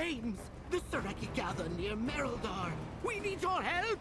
flames! The Sareki gather near Mereldar! We need your help!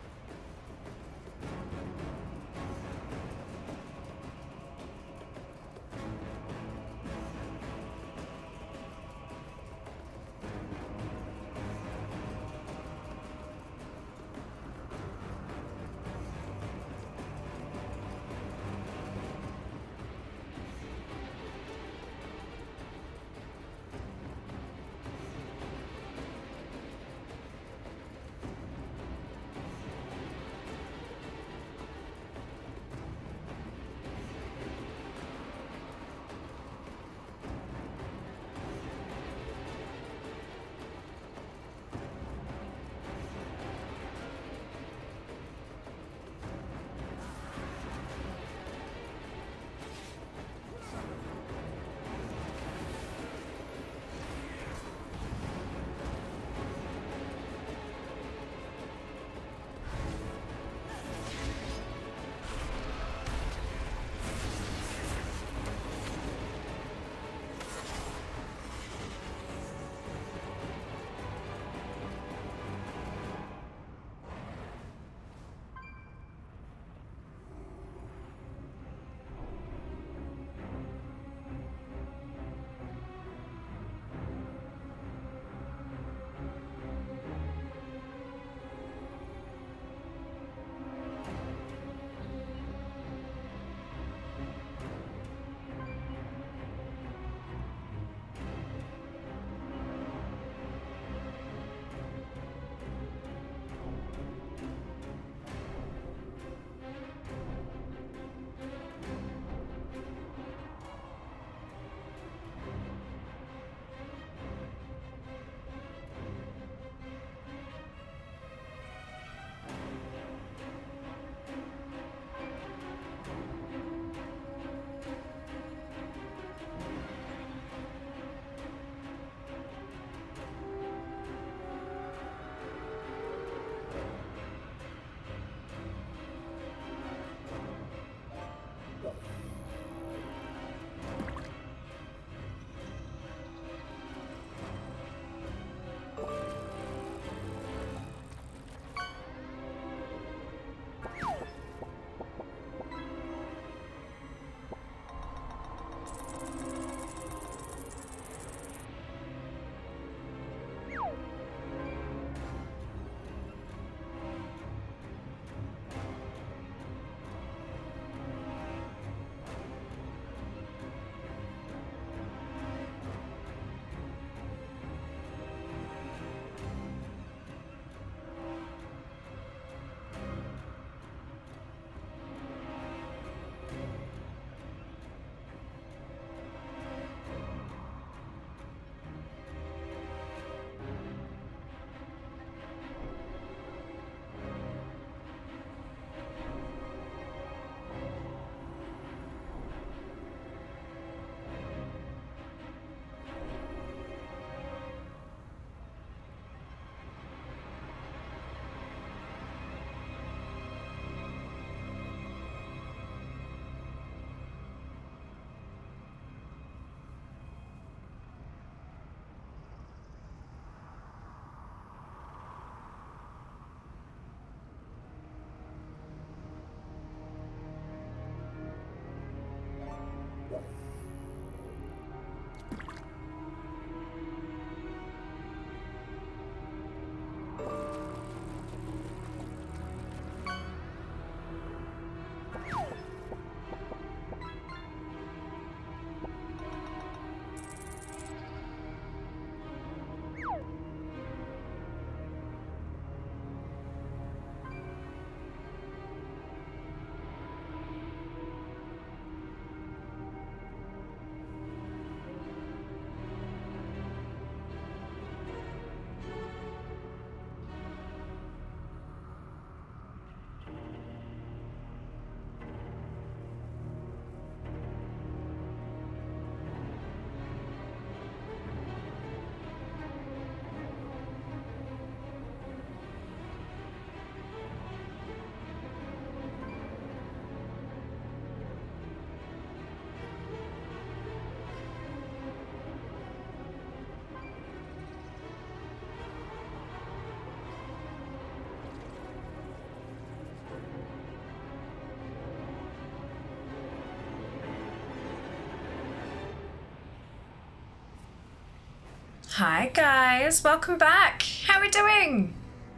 Hi guys, welcome back. How are we doing?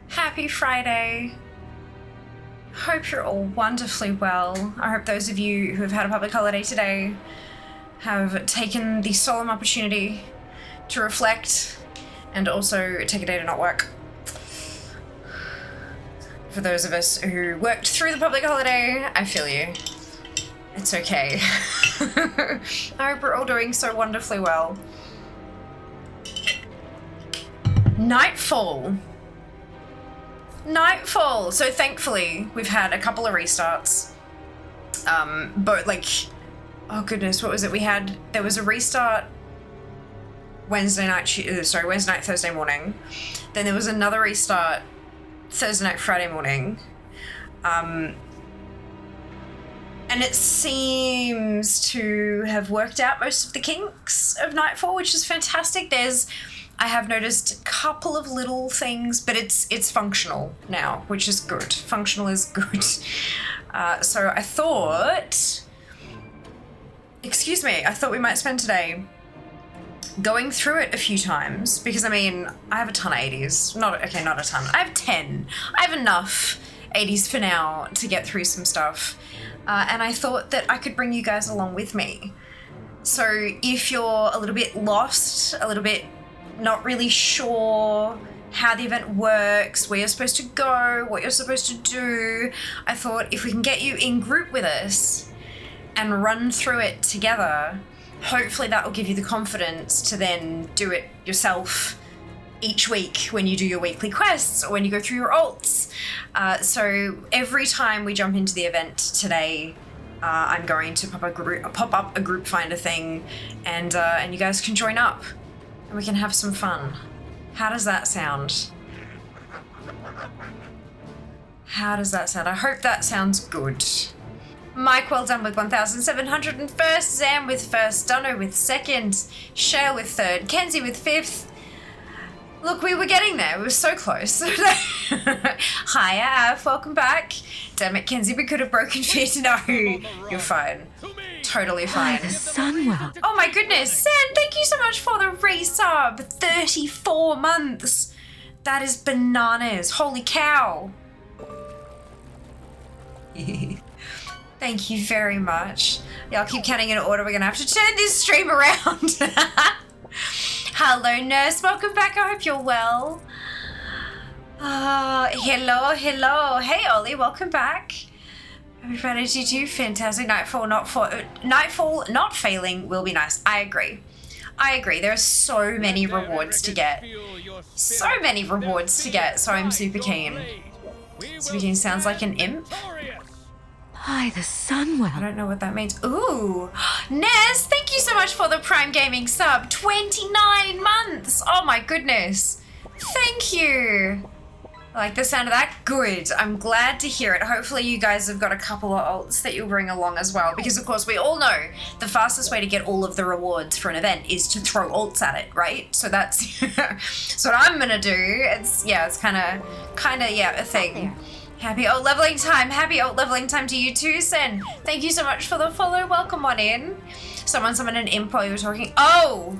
Happy Friday. Hope you're all wonderfully well. I hope those of you who have had a public holiday today have taken the solemn opportunity to reflect and also take a day to not work. For those of us who worked through the public holiday, I feel you. It's okay. I hope we're all doing so wonderfully well. Nightfall. So thankfully we've had a couple of restarts. But like, oh goodness, what was it? There was a restart Wednesday night, Thursday morning. Then there was another restart Thursday night, Friday morning. And it seems to have worked out most of the kinks of Nightfall, which is fantastic. I have noticed a couple of little things, but it's functional now, which is good. Functional is good. So I thought we might spend today going through it a few times, because I mean, I have a ton of 80s. Not a ton. I have 10. I have enough 80s for now to get through some stuff. And I thought that I could bring you guys along with me. So if you're a little bit lost, a little bit not really sure how the event works, where you're supposed to go, what you're supposed to do, I thought if we can get you in group with us and run through it together, hopefully that will give you the confidence to then do it yourself each week when you do your weekly quests or when you go through your alts. So every time we jump into the event today, I'm going to pop up a group finder thing, and you guys can join up and we can have some fun. How does that sound? I hope that sounds good. Mike, well done with 1,701st, Zam with first, Dono with second, Shale with third, Kenzie with fifth. Look, we were getting there. We were so close. Hiya, Av, welcome back. Damn it, Kenzie, we could have broken fit. No, you're fine. Totally fine. The Sunwell. Oh my goodness, Sam, thank you so much for the resub. 34 months. That is bananas. Holy cow. Thank you very much. Yeah, I'll keep counting in order. We're going to have to turn this stream around. Hello, Nurse. Welcome back. I hope you're well. Hello. Hey, Ollie. Welcome back. Everybody, did you? Fantastic. Nightfall not failing will be nice. I agree. There are so many rewards to get. So I'm super keen. Super keen sounds like an imp. By the Sunwell. I don't know what that means. Ooh. Nez, thank you so much for the Prime Gaming sub. 29 months. Oh my goodness. Thank you. I like the sound of that. Good. I'm glad to hear it. Hopefully you guys have got a couple of alts that you'll bring along as well, because of course we all know the fastest way to get all of the rewards for an event is to throw alts at it, right? So that's what I'm gonna do. It's kind of a thing. Happy old leveling time to you too, Sen. Thank you so much for the follow. Welcome on in. Someone summoned an imp while you were talking. Oh,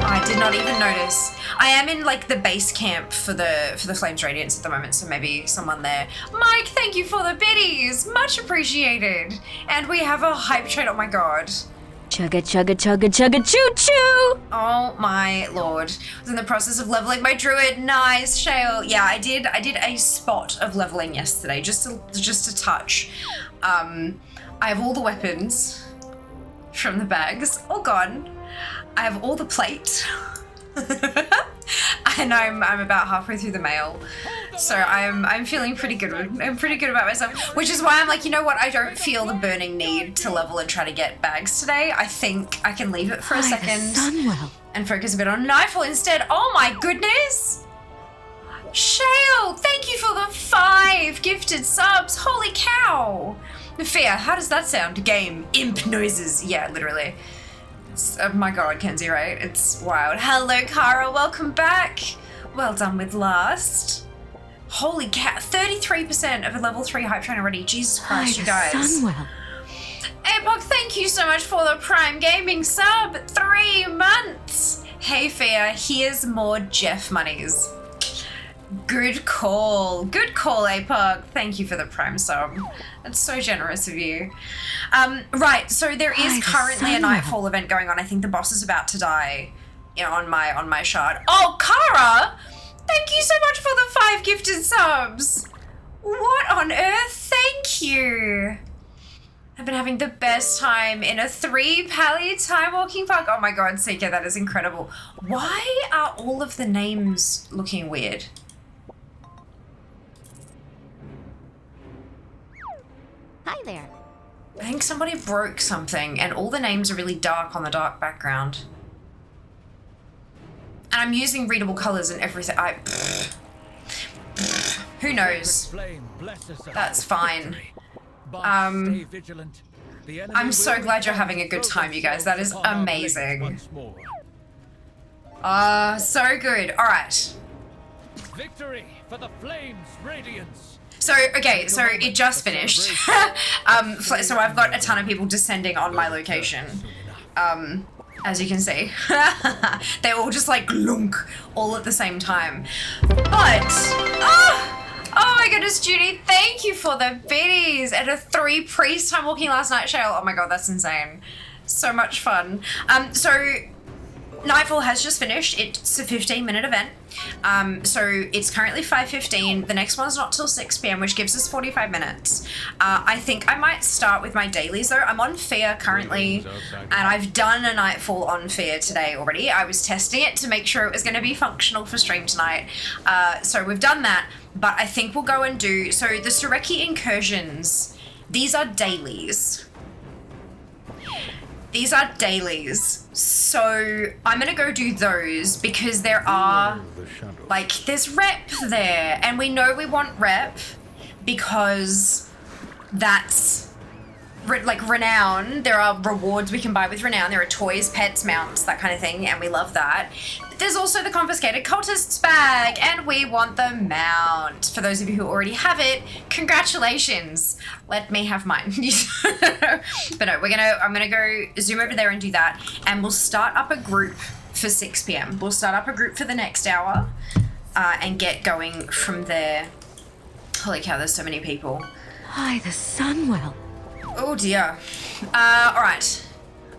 I did not even notice. I am in like the base camp for the Flames Radiance at the moment, so maybe someone there. Mike, thank you for the biddies. Much appreciated. And we have a hype train. Oh my god. Chugga chugga chugga chugga choo choo. Oh my lord. I was in the process of leveling my druid. Nice, Shale. Yeah, I did a spot of leveling yesterday, just a touch. I have all the weapons from the bags, all gone. I have all the plate. And I'm about halfway through the mail. So I'm feeling pretty good. I'm pretty good about myself, which is why I'm like, you know what? I don't feel the burning need to level and try to get bags today. I think I can leave it for a second and focus a bit on Nightfall instead. Oh my goodness! Shale, thank you for the 5 gifted subs. Holy cow! Fear, how does that sound? Game, imp noises. Yeah, literally. Oh my god, Kenzie, right? It's wild. Hello, Kara. Welcome back. Well done with last. Holy cow. 33% of a level 3 hype train already. Jesus Christ, you guys. Sunwell. Epoch, thank you so much for the Prime Gaming sub. 3 months. Hey Fia, here's more Jeff monies. Good call, APOC. Thank you for the Prime sub. That's so generous of you. Right, so there is currently a Nightfall event going on. I think the boss is about to die, on my shard. Oh, Kara! Thank you so much for the 5 gifted subs. What on earth? Thank you. I've been having the best time in a 3-pally time walking park. Oh my god, Seeker, that is incredible. Why are all of the names looking weird? Hi there. I think somebody broke something and all the names are really dark on the dark background. And I'm using readable colors and everything. Who knows? That's fine. I'm so glad you're having a good time, you guys. That is amazing. So good. All right. Victory for the flames radiance. So, okay, so it just finished. So I've got a ton of people descending on my location. As you can see. They all just like glunk all at the same time. But, oh my goodness, Judy, thank you for the biddies and a 3 priest time walking last night, Shale. Oh my god, that's insane. So much fun. So Nightfall has just finished. It's a 15-minute event. So it's currently 5:15. The next one's not till 6 p.m, which gives us 45 minutes. I think I might start with my dailies though. I'm on Fear currently, and I've done a Nightfall on Fear today already. I was testing it to make sure it was going to be functional for stream tonight. So we've done that, but I think we'll go and do, so the Sureki incursions, these are dailies. These are dailies, so I'm gonna go do those because there are, like, there's rep there, and we know we want rep because that's, like, renown. There are rewards we can buy with renown. There are toys, pets, mounts, that kind of thing, and we love that. But there's also the confiscated cultists bag, and we want the mount. For those of you who already have it, congratulations. Let me have mine. But no, I'm gonna go zoom over there and do that, and we'll start up a group for 6 p.m. We'll start up a group for the next hour, and get going from there. Holy cow, there's so many people. By the Sunwell. Oh dear. All right.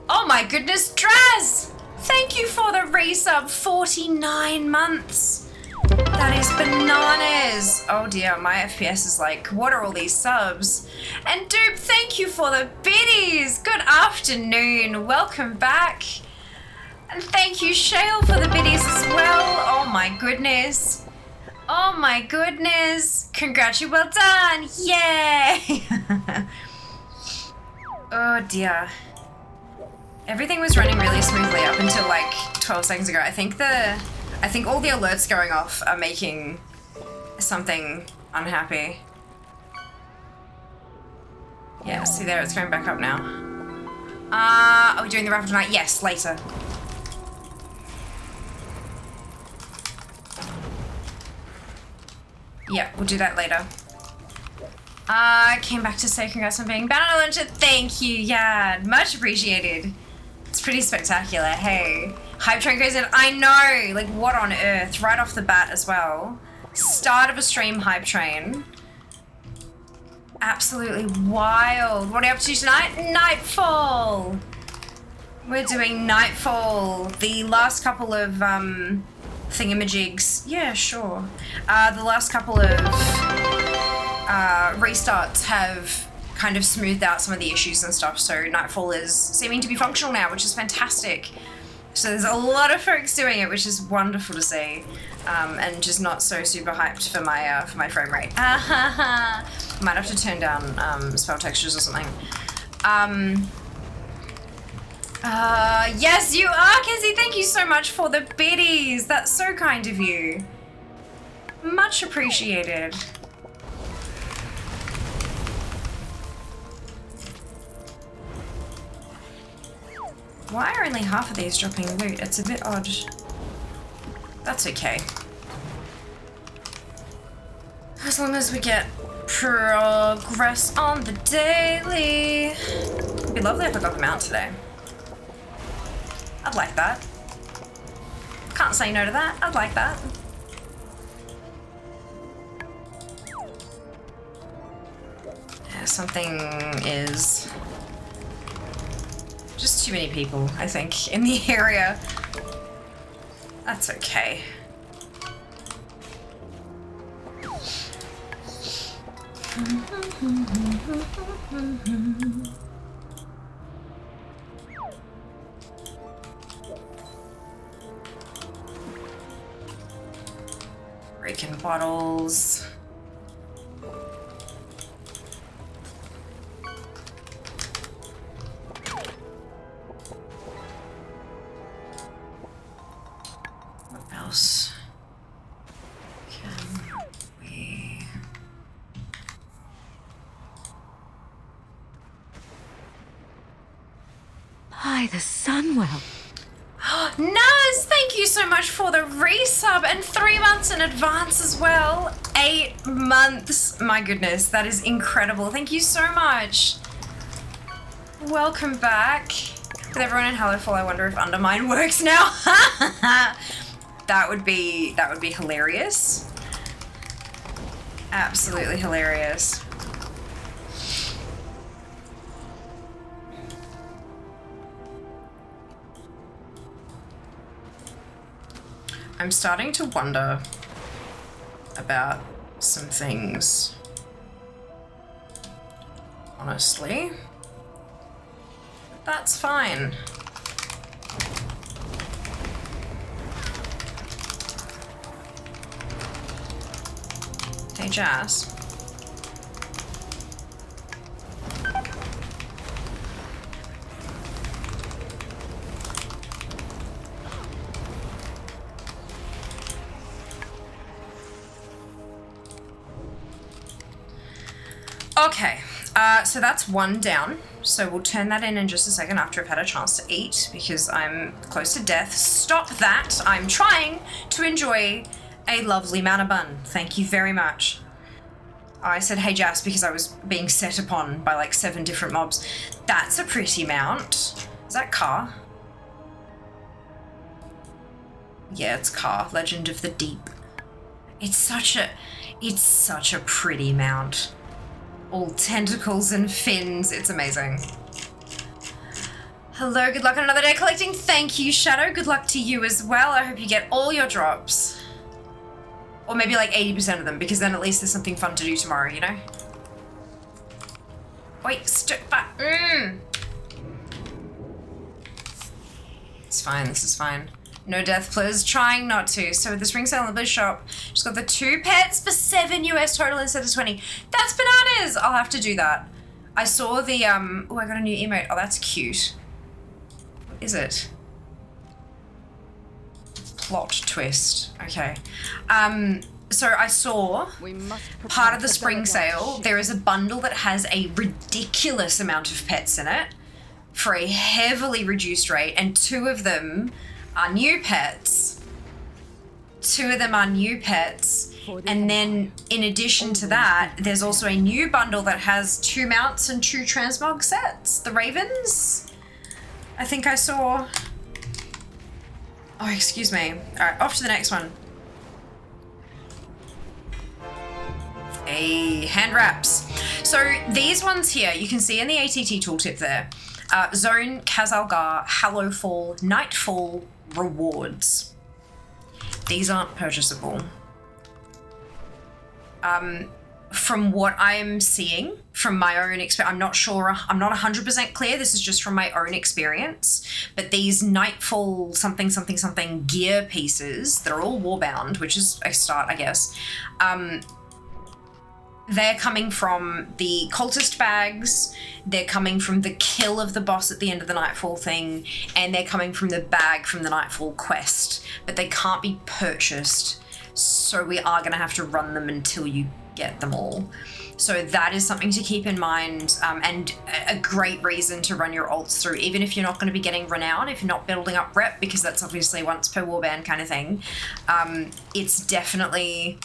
Oh my goodness, Draz! Thank you for the resub, 49 months. That is bananas. Oh dear, my FPS is like, what are all these subs? And Dupe, thank you for the biddies. Good afternoon, welcome back. And thank you, Shale, for the biddies as well. Oh my goodness. Oh my goodness. Congratulations, well done, yay. Oh dear. Everything was running really smoothly up until like 12 seconds ago. I think all the alerts going off are making something unhappy. Yeah, see there, it's going back up now. Are we doing the raffle tonight? Yes, later. Yeah, we'll do that later. Came back to say congrats on being banned on lunch. Thank you, yeah, much appreciated. It's pretty spectacular, hey. Hype train goes in, I know, like what on earth, right off the bat as well. Start of a stream hype train. Absolutely wild. What are you up to tonight? Nightfall. We're doing Nightfall. The last couple of thingamajigs. Yeah, sure. The last couple of restarts have kind of smoothed out some of the issues and stuff, so Nightfall is seeming to be functional now, which is fantastic. So there's a lot of folks doing it, which is wonderful to see, and just not so super hyped for my frame rate. Might have to turn down spell textures or something. Yes, you are, Kenzie. Thank you so much for the biddies. That's so kind of you. Much appreciated. Why are only half of these dropping loot? It's a bit odd. That's okay. As long as we get progress on the daily. It'd be lovely if I got them out today. I'd like that. Can't say no to that. I'd like that. Yeah, something is just too many people, I think, in the area. That's okay. Breaking bottles. What else can we... By the Sunwell. Naz, thank you so much for the resub and 3 months in advance as well. 8 months. My goodness, that is incredible. Thank you so much. Welcome back. With everyone in Hallowfall, I wonder if Undermine works now. That would be hilarious. Absolutely hilarious. I'm starting to wonder about some things, honestly. But that's fine. Hey, Jazz. Okay, so that's one down. So we'll turn that in just a second after I've had a chance to eat because I'm close to death. Stop that. I'm trying to enjoy a lovely mana bun. Thank you very much. I said, hey, Jas, because I was being set upon by like 7 different mobs. That's a pretty mount. Is that Car? Yeah, it's Car. Legend of the Deep. It's such a pretty mount. All tentacles and fins. It's amazing. Hello, good luck on another day collecting. Thank you, Shadow. Good luck to you as well. I hope you get all your drops. Or maybe like 80% of them, because then at least there's something fun to do tomorrow, you know? Wait, It's fine, this is fine. No death, please. Trying not to. So the spring sale in the Bliss shop, just got the 2 pets for $7 US total instead of 20. That's bananas! I'll have to do that. I saw the, oh, I got a new emote. Oh, that's cute. What is it? Plot twist. Okay. So I saw part of the spring sale, there is a bundle that has a ridiculous amount of pets in it for a heavily reduced rate, and 2 of them are new pets. 2 of them are new pets. And then in addition to that, there's also a new bundle that has 2 mounts and 2 transmog sets. The Ravens, I think I saw. Oh, excuse me. All right, off to the next one. Hey, hand wraps. So these ones here, you can see in the ATT tooltip there. Zone, Khazalgar, Hallowfall, Nightfall, rewards. These aren't purchasable. From what I'm seeing, from my own experience, I'm not sure, I'm not 100% clear, this is just from my own experience, but these Nightfall something something something gear pieces, they're all warbound, which is a start, I guess. They're coming from the cultist bags, they're coming from the kill of the boss at the end of the Nightfall thing, and they're coming from the bag from the Nightfall quest, but they can't be purchased, so we are going to have to run them until you get them all. So that is something to keep in mind, and a great reason to run your alts through, even if you're not going to be getting renown, if you're not building up rep, because that's obviously once per warband kind of thing. It's definitely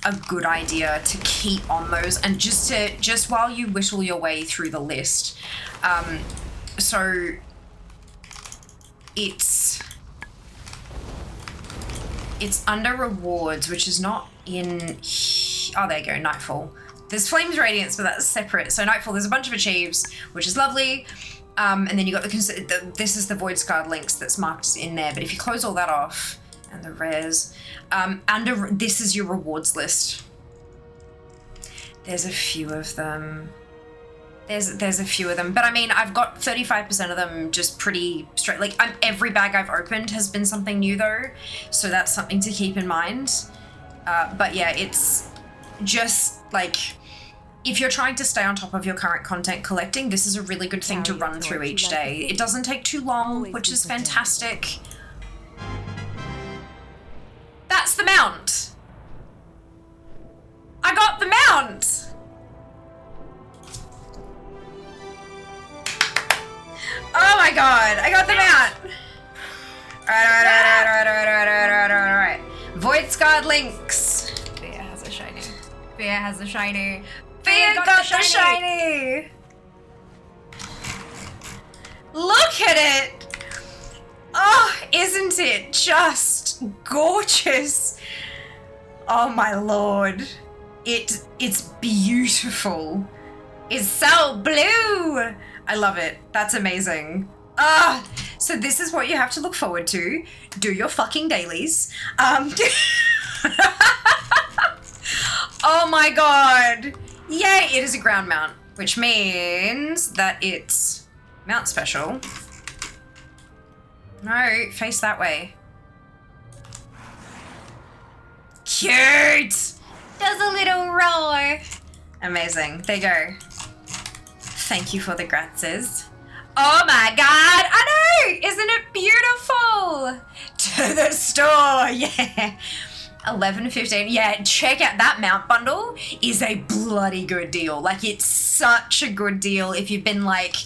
a good idea to keep on those, and just while you whittle your way through the list. So it's It's under rewards, which is not in... Oh, there you go, Nightfall. There's Flames Radiance, but that's separate. So Nightfall, there's a bunch of achieves, which is lovely. And then you got this is the Void Scarred links that's marked in there. But if you close all that off, and the rares, this is your rewards list. There's a few of them. There's a few of them, but I mean, I've got 35% of them just pretty straight. Like, every bag I've opened has been something new though, so that's something to keep in mind. But yeah, it's just like, if you're trying to stay on top of your current content collecting, this is a really good thing to run through each day. It doesn't take too long, which is fantastic. That's the mount. I got the mount. Oh my god, I got the mount. Alright. Void Scarred links. Bea has a shiny. Bea has a shiny. Bea got the shiny. Look at it. Oh, isn't it just gorgeous? Oh my lord. It's beautiful. It's so blue. I love it. That's amazing. So this is what you have to look forward to. Do your fucking dailies. Oh my god. Yay, it is a ground mount, which means that it's mount special. No, face that way. Cute. Does a little roar. Amazing. There you go. Thank you for the gratzes. Oh my god, I know! Isn't it beautiful? To the store, yeah. 11.15, yeah, check out that mount bundle is a bloody good deal. Like, it's such a good deal if you've been like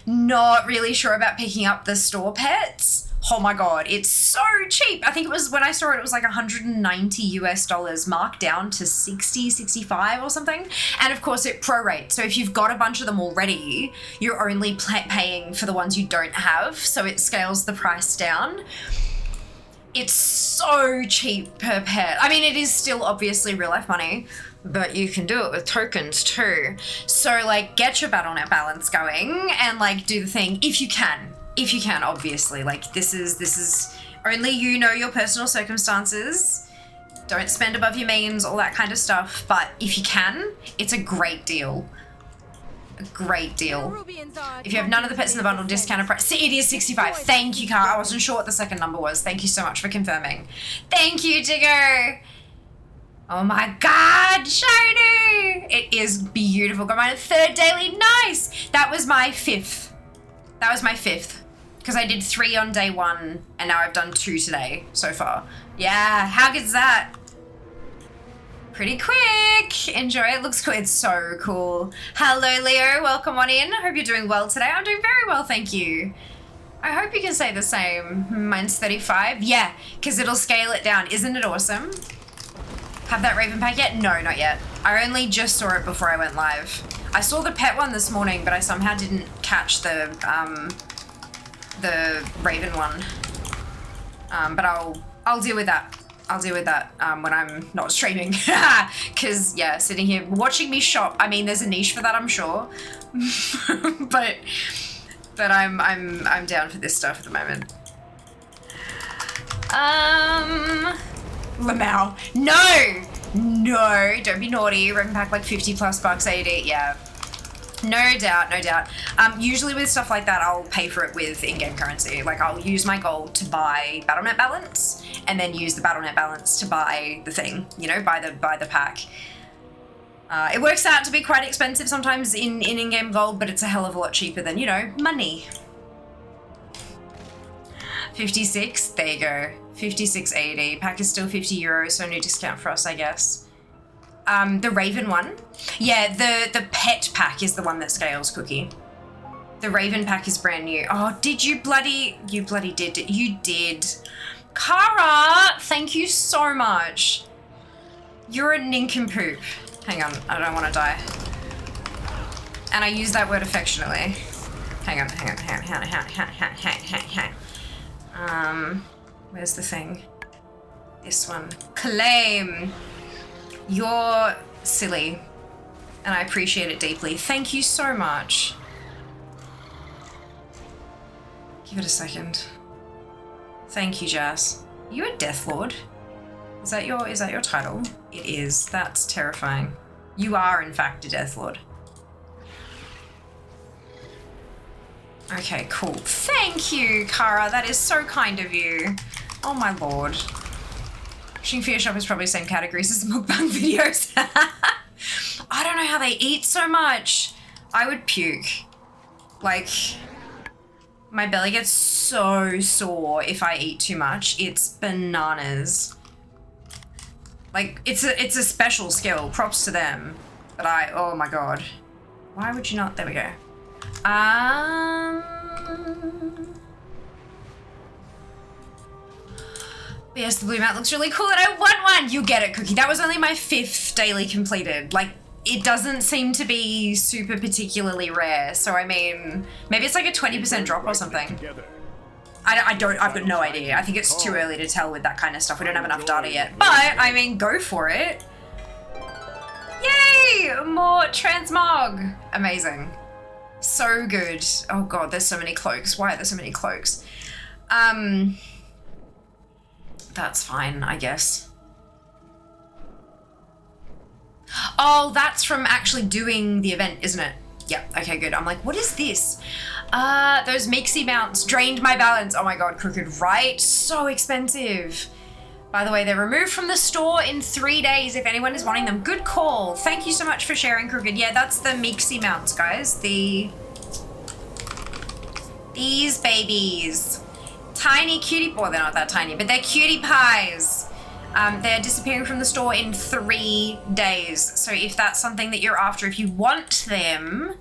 not really sure about picking up the store pets. Oh my god, it's so cheap. I think it was, when I saw it, it was like $190 US marked down to 60, 65 or something. And of course it prorates. So if you've got a bunch of them already, you're only paying for the ones you don't have. So it scales the price down. It's so cheap per pet. I mean, it is still obviously real life money, but you can do it with tokens too. So like, get your BattleNet balance going and like do the thing if you can. If you can, obviously. Like, this is only you know your personal circumstances. Don't spend above your means, all that kind of stuff. But if you can, it's a great deal. A great deal. If you have none of the pets in the bundle, discounted price. See, it is 65. Thank you, Car. I wasn't sure what the second number was. Thank you so much for confirming. Thank you, Digger. Oh my god, shiny! It is beautiful. Got my third daily. Nice! That was my fifth. That was my fifth. Because I did 3 on day 1, and now I've done 2 today so far. Yeah, how good's that? Pretty quick. Enjoy. It looks cool. It's so cool. Hello, Leo. Welcome on in. I hope you're doing well today. I'm doing very well, thank you. I hope you can say the same. Mine's 35. Yeah, because it'll scale it down. Isn't it awesome? Have that Raven pack yet? No, not yet. I only just saw it before I went live. I saw the pet one this morning, but I somehow didn't catch the Raven one. But I'll deal with that. I'll deal with that when I'm not streaming. Cause yeah, sitting here watching me shop. I mean, there's a niche for that, I'm sure. but I'm down for this stuff at the moment. Lamau. No, don't be naughty. Raven pack like 50 plus bucks AD. Yeah. No doubt. Usually with stuff like that, I'll pay for it with in-game currency. Like, I'll use my gold to buy BattleNet balance, and then use the BattleNet balance to buy the thing, you know, buy the pack. It works out to be quite expensive sometimes in-game gold, but it's a hell of a lot cheaper than, you know, money. 56, there you go. 56.80. Pack is still €50, so no discount for us, I guess. The Raven one. Yeah, the pet pack is the one that scales, Cookie. The Raven pack is brand new. Oh, did you bloody did. You did. Kara, thank you so much. You're a nincompoop. Hang on, I don't want to die. And I use that word affectionately. Hang on. Where's the thing? This one. Claim. You're silly. And I appreciate it deeply. Thank you so much. Give it a second. Thank you, Jazz. Are you a Death Lord? Is that your title? It is. That's terrifying. You are, in fact, a Death Lord. Okay, cool. Thank you, Kara. That is so kind of you. Oh my lord. Shing Fear Shop is probably the same categories as the mukbang videos. I don't know how they eat so much. I would puke. Like, my belly gets so sore if I eat too much. It's bananas. Like, it's a special skill. Props to them. But oh my god. Why would you not? There we go. Yes, the blue mount looks really cool and I want one. You get it, Cookie. That was only my 5th daily completed. Like, it doesn't seem to be super particularly rare. So, I mean, maybe it's like a 20% drop or something. I've got no idea. I think it's too early to tell with that kind of stuff. We don't have enough data yet. But, I mean, go for it. Yay! More transmog. Amazing. So good. Oh god, there's so many cloaks. Why are there so many cloaks? That's fine, I guess. Oh, that's from actually doing the event, isn't it? Yep, okay, good. I'm like, what is this? Those Mixie mounts drained my balance. Oh my god, Crooked, right? So expensive. By the way, they're removed from the store in 3 days if anyone is wanting them. Good call. Thank you so much for sharing, Crooked. Yeah, that's the Mixie mounts, guys. These babies. Tiny cutie, well, they're not that tiny, but they're cutie pies. They're disappearing from the store in 3 days. So if that's something that you're after, if you want them,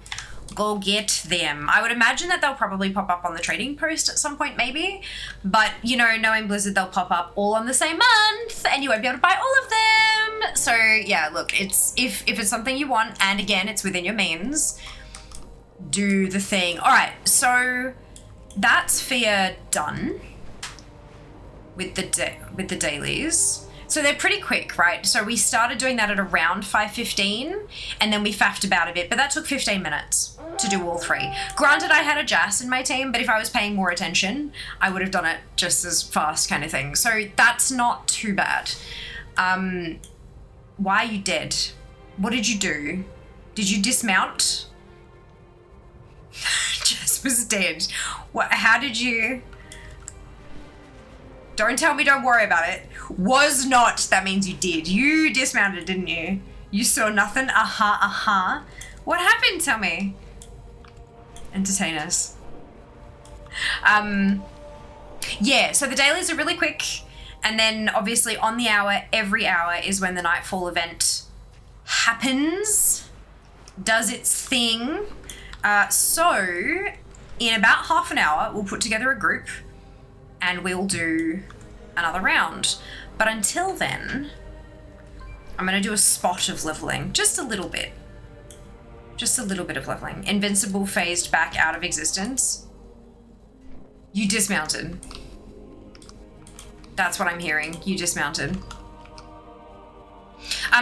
go get them. I would imagine that they'll probably pop up on the trading post at some point, maybe. But, you know, knowing Blizzard, they'll pop up all on the same month and you won't be able to buy all of them. So, yeah, look, it's if it's something you want, and again, it's within your means, do the thing. All right, so that's Fear done with the dailies. So they're pretty quick, right? So we started doing that at around 5:15 and then we faffed about a bit, but that took 15 minutes to do all 3. Granted, I had a Jas in my team, but if I was paying more attention, I would have done it just as fast kind of thing. So that's not too bad. Why are you dead? What did you do? Did you dismount? Jas was dead. What? How did you... Don't tell me, don't worry about it. Was not, that means you did. You dismounted, didn't you? You saw nothing? What happened? Tell me. Entertain us. Yeah, so the dailies are really quick. And then obviously on the hour, every hour is when the Nightfall event happens. Does its thing. So in about half an hour, we'll put together a group and we'll do another round. But until then, I'm going to do a spot of leveling. Just a little bit. Just a little bit of leveling. Invincible phased back out of existence. You dismounted. That's what I'm hearing. You dismounted.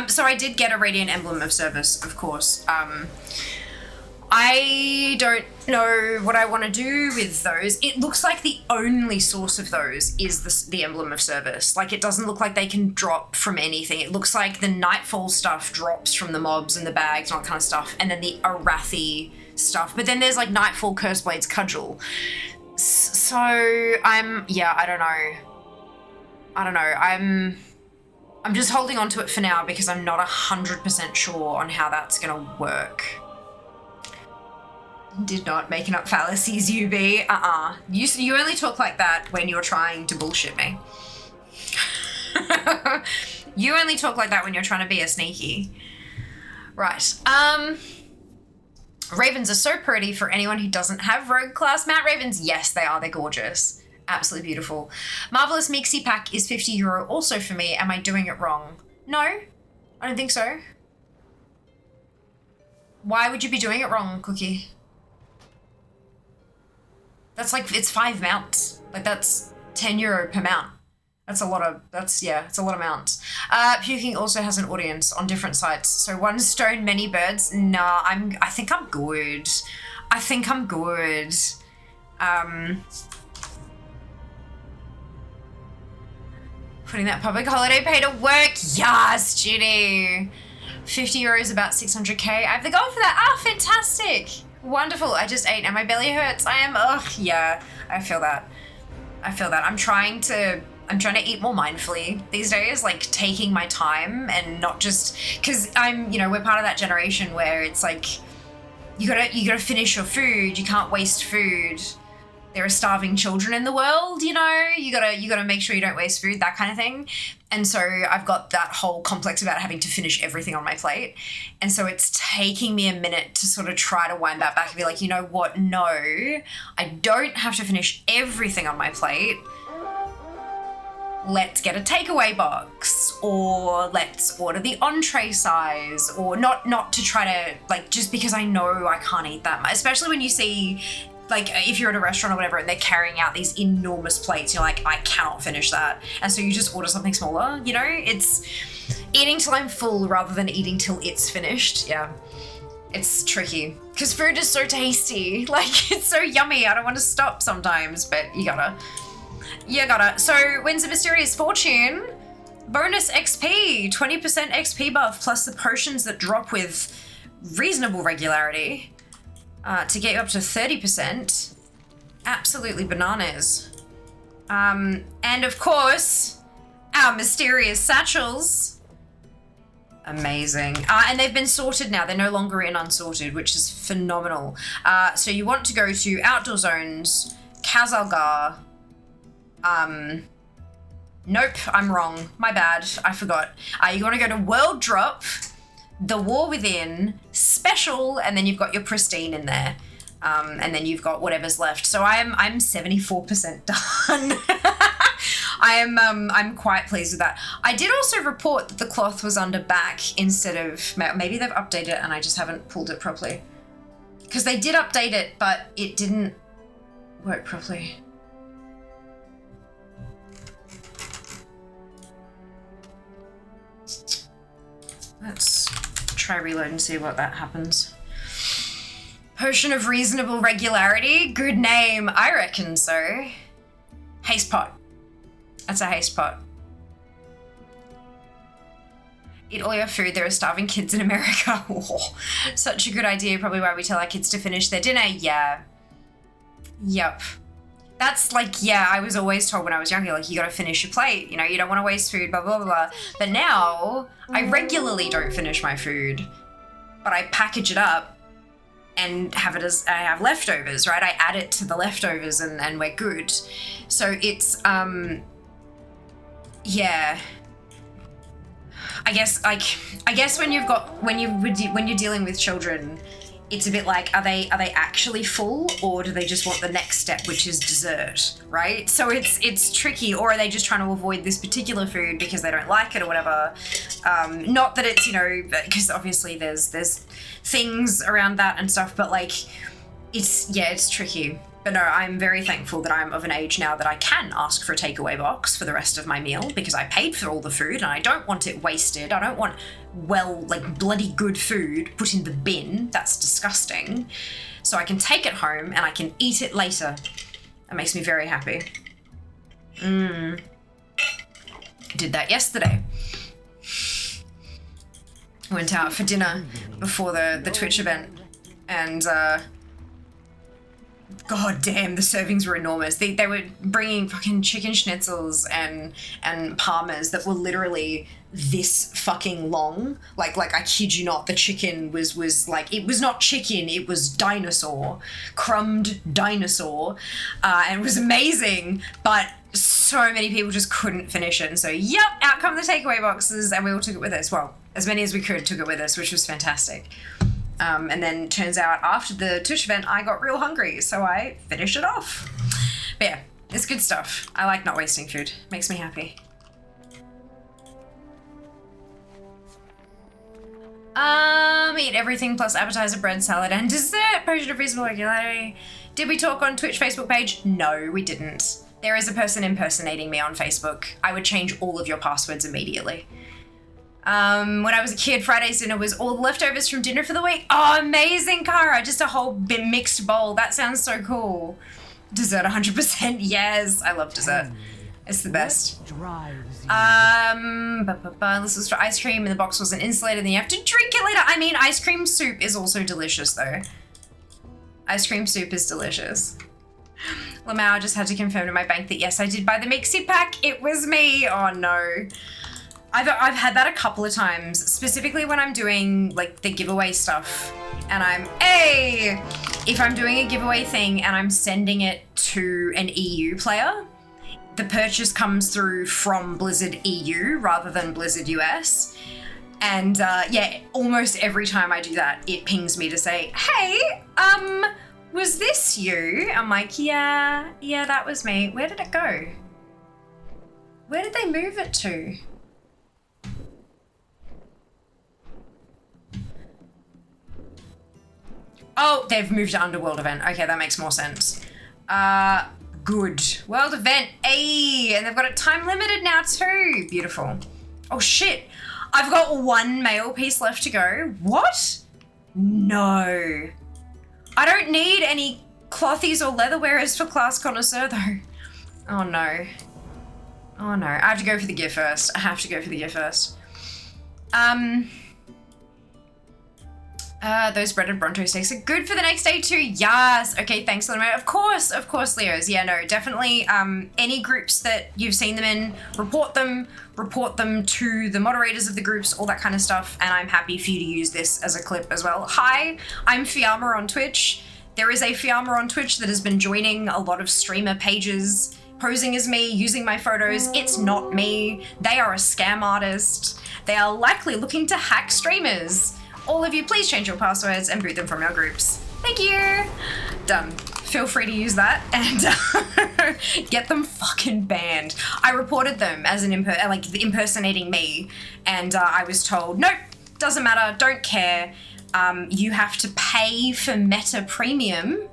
So I did get a Radiant Emblem of Service, of course. I don't know what I want to do with those. It looks like the only source of those is the Emblem of Service. Like, it doesn't look like they can drop from anything. It looks like the Nightfall stuff drops from the mobs and the bags and all that kind of stuff, and then the Arathi stuff. But then there's like Nightfall, Curseblades, Cudgel. So yeah, I don't know. I'm just holding on to it for now because I'm not 100% sure on how that's gonna work. Did not making up fallacies, UB. You only talk like that when you're trying to bullshit me. You only talk like that when you're trying to be a sneaky. Right. Ravens are so pretty for anyone who doesn't have rogue class mount ravens. Yes, they are. They're gorgeous. Absolutely beautiful. Marvelous Mixie Pack is €50 also for me. Am I doing it wrong? No, I don't think so. Why would you be doing it wrong, Cookie? That's like, it's 5 mounts. Like, that's €10 per mount. That's a lot of, it's a lot of mounts. Puking also has an audience on different sites. So one stone, many birds. Nah, I think I'm good. I think I'm good. Putting that public holiday pay to work. Yes, Judy. 50 euros, about 600k. I have the goal for that. Ah, fantastic. Wonderful. I just ate and my belly hurts. Yeah, I feel that. I'm trying to eat more mindfully these days, like taking my time and not just, because we're part of that generation where it's like, you gotta finish your food. You can't waste food. There are starving children in the world, you gotta make sure you don't waste food, that kind of thing. And so I've got that whole complex about having to finish everything on my plate. And so it's taking me a minute to sort of try to wind that back and be like, you know what? No, I don't have to finish everything on my plate. Let's get a takeaway box, or let's order the entree size, or not to try to, like, just because I know I can't eat that much, especially when you see, like, if you're at a restaurant or whatever and they're carrying out these enormous plates, you're like, I cannot finish that. And so you just order something smaller, It's eating till I'm full rather than eating till it's finished. Yeah, it's tricky because food is so tasty. Like, it's so yummy. I don't want to stop sometimes, but you gotta. So wins a mysterious fortune. Bonus XP, 20% XP buff plus the potions that drop with reasonable regularity. To get you up to 30%. Absolutely bananas. And of course, our mysterious satchels. Amazing. And they've been sorted now. They're no longer in unsorted, which is phenomenal. So you want to go to Outdoor Zones, Kazalgar. Nope, I'm wrong. My bad. I forgot. You want to go to World Drop, The War Within, Special, and then you've got your Pristine in there. And then you've got whatever's left. So I'm 74% done. I'm quite pleased with that. I did also report that the cloth was under back instead of, maybe they've updated it and I just haven't pulled it properly. Because they did update it, but it didn't work properly. Let's try reload and see what that happens. Potion of reasonable regularity. Good name. I reckon so. Haste pot. That's a haste pot. Eat all your food. There are starving kids in America. Oh, such a good idea. Probably why we tell our kids to finish their dinner. Yeah. Yep. That's like, yeah, I was always told when I was younger, like, you gotta finish your plate, you don't want to waste food, blah, blah, blah, blah. But now, I regularly don't finish my food, but I package it up and have it as, I have leftovers, right? I add it to the leftovers and we're good. So it's, yeah. I guess when you're dealing with children, it's a bit like, are they actually full, or do they just want the next step, which is dessert, right? So it's tricky, or are they just trying to avoid this particular food because they don't like it or whatever? Not that it's, because obviously there's things around that and stuff, but like, it's tricky. But no, I'm very thankful that I'm of an age now that I can ask for a takeaway box for the rest of my meal because I paid for all the food and I don't want it wasted. I don't want bloody good food put in the bin. That's disgusting. So I can take it home and I can eat it later. That makes me very happy. Did that yesterday. Went out for dinner before the Twitch event and God damn, the servings were enormous. They were bringing fucking chicken schnitzels and parmas that were literally this fucking long. Like I kid you not, the chicken was like, it was not chicken, it was dinosaur, crumbed dinosaur, and it was amazing, but so many people just couldn't finish it. And so, yep, out come the takeaway boxes, and we all took it with us. Well, as many as we could took it with us, which was fantastic. And then turns out after the Twitch event, I got real hungry, so I finished it off. But yeah, it's good stuff. I like not wasting food. Makes me happy. Eat everything plus appetizer, bread, salad, and dessert. Potion of reasonable regularity. Did we talk on Twitch Facebook page? No, we didn't. There is a person impersonating me on Facebook. I would change all of your passwords immediately. When I was a kid, Friday's dinner was all the leftovers from dinner for the week. Oh, amazing, Cara. Just a whole mixed bowl. That sounds so cool. Dessert 100%. Yes, I love dessert. It's the best. This was for ice cream and the box wasn't insulated and you have to drink it later. I mean, ice cream soup is also delicious though. Ice cream soup is delicious. Lamau just had to confirm to my bank that yes, I did buy the Mixie pack. It was me. Oh no. I've had that a couple of times, specifically when I'm doing like the giveaway stuff and if I'm doing a giveaway thing and I'm sending it to an EU player, the purchase comes through from Blizzard EU rather than Blizzard US. And yeah, almost every time I do that, it pings me to say, hey, was this you? I'm like, yeah, that was me. Where did it go? Where did they move it to? Oh, they've moved to Underworld event. Okay, that makes more sense. Good. World event. Ayy, and they've got it time limited now too. Beautiful. Oh shit. I've got one mail piece left to go. What? No. I don't need any clothies or leatherwares for Class Connoisseur though. Oh no. Oh no. I have to go for the gear first. Those breaded Bronto steaks are good for the next day too. Yes. Okay, thanks, Leno. Of course, Leos. Yeah, no, definitely. Any groups that you've seen them in, report them to the moderators of the groups, all that kind of stuff. And I'm happy for you to use this as a clip as well. Hi, I'm Fiamma on Twitch. There is a Fiamma on Twitch that has been joining a lot of streamer pages, posing as me, using my photos. It's not me. They are a scam artist. They are likely looking to hack streamers. All of you, please change your passwords and boot them from your groups. Thank you. Done. Feel free to use that and get them fucking banned. I reported them as impersonating me, and I was told, nope, doesn't matter, don't care. You have to pay for Meta Premium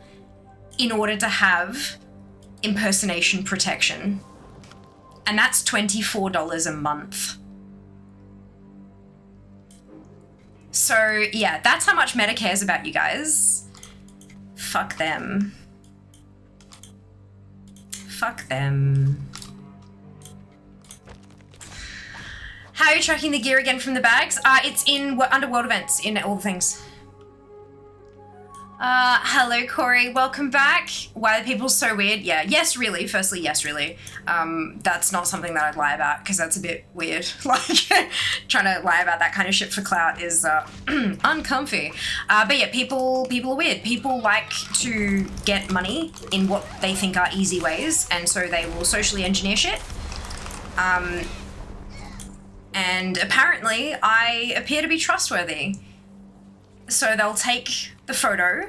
in order to have impersonation protection, and that's $24 a month. So yeah, that's how much Meta cares about you guys. Fuck them. Fuck them. How are you tracking the gear again from the bags? It's in Underworld events, in all the things. Hello, Corey. Welcome back. Why are people so weird? Yeah, yes, really. Firstly, yes, really. That's not something that I'd lie about because that's a bit weird. Like, trying to lie about that kind of shit for clout is uncomfy. But yeah, people are weird. People like to get money in what they think are easy ways, and so they will socially engineer shit. And apparently, I appear to be trustworthy. So they'll take the photo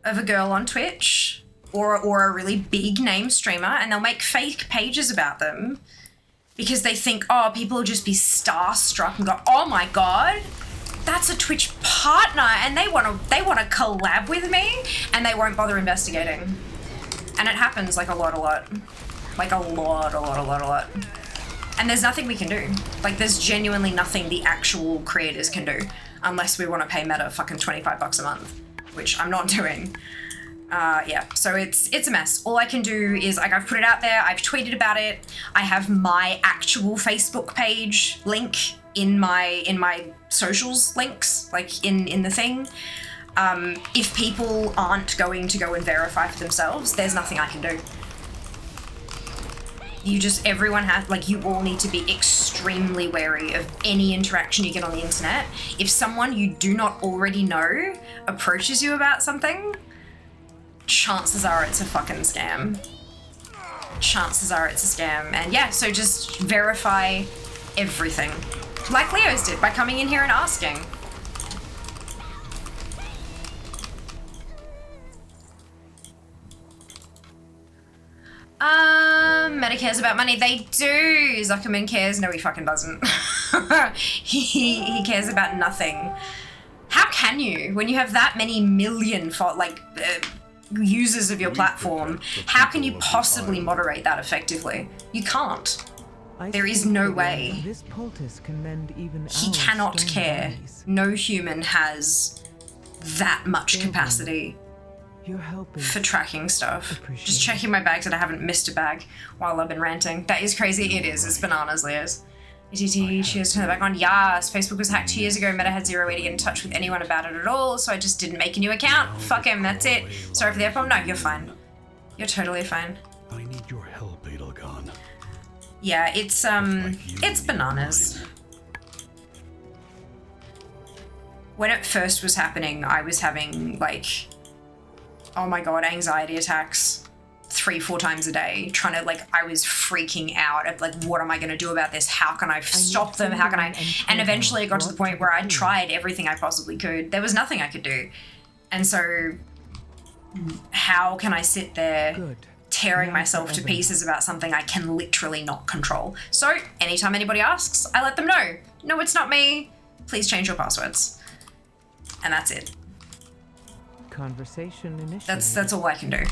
of a girl on Twitch or a really big name streamer and they'll make fake pages about them because they think, oh, people will just be starstruck and go, oh my God, that's a Twitch partner and they want to collab with me, and they won't bother investigating. And it happens like a lot. Like a lot. And there's nothing we can do. Like, there's genuinely nothing the actual creators can do unless we want to pay Meta fucking $25 a month, which I'm not doing. Yeah, so it's a mess. All I can do is, like, I've put it out there, I've tweeted about it, I have my actual Facebook page link in my socials links, like in the thing. If people aren't going to go and verify for themselves, there's nothing I can do. Everyone has, like, you all need to be extremely wary of any interaction you get on the internet. If someone you do not already know approaches you about something, chances are it's a fucking scam. Chances are it's a scam. And yeah, so just verify everything. Like Leo's did by coming in here and asking. Meta cares about money. They do. Zuckerman cares. No, he fucking doesn't. he cares about nothing. How can you when you have that many million users of your platform, how can you possibly moderate that effectively? You can't. There is no way. This poultice can mend even He our cannot stone care. bodies. No human has that much capacity Your help is for tracking stuff. Just appreciated. checking my bags that I haven't missed a bag while I've been ranting. That is crazy. It is. It's bananas, Leos. ETT, cheers, turn it back on. Yes, Facebook was hacked 2 years ago. Meta had zero way to get in touch with anyone about it at all, so I just didn't make a new account. Fuck him, that's it. Sorry for the F-bomb. No, you're fine. You're totally fine. I need your help, Edelgon. Yeah, it's bananas. When it first was happening, I was having, like, oh my god, anxiety attacks 3-4 times a day, trying to, like, I was freaking out of, like, what am I going to do about this? How can I stop them? How can I? And eventually it got to the point where I'd tried everything I possibly could. There was nothing I could do. And so how can I sit there good. tearing myself to pieces about something I can literally not control? So anytime anybody asks, I let them know. No, it's not me. Please change your passwords. And that's it. Conversation initiated. That's all I can do.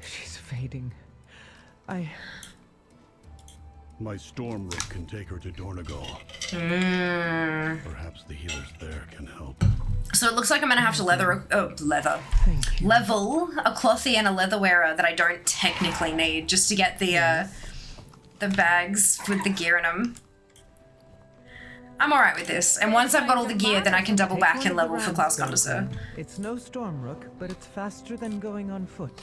She's fading. My storm rook can take her to Dornagal. Perhaps the healers there can help. So it looks like I'm gonna have to Thank you. level a clothy and a leather wearer that I don't technically need, just to get the bags with the gear in them. I'm alright with this, and once I've got all the gear, then I can double Take back one and of the level for class rounds, connoisseur. It's no storm rook, but it's faster than going on foot.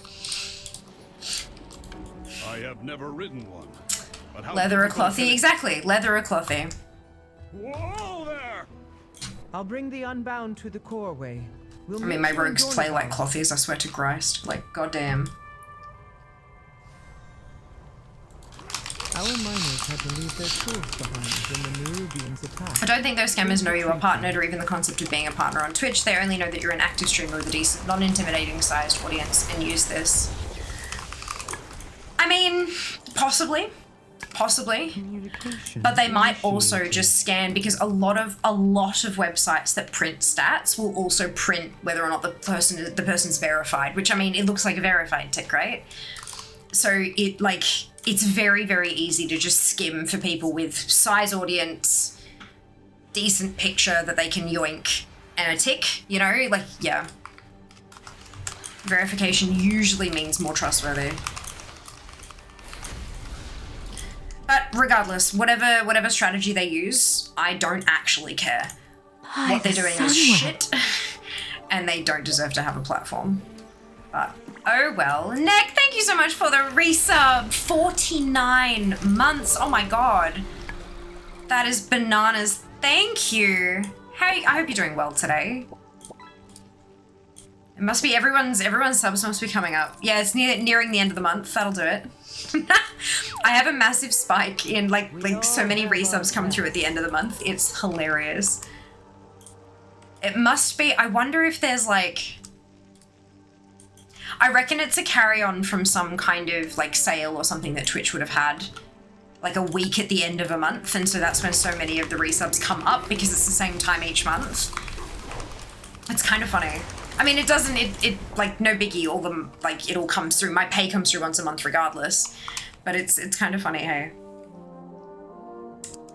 I have never ridden one. But how Leather or difficult clothy, can it- exactly. Leather or clothy. Whoa there! I'll bring the unbound to the core way. We'll I mean, meet my you in rogues play like Dornagal. clothies, I swear to Christ. Like, goddamn. Our miners had to leave their tools behind when the Nerubians attacked. I don't think those scammers know you are partnered or even the concept of being a partner on Twitch. They only know that you're an active streamer with a decent, non-intimidating sized audience and use this. I mean, possibly. Communication But they might also initiated. just scan, because a lot of websites that print stats will also print whether or not the person's verified, which, I mean, it looks like a verified tick, right? So it's very, very easy to just skim for people with size audience, decent picture that they can yoink, and a tick, you know? Like, yeah. Verification usually means more trustworthy. But regardless, whatever strategy they use, I don't actually care. By What they're the doing is Sunwell. shit, and they don't deserve to have a platform. But, oh well. Nick, thank you so much for the resub. 49 months. Oh my god. That is bananas. Thank you. Hey, I hope you're doing well today. It must be everyone's subs must be coming up. Yeah, it's nearing the end of the month. That'll do it. I have a massive spike in like so many resubs come through at the end of the month. It's hilarious. It must be. I wonder if there's like, I reckon it's a carry on from some kind of like sale or something that Twitch would have had like a week at the end of a month, and so that's when so many of the resubs come up, because it's the same time each month. It's kind of funny. I mean, it doesn't, it like, no biggie, all them, like, it all comes through. My pay comes through once a month regardless. But it's kind of funny, hey.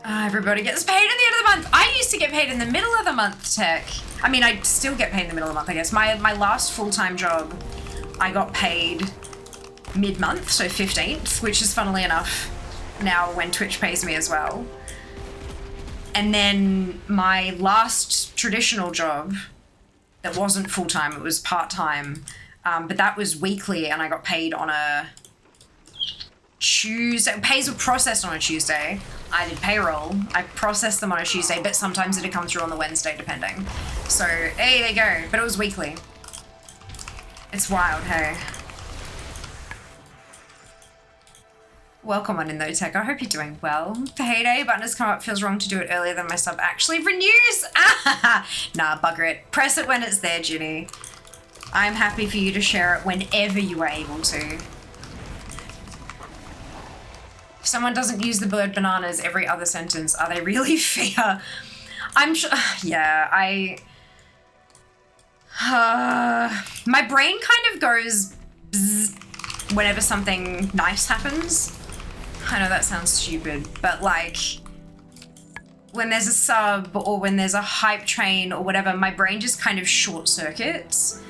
Everybody gets paid at the end of the month. I used to get paid in the middle of the month, Tech. I mean, I still get paid in the middle of the month, I guess. My last full-time job, I got paid mid-month, so 15th, which is funnily enough now when Twitch pays me as well. And then my last traditional job, that wasn't full-time, it was part-time, but that was weekly, and I got paid on a Tuesday. Pays were processed on a Tuesday. I did payroll. I processed them on a Tuesday, but sometimes it'd come through on the Wednesday, depending. So, hey, there you go. But it was weekly. It's wild, hey. Welcome on in though, Tech. I hope you're doing well. The heyday button has come up. Feels wrong to do it earlier than my sub actually renews. Nah, bugger it. Press it when it's there, Ginny. I'm happy for you to share it whenever you are able to. If someone doesn't use the word bananas every other sentence, are they really fair? I'm sure. Yeah, My brain kind of goes bzz whenever something nice happens. I know that sounds stupid, but like when there's a sub or when there's a hype train or whatever, my brain just kind of short circuits.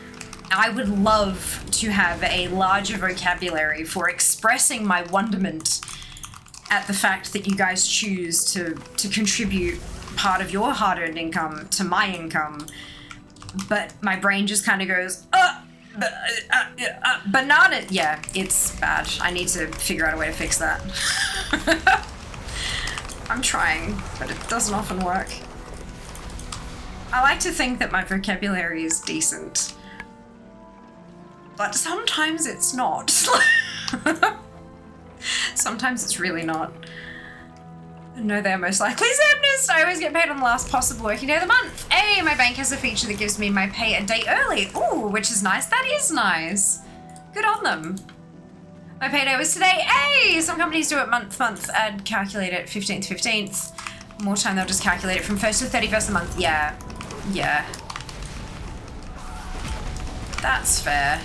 I would love to have a larger vocabulary for expressing my wonderment at the fact that you guys choose to contribute part of your hard-earned income to my income. But my brain just kind of goes, banana. Yeah, it's bad. I need to figure out a way to fix that. I'm trying, but it doesn't often work. I like to think that my vocabulary is decent, but sometimes it's not. Sometimes it's really not. No, they're most likely Zamnist. I always get paid on the last possible working day of the month. Hey, my bank has a feature that gives me my pay a day early. Ooh, which is nice. That is nice. Good on them. My payday was today. Hey, some companies do it month and calculate it 15th. More time they'll just calculate it from 1st to 31st a month. Yeah. That's fair.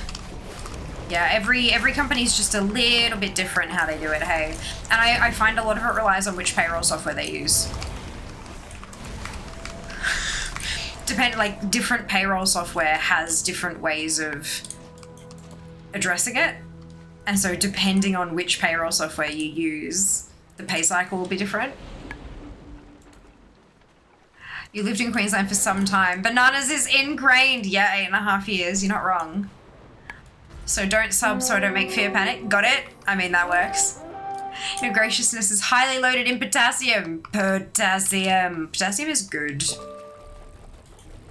Yeah, every company's just a little bit different how they do it, hey. And I find a lot of it relies on which payroll software they use. Like different payroll software has different ways of addressing it. And so depending on which payroll software you use, the pay cycle will be different. You lived in Queensland for some time. Bananas is ingrained. Yeah, 8.5 years. You're not wrong. So don't sub so I don't make fear panic. Got it? I mean, that works. Your graciousness is highly loaded in potassium. Potassium is good.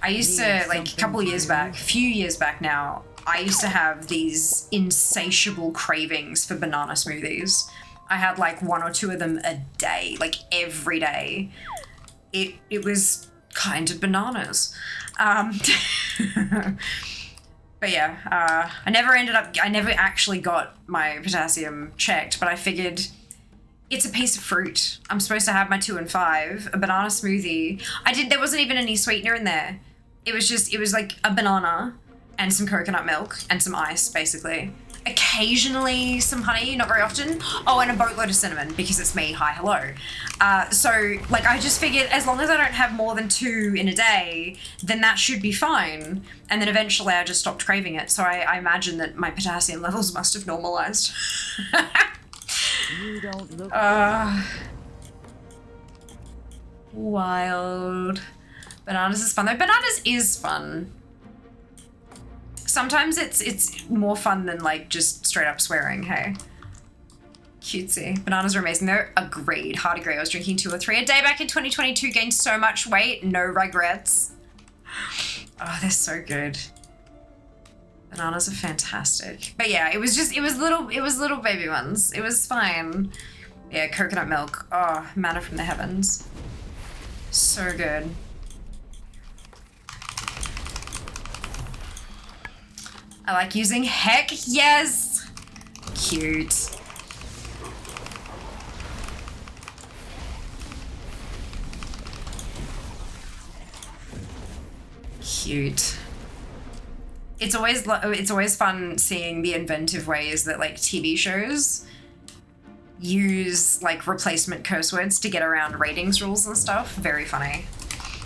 I used to, like, a few years back now, I used to have these insatiable cravings for banana smoothies. I had like 1 or 2 of them a day, like every day. It was kind of bananas. But yeah, I never actually got my potassium checked, but I figured it's a piece of fruit. I'm supposed to have my 2 and 5, a banana smoothie. There wasn't even any sweetener in there. It was like a banana and some coconut milk and some ice, basically. Occasionally some honey, not very often. Oh, and a boatload of cinnamon because it's me, hi, hello. So like I just figured as long as I don't have more than 2 in a day, then that should be fine. And then eventually I just stopped craving it. So I imagine that my potassium levels must have normalized. You don't look Wild. Bananas is fun though. Bananas is fun. Sometimes it's more fun than like just straight up swearing, hey. Cutesy. Bananas are amazing though. Agreed. Hard agree. I was drinking 2 or 3 a day back in 2022, gained so much weight. No regrets. Oh, they're so good. Bananas are fantastic. But yeah, it was little baby ones. It was fine. Yeah, coconut milk. Oh, manna from the heavens. So good. I like using heck yes. Cute. Cute. It's always fun seeing the inventive ways that like TV shows use like replacement curse words to get around ratings rules and stuff. Very funny.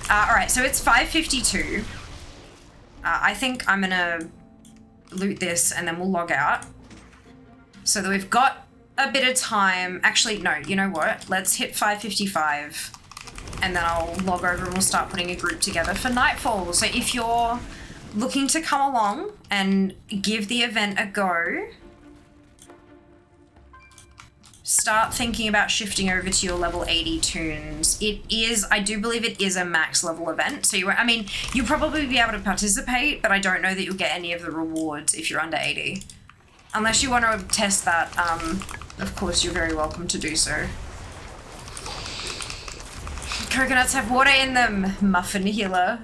All right, so it's 5:52. I think I'm gonna loot this and then we'll log out so that we've got a bit of time. Actually, no, you know what? Let's hit 5:55 and then I'll log over and we'll start putting a group together for Nightfall. So if you're looking to come along and give the event a go, start thinking about shifting over to your level 80 tunes. I do believe it is a max level event. So you'll probably be able to participate, but I don't know that you'll get any of the rewards if you're under 80. Unless you want to test that, of course you're very welcome to do so. Coconuts have water in them, muffin healer.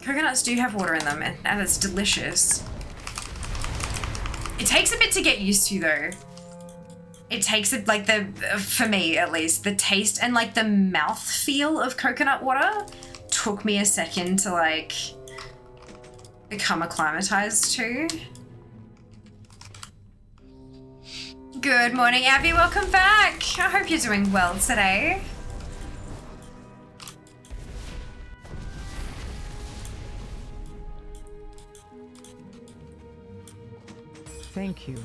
Coconuts do have water in them and it's delicious. It takes a bit to get used to though. It takes it like for me at least, the taste and like the mouth feel of coconut water took me a second to like become acclimatized to. Good morning, Abby. Welcome back. I hope you're doing well today. Thank you.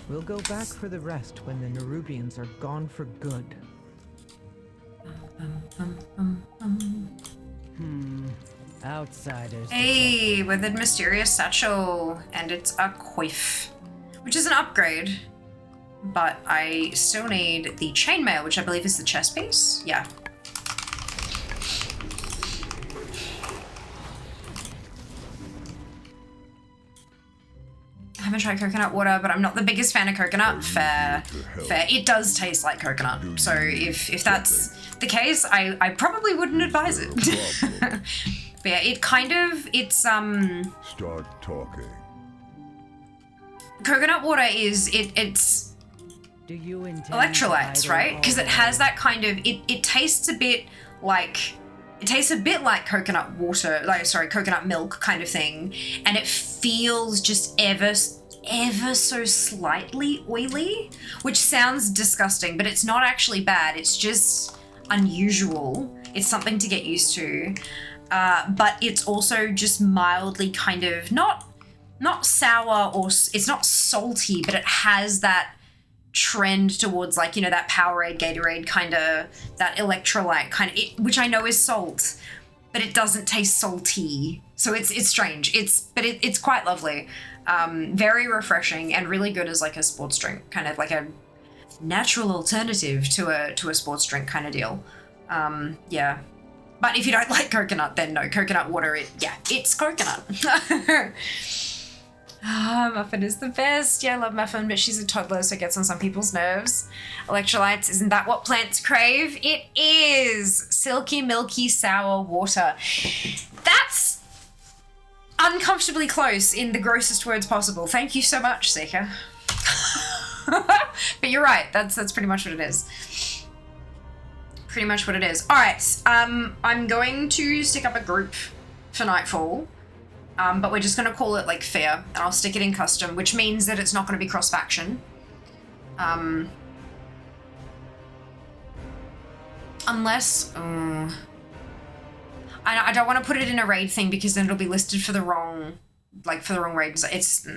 We'll go back for the rest when the Nerubians are gone for good. Outsiders. Hey, withered mysterious satchel, and it's a coif, which is an upgrade. But I still need the chainmail, which I believe is the chest piece. Yeah. I haven't tried coconut water, but I'm not the biggest fan of coconut. Fair. It does taste like coconut. So if that's the case, I probably wouldn't advise it. But yeah, it's Start talking. coconut water is it's Do you intend electrolytes, to right? idle Because it all has day? that kind of it tastes a bit like coconut water, coconut milk kind of thing, and it feels just ever so slightly oily, which sounds disgusting, but it's not actually bad. It's just unusual. It's something to get used to, but it's also just mildly kind of not sour, or it's not salty, but it has that trend towards, like, you know, that Powerade, Gatorade kind of, that electrolyte kind of, which I know is salt, but it doesn't taste salty. So it's strange. It's quite lovely. Very refreshing and really good as like a sports drink, kind of like a natural alternative to a sports drink kind of deal. Yeah. But if you don't like coconut, then no, coconut water, it's coconut. Muffin is the best. Yeah, I love Muffin, but she's a toddler, so it gets on some people's nerves. Electrolytes, isn't that what plants crave? It is. Silky, milky, sour water. That's uncomfortably close in the grossest words possible. Thank you so much, Seeker. But you're right, that's pretty much what it is. Pretty much what it is. All right, I'm going to stick up a group for Nightfall. But we're just going to call it like fair, and I'll stick it in custom, which means that it's not going to be cross-faction. Unless, I don't want to put it in a raid thing, because then it'll be listed for the wrong raid. It's,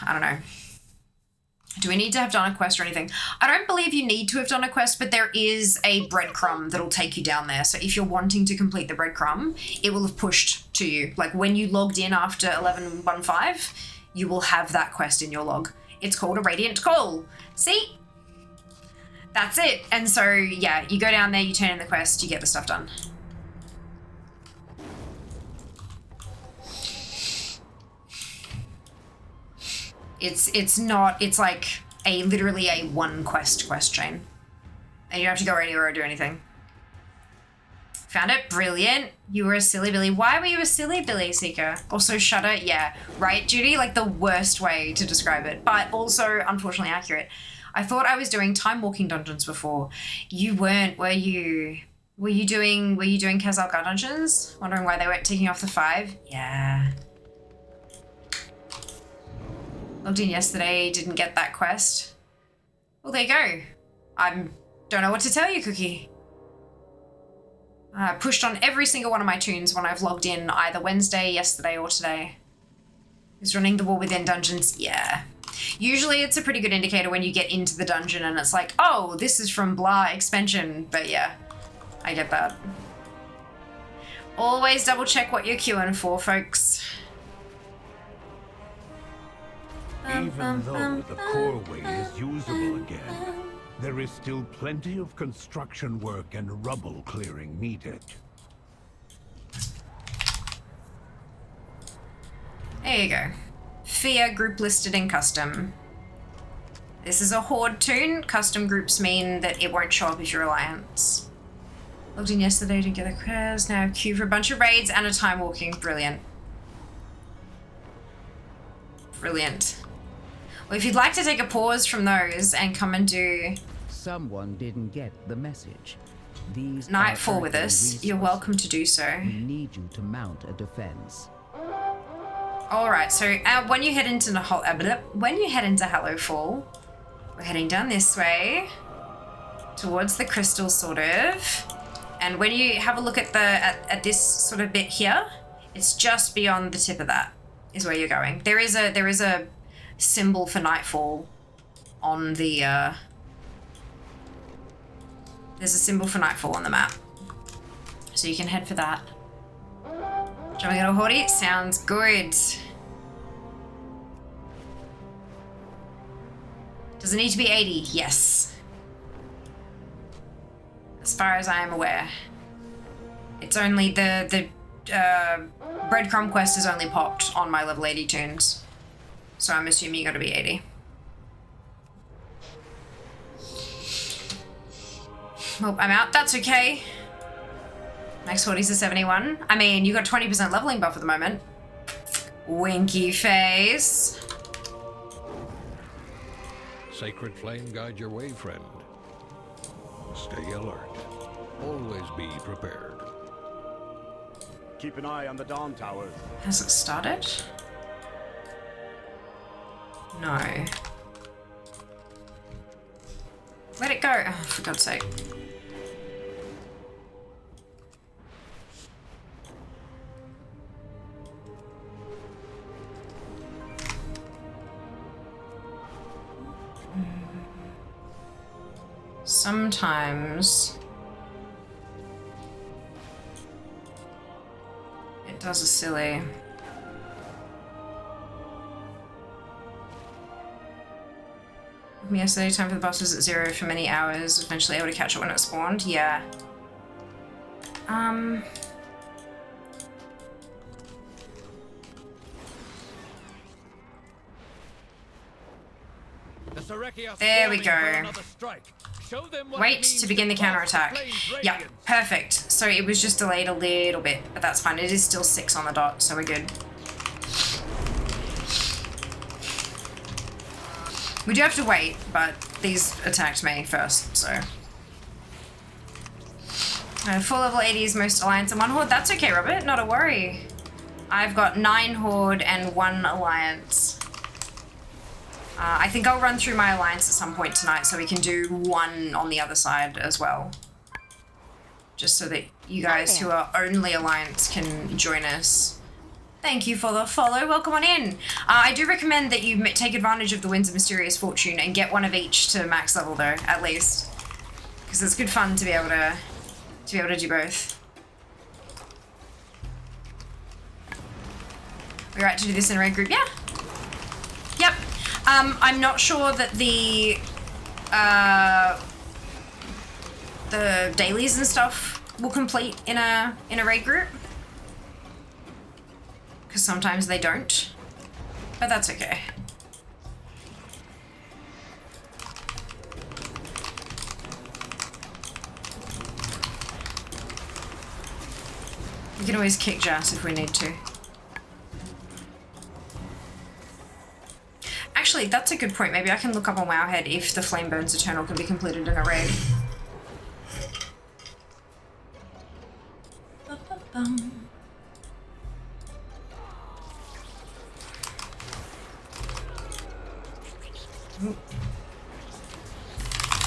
I don't know. Do we need to have done a quest or anything? I don't believe you need to have done a quest, but there is a breadcrumb that'll take you down there. So if you're wanting to complete the breadcrumb, it will have pushed to you. Like when you logged in after 11.15, you will have that quest in your log. It's called a Radiant Call. See? That's it. And so, yeah, you go down there, you turn in the quest, you get the stuff done. It's like literally a one quest chain. And you don't have to go anywhere or do anything. Found it? Brilliant. You were a silly Billy. Why were you a silly Billy, Seeker? Also, Shudder? Yeah. Right, Judy? Like the worst way to describe it, but also unfortunately accurate. I thought I was doing time walking dungeons before. You weren't, were you? Were you doing Kazalka dungeons? Wondering why they weren't ticking off the 5? Yeah. Logged in yesterday, didn't get that quest. Well, there you go. I don't know what to tell you, Cookie. I pushed on every single one of my tunes when I've logged in either Wednesday, yesterday, or today. Is running the War Within dungeons? Yeah. Usually it's a pretty good indicator when you get into the dungeon and it's like, oh, this is from blah expansion. But yeah, I get that. Always double check what you're queuing for, folks. Even though the core way is usable again, there is still plenty of construction work and rubble clearing needed. There you go. Fear group listed in custom. This is a Horde tune. Custom groups mean that it won't show up if you're Alliance. Logged in yesterday to get a quest. Now I have queue for a bunch of raids and a time walking. Brilliant. Brilliant. Well, if you'd like to take a pause from those and come and do Someone didn't get the message. These Nightfall with are us, earthly you're resources. welcome to do so. We need you to mount a defense. All right, so when you head into Hallowfall, we're heading down this way towards the crystal, sort of. And when you have a look at at this sort of bit here, it's just beyond the tip of that is where you're going. There is a symbol for Nightfall on the there's a symbol for Nightfall on the map, so you can head for that. Jumping at a Horde sounds good. Does it need to be 80? Yes. As far as I am aware. It's only the breadcrumb quest is only popped on my level 80 tunes. So I'm assuming you gotta be 80. Well, I'm out. That's okay. Max 40s to 71. I mean, you got 20% leveling buff at the moment. Winky face. Sacred flame guide your way, friend. Stay alert. Always be prepared. Keep an eye on the Dawn Towers. Has it started? No. Let it go. Oh, for God's sake. Sometimes it does a silly. Yesterday, time for the boss was at 0 for many hours. Eventually able to catch it when it spawned. Yeah. There we go. Wait to begin the counterattack. Yep, perfect. So it was just delayed a little bit, but that's fine. It is still 6 on the dot, so we're good. We do have to wait, but these attacked me first, so. Full level 80 is most Alliance and 1 Horde. That's okay, Robert, not a worry. I've got 9 Horde and 1 Alliance. I think I'll run through my Alliance at some point tonight so we can do 1 on the other side as well. Just so that you guys who are only Alliance can join us. Thank you for the follow. Welcome on in. I do recommend that you take advantage of the Winds of Mysterious Fortune and get 1 of each to max level though, at least. Because it's good fun to be able to do both. We right to do this in a raid group? Yeah. Yep. I'm not sure that the dailies and stuff will complete in a raid group. Because sometimes they don't. But that's okay. We can always kick Jas if we need to. Actually, that's a good point. Maybe I can look up on Wowhead if the Flame Burns Eternal can be completed in a raid.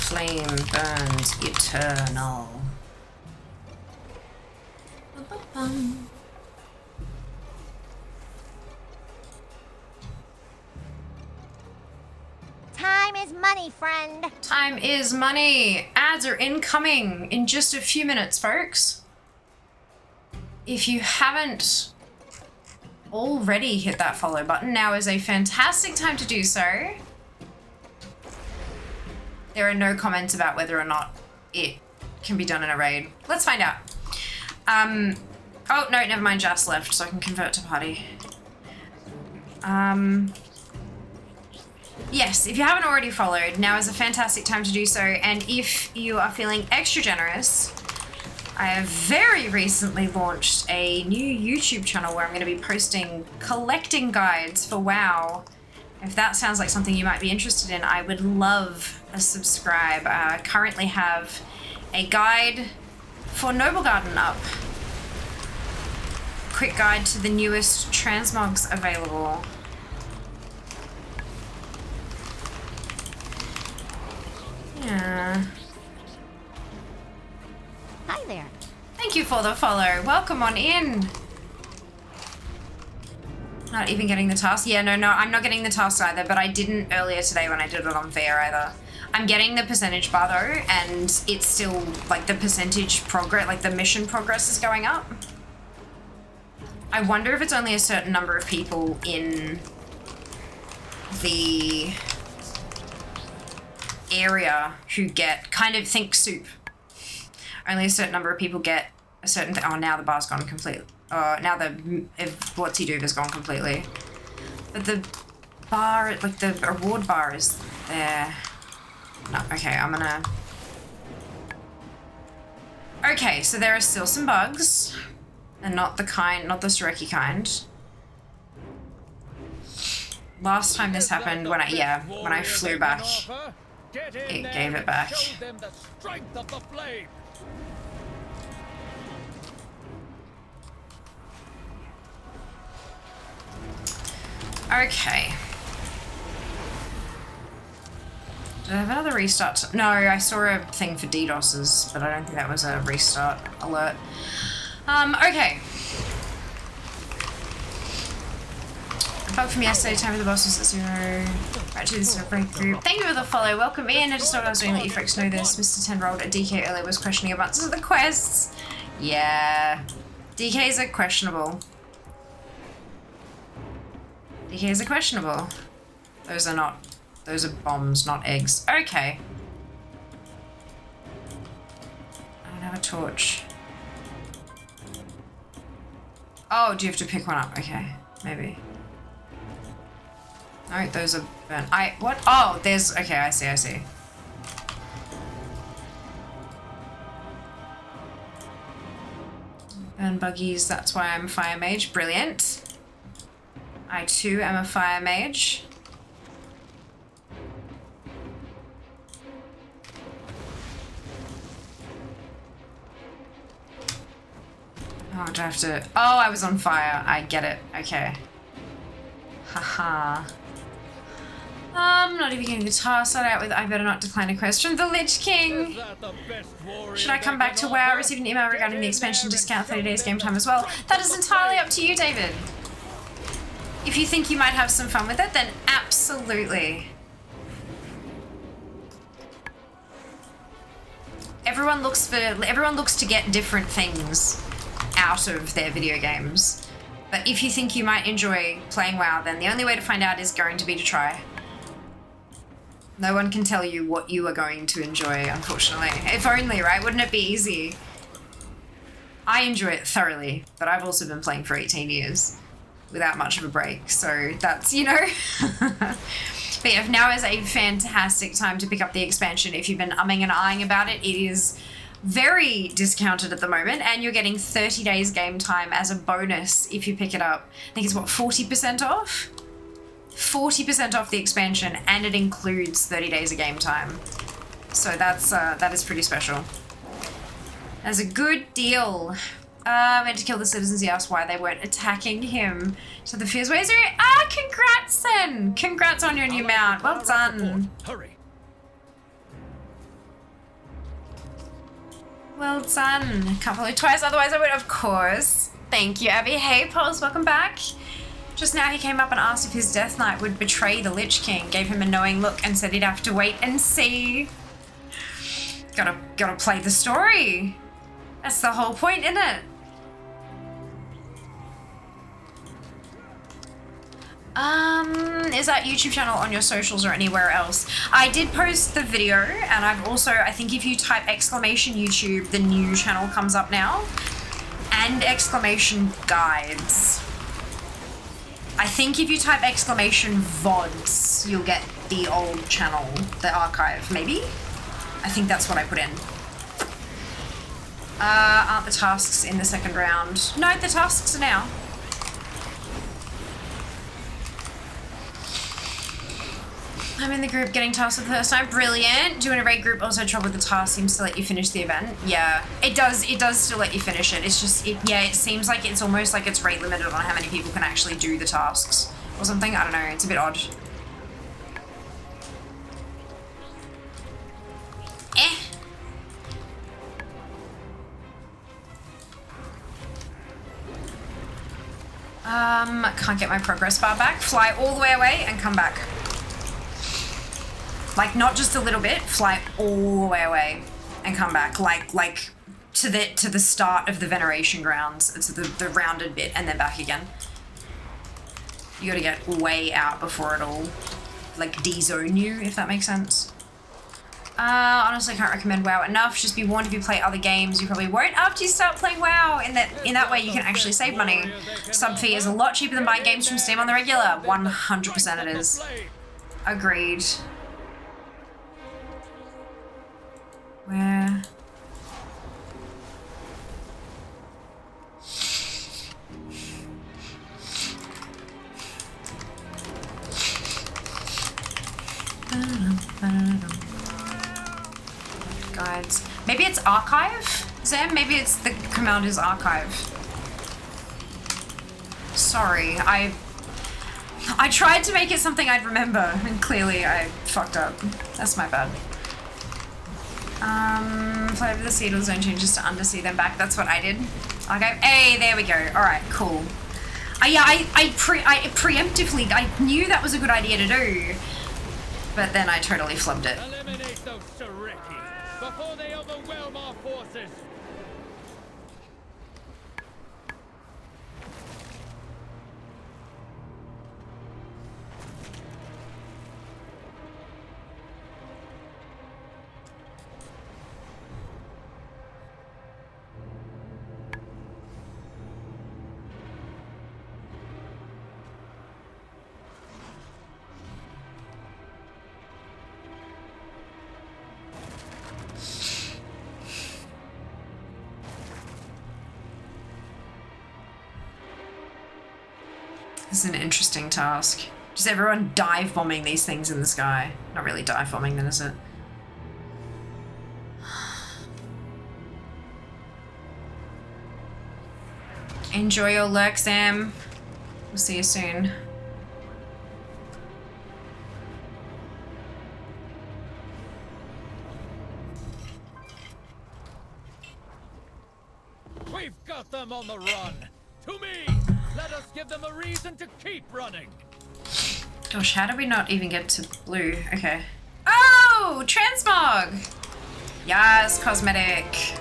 Flame Burns Eternal. Time is money, friend. Time is money. Ads are incoming in just a few minutes, folks. If you haven't already hit that follow button, now is a fantastic time to do so. There are no comments about whether or not it can be done in a raid. Let's find out. Oh, no, never mind, Jas left, so I can convert to party. Yes, if you haven't already followed, now is a fantastic time to do so, and if you are feeling extra generous, I have very recently launched a new YouTube channel where I'm going to be posting collecting guides for WoW. If that sounds like something you might be interested in, I would love a subscribe. I currently have a guide for Noble Garden up. quick guide to the newest transmogs available. Yeah. Hi there. Thank you for the follow. Welcome on in. Not even getting the task. Yeah, no, I'm not getting the task either, but I didn't earlier today when I did it on VR either. I'm getting the percentage bar though, and it's still like the percentage progress, like the mission progress is going up. I wonder if it's only a certain number of people in the area who get, kind of think soup. Only a certain number of people get a certain thing. Oh, now the bar's gone completely. Now the what's he do has gone completely. But the bar, like the reward bar is there. No, okay, I'm gonna... Okay, so there are still some bugs. And not the Sureki kind. Last time this happened, when I flew back, it gave it back. Show them the strength of the flame. Okay. Did I have another restart? No, I saw a thing for DDoSes, but I don't think that was a restart alert. Okay. Bug from yesterday, time for the boss was at 0. Right to this breakthrough. Thank you for the follow. Welcome in. I just thought I was doing let you folks know this. Mr. 10 rolled at DK earlier was questioning about some of the quests. Yeah. DKs are questionable. DKs are questionable. Those are bombs, not eggs. Okay. I don't have a torch. Oh, do you have to pick one up? Okay, maybe. No, those are burnt. What? Oh, there's, okay, I see. Burn buggies, that's why I'm a fire mage. Brilliant. I too am a fire mage. Oh, do I have to... Oh, I was on fire. I get it. Okay. Haha. Not even getting the task set out with I better not decline a quest from the Lich King. Should I come back to WoW? Received an email regarding the expansion discount 30 days game time as well. That is entirely up to you, David. If you think you might have some fun with it, then absolutely. Everyone looks to get different things out of their video games. But if you think you might enjoy playing WoW, then the only way to find out is going to be to try. No one can tell you what you are going to enjoy, unfortunately. If only, right? Wouldn't it be easy? I enjoy it thoroughly, but I've also been playing for 18 years without much of a break, so that's, you know. But yeah, now is a fantastic time to pick up the expansion. If you've been umming and ahhing about it, it is very discounted at the moment, and you're getting 30 days game time as a bonus if you pick it up. I think it's what, 40% off? 40% off the expansion, and it includes 30 days of game time. So that's that is pretty special. That's a good deal. Meant to kill the citizens. He asked why they weren't attacking him. So the fears ways are congrats then! Congrats on your new mount. Well done. Hurry. Well done. Can't follow twice, otherwise I would, of course. Thank you, Abby. Hey, Pulse, welcome back. Just now he came up and asked if his Death Knight would betray the Lich King, gave him a knowing look and said he'd have to wait and see. Gotta play the story. That's the whole point, isn't it? Is that YouTube channel on your socials or anywhere else? I did post the video, and I've also, I think if you type exclamation YouTube, the new channel comes up now, and exclamation guides. I think if you type exclamation VODs, you'll get the old channel, the archive, maybe? I think that's what I put in. Aren't the tasks in the second round? No, the tasks are now. I'm in the group getting tasked for the first time. Brilliant. Doing a raid group also trouble with the task seems to let you finish the event. Yeah, it does still let you finish it. It's just, it seems like it's almost like it's rate limited on how many people can actually do the tasks or something. I don't know, it's a bit odd. Can't get my progress bar back. Fly all the way away and come back. Like, not just a little bit, fly all the way away and come back. Like to the start of the veneration grounds, to the rounded bit, and then back again. You gotta get way out before it'll, like, de-zone you, if that makes sense. Honestly, can't recommend WoW enough. Just be warned if you play other games, you probably won't after you start playing WoW. In that way, you can actually save money. Sub fee is a lot cheaper than buying games from Steam on the regular. 100% it is. Agreed. Where? Guides. Maybe it's archive, Zam? Maybe it's the commander's archive. Sorry, I tried to make it something I'd remember, and clearly I fucked up. That's my bad. Fly over the sea till zone changes to undersea, then back. That's what I did. Okay. Hey, there we go. Alright, cool. Yeah, I preemptively, I knew that was a good idea to do, but then I totally flubbed it. Eliminate those Sariki before they overwhelm our forces. This is an interesting task. Just everyone dive bombing these things in the sky. Not really dive bombing then, is it? Enjoy your lurk, Sam. We'll see you soon. We've got them on the run. To me! Let us give them a reason to keep running. Gosh, how did we not even get to blue? Okay. Oh! Transmog! Yes, cosmetic.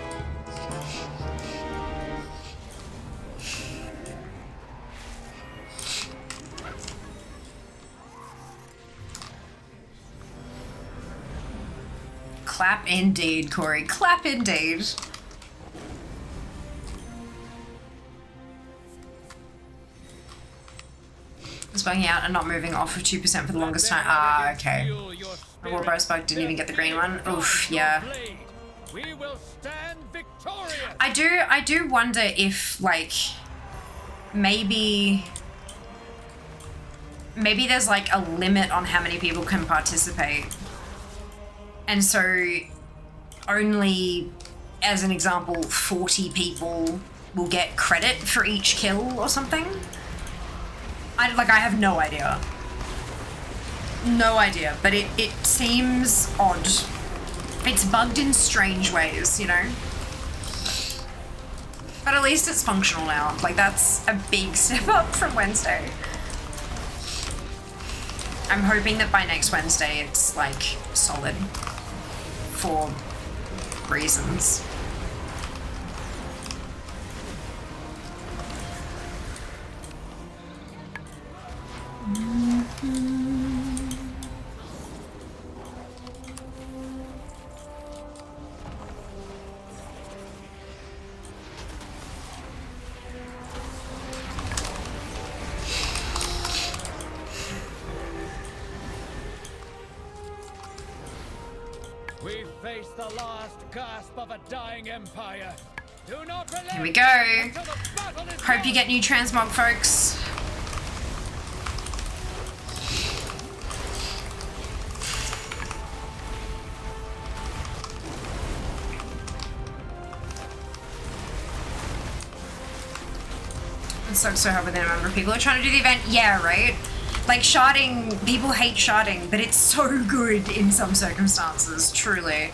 Clap indeed, Corey. Clap indeed. Was bugging out and not moving off of 2% for the longest time. Ah, okay. My Warcraft bug didn't even get the green one. Oof, yeah. We will stand victorious. I do wonder if, like, maybe there's like a limit on how many people can participate. And so only, as an example, 40 people will get credit for each kill or something. I have no idea. No idea, but it seems odd. It's bugged in strange ways, you know? But at least it's functional now. Like, that's a big step up from Wednesday. I'm hoping that by next Wednesday it's, like, solid. For reasons. We face the last gasp of a dying empire. Do not relent. Here we go. Hope you get new transmog, folks. It sucks so hard with the number of people who are trying to do the event. Yeah, right? Like, sharding, people hate sharding, but it's so good in some circumstances, truly.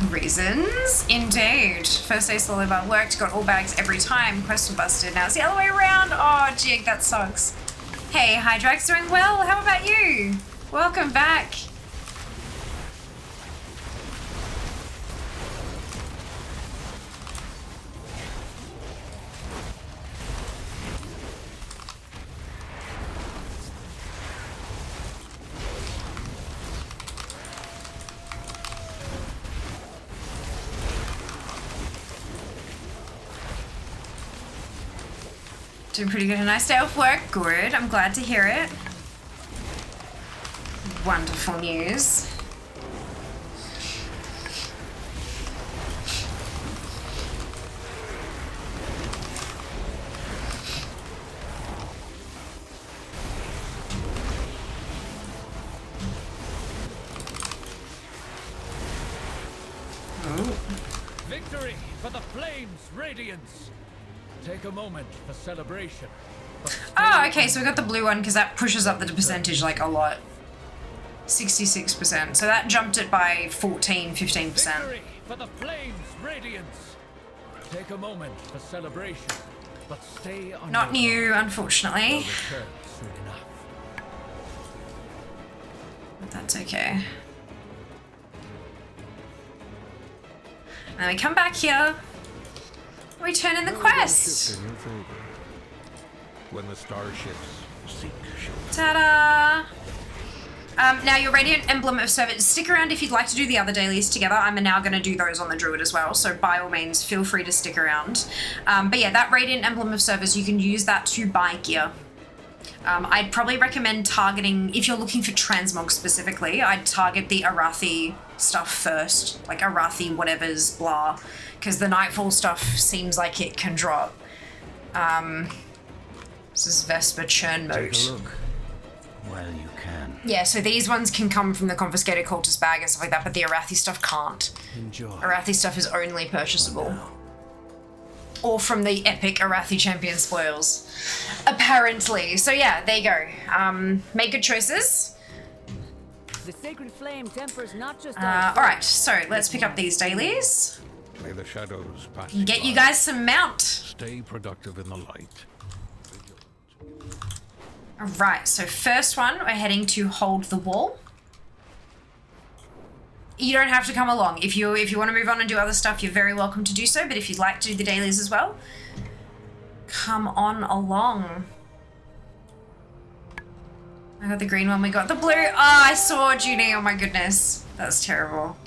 Reasons? Indeed. First day slowly but worked, got all bags every time, quests were busted, now it's the other way around. Oh, jig, that sucks. Hey, Hydrax doing well, how about you? Welcome back. Doing pretty good. A nice day off work. Good. I'm glad to hear it. Wonderful news. Victory for the Flames' radiance. Take a moment for celebration. Oh, okay, so we got the blue one because that pushes up the percentage like a lot. 66%. So that jumped it by 14, 15%. Victory for the Flames' radiance. Take a moment for celebration, but stay on. Not new, unfortunately. But that's okay. And then we come back here. We turn in the quest. When the starships seek shelter. Ta-da! Now your Radiant Emblem of Service, stick around if you'd like to do the other dailies together. I'm now going to do those on the Druid as well, so by all means feel free to stick around. But yeah, that Radiant Emblem of Service, you can use that to buy gear. I'd probably recommend targeting, if you're looking for transmog specifically, I'd target the Arathi stuff first, like Arathi whatever's blah, because the Nightfall stuff seems like it can drop. This is Vesper churn mode. Take a look. Well, you can. Yeah, so these ones can come from the confiscated cultist bag and stuff like that, but the Arathi stuff can't. Enjoy. Arathi stuff is only purchasable. Or from the epic Arathi champion spoils. Apparently. So yeah, there you go. Make good choices. The sacred flame tempers not just Alright, so let's pick up these dailies. May the shadows pass. Get you guys some mount. Stay productive in the light. Alright, so first one, we're heading to Hold the Wall. You don't have to come along. If you want to move on and do other stuff, you're very welcome to do so, but if you'd like to do the dailies as well, come on along. I got the green one, we got the blue. Oh, I saw Junie, oh my goodness. That's terrible.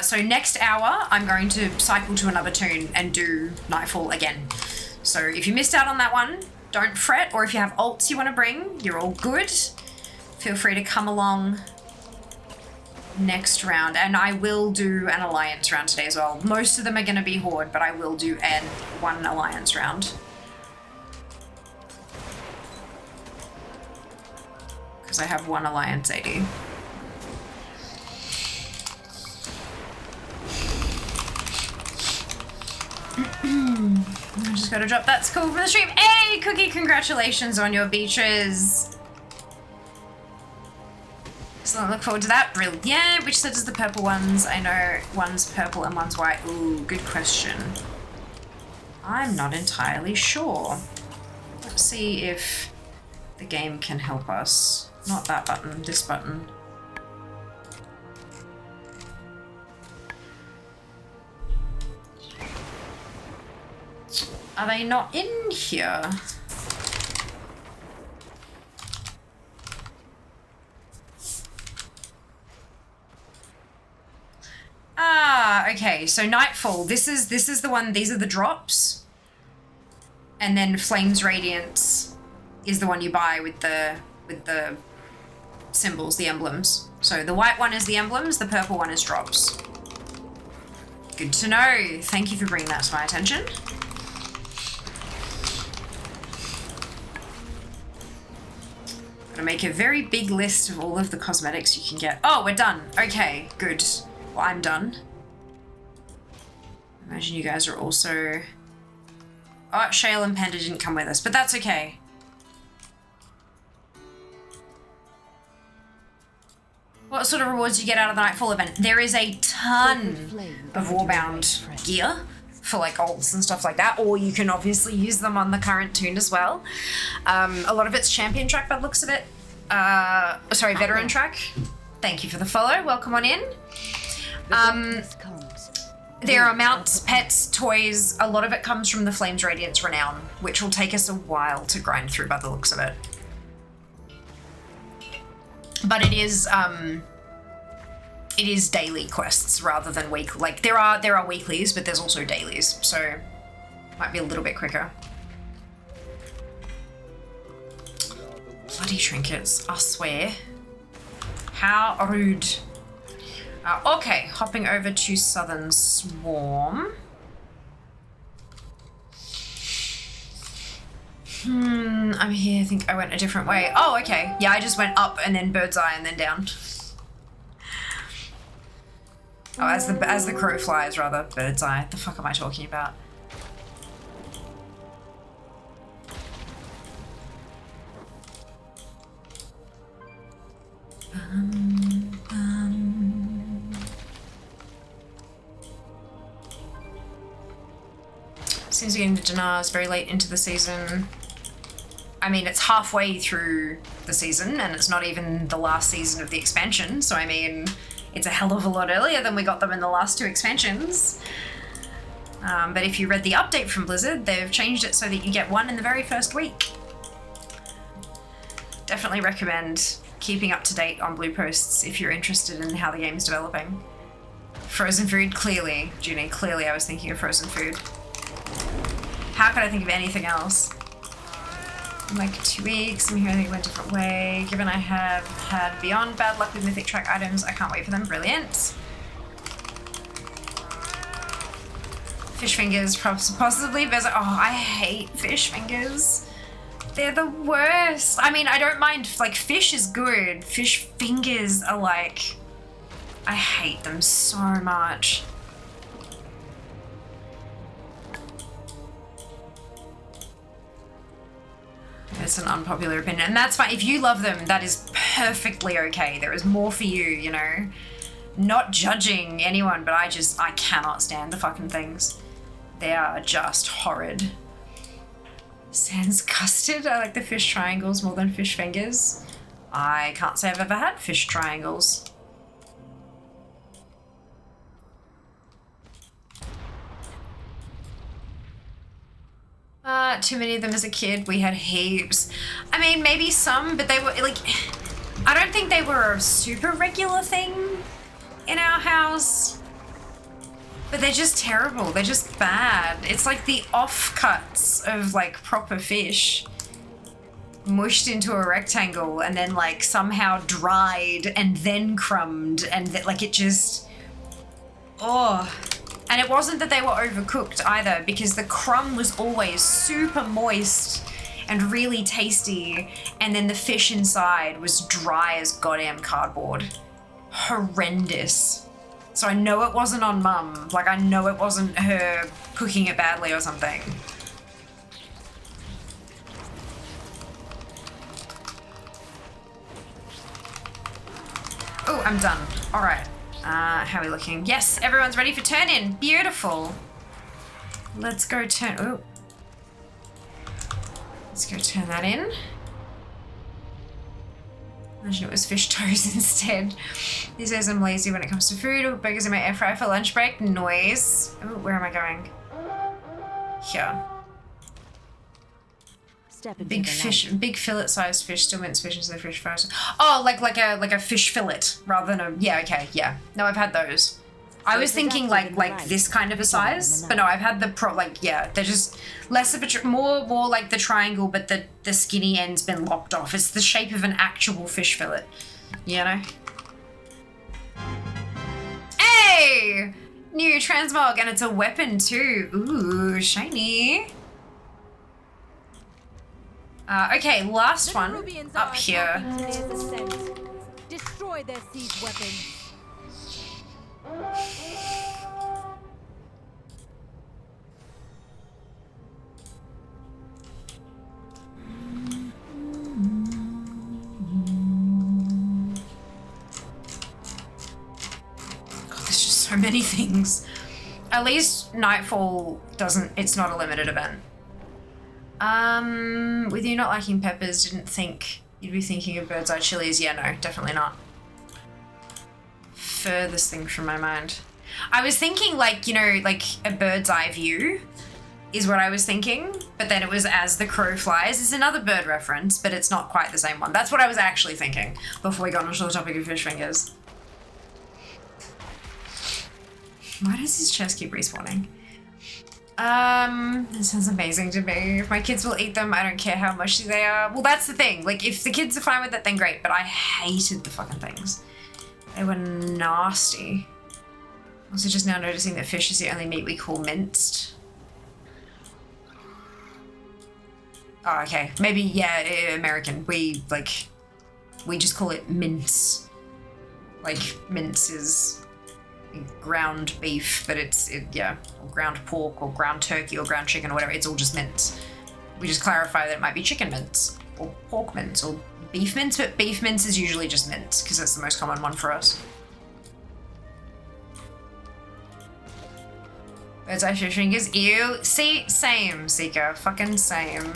So next hour, I'm going to cycle to another tune and do Nightfall again. So if you missed out on that one, don't fret, or if you have alts you want to bring, you're all good. Feel free to come along next round. And I will do an alliance round today as well. Most of them are going to be Horde, but I will do one alliance round. Because I have one alliance AD. I just gotta drop that skull from the stream. Hey, Cookie, congratulations on your beaches. So I look forward to that. Brilliant. Which set is the purple ones? I know one's purple and one's white. Ooh, good question. I'm not entirely sure. Let's see if the game can help us. Not that button, this button. Are they not in here? Ah, okay. So Nightfall. This is the one. These are the drops, and then Flames Radiance is the one you buy with the symbols, the emblems. So the white one is the emblems. The purple one is drops. Good to know. Thank you for bringing that to my attention. I'm gonna make a very big list of all of the cosmetics you can get. Oh, we're done. Okay, good. Well, I'm done. Imagine you guys are also... Oh, Shale and Panda didn't come with us, but that's okay. What sort of rewards do you get out of the Nightfall event? There is a ton of Warbound gear for like ults and stuff like that, or you can obviously use them on the current tune as well. A lot of it's champion track by the looks of it. Sorry, veteran track. Thank you for the follow. Welcome on in. There are mounts, pets, toys. A lot of it comes from the Flames Radiance Renown, which will take us a while to grind through by the looks of it. But it is daily quests rather than week. Like there are weeklies, but there's also dailies, so might be a little bit quicker. Bloody trinkets, I swear. How rude. Okay, hopping over to Southern Swarm. I'm here. I think I went a different way. Oh, okay. Yeah, I just went up and then bird's eye and then down. Oh, as the crow flies, rather. Bird's eye. The fuck am I talking about? Seems we're getting the Dinars very late into the season. I mean, it's halfway through the season and it's not even the last season of the expansion. So, I mean, it's a hell of a lot earlier than we got them in the last 2 expansions. But if you read the update from Blizzard, they've changed it so that you get one in the very first week. Definitely recommend keeping up to date on blue posts if you're interested in how the game's developing. Frozen food, clearly. Junie, clearly I was thinking of frozen food. How could I think of anything else? In like 2 weeks, I'm hearing they went a different way. Given I have had beyond bad luck with mythic track items, I can't wait for them. Brilliant. Fish fingers, possibly. Oh, I hate fish fingers. They're the worst. I mean, I don't mind, like, fish is good. Fish fingers are like... I hate them so much. It's an unpopular opinion, and that's fine. If you love them, that is perfectly okay. There is more for you, you know? Not judging anyone, but I cannot stand the fucking things. They are just horrid. Sans custard? I like the fish triangles more than fish fingers. I can't say I've ever had fish triangles. Too many of them as a kid. We had heaps. I mean, maybe some, but they were like, I don't think they were a super regular thing in our house. But they're just terrible. They're just bad. It's like the offcuts of like proper fish mushed into a rectangle and then like somehow dried and then crumbed and like it just, oh. And it wasn't that they were overcooked either, because the crumb was always super moist and really tasty, and then the fish inside was dry as goddamn cardboard. Horrendous. So I know it wasn't on Mum. Like, I know it wasn't her cooking it badly or something. Oh, I'm done. All right. How are we looking? Yes, everyone's ready for turn in. Beautiful. Let's go turn. Oh. Let's go turn that in. Imagine it was fish toes instead. These days I'm lazy when it comes to food. Oh, burgers in my air fryer for lunch break. Noise. Oh, where am I going? Here. Big fish, big fillet-sized fish, still minced fish instead of fish fries. Oh, like a fish fillet rather than a, yeah, okay, yeah. No, I've had those. I was thinking like this kind of a size, but no, I've had the yeah, they're just less of a, more like the triangle, but the skinny end's been lopped off. It's the shape of an actual fish fillet, you know? Hey! New transmog, and it's a weapon too. Ooh, shiny. Okay, last The one Nerubians up are here. attacking today's ascent. Destroy their siege weapons. God, there's just so many things. At least Nightfall doesn't, it's not a limited event. With you not liking peppers, didn't think you'd be thinking of bird's eye chilies. Yeah, no, definitely not. Furthest thing from my mind. I was thinking like, you know, like a bird's eye view is what I was thinking, but then it was as the crow flies. It's another bird reference, but it's not quite the same one. That's what I was actually thinking before we got onto the topic of fish fingers. Why does his chest keep respawning? This sounds amazing to me. If my kids will eat them, I don't care how mushy they are. Well, that's the thing. Like, if the kids are fine with it, then great. But I hated the fucking things. They were nasty. Also, just now noticing that fish is the only meat we call minced. Oh, okay. Maybe, yeah, American. We just call it mince. Like, mince is ground beef, but yeah, or ground pork or ground turkey or ground chicken or whatever. It's all just mince. We just clarify that it might be chicken mince or pork mince or beef mince, but beef mince is usually just mince because that's the most common one for us. Bird's eye fish fingers, ew. See, same, Seeker, fucking same.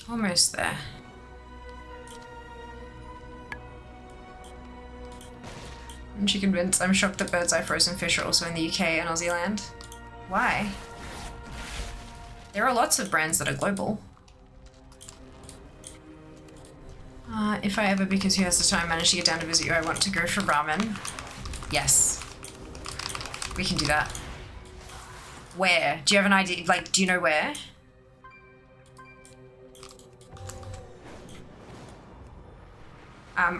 Almost there. I'm convinced. I'm shocked that bird's eye frozen fish are also in the UK and Aussie land. Why? There are lots of brands that are global. If I ever, because who has the time, manage to get down to visit you, I want to go for ramen. Yes. We can do that. Where? Do you have an idea? Like, do you know where?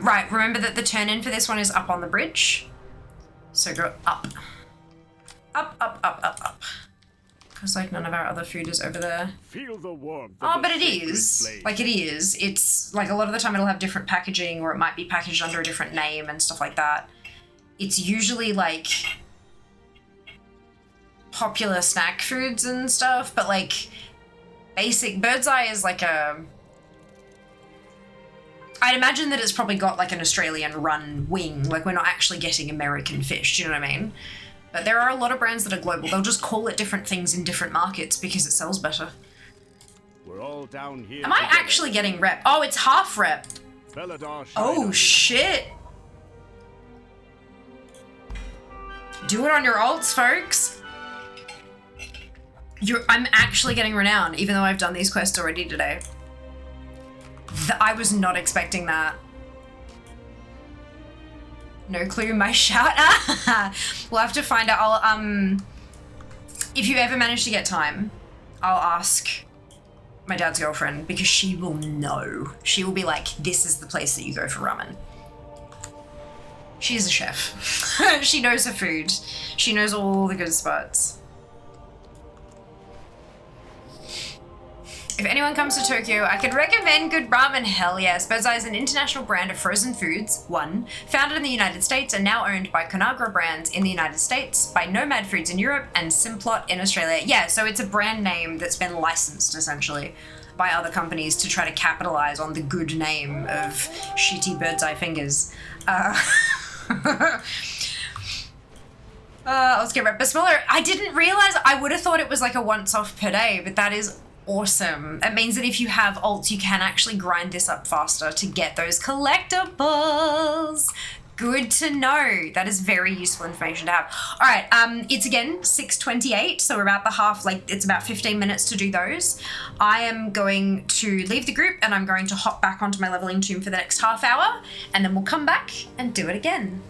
Right, remember that the turn-in for this one is up on the bridge. So go up. Up, up, up, up, up. Because, like, none of our other food is over there. Feel the warmth. Oh, but it is. Like, it is. It's, like, a lot of the time it'll have different packaging or it might be packaged under a different name and stuff like that. It's usually, like, popular snack foods and stuff, but, like, basic... Bird's Eye is, like, a... I'd imagine that it's probably got, like, an Australian-run wing. Like, we're not actually getting American fish, do you know what I mean? But there are a lot of brands that are global. They'll just call it different things in different markets because it sells better. We're all down here. Am I actually getting rep? Oh, it's half rep. Oh, shit. Do it on your ults, folks. I'm actually getting renowned, even though I've done these quests already today. I was not expecting that. No clue, my shout. We'll have to find out. If you ever manage to get time, I'll ask my dad's girlfriend because she will know. She will be like, this is the place that you go for ramen. She's a chef. She knows her food. She knows all the good spots. If anyone comes to Tokyo, I could recommend good ramen. Hell yes. Bird's Eye is an international brand of frozen foods, founded in the United States and now owned by Conagra Brands in the United States, by Nomad Foods in Europe, and Simplot in Australia. Yeah, so it's a brand name that's been licensed, essentially, by other companies to try to capitalize on the good name of shitty Bird's Eye fingers. Let's get right. But smaller, I didn't realize, I would have thought it was like a once off per day, but that is awesome. It means that if you have ults, you can actually grind this up faster to get those collectibles. Good to know. That is very useful information to have. All right, it's again 6:28, so we're about the half, like it's about 15 minutes to do those. I am going to leave the group and I'm going to hop back onto my leveling tomb for the next half hour, and then we'll come back and do it again.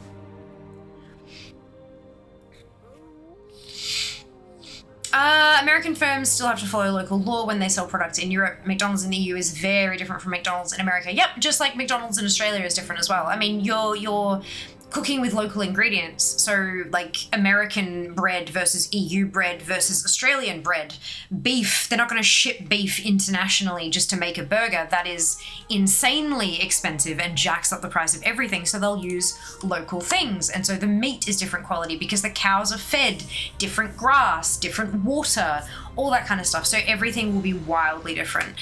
American firms still have to follow local law when they sell products in Europe. McDonald's in the EU is very different from McDonald's in America. Yep, just like McDonald's in Australia is different as well. I mean, you're cooking with local ingredients. So like American bread versus EU bread versus Australian bread. Beef, they're not going to ship beef internationally just to make a burger. That is insanely expensive and jacks up the price of everything. So they'll use local things. And so the meat is different quality because the cows are fed different grass, different water, all that kind of stuff. So everything will be wildly different.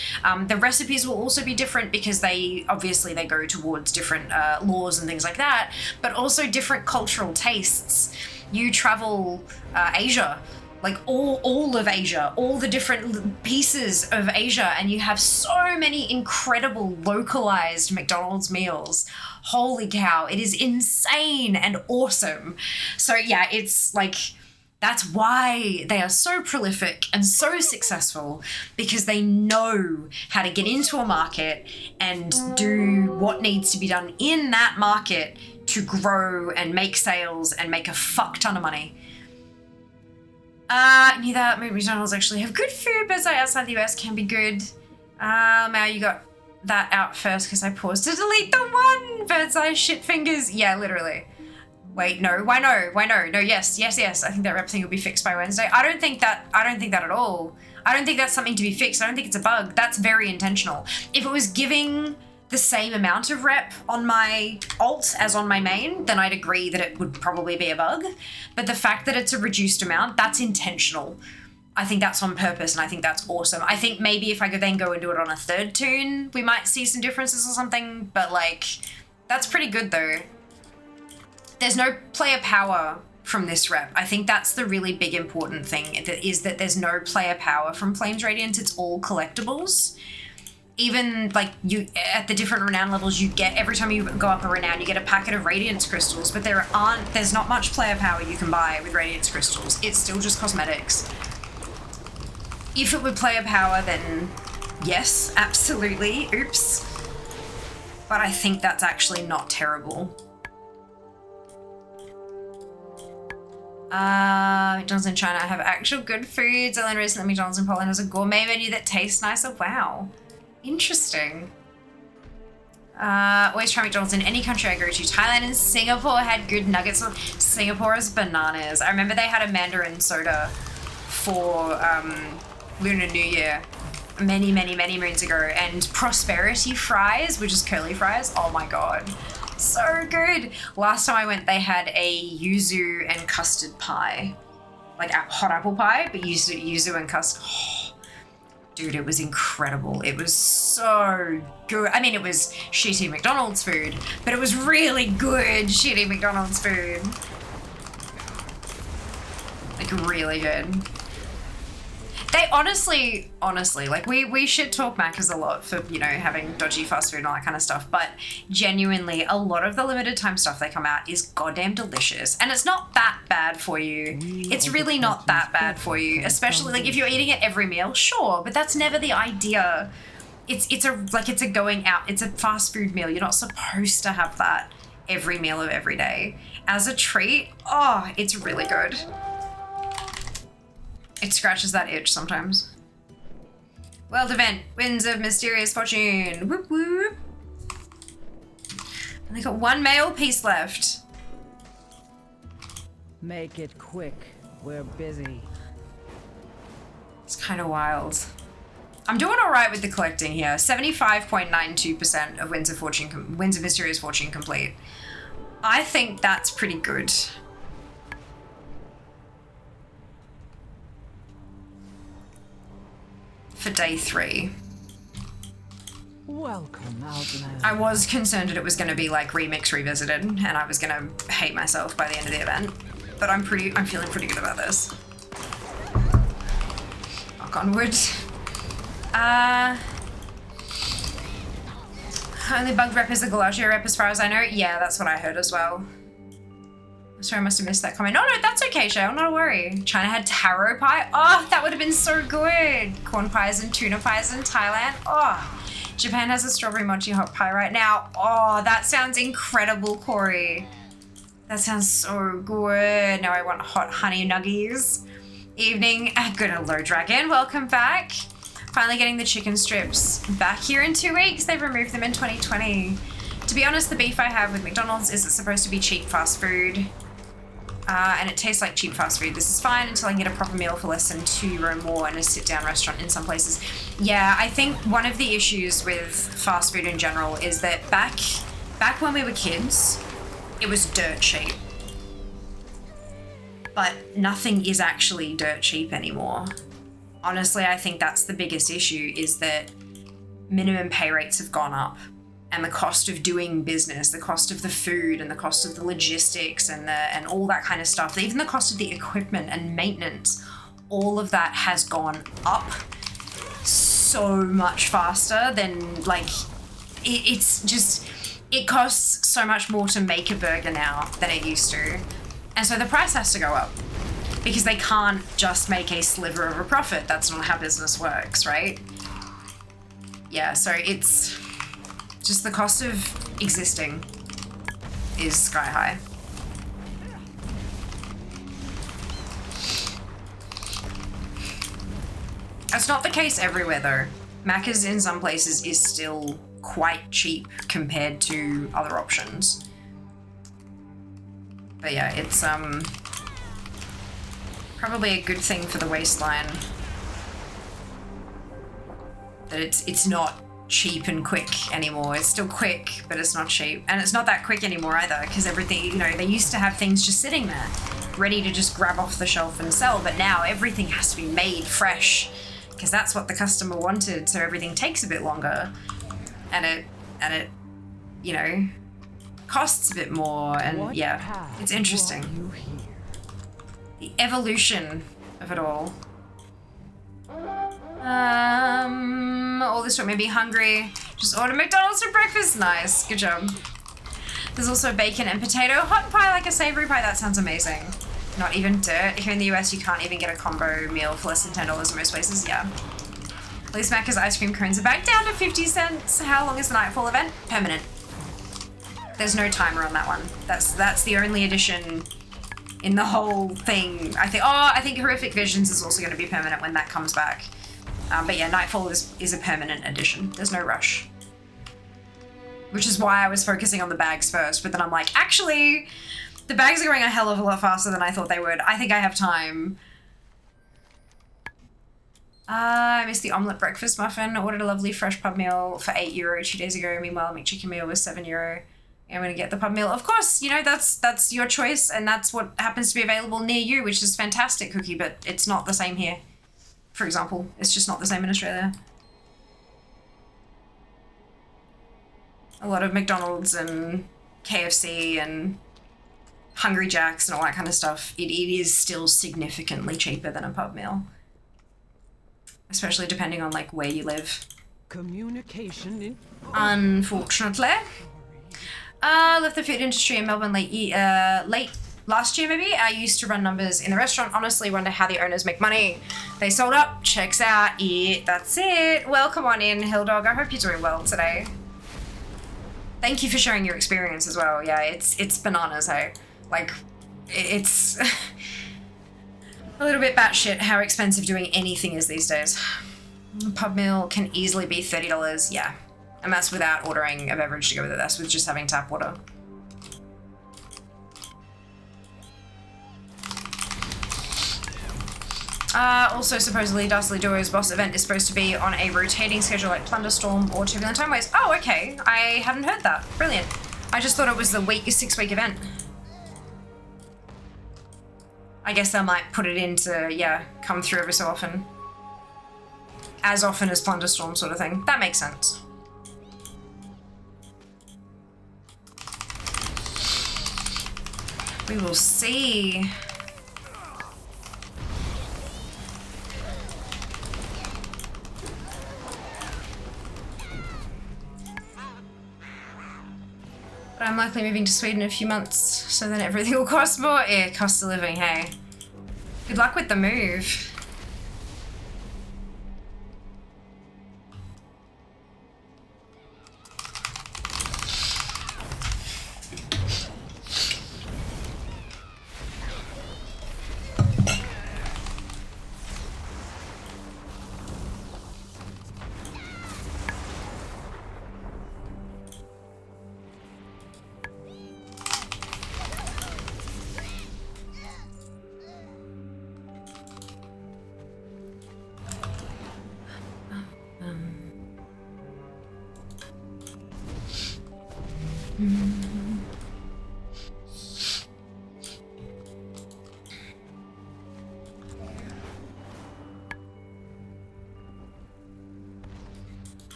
The recipes will also be different because they go towards different laws and things like that, but also different cultural tastes. You travel Asia, like all of Asia, all the different pieces of Asia, and you have so many incredible localized McDonald's meals. Holy cow, it is insane and awesome. So yeah, it's like, that's why they are so prolific and so successful, because they know how to get into a market and do what needs to be done in that market to grow and make sales and make a fuck ton of money. Neither McDonald's actually have good food, but outside the US can be good. Now you got that out first because I paused to delete the one. Bird's eye shit fingers. Yeah, literally. Wait, no, why no? No, yes. I think that rep thing will be fixed by Wednesday. I don't think that at all. I don't think that's something to be fixed. I don't think it's a bug. That's very intentional. If it was giving the same amount of rep on my alt as on my main, then I'd agree that it would probably be a bug. But the fact that it's a reduced amount, that's intentional. I think that's on purpose, and I think that's awesome. I think maybe if I could then go and do it on a third tune, we might see some differences or something, but like, that's pretty good though. There's no player power from this rep. I think that's the really big important thing, is that there's no player power from Flames Radiant. It's all collectibles. Even like you at the different renown levels, you get, every time you go up a renown, you get a packet of Radiance crystals, but there's not much player power you can buy with Radiance crystals. It's still just cosmetics. If it would player power, then yes, absolutely. Oops. But I think that's actually not terrible. McDonald's in China have actual good foods. And then recently McDonald's in Poland has a gourmet menu that tastes nicer. Wow. Interesting. Always try McDonald's in any country I go to. Thailand and Singapore had good nuggets. Singapore is bananas. I remember they had a Mandarin soda for Lunar New Year many moons ago. And Prosperity fries, which is curly fries. Oh my god. So good. Last time I went, they had a yuzu and custard pie, like a hot apple pie, but yuzu and custard. Oh, dude, it was incredible. It was so good. I mean, it was shitty McDonald's food, but it was really good shitty McDonald's food. Like really good. They honestly, like we shit talk Macca's a lot for, you know, having dodgy fast food and all that kind of stuff, but genuinely a lot of the limited time stuff they come out is goddamn delicious. And it's not that bad for you. It's really not that bad for you, especially like if you're eating it every meal, sure, but that's never the idea. It's a going out, it's a fast food meal. You're not supposed to have that every meal of every day. As a treat, oh, it's really good. It scratches that itch sometimes. World event, Winds of Mysterious Fortune. Whoop whoop. And they got one mail piece left. Make it quick. We're busy. It's kind of wild. I'm doing all right with the collecting here. 75.92% of Winds of Mysterious Fortune complete. I think that's pretty good. For day 3. Welcome, Outland. I was concerned that it was going to be like Remix Revisited and I was going to hate myself by the end of the event, but I'm feeling pretty good about this. Knock on wood. Only bugged rep is the Galagio rep as far as I know. Yeah, that's what I heard as well. Sorry, I must have missed that comment. No, that's okay, Shale, not a worry. China had taro pie. Oh, that would have been so good. Corn pies and tuna pies in Thailand. Oh, Japan has a strawberry mochi hot pie right now. Oh, that sounds incredible, Corey. That sounds so good. Now I want hot honey nuggies. Evening, good hello, Dragon. Welcome back. Finally getting the chicken strips back here in 2 weeks. They've removed them in 2020. To be honest, the beef I have with McDonald's is it's supposed to be cheap fast food. And it tastes like cheap fast food. This is fine until I can get a proper meal for less than €2 more in a sit-down restaurant in some places. Yeah, I think one of the issues with fast food in general is that back when we were kids, it was dirt cheap. But nothing is actually dirt cheap anymore. Honestly, I think that's the biggest issue, is that minimum pay rates have gone up. And the cost of doing business, the cost of the food and the cost of the logistics and all that kind of stuff, even the cost of the equipment and maintenance, all of that has gone up so much faster than, like, it's just, it costs so much more to make a burger now than it used to. And so the price has to go up because they can't just make a sliver of a profit. That's not how business works, right? Yeah, so it's just the cost of existing is sky high. That's not the case everywhere though. Macca's in some places is still quite cheap compared to other options. But yeah, it's probably a good thing for the waistline that it's not cheap and quick anymore. It's still quick, but it's not cheap. And it's not that quick anymore either, because everything, you know, they used to have things just sitting there, ready to just grab off the shelf and sell, but now everything has to be made fresh, because that's what the customer wanted, so everything takes a bit longer. And it, you know, costs a bit more, and yeah, it's interesting. The evolution of it all. All this made me hungry. Just order McDonald's for breakfast. Nice, good job. There's also bacon and potato hot pie, like a savory pie. That sounds amazing. Not even dirt. Here in the US, you can't even get a combo meal for less than $10 in most places. Yeah. At least Macca's ice cream cones are back down to 50 cents. How long is the Nightfall event? Permanent. There's no timer on that one. That's the only addition in the whole thing. I think Horrific Visions is also going to be permanent when that comes back. But yeah, Nightfall is a permanent addition. There's no rush. Which is why I was focusing on the bags first, but then I'm like, actually, the bags are going a hell of a lot faster than I thought they would. I think I have time. I missed the omelette breakfast muffin. Ordered a lovely fresh pub meal for €8 2 days ago. Meanwhile, McChicken meal was €7. I'm gonna get the pub meal. Of course, you know, that's your choice, and that's what happens to be available near you, which is fantastic, Cookie, but it's not the same here. For example, it's just not the same in Australia. A lot of McDonald's and KFC and Hungry Jack's and all that kind of stuff, it is still significantly cheaper than a pub meal. Especially depending on, like, where you live. Communication. Unfortunately. Left the food industry in Melbourne late last year, maybe. I used to run numbers in the restaurant. Honestly, wonder how the owners make money. They sold up. Checks out. Yeah, that's it. Welcome on in, Hilldog. I hope you're doing well today. Thank you for sharing your experience as well. Yeah, it's bananas, hey? Like, it's a little bit batshit how expensive doing anything is these days. Pub meal can easily be $30. Yeah. And that's without ordering a beverage to go with it. That's with just having tap water. Also, supposedly, Dastardly Duo's boss event is supposed to be on a rotating schedule like Plunderstorm or Turbulent Timeways. Oh, okay. I hadn't heard that. Brilliant. I just thought it was the 6-week event. I guess they might put it in to, yeah, come through every so often. As often as Plunderstorm sort of thing. That makes sense. We will see. But I'm likely moving to Sweden in a few months, so then everything will cost more. Yeah, cost of living, hey. Good luck with the move.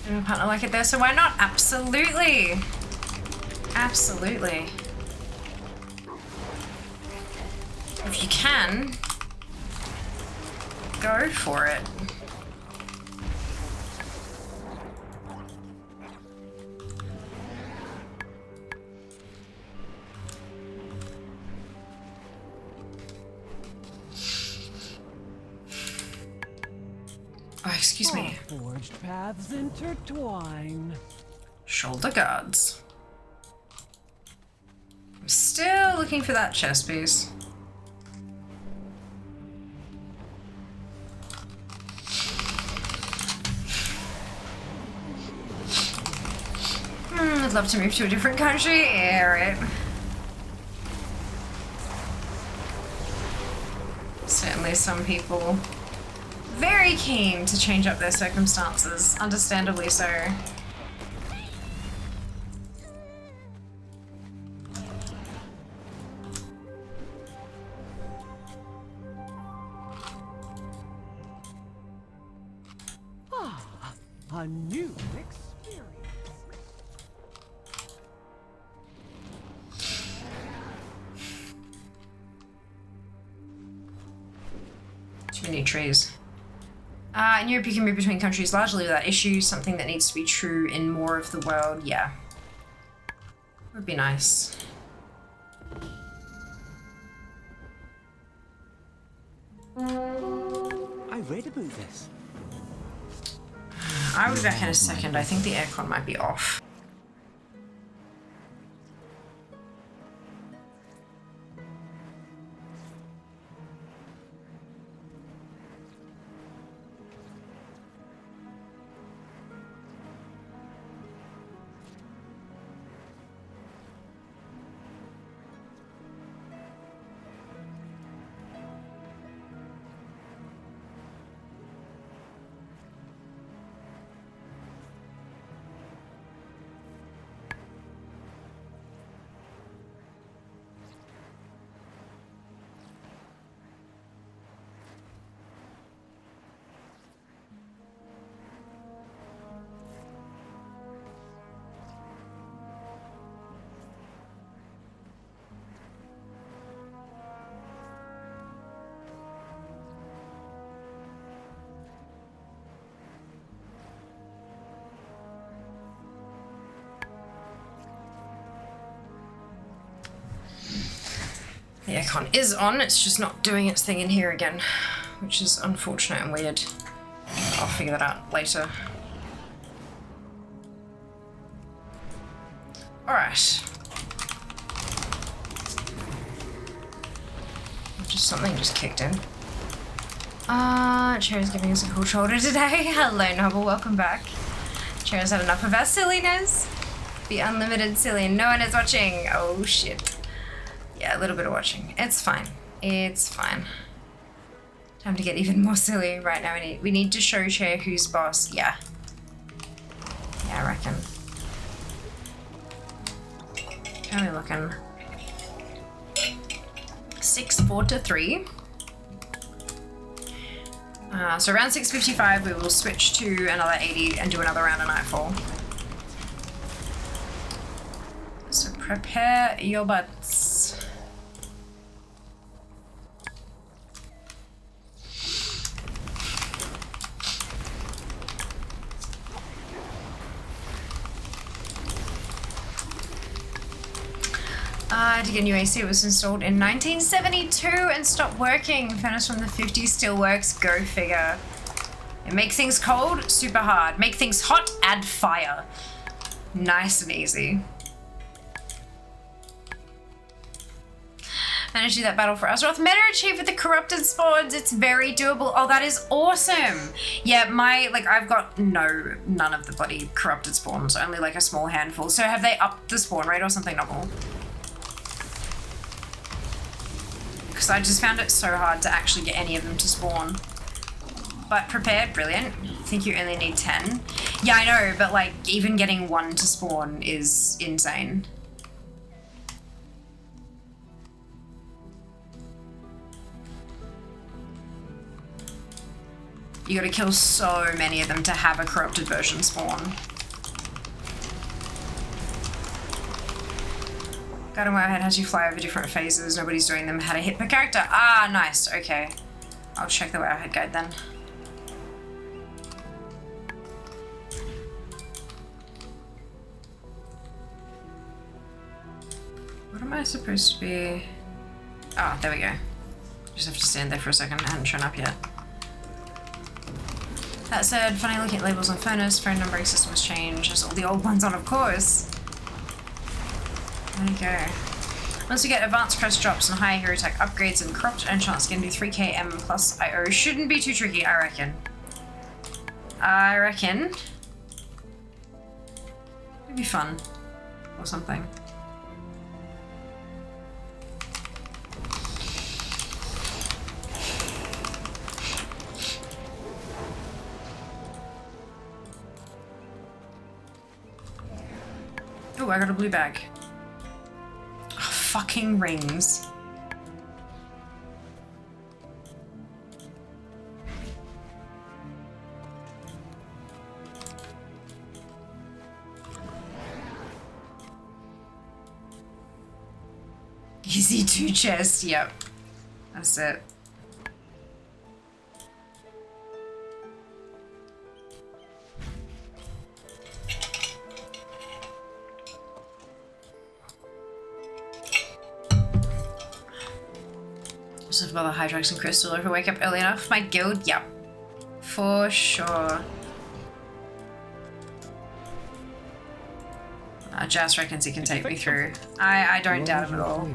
My partner like it there, so why not? Absolutely. Absolutely. If you can, go for it. Oh, excuse me. Forged paths intertwine. Shoulder guards. I'm still looking for that chest piece. I'd love to move to a different country. Yeah, right. Certainly some people very keen to change up their circumstances, understandably so. A new experience. Too many trees. In Europe, you can move between countries largely without issue. Something that needs to be true in more of the world. Yeah. Would be nice. I read about this. I'll be back in a second. I think the aircon might be off. The aircon is on, it's just not doing its thing in here again, which is unfortunate and weird. I'll figure that out later. Alright. Something just kicked in. Cherry's giving us a cool shoulder today. Hello, Noble, welcome back. Cherry's had enough of our silliness. The unlimited silly, no one is watching. Oh shit. Yeah, a little bit of watching. It's fine. It's fine. Time to get even more silly right now. We need to show Chair who's boss. Yeah. Yeah, I reckon. How are we looking? 6-4 to 3. So around 6:55 we will switch to another 80 and do another round of Nightfall. So prepare your butts. had to get a new AC. It was installed in 1972 and stopped working. Furnace from the 50s still works. Go figure. It makes things cold, super hard. Make things hot, add fire. Nice and easy. Managed to do that battle for Azeroth. Meta achieved with the corrupted spawns. It's very doable. Oh, that is awesome. Yeah, I've got none of the bloody corrupted spawns. Only like a small handful. So have they upped the spawn rate or something? Not more. Because I just found it so hard to actually get any of them to spawn. But prepared, brilliant. I think you only need 10. Yeah, I know, but like even getting one to spawn is insane. You gotta kill so many of them to have a corrupted version spawn. Garden Wirehead has you fly over different phases. Nobody's doing them. How to hit per character. Ah, nice. Okay. I'll check the Wirehead guide then. What am I supposed to be? Oh, there we go. Just have to stand there for a second. I hadn't shown up yet. That said, funny looking at labels on Furnace. Phone numbering system has changed. Has all the old ones on, of course. There you go. Once you get advanced crest drops and higher hero tech upgrades and corrupt enchants, can do 3k M plus IO. Shouldn't be too tricky, I reckon. It'd be fun. Or something. Oh, I got a blue bag. Oh, fucking rings. Easy 2 chests, yep. That's it. Stuff about the Hydrax and Crystal. If I wake up early enough, my guild, yep. For sure. Jas reckons he can take me through. I don't doubt it at all.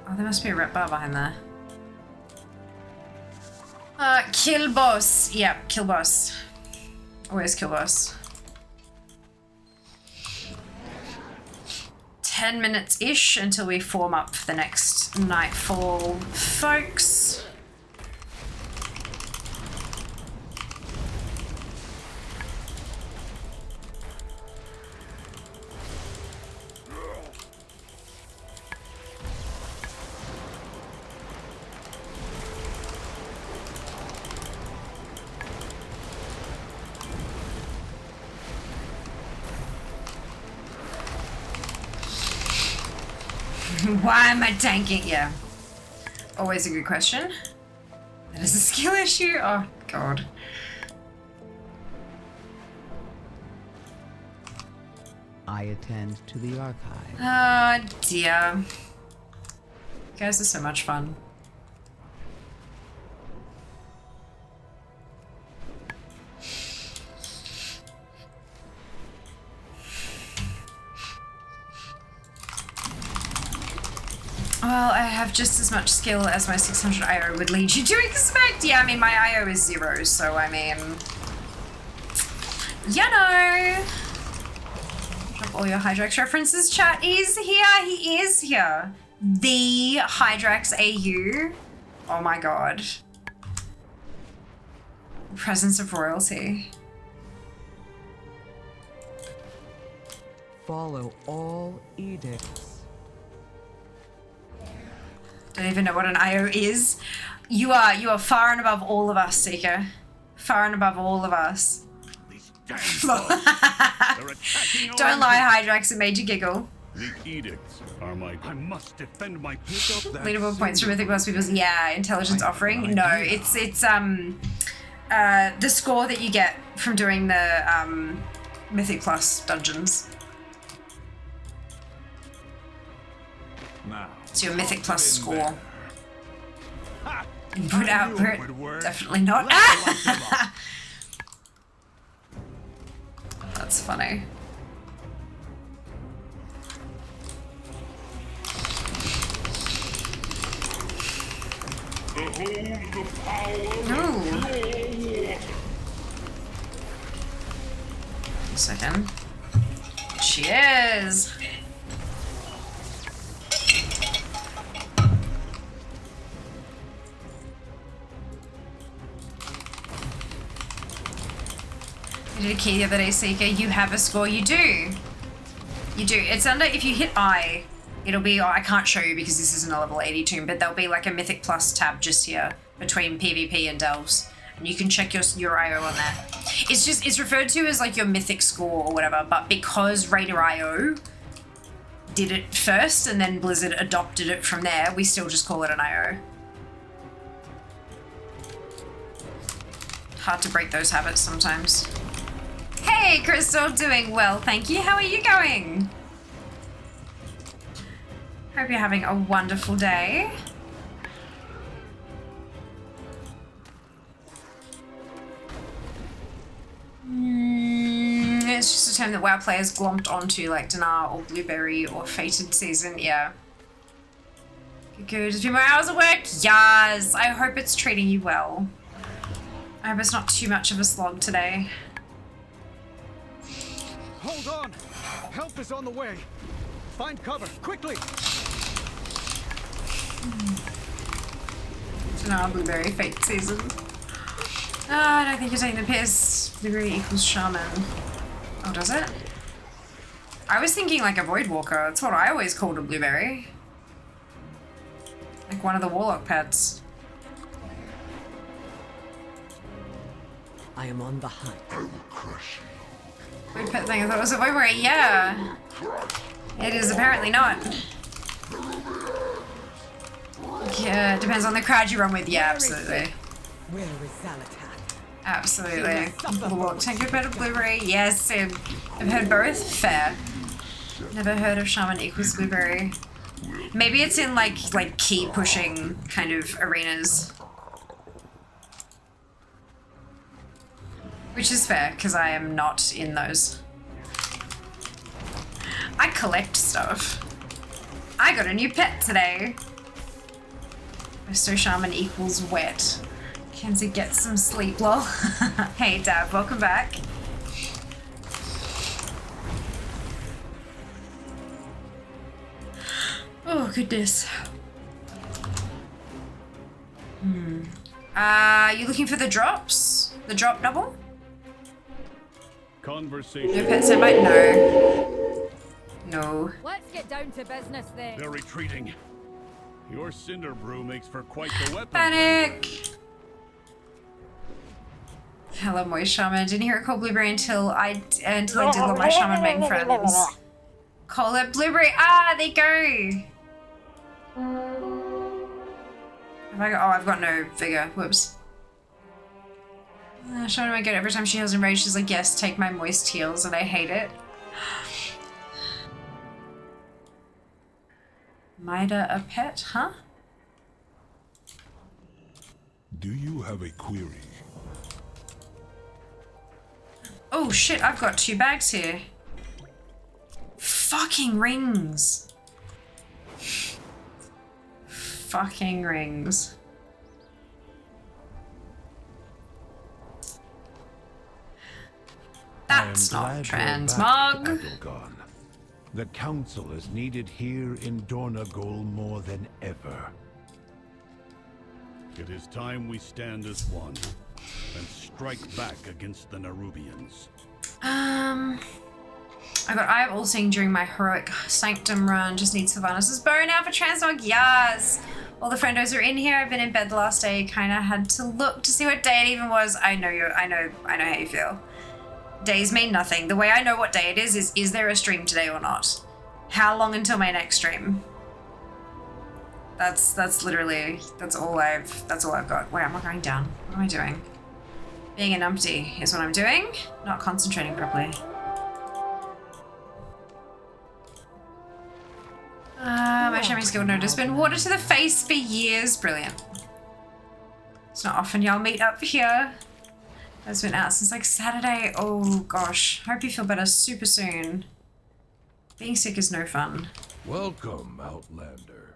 Oh, there must be a rep bar behind there. Kill boss. Yep, kill boss. Always kill boss. 10 minutes-ish until we form up for the next Nightfall, folks. Why am I tanking? Yeah. Always a good question. That is a skill issue? Oh, God. I attend to the archive. Oh, dear. You guys are so much fun. Well, I have just as much skill as my 600 IO would lead you to expect. Yeah, I mean, my IO is 0, so I mean... You know! Drop all your Hydrax references, chat. He's here, he is here. The Hydrax AU. Oh my god. Presence of royalty. Follow all edicts. Don't even know what an IO is. You are far and above all of us, Seeker. Far and above all of us. Don't lie, Hydrax, it made you giggle. The edicts are my... I must defend my pick up that Leaderboard points from Mythic Plus people's intelligence offering. No, it's the score that you get from doing the Mythic Plus dungeons. It's your Mythic Plus score. Input output. Definitely not. That's funny. Ooh. A second. Cheers. I did a key the other day, Seeker. You have a score. You do. You do. It's under, if you hit I, it'll be, oh, I can't show you because this isn't a level 80 tomb, but there'll be like a Mythic Plus tab just here between PvP and Delves. And you can check your IO on that. It's just, it's referred to as like your Mythic score or whatever, but because Raider IO did it first and then Blizzard adopted it from there, we still just call it an IO. Hard to break those habits sometimes. Hey, Crystal, doing well, thank you. How are you going? Hope you're having a wonderful day. It's just a term that WoW players glomped onto, like Dinar or Blueberry or Fated Season, yeah. Good, a few more hours of work? Yes, I hope it's treating you well. I hope it's not too much of a slog today. Hold on! Help is on the way! Find cover, quickly! Dinar, Blueberry, Fated Season. Oh, I don't think you're taking the piss. Blueberry equals Shaman. Oh, does it? I was thinking like a Voidwalker. That's what I always called a Blueberry. Like one of the Warlock pets. I am on the hunt. Weird pet thing. I thought it was a Voidwalker. Yeah. It is apparently not. Yeah, it depends on the crowd you run with. Yeah, absolutely. Where is Zalatan? Absolutely. Warlock tank a better Blueberry. Yes, I've heard both. Fair. Never heard of Shaman equals Blueberry. Maybe it's in like key pushing kind of arenas. Which is fair, because I am not in those. I collect stuff. I got a new pet today. So Shaman equals wet. Kenzie gets some sleep, lol. Hey Dab, welcome back. Oh goodness. You looking for the drops? The drop double? Conversation. No pet Semite? No. No. Let's get down to business then. They're retreating. Your Cinder Brew makes for quite the weapon. Panic! Hello, Moist Shaman. Didn't hear it called Blueberry until I did all my Shaman main friends. Call it Blueberry. Ah, there you go. Have I got, oh, I've got no vigor. Whoops. Shaman might get it every time she heals in rage. She's like, yes, take my moist heals, and I hate it. Mida a pet, huh? Do you have a query? Oh shit, I've got 2 bags here. Fucking rings. Fucking rings. That's not transmog. The council is needed here in Dornagol more than ever. It is time we stand as one and strike back against the Nerubians. I got Eye of All Seeing during my heroic Sanctum run. Just need Sylvanus' bow now for transmog. Yes! All the friendos are in here. I've been in bed the last day. Kinda had to look to see what day it even was. I know how you feel. Days mean nothing. The way I know what day it is there a stream today or not? How long until my next stream? That's literally, that's all I've got. Wait, am I going down? What am I doing? Being an umpty is what I'm doing. Not concentrating properly. My shaming skill note has been water to the face for years. Brilliant. It's not often y'all meet up here. It's been out since like Saturday. Oh gosh. Hope you feel better super soon. Being sick is no fun. Welcome, Outlander.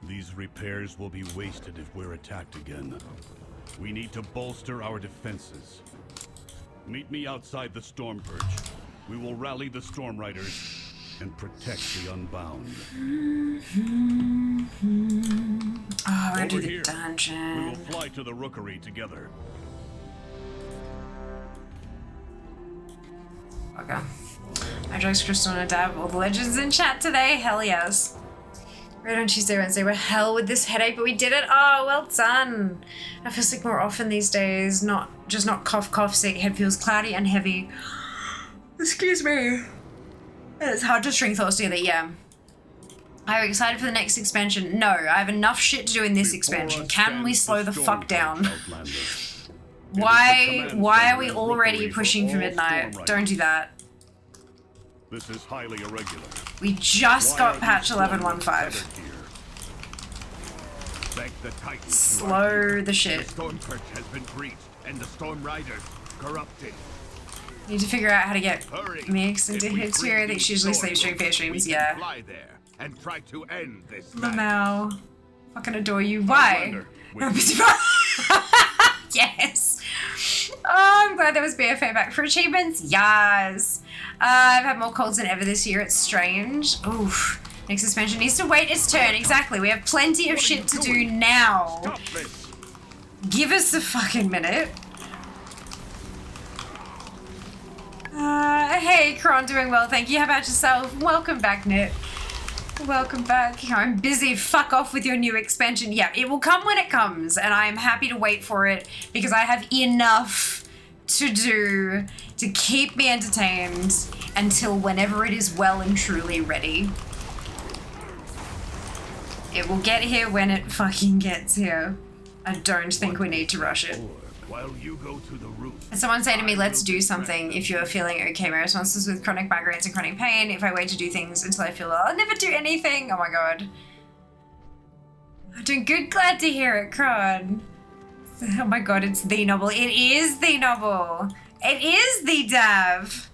These repairs will be wasted if we're attacked again. We need to bolster our defenses. Meet me outside the Storm Perch. We will rally the Storm Riders and protect the Unbound. Oh, we're gonna do Over the here. dungeon. We will fly to the Rookery together. Okay. I drugs Crystal and a dab. All the legends in chat today. Hell yes. Right on Tuesday, Wednesday. We're hell with this headache, but we did it. Oh, well done. I feel sick more often these days. Not cough sick. Head feels cloudy and heavy. Excuse me. It's hard to string thoughts together. Yeah. Are you excited for the next expansion? No, I have enough shit to do in this expansion. Can we slow the fuck down? Why are we already pushing for midnight? Don't do that. This is highly irregular. We just got patch 11.15. Slow the shit. The Storm Perch has been breached, and the Storm Riders corrupted. Need to figure out how to get mixed into hits here. I think she usually sleeps during fair streams. Yeah. Fly there and try to end this. Lamau. Fucking adore you. Why? Yes. Oh, I'm glad there was BFA back for achievements. Yes. I've had more colds than ever this year. It's strange. Oof. Next suspension needs to wait its turn. Exactly. We have plenty of shit to do now. Give us a fucking minute. Hey, Kron, doing well, thank you. How about yourself? Welcome back, Nit. Welcome back. I'm busy. Fuck off with your new expansion. Yeah, it will come when it comes, and I am happy to wait for it because I have enough to do to keep me entertained until whenever it is well and truly ready. It will get here when it fucking gets here. I don't think we need to rush it. While you go to the roof. And someone say to me, let's do something if you're feeling okay. My response is with chronic migraines and chronic pain. If I wait to do things until I feel well, I'll never do anything. Oh my god. I'm doing good. Glad to hear it, Cron. Oh my god, it's the novel. It is the novel. It is the Dav.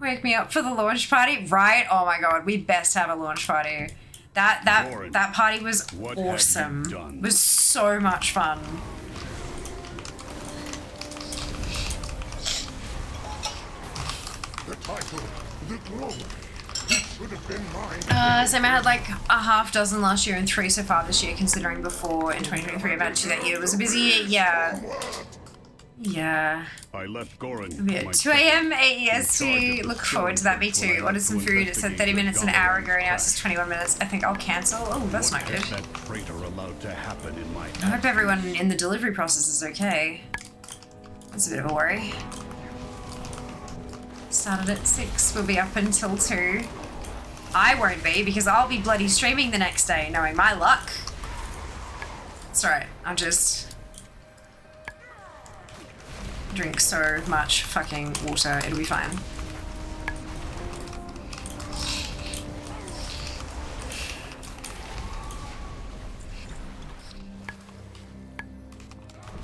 Wake me up for the launch party, right? Oh my god, we best have a launch party. That party was awesome. It was so much fun. The title, the glory, it should have been mine. Same, I had like a half dozen last year and 3 so far this year, considering before in 2023 I've had 2 that year. It was a busy year, yeah. Yeah. I left Gorin. It'll be at 2 a.m. AEST. Look forward to that, me too. Ordered some food. It said 30 minutes an hour ago, now it says 21 minutes. I think I'll cancel. Oh, that's not good. That traitor allowed to happen in my I hope everyone in the delivery process is okay. That's a bit of a worry. Started at 6, we'll be up until 2. I won't be because I'll be bloody streaming the next day, knowing my luck. It's alright, I'll just drink so much fucking water, it'll be fine.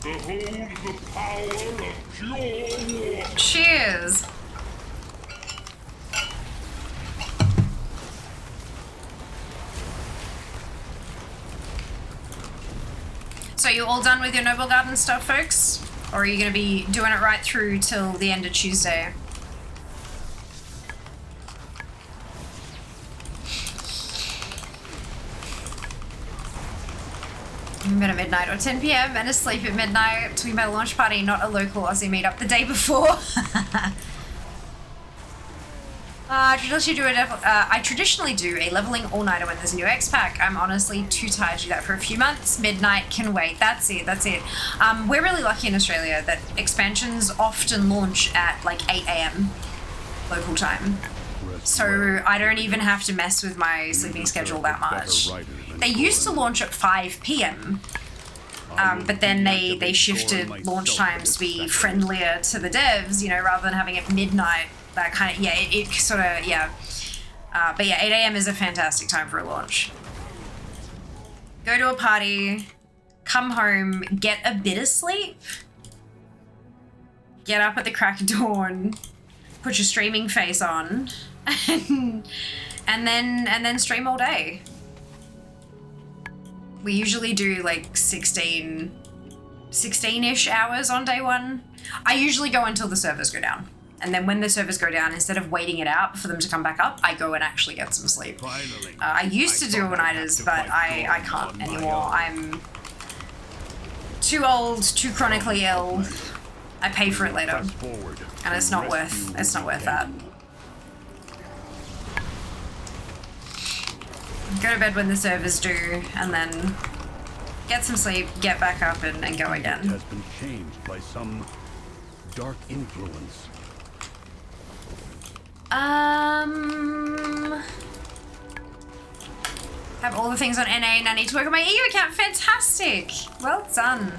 Behold the power of pure water. Cheers! So you all done with your Noble Garden stuff, folks? Or are you going to be doing it right through till the end of Tuesday? Bed at midnight or 10 p.m. and asleep at midnight. Talking about a launch party, not a local Aussie meetup the day before. I traditionally do a leveling all-nighter when there's a new X-Pack. I'm honestly too tired to do that for a few months. Midnight can wait. That's it. We're really lucky in Australia that expansions often launch at like 8 a.m. local time. So I don't even have to mess with my sleeping schedule that much. They used to launch at 5 p.m. But then they shifted launch times to be friendlier to the devs, you know, rather than having it midnight. That kind of, yeah, it sort of, yeah. But yeah, 8 a.m. is a fantastic time for a launch. Go to a party, come home, get a bit of sleep, get up at the crack of dawn, put your streaming face on, and then stream all day. We usually do like 16-ish hours on day one. I usually go until the servers go down. And then when the servers go down, instead of waiting it out for them to come back up, I go and actually get some sleep. I used to do all-nighters, but I can't anymore. I'm too old, too chronically ill. I pay for it later. And it's not worth that. Go to bed when the servers do, and then get some sleep, get back up, and go again. It has been changed by some dark influence. Have all the things on NA and I need to work on my EU account. Fantastic. Well done.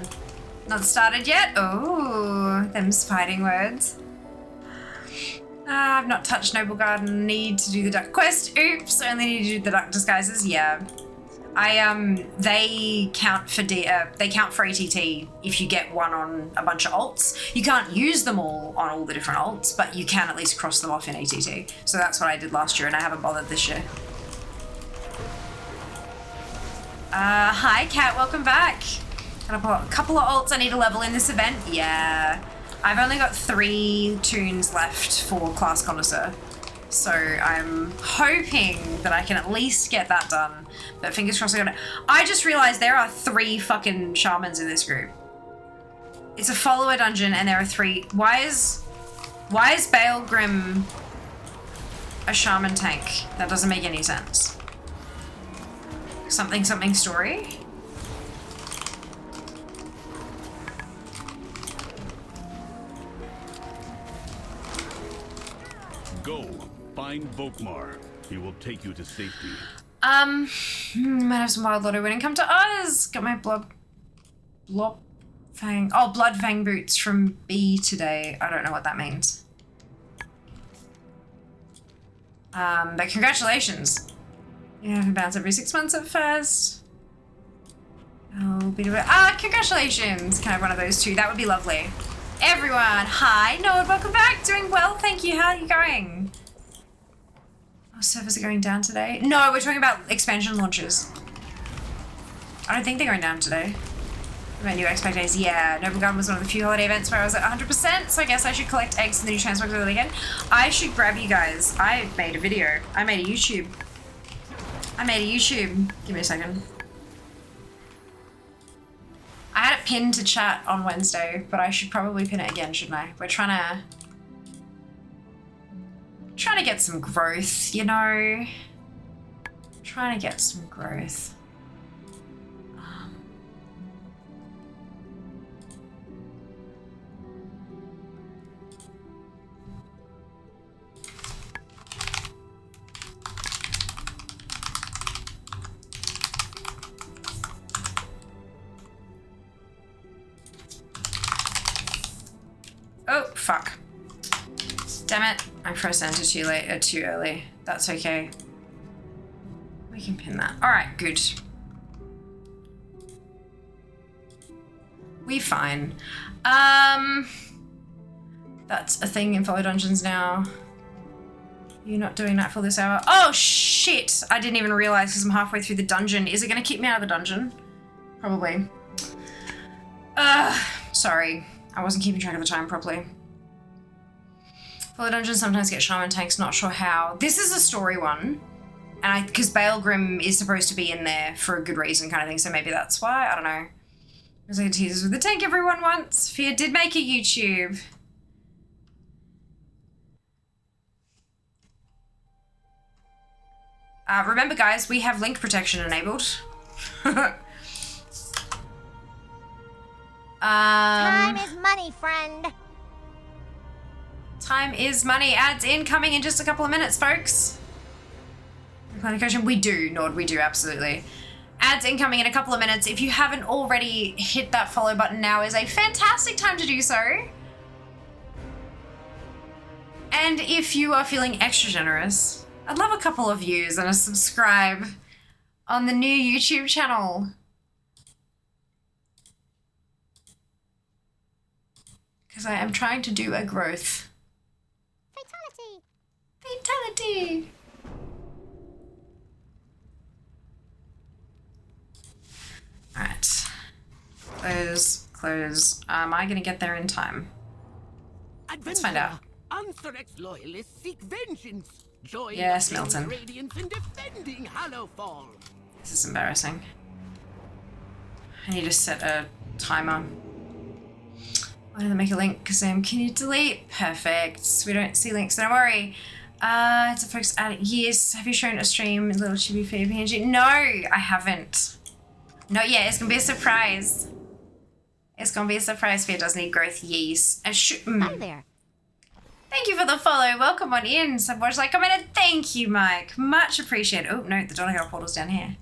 Not started yet? Oh, them's fighting words. I've not touched Noble Garden. Need to do the duck quest. Oops, only need to do the duck disguises. Yeah. They count for ATT if you get one on a bunch of alts. You can't use them all on all the different alts, but you can at least cross them off in ATT. So that's what I did last year, and I haven't bothered this year. Hi Kat, welcome back. Got a couple of alts I need to level in this event. Yeah. I've only got 3 tunes left for Class Connoisseur. So I'm hoping that I can at least get that done. But fingers crossed I just realized there are 3 fucking shamans in this group. It's a follower dungeon and there are 3. Why is Baelgrim a shaman tank? That doesn't make any sense. Something story? Go. Find Volkmar. He will take you to safety. Might have some wild lotto winning come to us. Got my blood fang boots from B today. I don't know what that means. But congratulations. You have to bounce every 6 months at first. I'll be doing congratulations. Can I have one of those too? That would be lovely. Everyone, hi, Noah, welcome back. Doing well, thank you. How are you going? Oh, servers are going down today? No, we're talking about expansion launches. I don't think they're going down today. My new expect days, yeah. Noble Garden was one of the few holiday events where I was at 100%, so I guess I should collect eggs in the new transfer over the weekend. I should grab you guys. I made a video. I made a YouTube. Give me a second. I had it pinned to chat on Wednesday, but I should probably pin it again, shouldn't I? We're trying to get some growth, you know? Trying to get some growth. Oh, fuck. Damn it. I pressed enter too early. That's okay. We can pin that. Alright, good. We fine. That's a thing in Follow Dungeons now. You're not doing Nightfall this hour? Oh, shit! I didn't even realize because I'm halfway through the dungeon. Is it going to keep me out of the dungeon? Probably. Sorry. I wasn't keeping track of the time properly. Follow Dungeons sometimes get shaman tanks, not sure how. This is a story one. And because Baelgrim is supposed to be in there for a good reason kind of thing, so maybe that's why, I don't know. There's like teasers with the tank everyone wants. Fia did make a YouTube. Remember guys, we have link protection enabled. Time is money, friend. Time is money. Ads incoming in just a couple of minutes, folks. We do, Nord, we do, absolutely. Ads incoming in a couple of minutes. If you haven't already hit that follow button, now is a fantastic time to do so. And if you are feeling extra generous, I'd love a couple of views and a subscribe on the new YouTube channel. Because I am trying to do a growth. Fatality! Alright. Close. Am I gonna get there in time? Let's find out. Unsurrex loyalists seek vengeance. Join Yes, the Milton. Radiance in defending Hallowfall. This is embarrassing. I need to set a timer. Why did I make a link? Kazam, can you delete? Perfect. We don't see links, don't worry. It's a focus ad. Yes. Have you shown a stream in Little Chibi for your PNG? No, I haven't. Not yet. It's gonna be a surprise. It's gonna be a surprise for you. It does need growth. Yes. Hi there. Thank you for the follow. Welcome on in. Someone's like commented. Thank you, Mike. Much appreciated. Oh no, the Donegal portal's down here.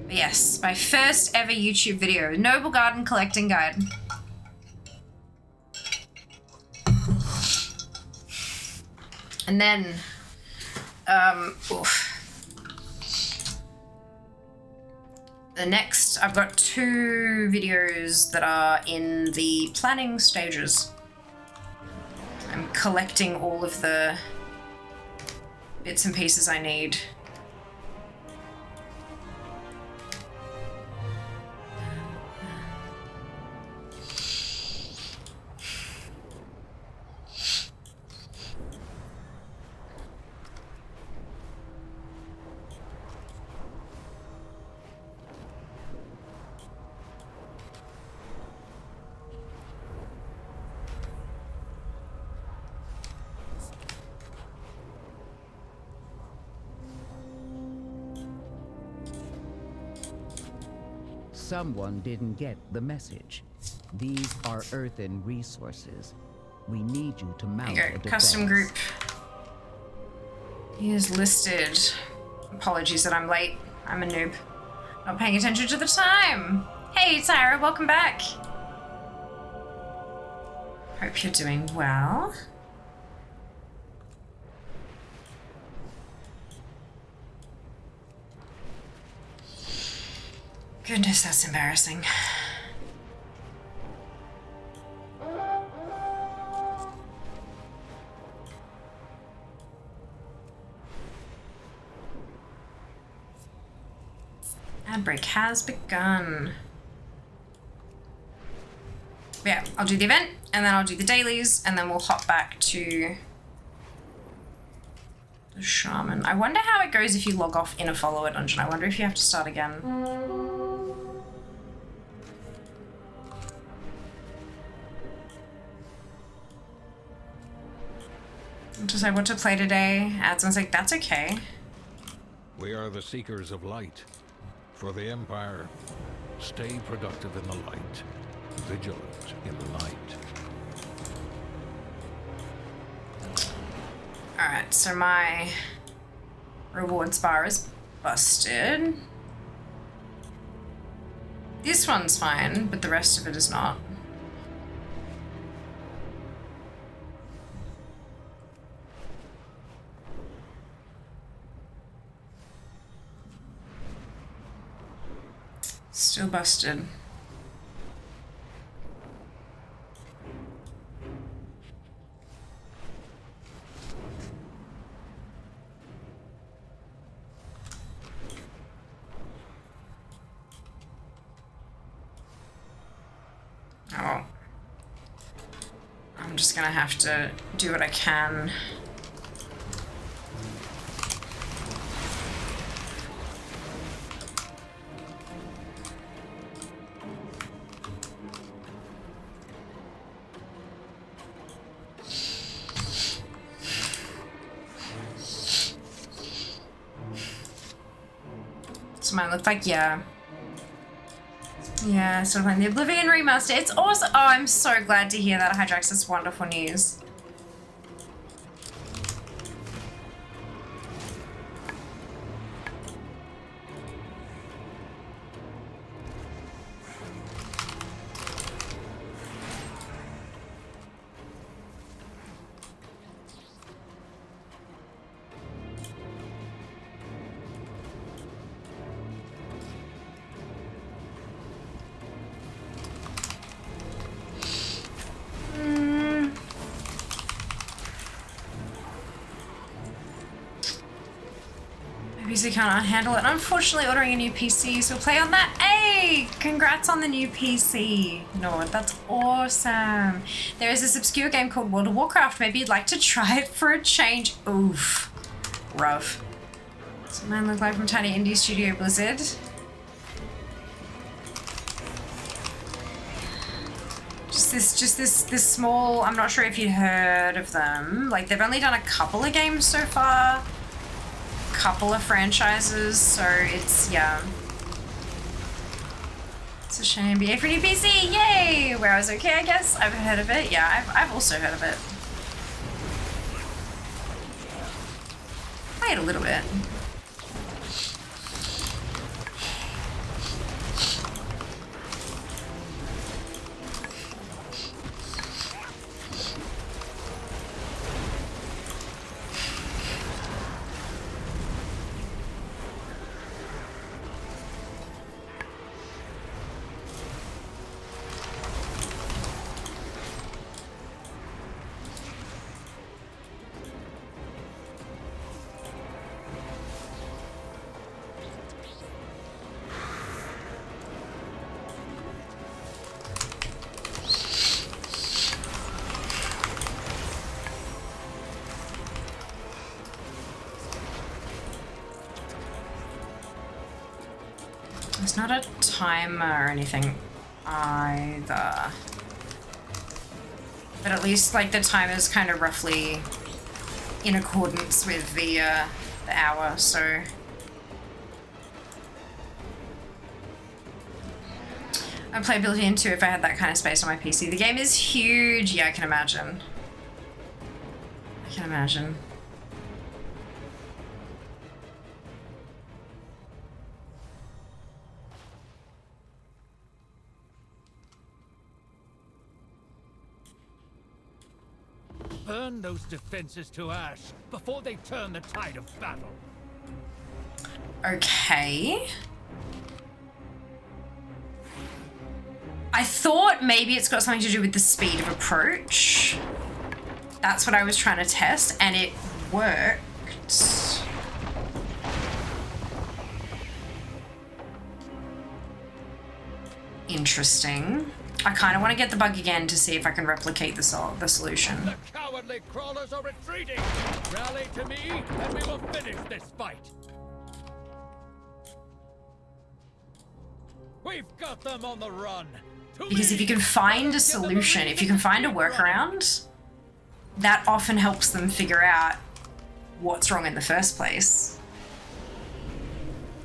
But yes, my first ever YouTube video, Noble Garden Collecting Guide. And then, the next, I've got 2 videos that are in the planning stages. I'm collecting all of the bits and pieces I need. Someone didn't get the message. These are earthen resources. We need you to mount There you go. Custom group. He is listed. Apologies that I'm late. I'm a noob. Not paying attention to the time. Hey, Tyra, welcome back. Hope you're doing well. Goodness, that's embarrassing. Ad break has begun. Yeah, I'll do the event, and then I'll do the dailies, and then we'll hop back to the shaman. I wonder how it goes if you log off in a follower dungeon. I wonder if you have to start again. Decide what to play today. Adson's like, that's okay. We are the seekers of light. For the Empire, stay productive in the light, vigilant in the night. Alright, so my rewards bar is busted. This one's fine, but the rest of it is not. Still busted. Oh. I'm just gonna have to do what I can. Mine looked like, yeah. Yeah, sort of like the Oblivion remaster. It's awesome. Oh, I'm so glad to hear that, Hydrax. That's wonderful news. PC can't handle it. Unfortunately, ordering a new PC, so we'll play on that. Hey, congrats on the new PC, Nord. That's awesome. There is this obscure game called World of Warcraft. Maybe you'd like to try it for a change. Oof, rough. What's mine look like from tiny indie studio Blizzard? Just this small. I'm not sure if you'd heard of them. Like they've only done a couple of games so far. Couple of franchises, so it's, yeah. It's a shame. BA for new PC, yay! Where I was okay, I guess. I've heard of it. Yeah, I've also heard of it. Played a little bit. There's not a timer or anything either. But at least like the timer's kind of roughly in accordance with the hour, so. I'd play Oblivion 2 if I had that kind of space on my PC. The game is huge. Yeah, I can imagine. I can imagine. Burn those defenses to ash before they turn the tide of battle. Okay. I thought maybe it's got something to do with the speed of approach. That's what I was trying to test, and it worked. Interesting. I kind of want to get the bug again to see if I can replicate the solution. The cowardly crawlers are retreating. Rally to me, and we will finish this fight. We've got them on the run. Because if you can find a solution, if you can find a workaround, that often helps them figure out what's wrong in the first place.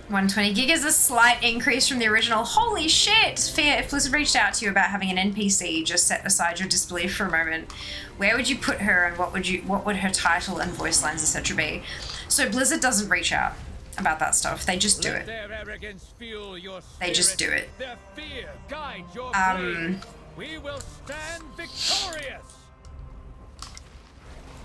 120 gig is a slight increase from the original. Holy shit! Fear, if Blizzard reached out to you about having an NPC, just set aside your disbelief for a moment. Where would you put her, and what would her title and voice lines, etc. be? So Blizzard doesn't reach out about that stuff. They just do it. They just do it. Their fear guide your blade. We will stand victorious.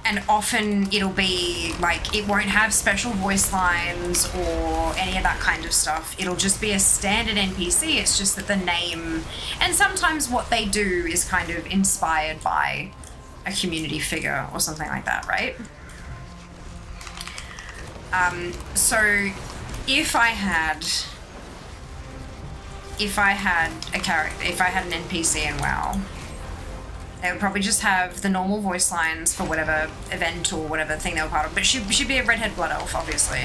And often it'll be like, it won't have special voice lines or any of that kind of stuff. It'll just be a standard NPC. It's just that the name, and sometimes what they do is kind of inspired by a community figure or something like that, right? So if I had a character, if I had an NPC in WoW, they would probably just have the normal voice lines for whatever event or whatever thing they were part of. But she'd be a redhead blood elf, obviously,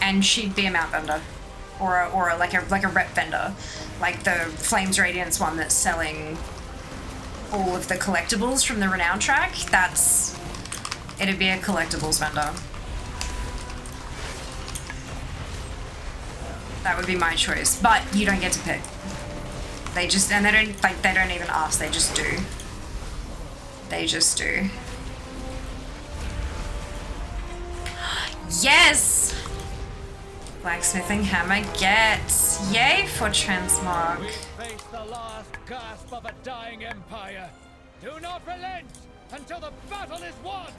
and she'd be a mount vendor, or like a rep vendor, like the Flames Radiance one that's selling all of the collectibles from the Renown track. It'd be a collectibles vendor. That would be my choice, but you don't get to pick. They just, and they don't even ask, they just do. They just do. Yes! Blacksmithing hammer gets. Yay for transmog. We face the last gasp of a dying empire. Do not relent until the battle is won.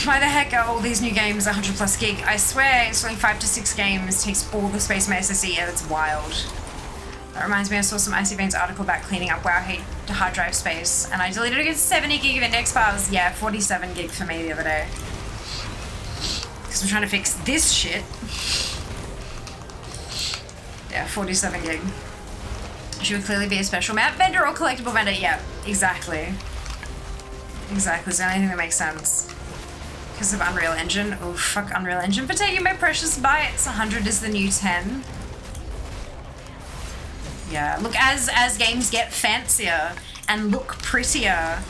Why the heck are all these new games 100 plus gig? I swear installing 5 to 6 games takes all the space in my SSD and it's wild. That reminds me, I saw some Icy Veins article about cleaning up WoW hate to hard drive space, and I deleted a good 70 gig of index files. Yeah, 47 gig for me the other day. Because I'm trying to fix this shit. Yeah, 47 gig. She would clearly be a special map vendor or collectible vendor. Yeah, exactly. Exactly, it's the only thing that makes sense. Because of Unreal Engine. Oh, fuck Unreal Engine for taking my precious bytes. 100 is the new 10. Yeah, look, as games get fancier and look prettier,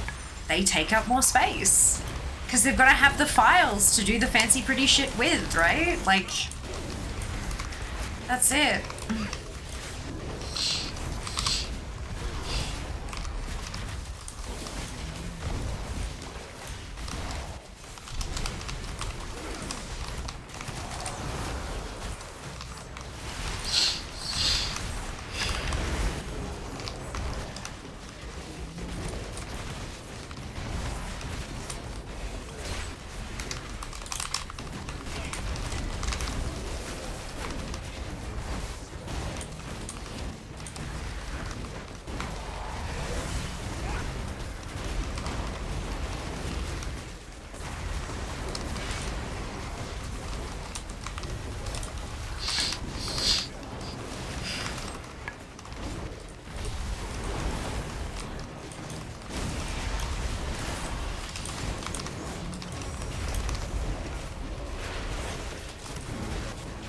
they take up more space. Because they've got to have the files to do the fancy pretty shit with, right? Like, that's it.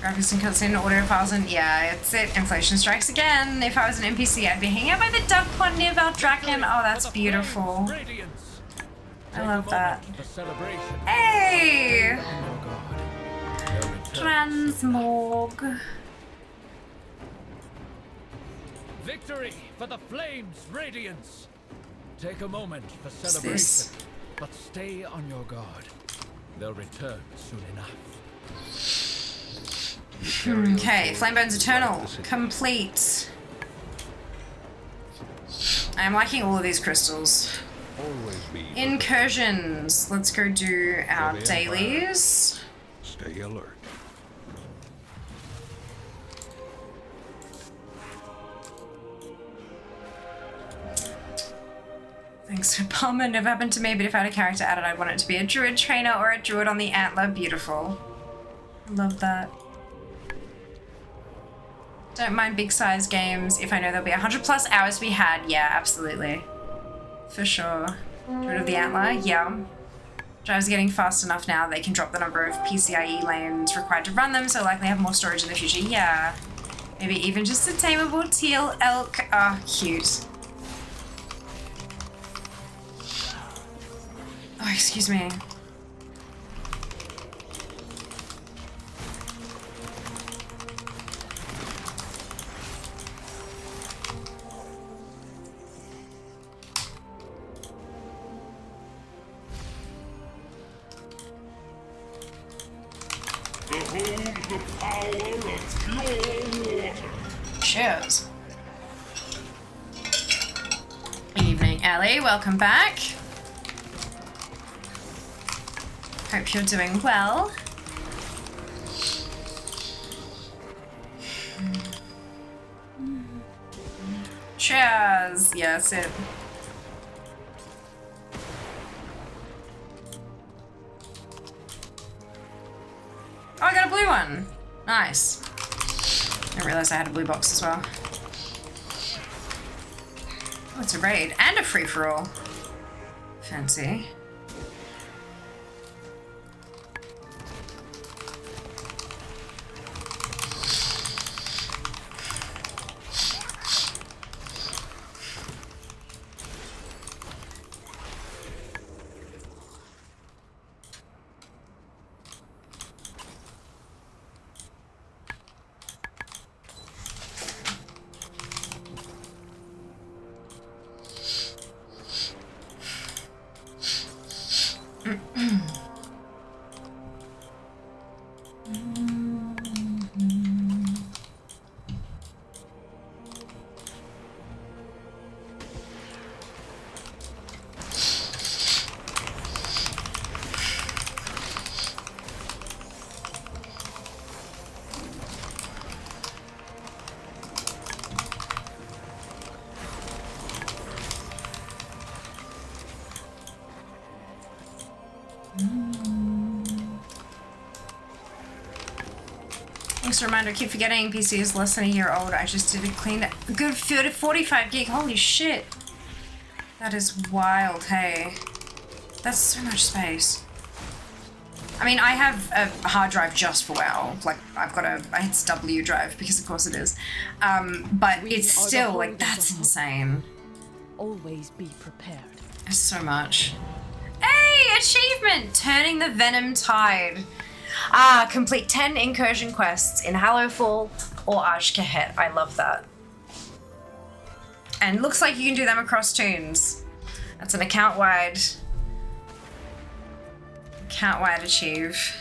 Graphics and cutscene audio files and yeah, it's it. Inflation strikes again. If I was an NPC, I'd be hanging out by the duck pond near Valdraken. Oh, that's beautiful. I love that. Hey! Transmog. Victory for the flames' radiance. Take a moment for celebration, but stay on your guard. They'll return soon enough. Okay, Flamebone's Eternal. Complete. I'm liking all of these crystals. Incursions. Let's go do our dailies. Stay alert. Thanks for Palmer. Never happened to me, but if I had a character added, I'd want it to be a druid trainer or a druid on the antler. Beautiful. Love that. Don't mind big size games if I know there'll be 100 plus hours to be had. Yeah, absolutely. For sure. Druid of the antler, yeah. Drives are getting fast enough now they can drop the number of PCIe lanes required to run them, so likely have more storage in the future. Yeah. Maybe even just a tameable teal elk. Ah, cute. Oh, excuse me. The power of pure water. Cheers. Evening, Ellie. Welcome back. Hope you're doing well. Cheers. Yeah, that's it. Oh, I got a blue one. Nice. I didn't realize I had a blue box as well. Oh, it's a raid and a free-for-all. Fancy. Thanks for a reminder, I keep forgetting PC is less than a year old. I just did a clean good 45 gig. Holy shit. That is wild, hey. That's so much space. I mean, I have a hard drive just for WoW. Like, I've got it's W drive, because of course it is. But it's still, like, that's insane. Always be prepared. It's so much. Hey, achievement! Turning the Venom Tide. Ah, complete 10 incursion quests in Hallowfall or Ashkahet. I love that. And looks like you can do them across tunes. That's an account-wide achieve.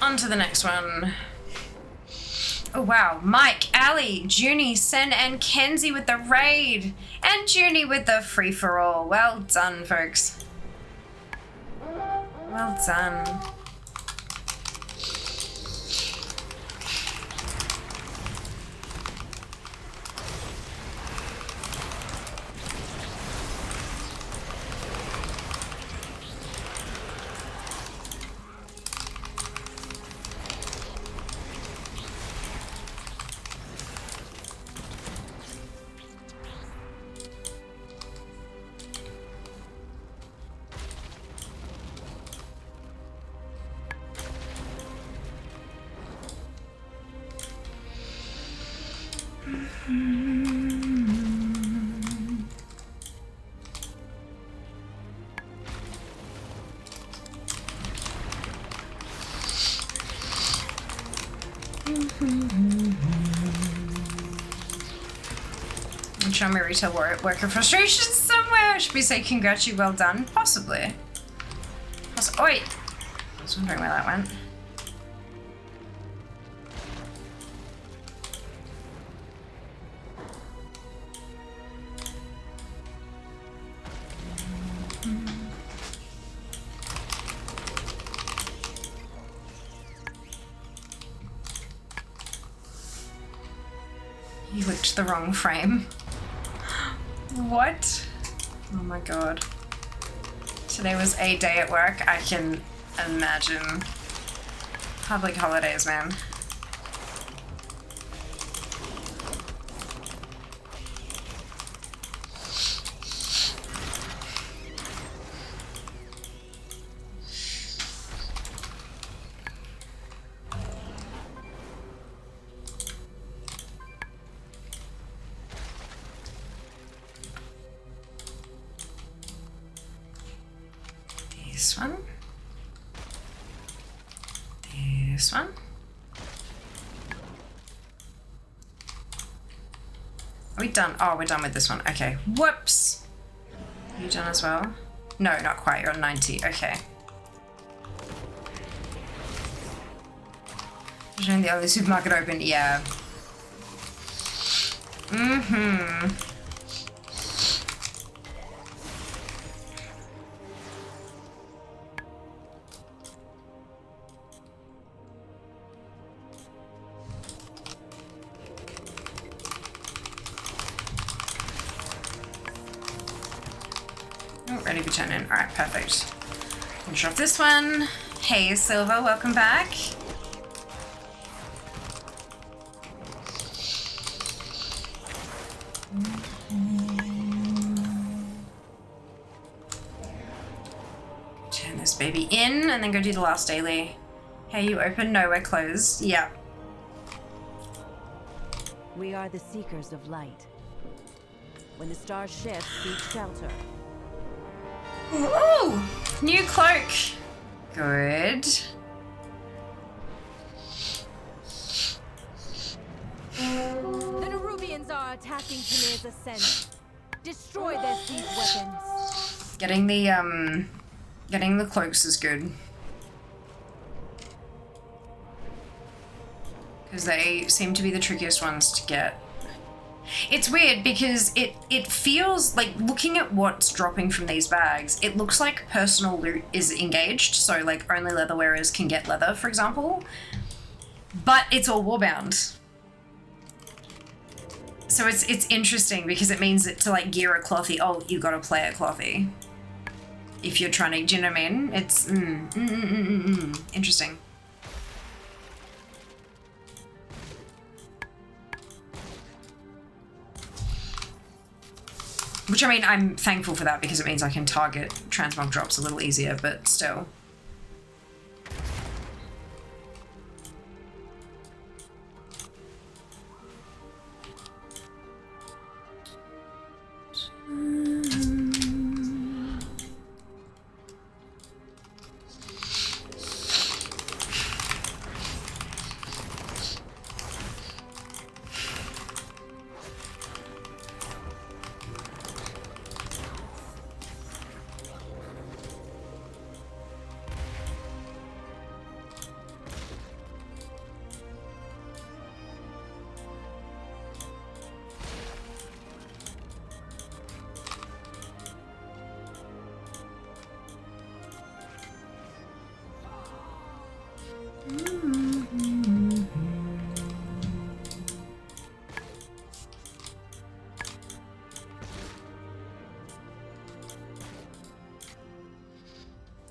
On to the next one. Oh wow, Mike, Ali, Junie, Sen, and Kenzie with the raid. And Junie with the free-for-all. Well done, folks. Well done. Show me retail worker frustration somewhere. Should we say congrats you, well done? Possibly. Oh wait. I was wondering where that went. You clicked the wrong frame. What? Oh my god. Today was a day at work. I can imagine. Public holidays, man. This one. This one. Are we done? Oh, we're done with this one. Okay. Whoops. Are you done as well? No, not quite. You're on 90. Okay. Showing the only supermarket open. Yeah. Mm-hmm. Ready to turn in. Alright, perfect. Finish off this one. Hey, Silver, welcome back. Turn this baby in and then go do the last daily. Hey, you open? No, we're closed. Yeah. We are the seekers of light. When the stars shift, seek shelter. Ooh, new cloak. Good. The Nerubians are attacking Tamir's ascent. Destroy their siege weapons. Getting the cloaks is good. Because they seem to be the trickiest ones to get. It's weird because it feels like, looking at what's dropping from these bags, it looks like personal loot is engaged, so like only leather wearers can get leather, for example. But it's all warbound. So it's interesting because it means that to like gear a clothy, oh, you gotta play a clothy. If you're trying to, do you know what I mean? It's interesting. Which, I mean, I'm thankful for that because it means I can target transmog drops a little easier, but still.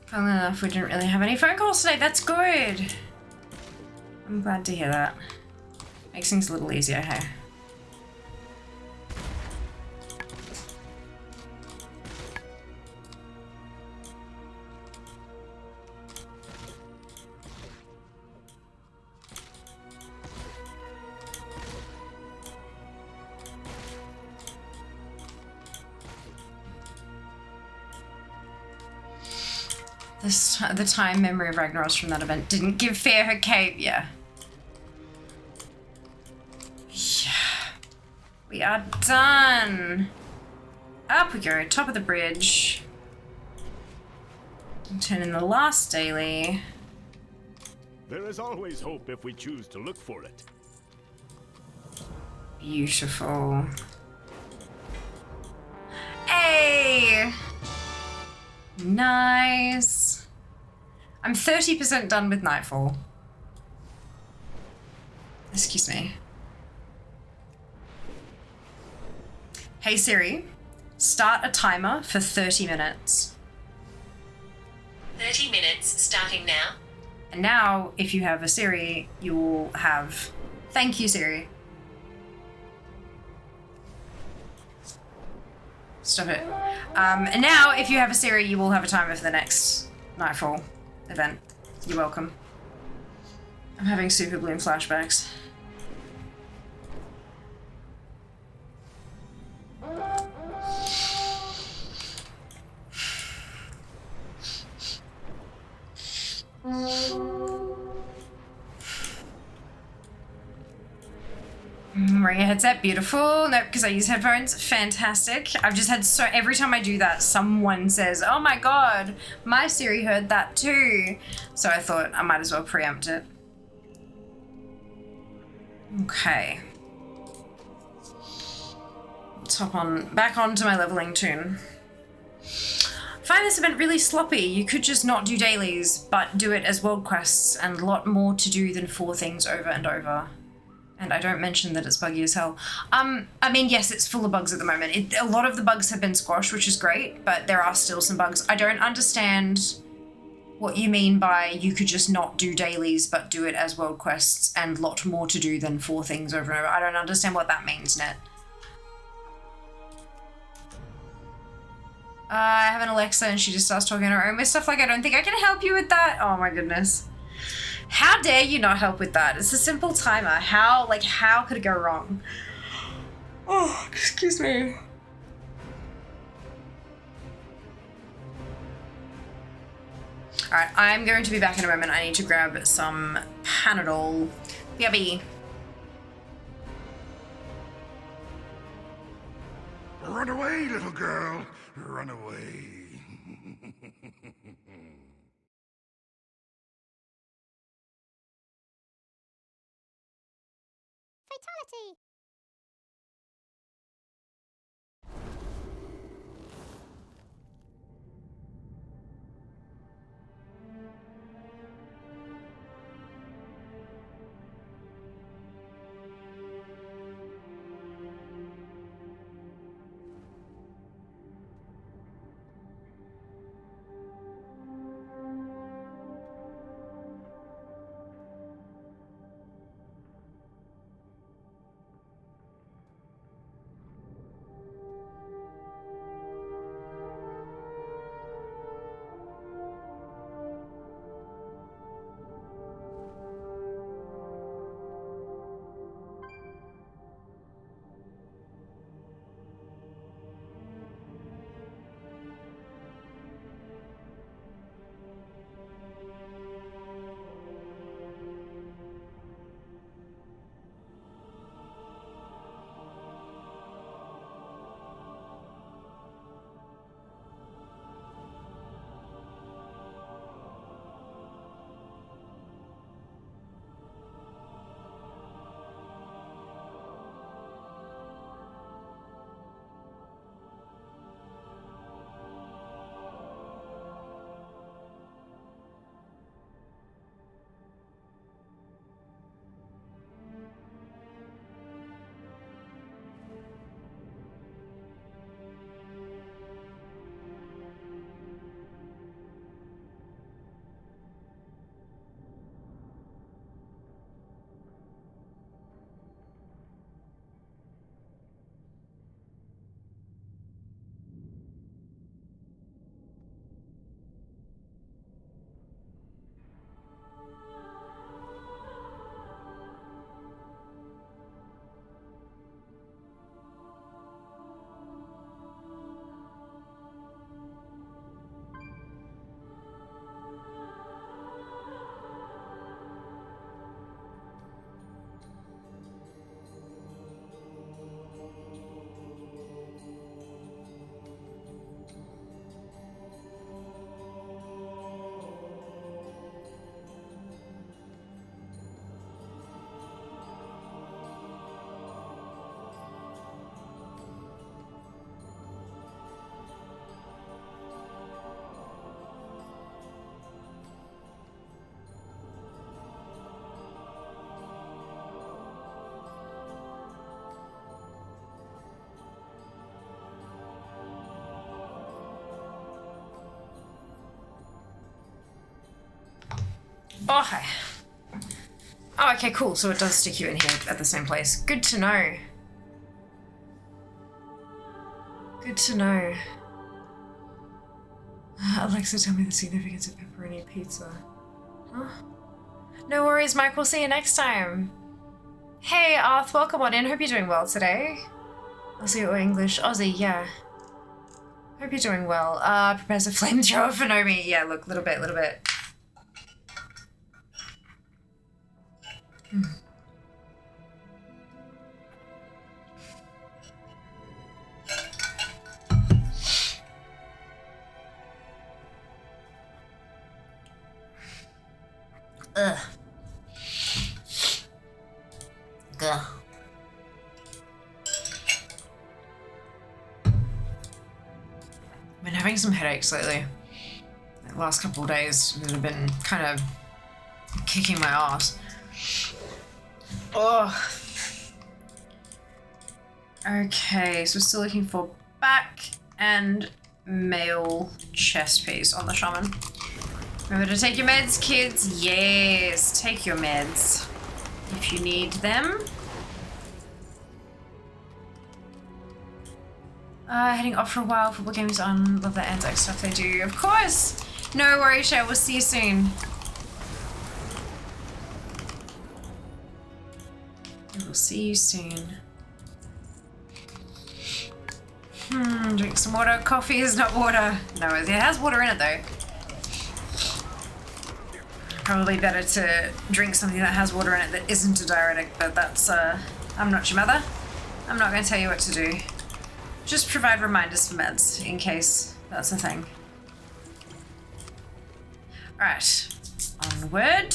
Funnily enough, we didn't really have any phone calls today. That's good. I'm glad to hear that. Makes things a little easier, hey? The time memory of Ragnaros from that event didn't give Fair her cape. Yeah. Yeah. We are done. Up we go, top of the bridge. Turn in the last daily. There is always hope if we choose to look for it. Beautiful. Hey! Nice. I'm 30% done with Nightfall. Excuse me. Hey Siri, start a timer for 30 minutes. 30 minutes starting now. And now, if you have a Siri, you will have... Thank you, Siri. Stop it. And now, if you have a Siri, you will have a timer for the next Nightfall event. You're welcome. I'm having Super Bloom flashbacks. Wearing a headset, beautiful. Nope, because I use headphones, fantastic. I've just had so, every time I do that, someone says, oh my god, my Siri heard that too. So I thought I might as well preempt it. Okay. Let's hop on, back onto my leveling tune. I find this event really sloppy. You could just not do dailies, but do it as world quests and a lot more to do than 4 things over and over. And I don't mention that it's buggy as hell. I mean, yes, it's full of bugs at the moment. A lot of the bugs have been squashed, which is great, but there are still some bugs. I don't understand what you mean by you could just not do dailies, but do it as world quests and a lot more to do than 4 things over and over. I don't understand what that means, Net. I have an Alexa and she just starts talking on her own with stuff like, I don't think I can help you with that. Oh my goodness. How dare you not help with that? It's a simple timer. How could it go wrong? Oh, excuse me. Alright, I'm going to be back in a moment. I need to grab some Panadol. BRB. Run away, little girl. Run away. Fatality! Oh, hi. Oh, okay, cool. So it does stick you in here at the same place. Good to know. Good to know. Alexa, tell me the significance of pepperoni pizza. Huh? No worries, Mike. We'll see you next time. Hey, Arth, welcome on in. Hope you're doing well today. Aussie or English? Aussie, yeah. Hope you're doing well. Prepares a flamethrower for Nomi. Yeah, look, little bit. Ugh. Gah. I've been having some headaches lately. The last couple of days that have been kind of kicking my ass. Oh. Okay, so we're still looking for back and male chest piece on the shaman. Remember to take your meds, kids. Yes, take your meds if you need them. Heading off for a while. Football games on. Love the Anzac stuff they do. Of course. No worries, Shay. We'll see you soon. We'll see you soon. Drink some water. Coffee is not water. No, it has water in it though. Probably better to drink something that has water in it that isn't a diuretic, but that's, I'm not your mother. I'm not going to tell you what to do. Just provide reminders for meds, in case that's a thing. Alright. Onward.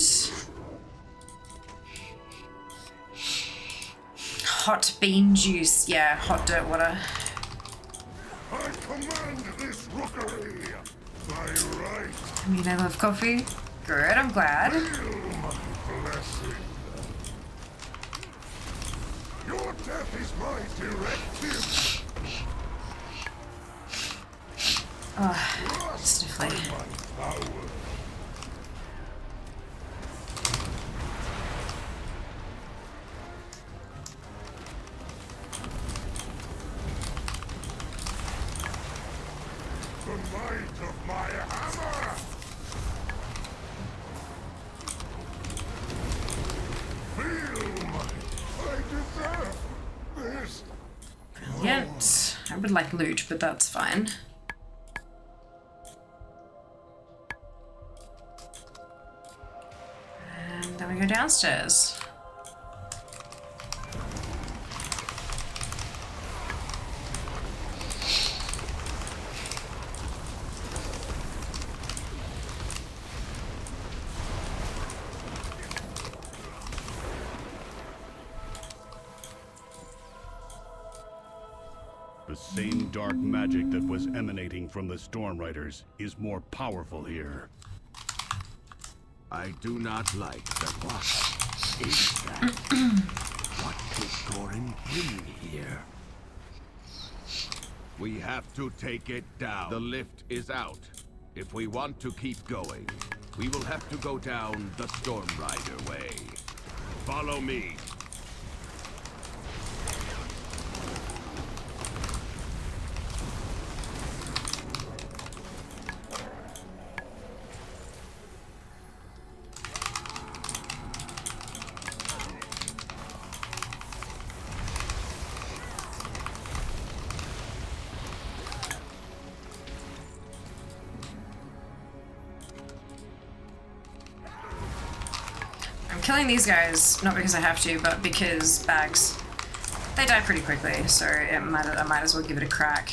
Hot bean juice. Yeah, hot dirt water. I command this rookery by right. I mean, I love coffee. Good, I'm glad. Blessing. Your death is my directive. Oh, sniffly. The might of my hammer. Feel I deserve this. Brilliant. I would like loot, but that's fine. And then we go downstairs. The same dark magic that was emanating from the Storm Riders is more powerful here. I do not like that. What is that? What did Gorin bring here? We have to take it down. The lift is out. If we want to keep going, we will have to go down the Storm Rider way. Follow me. Killing these guys, not because I have to, but because bags. They die pretty quickly, so I might as well give it a crack.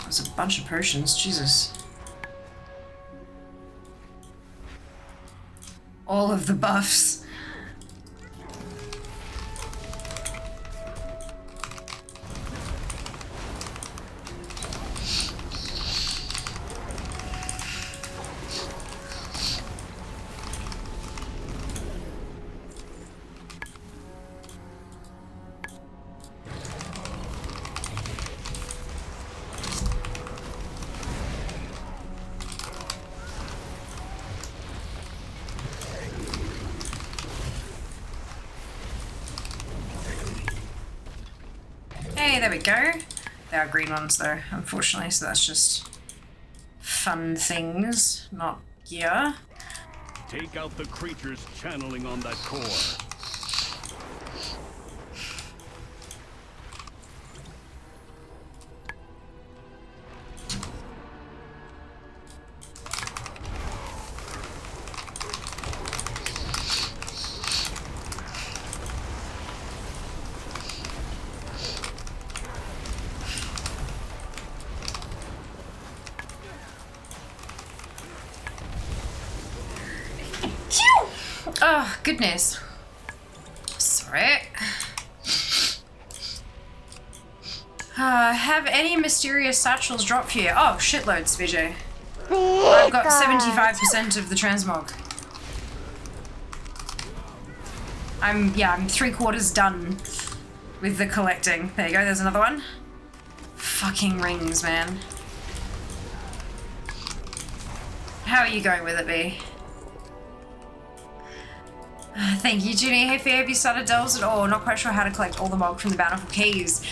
There's a bunch of potions, Jesus. All of the buffs. Yay, there we go. There are green ones though, unfortunately, so that's just fun things, not gear. Take out the creatures channeling on that core. Oh, goodness. Sorry. Have any mysterious satchels dropped for you? Oh, shitloads, Vijay. I've got 75% of the transmog. I'm 3/4 done with the collecting. There you go, there's another one. Fucking rings, man. How are you going with it, V? Thank you, Junie. Hey, Faye, have you started delves at all? Not quite sure how to collect all the mog from the Bountiful Keys.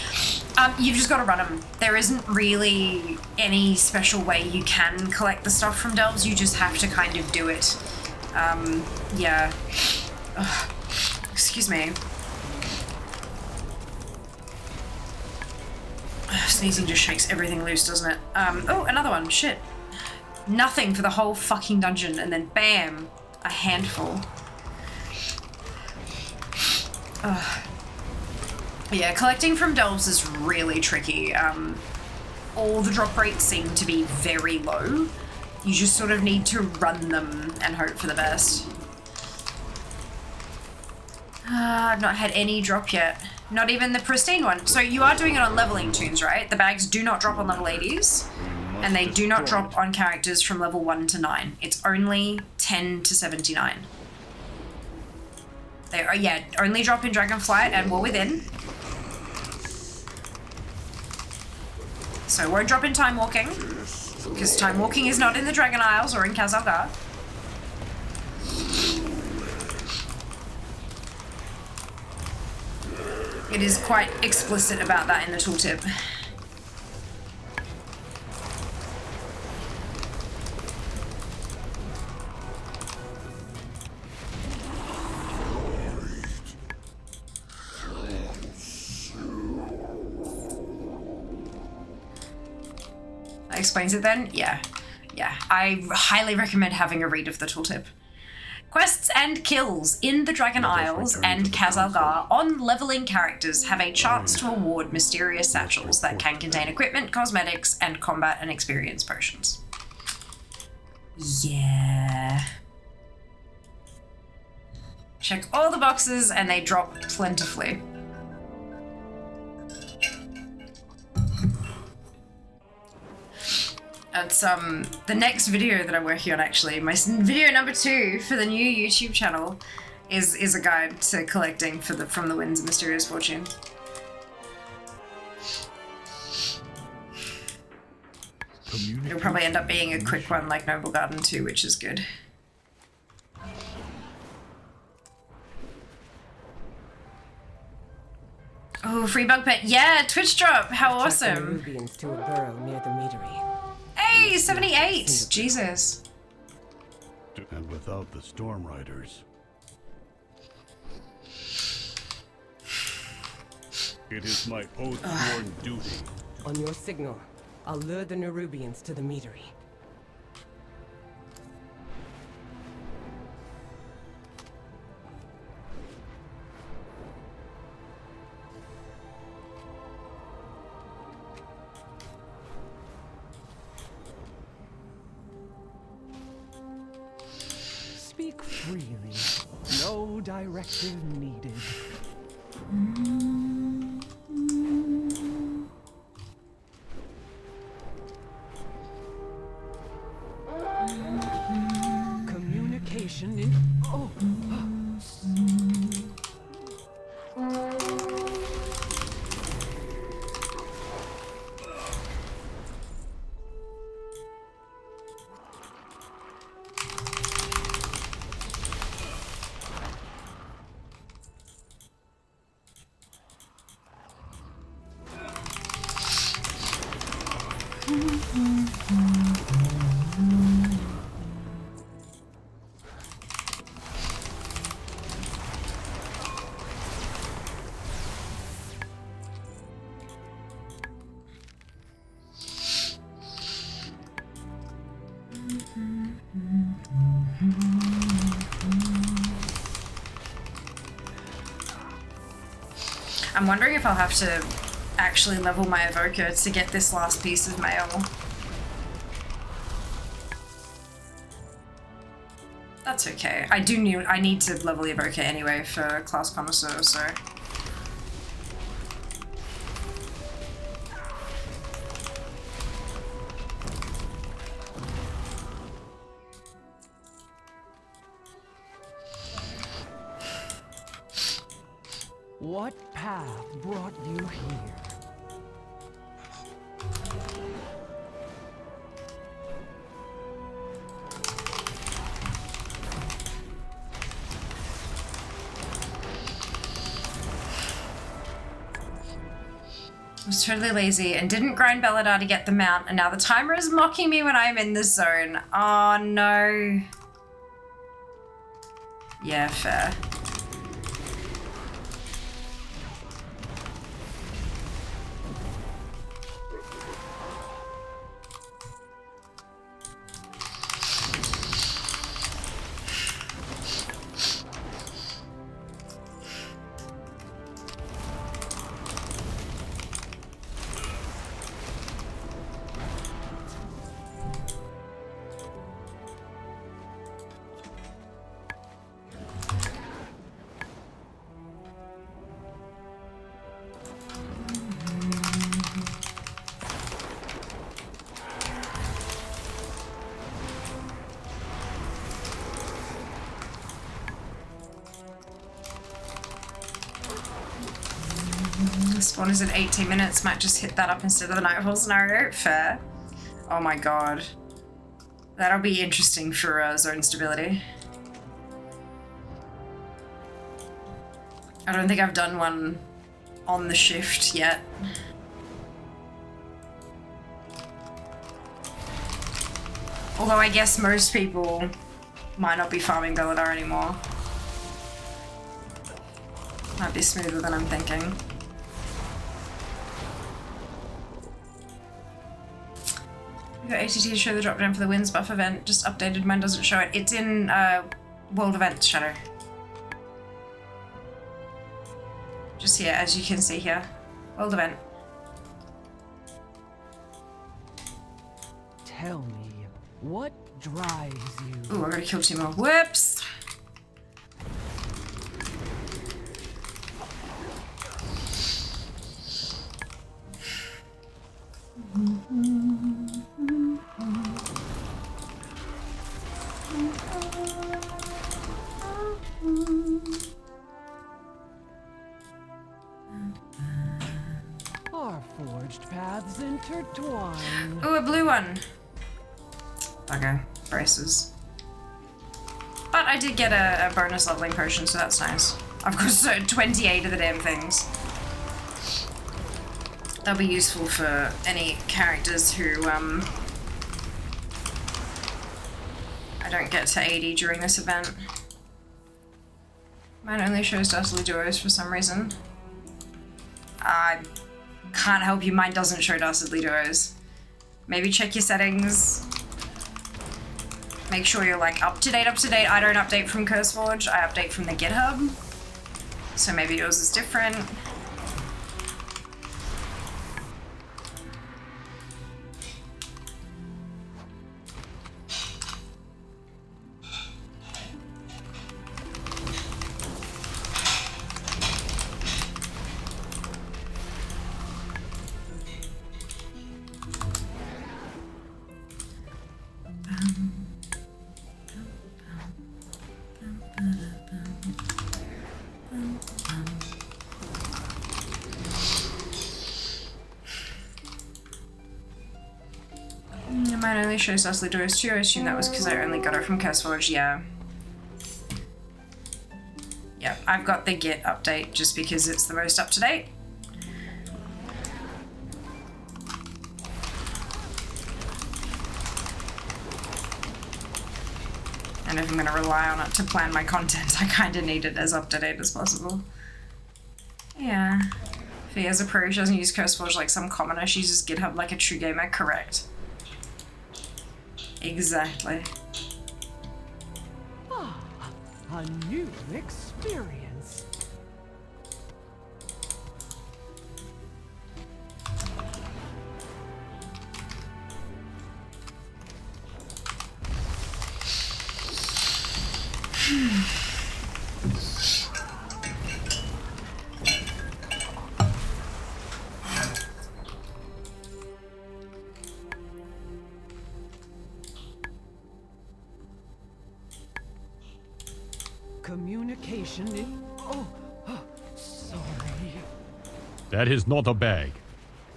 You've just got to run them. There isn't really any special way you can collect the stuff from delves. You just have to kind of do it. Yeah. Ugh. Excuse me. Sneezing just shakes everything loose, doesn't it? Oh, another one. Shit. Nothing for the whole fucking dungeon, and then bam, a handful. Ugh. Yeah, collecting from delves is really tricky. All the drop rates seem to be very low. You just sort of need to run them and hope for the best. I've not had any drop yet. Not even the pristine one. So you are doing it on leveling tunes, right? The bags do not drop on level 80s. And they do not drop on characters from level 1 to 9. It's only 10 to 79. They are, yeah, only drop in Dragonflight and War Within. So won't drop in Time Walking, because Time Walking is not in the Dragon Isles or in Khazar-Gar. It is quite explicit about that in the tooltip. Explains it then? Yeah. I highly recommend having a read of the tooltip. Quests and kills in the Dragon Isles and Khazar-Gar on leveling characters have a chance to award mysterious satchels that can contain equipment, cosmetics, and combat and experience potions. Yeah. Check all the boxes and they drop plentifully. It's the next video that I'm working on, actually. My video number 2 for the new YouTube channel is a guide to collecting from the Winds of Mysterious Fortune. It'll probably end up being a quick one like Noble Garden 2, which is good. Oh, free bug pet. Yeah, Twitch drop. How awesome. To a burrow near the meadery. Hey, 78! Jesus. And without the Storm Riders. It is my oath-sworn duty. On your signal, I'll lure the Nerubians to the meadery. Speak freely. No directive needed. Communication in... Oh! I'm wondering if I'll have to actually level my evoker to get this last piece of mail. That's okay. I need to level the evoker anyway for class connoisseur, so. What path brought you here? I was totally lazy and didn't grind Belladar to get the mount, and now the timer is mocking me when I'm in this zone. Oh no. Yeah, fair. Spawn is in 18 minutes, might just hit that up instead of the Nightfall scenario. Fair. Oh my god. That'll be interesting for zone stability. I don't think I've done one on the shift yet. Although I guess most people might not be farming Belladar anymore. Might be smoother than I'm thinking. We got ATT to show the drop down for the wins buff event. Just updated, mine doesn't show it. It's in world events, Shadow. Just here, as you can see here. World event. Tell me, what drives you? Ooh, I gotta kill 2 more. Whoops! Our forged paths intertwine. Ooh, a blue one. Okay, braces. But I did get a bonus leveling potion, so that's nice. I've got 28 of the damn things. That'll be useful for any characters who, I don't get to 80 during this event. Mine only shows Dastardly Duos for some reason. I can't help you, mine doesn't show Dastardly Duos. Maybe check your settings. Make sure you're like up to date. I don't update from CurseForge, I update from the GitHub. So maybe yours is different. Mine only shows Dastardly Duos too. I assume that was because I only got it from CurseForge, yeah. Yeah, I've got the Git update just because it's the most up to date. And if I'm going to rely on it to plan my content, I kind of need it as up to date as possible. Yeah. Fia's a pro, she doesn't use CurseForge like some commoner, she uses GitHub like a true gamer, correct. Exactly. Ah, a new experience. Communication in... sorry. That is not a bag.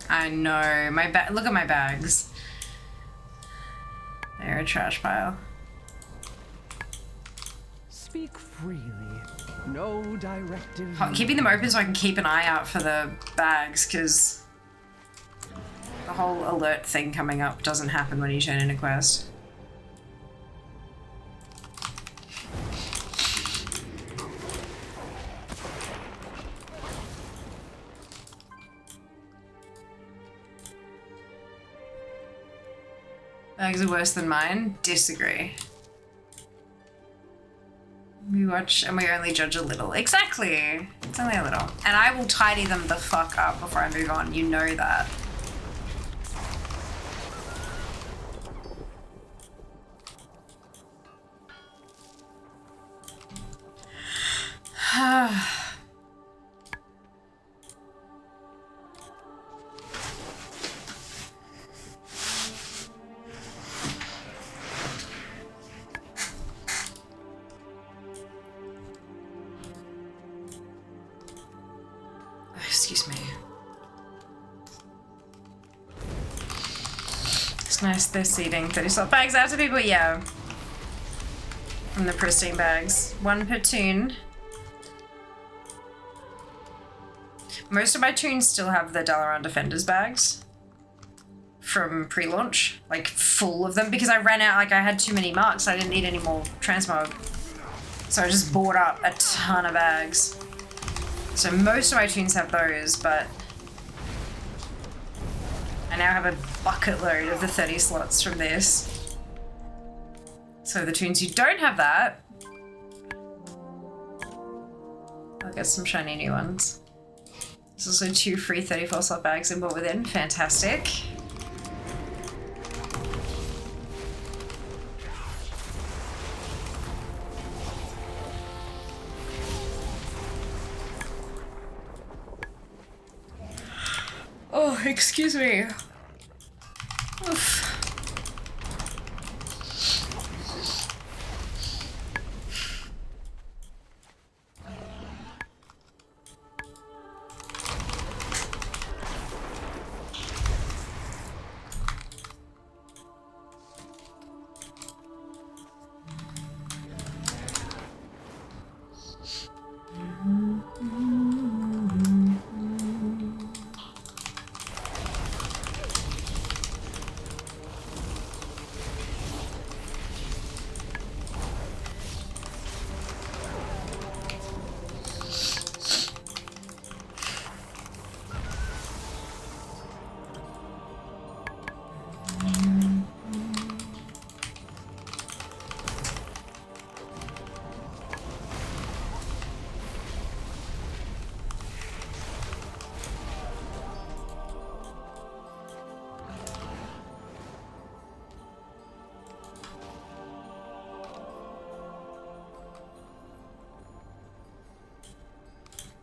I know. My bag. Look at my bags. They're a trash pile. Speak freely. No directive. Keeping them open so I can keep an eye out for the bags, because the whole alert thing coming up doesn't happen when you turn in a quest. Bags are worse than mine? Disagree. We watch and we only judge a little. Exactly! It's only a little. And I will tidy them the fuck up before I move on. You know that. Excuse me. It's nice they're seeding 30 slot bags out to people, yeah. From the pristine bags. 1 per tune. Most of my tunes still have the Dalaran Defenders bags from pre-launch, like full of them, because I ran out, like I had too many marks, so I didn't need any more transmog. So I just bought up a ton of bags. So most of my tunes have those, but I now have a bucket load of the 30 slots from this. So the tunes who don't have that, I'll get some shiny new ones. There's also 2 free 34 slot bags inbuilt within. Fantastic. Oh, excuse me. Oof.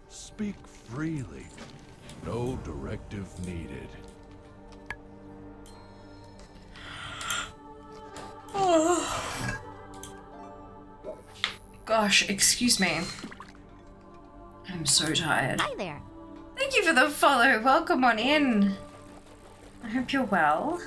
Speak freely. No directive needed. Oh. Gosh, excuse me. I'm so tired. Hi there. Thank you for the follow. Welcome on in. I hope you're well.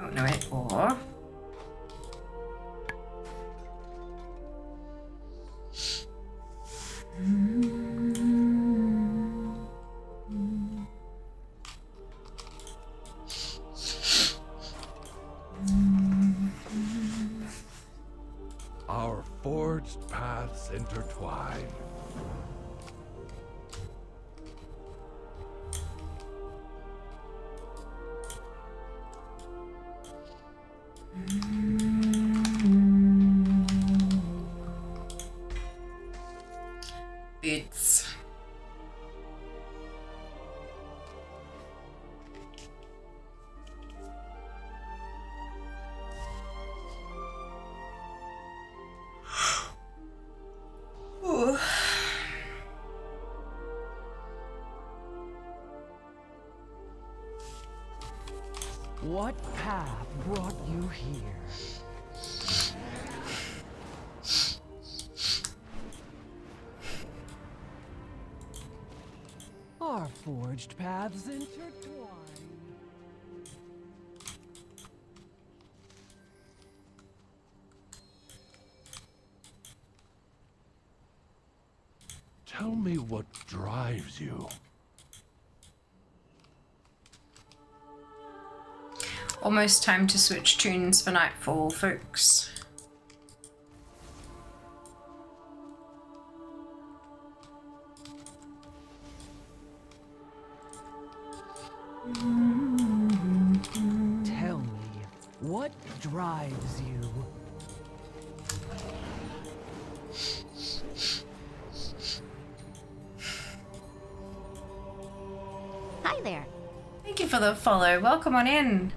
Oh, no, wait, or... intertwine. Boots. Ooh. What path brought you here? Our forged paths intertwine. Tell me what drives you. Almost time to switch tunes for Nightfall, folks. Tell me, what drives you? Hi there. Thank you for the follow. Welcome on in.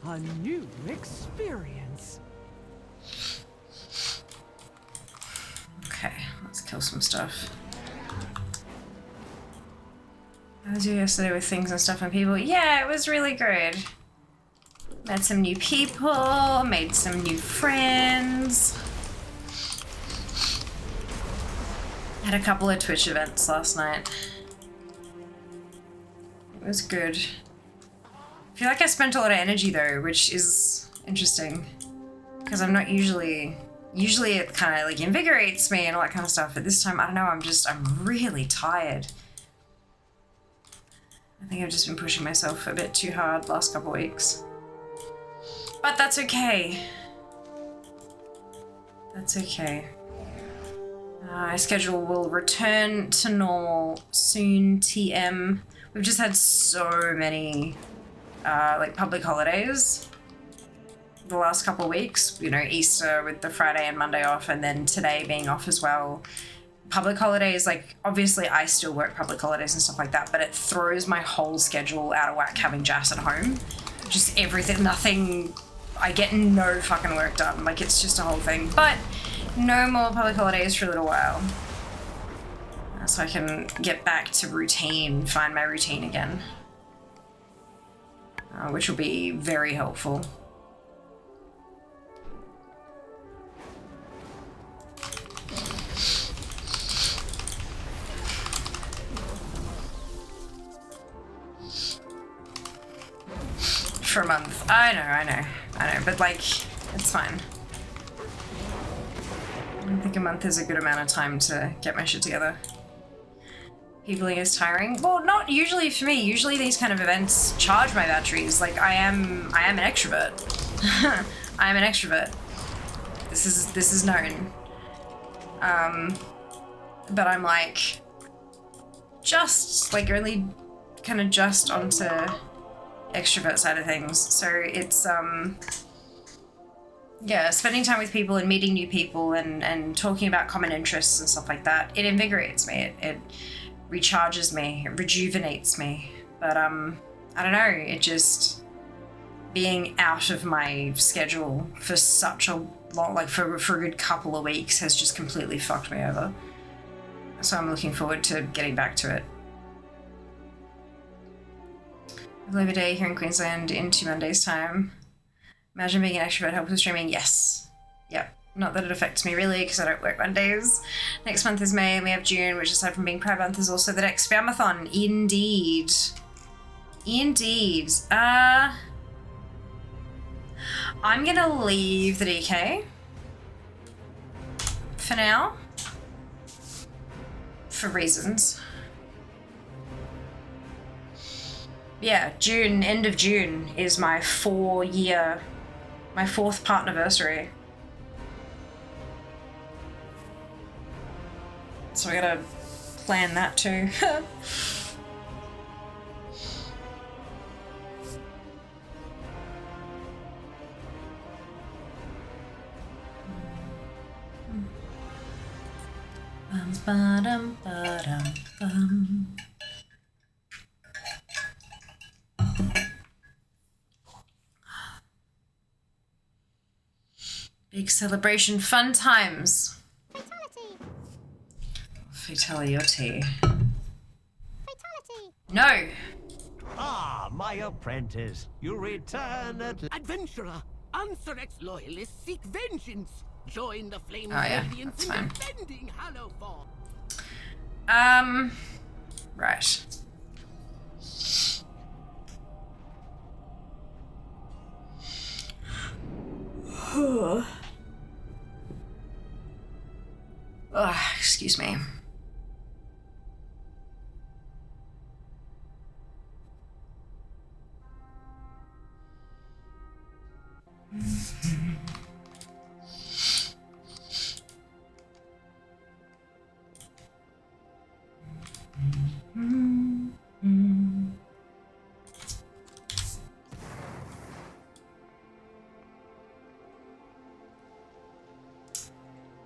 A new experience. Okay, let's kill some stuff. How was you yesterday with things and stuff and people? Yeah, it was really good. Met some new people, made some new friends. Had a couple of Twitch events last night. It was good. I feel like I spent a lot of energy though, which is interesting. Because I'm not usually it kind of like invigorates me and all that kind of stuff, but this time, I don't know, I'm really tired. I think I've just been pushing myself a bit too hard the last couple of weeks. But that's okay. That's okay. My schedule will return to normal soon, TM. We've just had so many like public holidays the last couple of weeks, you know, Easter with the Friday and Monday off, and then today being off as well. Public holidays, like obviously I still work public holidays and stuff like that, but it throws my whole schedule out of whack having Jas at home. Just everything, nothing, I get no fucking work done. Like it's just a whole thing, but no more public holidays for a little while. So I can get back to routine, find my routine again. Which will be very helpful. For a month. I know, but like, it's fine. I think a month is a good amount of time to get my shit together. Peopling is tiring. Well, not usually for me. Usually these kind of events charge my batteries. Like I am an extrovert. I am an extrovert. This is known. But I'm like just like only kind of just onto extrovert side of things. So it's yeah, spending time with people and meeting new people and talking about common interests and stuff like that. It invigorates me. It recharges me, it rejuvenates me. But I don't know, it just being out of my schedule for such a long, like for a good couple of weeks has just completely fucked me over. So I'm looking forward to getting back to it. Labor Day here in Queensland in 2 Mondays' time. Imagine being an extrovert helps with streaming. Yes. Yep. Not that it affects me really, because I don't work Mondays. Next month is May and we have June, which aside from being Pride Month is also the next Spamathon. Indeed. Indeed. I'm gonna leave the DK for now. For reasons. Yeah, June, end of June is my 4-year, my 4th partnerversary. So I gotta plan that too. Big celebration, fun times. Fatality. No. Ah, my apprentice. You return at... Adventurer, Anthrax loyalists seek vengeance. Join the Flames Radiance in defending Hallowfall. Right. Excuse me.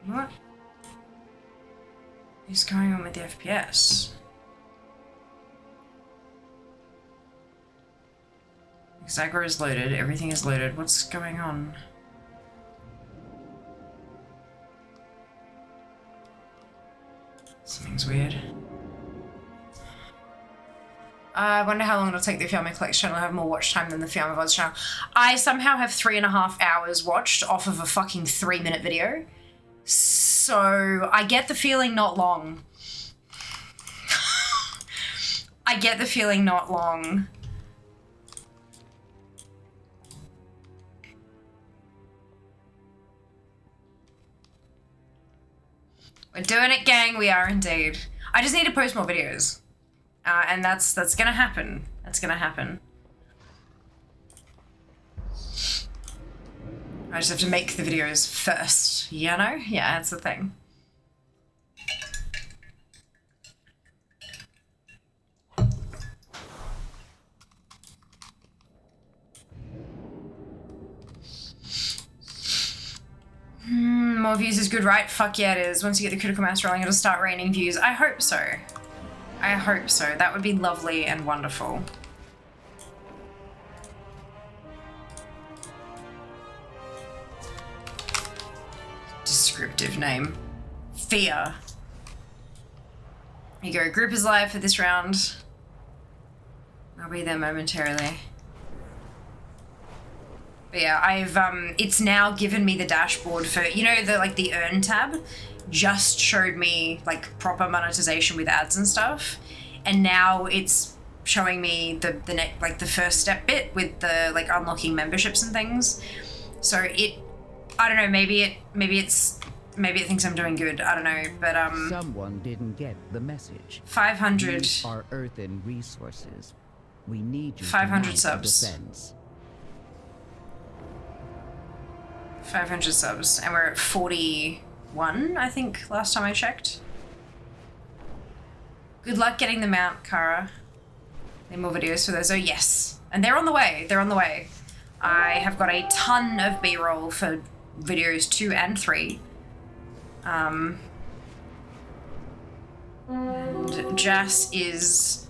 What is going on with the FPS? Xagra is loaded, everything is loaded. What's going on? Something's weird. I wonder how long it'll take the Fiamma Collects channel to have more watch time than the Fiamma VODs channel. I somehow have 3.5 hours watched off of a fucking 3-minute video. So I get the feeling not long. I get the feeling not long. We're doing it, gang. We are indeed. I just need to post more videos. And that's gonna happen. That's gonna happen. I just have to make the videos first, you know? Yeah, that's the thing. More views is good, right? Fuck yeah, it is. Once you get the critical mass rolling, it'll start raining views. I hope so. I hope so. That would be lovely and wonderful. Descriptive name. Fear. Here you go. Group is live for this round. I'll be there momentarily. But yeah, I've it's now given me the dashboard for, you know, the earn tab just showed me like proper monetization with ads and stuff, and now it's showing me the the first step bit with the like unlocking memberships and things. So I don't know, maybe it thinks I'm doing good. I don't know, but someone didn't get the message. 500 These are earthen resources. We need you 500 subs. Defense. 500 subs, and we're at 41, I think, last time I checked. Good luck getting them out, Kara. Need more videos for those. Oh, yes. And they're on the way. They're on the way. I have got a ton of B-roll for videos 2 and 3. And Jas is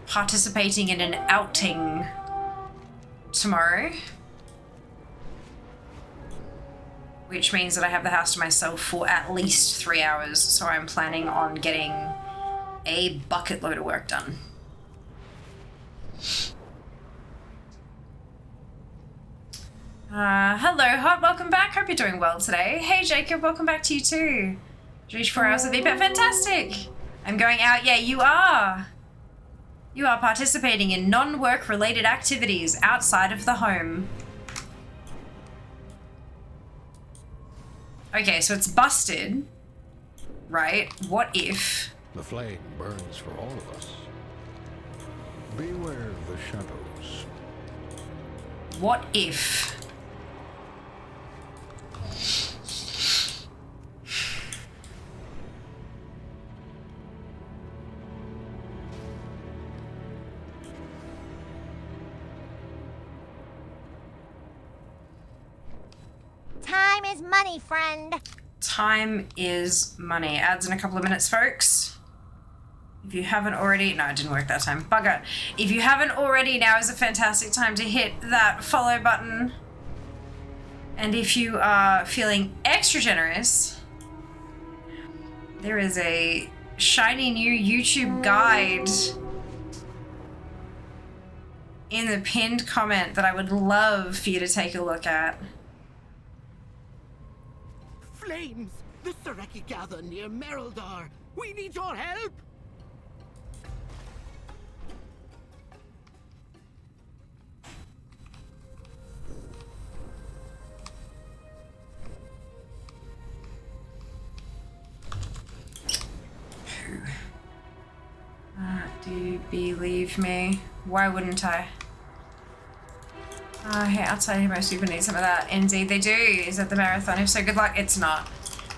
participating in an outing tomorrow, which means that I have the house to myself for at least 3 hours, so I'm planning on getting a bucket load of work done. Hello, Hot, welcome back. Hope you're doing well today. Hey, Jacob, welcome back to you too. Reach 4 hours of VPET, fantastic. I'm going out, yeah, you are. You are participating in non-work related activities outside of the home. Okay, so it's busted, right? What if... The flame burns for all of us. Beware of the shadows. What if? Time is money, friend. Time is money. Ads in a couple of minutes, folks. If you haven't already, no, it didn't work that time. Bugger. If you haven't already, now is a fantastic time to hit that follow button. And if you are feeling extra generous, there is a shiny new YouTube guide in the pinned comment that I would love for you to take a look at. Flames! The Sareki gather near Mereldar. We need your help! Do you believe me? Why wouldn't I? Hey, outside here, most people need some of that. Indeed they do. Is that the marathon? If so, good luck. It's not.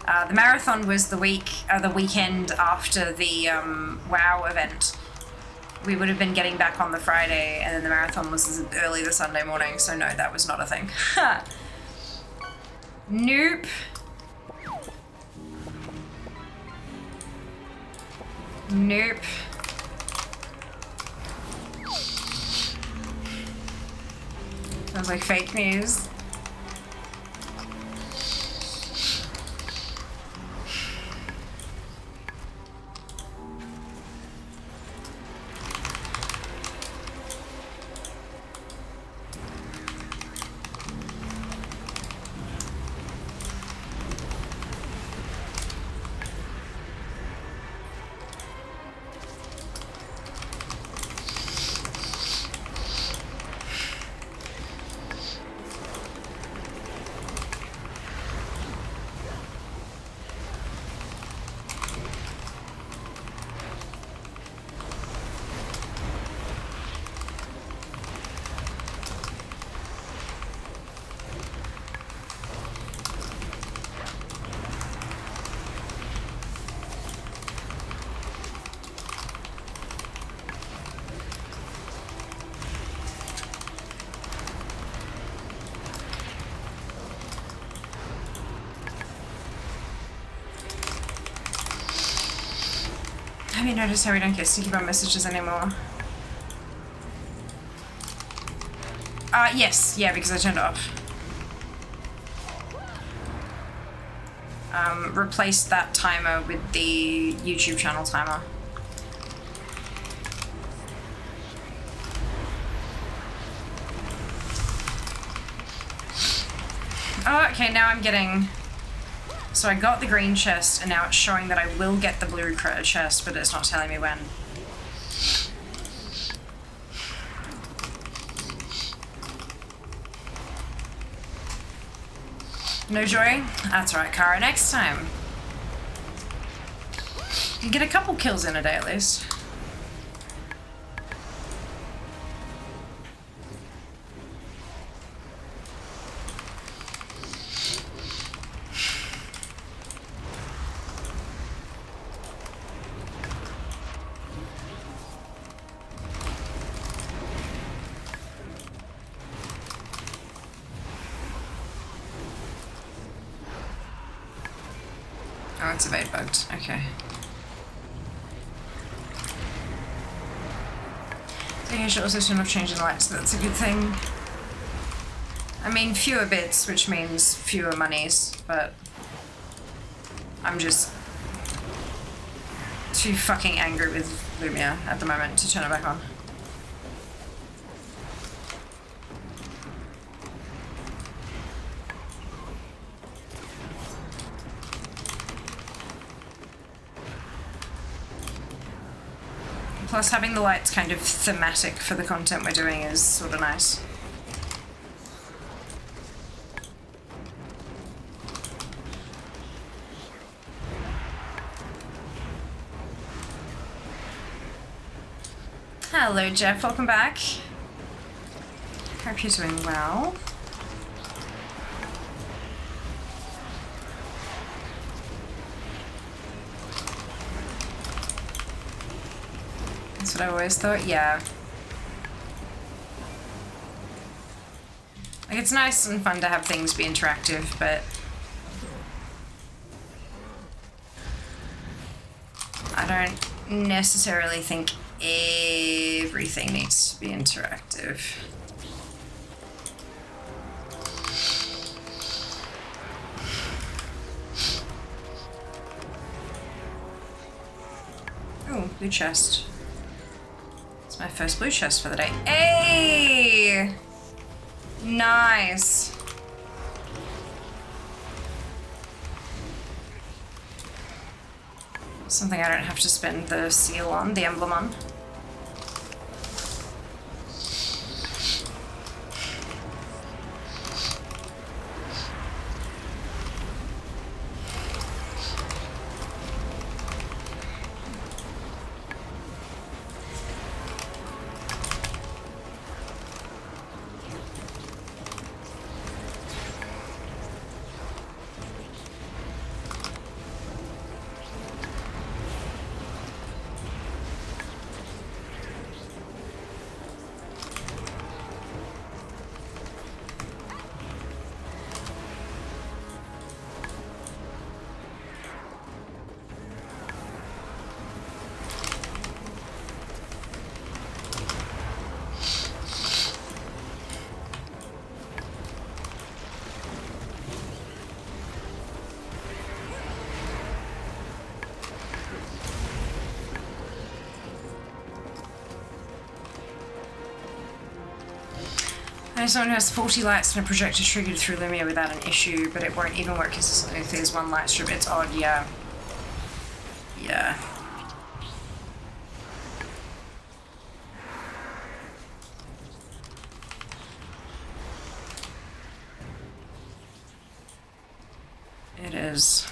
The marathon was the weekend after the WoW event. We would have been getting back on the Friday, and then the marathon was early the Sunday morning, so no, that was not a thing. Nope. Nope. Sounds like fake news. Have you noticed how we don't get sticky bomb messages anymore? Yes. Yeah, because I turned it off. Replaced that timer with the YouTube channel timer. Oh, okay, now I'm getting... So I got the green chest, and now it's showing that I will get the blue chest, but it's not telling me when. No joy? That's right, Kara. Next time. You get a couple kills in a day at least. Oh, it's evade bugged. Okay. I should also turn off changing lights, so that's a good thing. I mean, fewer bits, which means fewer monies, but I'm just too fucking angry with Lumia at the moment to turn it back on. Plus, having the lights kind of thematic for the content we're doing is sort of nice. Hello, Jeff. Welcome back. Hope you're doing well. That's what I always thought. Yeah. Like, it's nice and fun to have things be interactive, but I don't necessarily think everything needs to be interactive. Oh, blue chest. It's my first blue chest for the day. Hey! Nice. Something I don't have to spend the seal on, the emblem on. Someone who has 40 lights and a projector triggered through Lumia without an issue, but it won't even work consistently if there's one light strip. It's odd, yeah. Yeah. It is.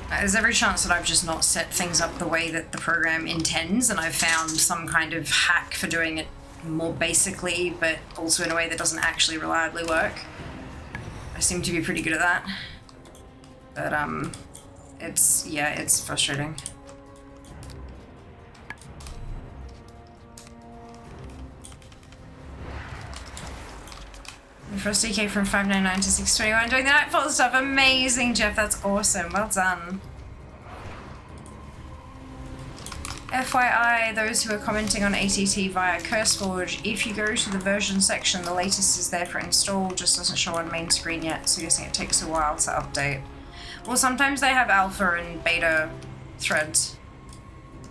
There's every chance that I've just not set things up the way that the program intends, and I've found some kind of hack for doing it more basically, but also in a way that doesn't actually reliably work. I seem to be pretty good at that. But, it's frustrating. The first DK from 599 to 621 doing the Nightfall stuff. Amazing, Jeff. That's awesome. Well done. FYI, those who are commenting on ATT via CurseForge, if you go to the version section, the latest is there for install, just doesn't show on main screen yet, so guessing it takes a while to update. Well, sometimes they have alpha and beta threads.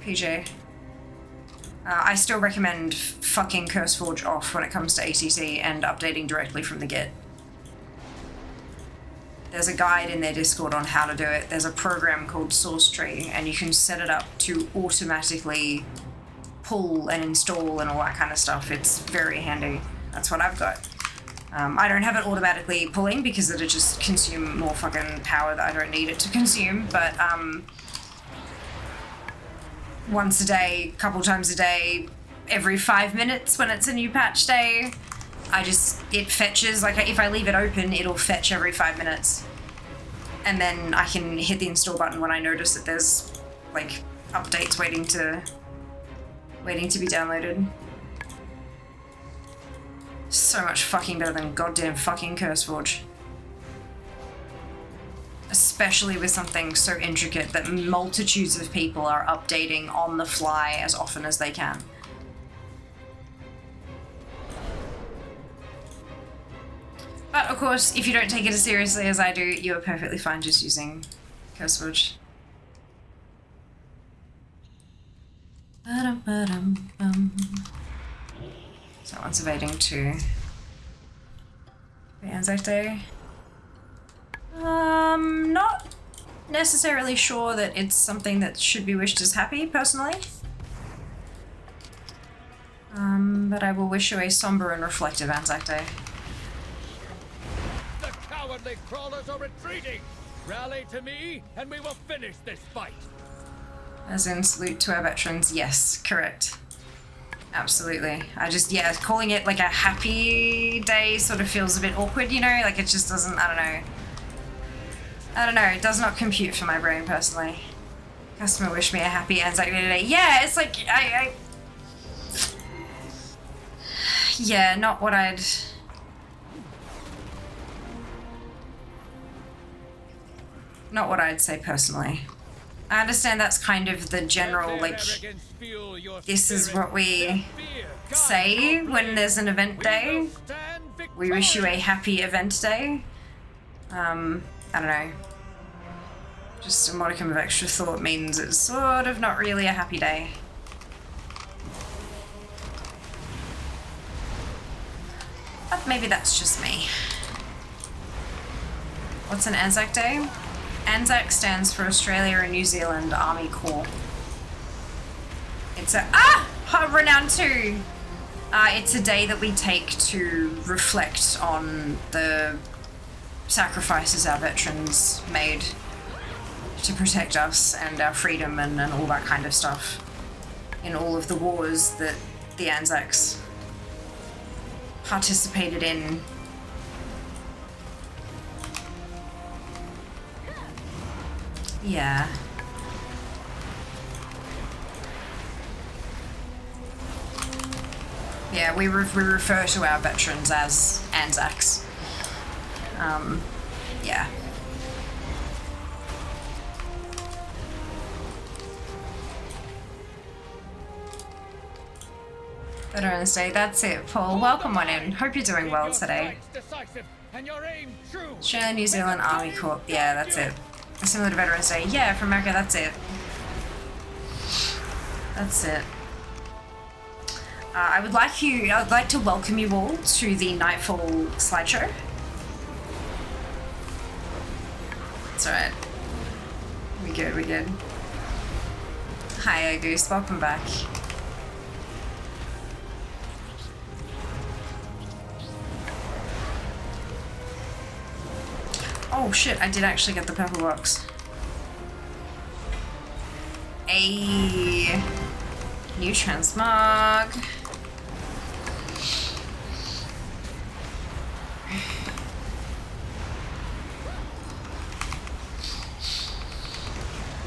PJ. I still recommend fucking CurseForge off when it comes to ATT and updating directly from the Git. There's a guide in their Discord on how to do it. There's a program called Source Tree, and you can set it up to automatically pull and install and all that kind of stuff. It's very handy. That's what I've got. I don't have it automatically pulling because it'll just consume more fucking power that I don't need it to consume, but once a day, couple times a day, every 5 minutes when it's a new patch day, it fetches, like if I leave it open, it'll fetch every 5 minutes. And then I can hit the install button when I notice that there's like updates waiting to be downloaded. So much fucking better than goddamn fucking CurseForge. Especially with something so intricate that multitudes of people are updating on the fly as often as they can. But of course, if you don't take it as seriously as I do, you are perfectly fine just using CurseForge. So that one's evading to the Anzac Day. Not necessarily sure that it's something that should be wished as happy, personally. But I will wish you a somber and reflective Anzac Day. The cowardly crawlers are retreating! Rally to me, and we will finish this fight! As in salute to our veterans. Yes, correct. Absolutely. I just, yeah, calling it like a happy day sort of feels a bit awkward, you know? Like it just doesn't, I don't know. I don't know, it does not compute for my brain personally. Customer wish me a happy Anzac Day today. Yeah, it's like, yeah, not what I'd... Not what I'd say personally. I understand that's kind of the general, like, this is what we say when there's an event day. We wish you a happy event day. I don't know. Just a modicum of extra thought means it's sort of not really a happy day. But maybe that's just me. What's an Anzac Day? ANZAC stands for Australia and New Zealand Army Corps. It's a Renown 2! It's a day that we take to reflect on the sacrifices our veterans made to protect us and our freedom and all that kind of stuff in all of the wars that the Anzacs participated in. Yeah. Yeah, we refer to our veterans as Anzacs. Yeah. Veterans Day, that's it, Paul. Welcome on in. Hope you're doing well today. Australia, New Zealand Army Corps. Yeah, that's it. Similar to Veterans Day. Yeah, from America, that's it. That's it. I'd like to welcome you all to the Nightfall slideshow. It's alright. We good. Hi, Goose. Welcome back. Oh shit, I did actually get the purple box. A new transmog.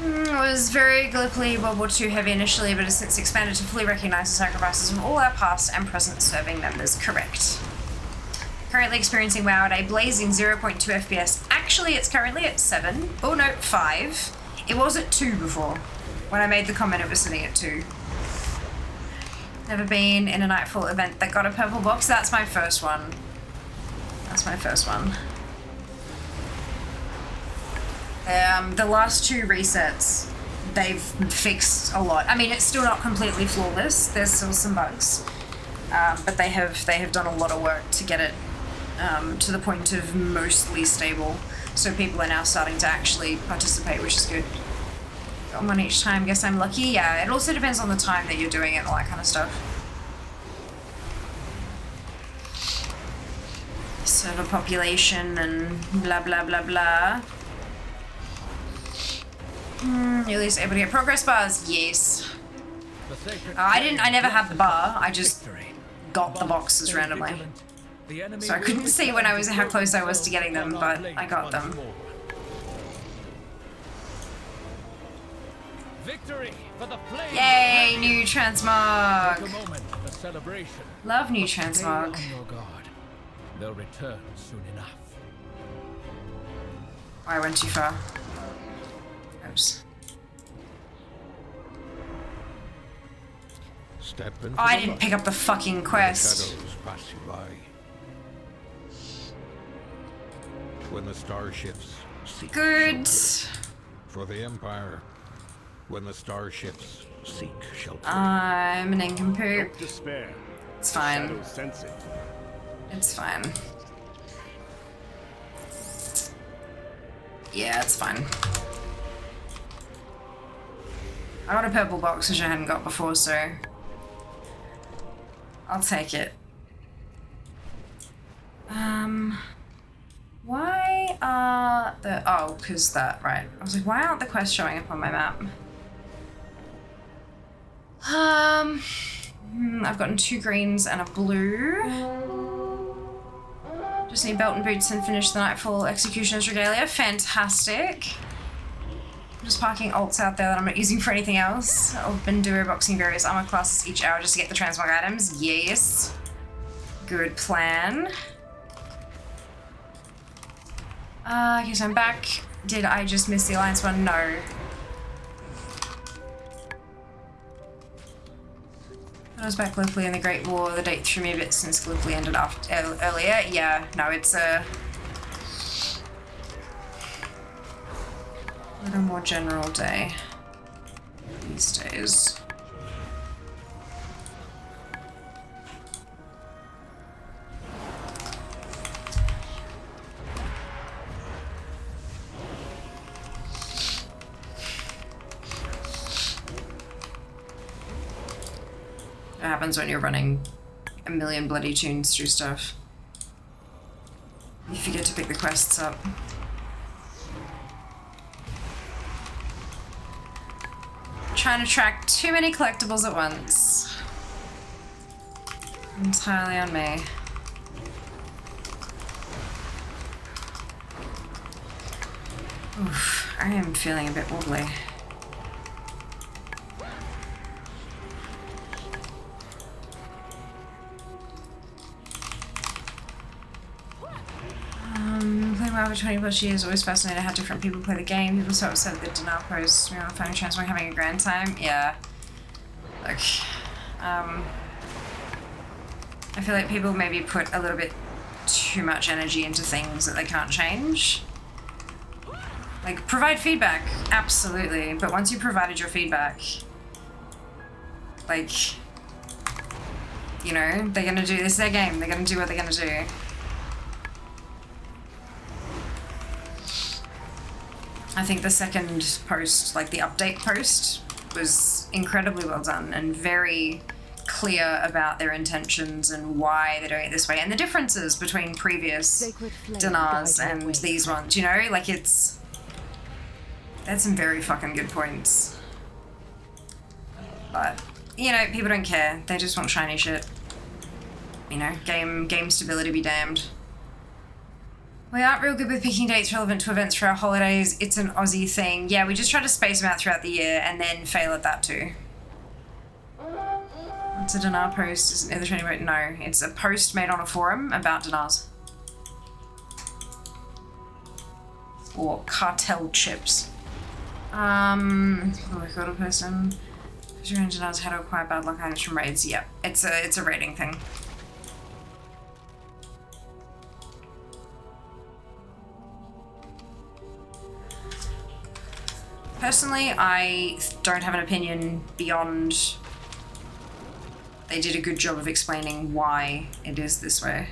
It was very Gallipoli World War II heavy initially, but has since expanded to fully recognize the sacrifices of all our past and present serving members. Correct. Currently experiencing WoW at a blazing 0.2 FPS. Actually, it's currently at 7. Oh no, 5. It was at 2 before. When I made the comment, it was sitting at 2. Never been in a Nightfall event that got a purple box. That's my first one. That's my first one. The last 2 resets, they've fixed a lot. I mean, it's still not completely flawless. There's still some bugs, but they have done a lot of work to get it to the point of mostly stable. So people are now starting to actually participate, which is good. Got one each time. Guess I'm lucky. Yeah, it also depends on the time that you're doing it and all that kind of stuff. Server population and blah blah blah blah. You're at least able to get progress bars. Yes. I never had the bar. I just got the boxes randomly. So I couldn't see when I was how close I was to getting them, but I got them. Yay, new transmog! Love new transmog. They'll return soon enough. I went too far. Oops. Step into I didn't pick up the fucking quest. Shadows pass you by. When the starships seek Good. shelter. For the Empire, when the starships seek shelter. I'm an nincompoop. Don't despair. It's fine. Shadows sense it. It's fine. Yeah, it's fine. I got a purple box which I hadn't got before, so I'll take it. Why are the... Oh, because that, right. I was like, why aren't the quests showing up on my map? I've gotten 2 greens and a blue. Just need belt and boots and finish the Nightfall Executioner's Regalia. Fantastic. I'm just parking alts out there that I'm not using for anything else. I've been duo boxing various armor classes each hour just to get the transmog items. Yes. Good plan. Okay, so I'm back. Did I just miss the Alliance one? No. I was back locally in the Great War. The date threw me a bit since Gallipoli ended after earlier. Yeah, no, it's a little more general day these days. What happens when you're running a million bloody tunes through stuff? You forget to pick the quests up. Trying to track too many collectibles at once. Entirely on me. Oof, I am feeling a bit wobbly. Playing WoW for 20 plus years, always fascinated how different people play the game. People so upset that denial pros, you know, finding transforming, having a grand time. Yeah. Like, I feel like people maybe put a little bit too much energy into things that they can't change. Like, provide feedback, absolutely. But once you provided your feedback, like, you know, they're gonna do this, is their game, they're gonna do what they're gonna do. I think the second post, like the update post, was incredibly well done and very clear about their intentions and why they're doing it this way and the differences between previous Dinars and these ones, you know? Like, it's... That's some very fucking good points. But, you know, people don't care. They just want shiny shit. You know, game stability be damned. We aren't real good with picking dates relevant to events for our holidays. It's an Aussie thing. Yeah, we just try to space them out throughout the year and then fail at that too. What's a dinar post? Isn't it the training boat? No, it's a post made on a forum about dinars. Or cartel chips. The record of person. Your dinars how to acquire bad luck items from raids. Yep, it's a raiding thing. Personally, I don't have an opinion beyond they did a good job of explaining why it is this way.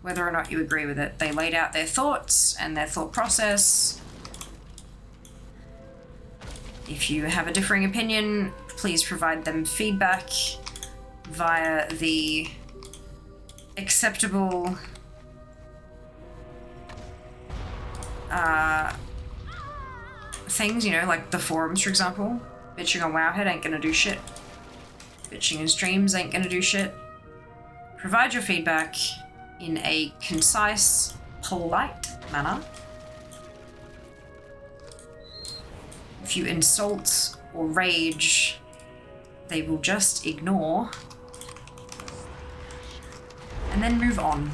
Whether or not you agree with it, they laid out their thoughts and their thought process. If you have a differing opinion, please provide them feedback via the acceptable things, you know, like the forums, for example. Bitching on Wowhead ain't gonna do shit. Bitching in streams ain't gonna do shit. Provide your feedback in a concise, polite manner. If you insult or rage, they will just ignore and then move on.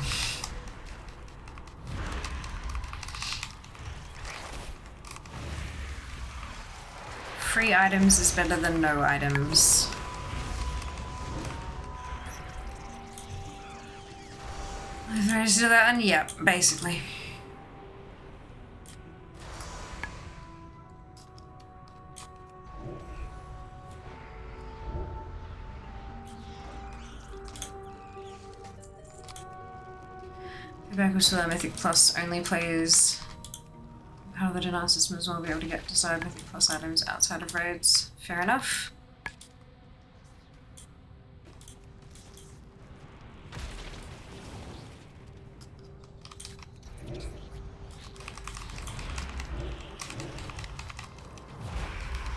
Free items is better than no items. If I do that one, yep, basically. Back to the Mythic Plus only players. How the Dinar system as well be able to get desired Mythic Plus items outside of raids. Fair enough.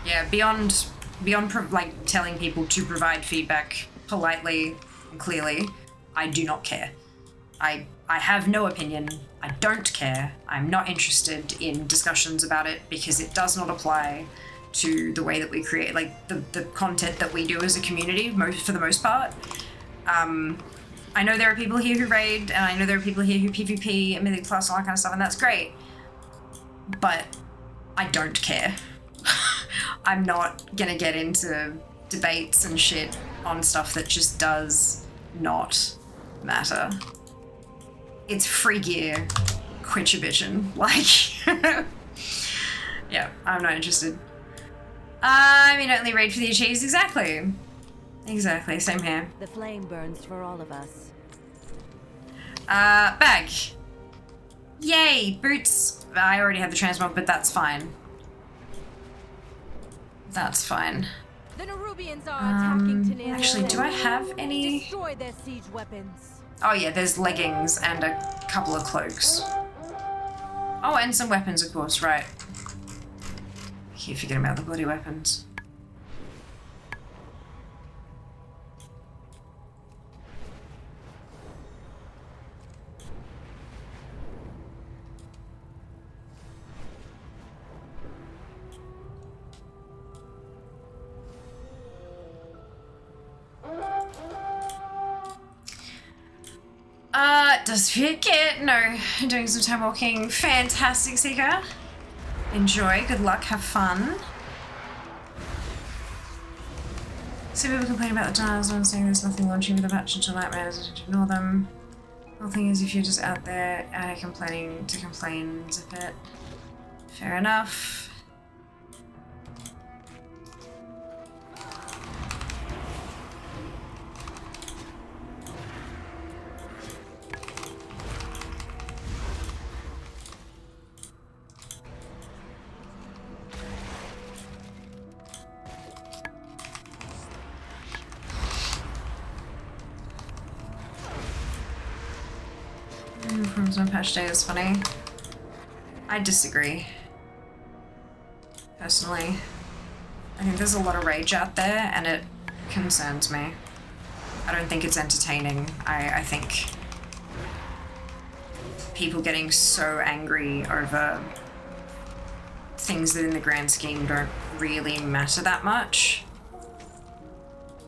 Yeah, beyond beyond like telling people to provide feedback politely and clearly, I do not care. I have no opinion. I don't care. I'm not interested in discussions about it because it does not apply to the way that we create, like the content that we do as a community, for the most part. I know there are people here who raid, and I know there are people here who PvP and Mythic Plus and all that kind of stuff, and that's great. But I don't care. I'm not gonna get into debates and shit on stuff that just does not matter. It's free gear. Quit your bitchin'. Like, yeah, I'm not interested. I mean, only raid for the achieves. Exactly. Exactly, same here. The flame burns for all of us. Bag. Yay, boots. I already have the transmog, but that's fine. That's fine. The Nerubians are attacking Tenerife. Actually, do I have any? Destroy their siege weapons. Oh yeah, there's leggings and a couple of cloaks. Oh, and some weapons, of course, right. I keep forgetting about the bloody weapons. Does Kit? No. Doing some time walking. Fantastic, Seeker. Enjoy. Good luck. Have fun. So people complain about the tiles and saying there's nothing launching with the patch until nightmares. Ignore them. The whole thing is if you're just out there complaining to complain, zip it. Fair enough. On patch day is funny. I disagree. Personally. I think there's a lot of rage out there and it concerns me. I don't think it's entertaining. I think people getting so angry over things that in the grand scheme don't really matter that much.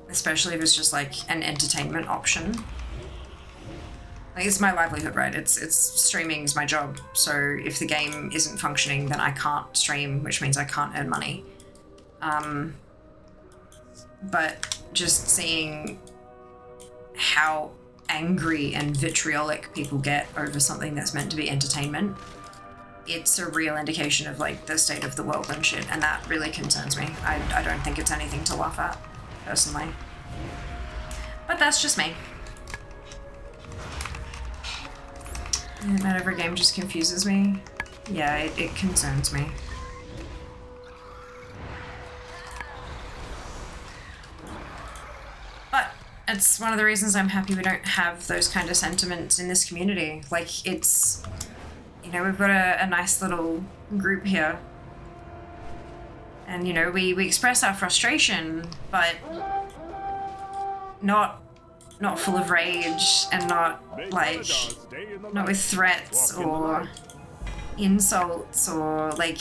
Especially if it's just like an entertainment option. Like, it's my livelihood, right? It's streaming's my job. So if the game isn't functioning, then I can't stream, which means I can't earn money. But just seeing how angry and vitriolic people get over something that's meant to be entertainment, it's a real indication of like the state of the world and shit, and that really concerns me. I don't think it's anything to laugh at, personally. But that's just me. Not every game just confuses me. Yeah, it concerns me. But it's one of the reasons I'm happy we don't have those kind of sentiments in this community. Like, it's, you know, we've got a nice little group here. And, you know, we express our frustration, but not full of rage and not with threats or insults or like,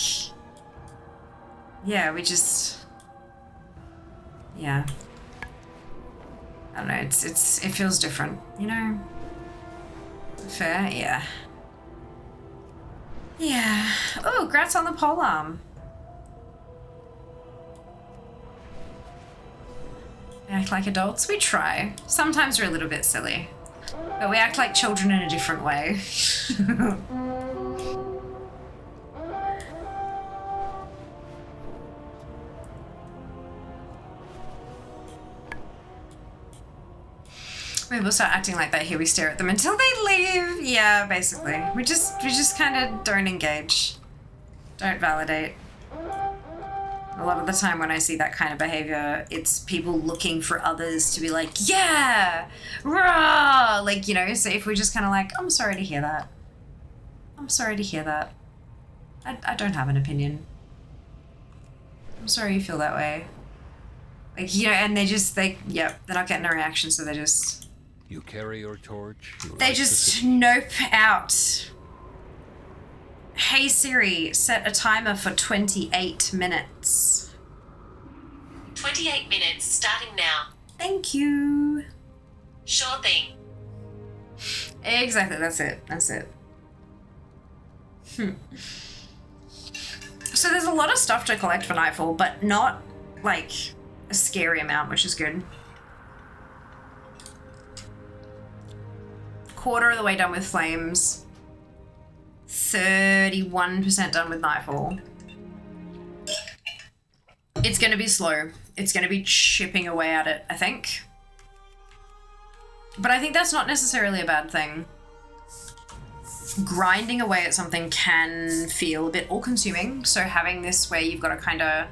yeah, we just, yeah, I don't know, it feels different, you know? Fair, yeah. Yeah. Oh, grats on the polearm. We act like adults? We try. Sometimes we're a little bit silly. But we act like children in a different way. Maybe we'll start acting like that here. We stare at them until they leave. Yeah, basically. We just kind of don't engage. Don't validate. A lot of the time when I see that kind of behavior, it's people looking for others to be like, yeah, rah, like, you know, so if we're just kind of like, I'm sorry to hear that. I'm sorry to hear that. I don't have an opinion. I'm sorry you feel that way. Like, you know, and they're not getting a reaction, so they just... You carry your torch. They just nope out. Hey Siri, set a timer for 28 minutes. 28 minutes starting now. Thank you. Sure thing. Exactly, that's it. So there's a lot of stuff to collect for Nightfall, but not, like, a scary amount, which is good. Quarter of the way done with Flames. 31% done with Nightfall. It's gonna be slow. It's gonna be chipping away at it, I think. But I think that's not necessarily a bad thing. Grinding away at something can feel a bit all-consuming, so having this where you've got to kind of,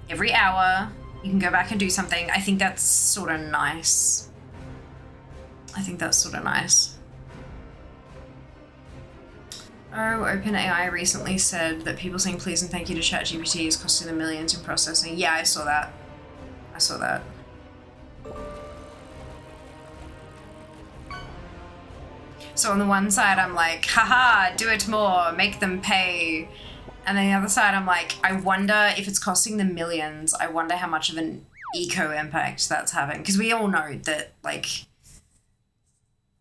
every hour, you can go back and do something, I think that's sort of nice. Oh, OpenAI recently said that people saying please and thank you to ChatGPT is costing them millions in processing. Yeah, I saw that. So on the one side, I'm like, haha, do it more, make them pay. And then the other side, I'm like, I wonder if it's costing them millions, I wonder how much of an eco impact that's having. Because we all know that, like,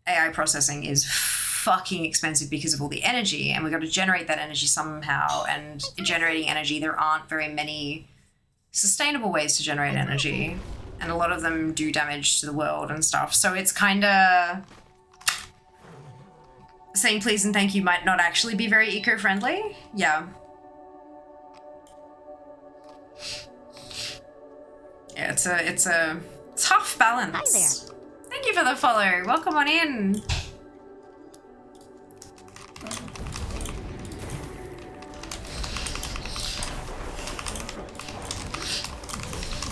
AI processing is fucking expensive because of all the energy, and we've got to generate that energy somehow. And generating energy, there aren't very many sustainable ways to generate energy. And a lot of them do damage to the world and stuff. So it's kind of... saying please and thank you might not actually be very eco-friendly. Yeah. Yeah, it's a tough balance. Hi there. Thank you for the follow. Welcome on in.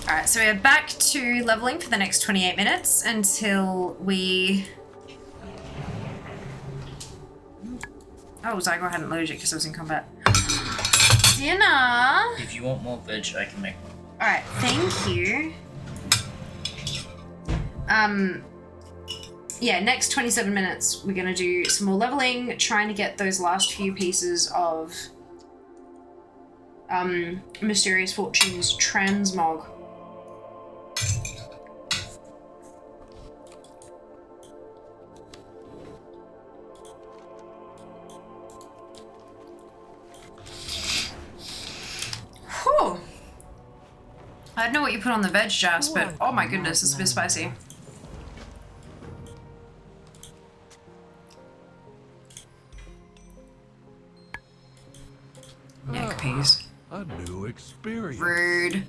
Alright, so we're back to leveling for the next 28 minutes until we... Oh, Zygo hadn't loaded it because I was in combat. Dinner! If you want more veg, I can make one. Alright, thank you. Yeah, next 27 minutes, we're gonna do some more leveling, trying to get those last few pieces of Mysterious Fortunes transmog. Whew. I don't know what you put on the veg, Jas, but oh my goodness, it's a bit spicy. Neckpiece. A new experience. Rude.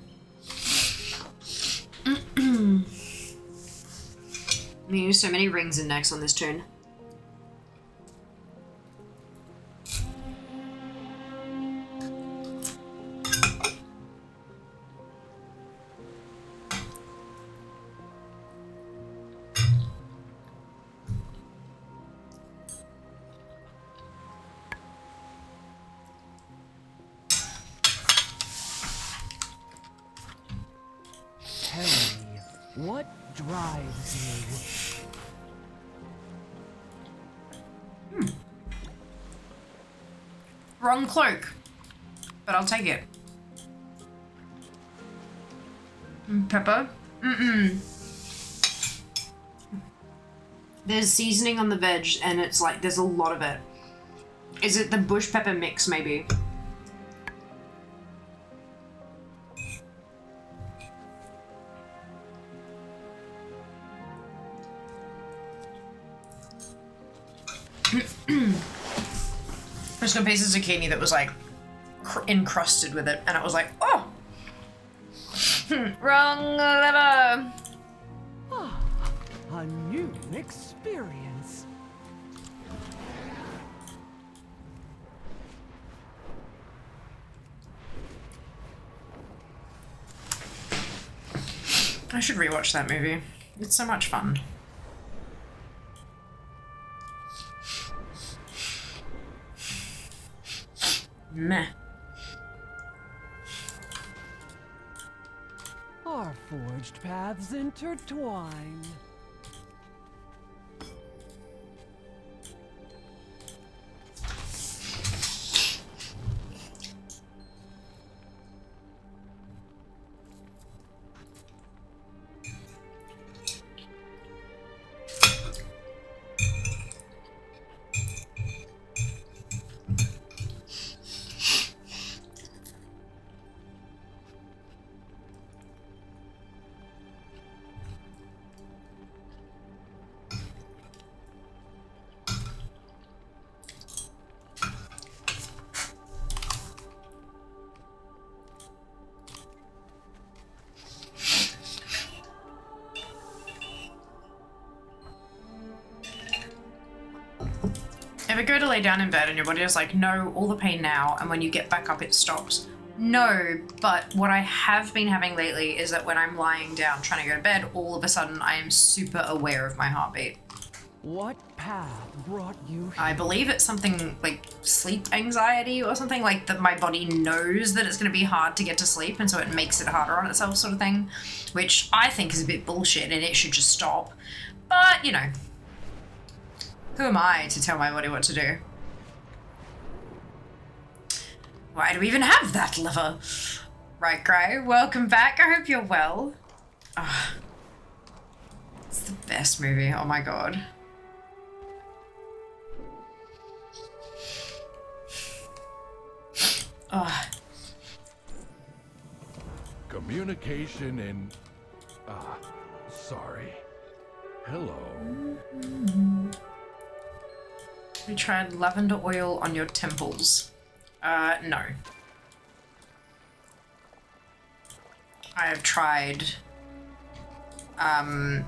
We use so many rings and necks on this tune. Tell me, what drives you? Wrong cloak, but I'll take it. Pepper? There's seasoning on the veg, and it's like, there's a lot of it. Is it the bush pepper mix, maybe? Just got pieces of zucchini that was like encrusted with it, and it was like, oh! Wrong lever! Ah, a new experience. I should rewatch that movie. It's so much fun. Meh. Our forged paths intertwine. Ever go to lay down in bed and your body is like, no, all the pain now, and when you get back up it stops? No, but what I have been having lately is that when I'm lying down trying to go to bed, all of a sudden I am super aware of my heartbeat. What path brought you here? I believe it's something like sleep anxiety or something, like that my body knows that it's going to be hard to get to sleep and so it makes it harder on itself sort of thing, which I think is a bit bullshit and it should just stop. But, you know, who am I to tell my body what to do? Why do we even have that lever? Right, Gray, welcome back. I hope you're well. Oh, it's the best movie. Oh my god. Oh. Communication in... sorry. Hello. We tried lavender oil on your temples. No. I have tried... not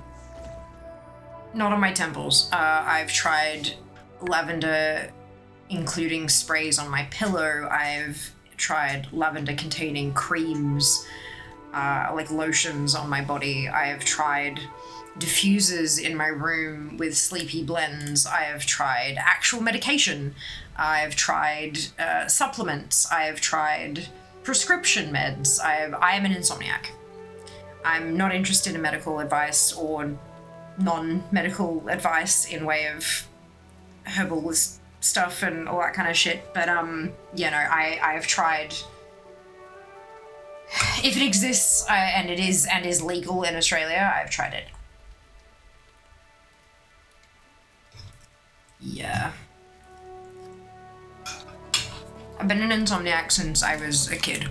on my temples. I've tried lavender including sprays on my pillow. I've tried lavender containing creams, like lotions on my body. I have tried diffusers in my room with sleepy blends. I have tried actual medication. I've tried supplements. I have tried prescription meds. I am an insomniac. I'm not interested in medical advice or non-medical advice in way of herbal stuff and all that kind of shit. But you know, I have tried. If it exists and it is legal in Australia, I've tried it. Yeah. I've been an insomniac since I was a kid.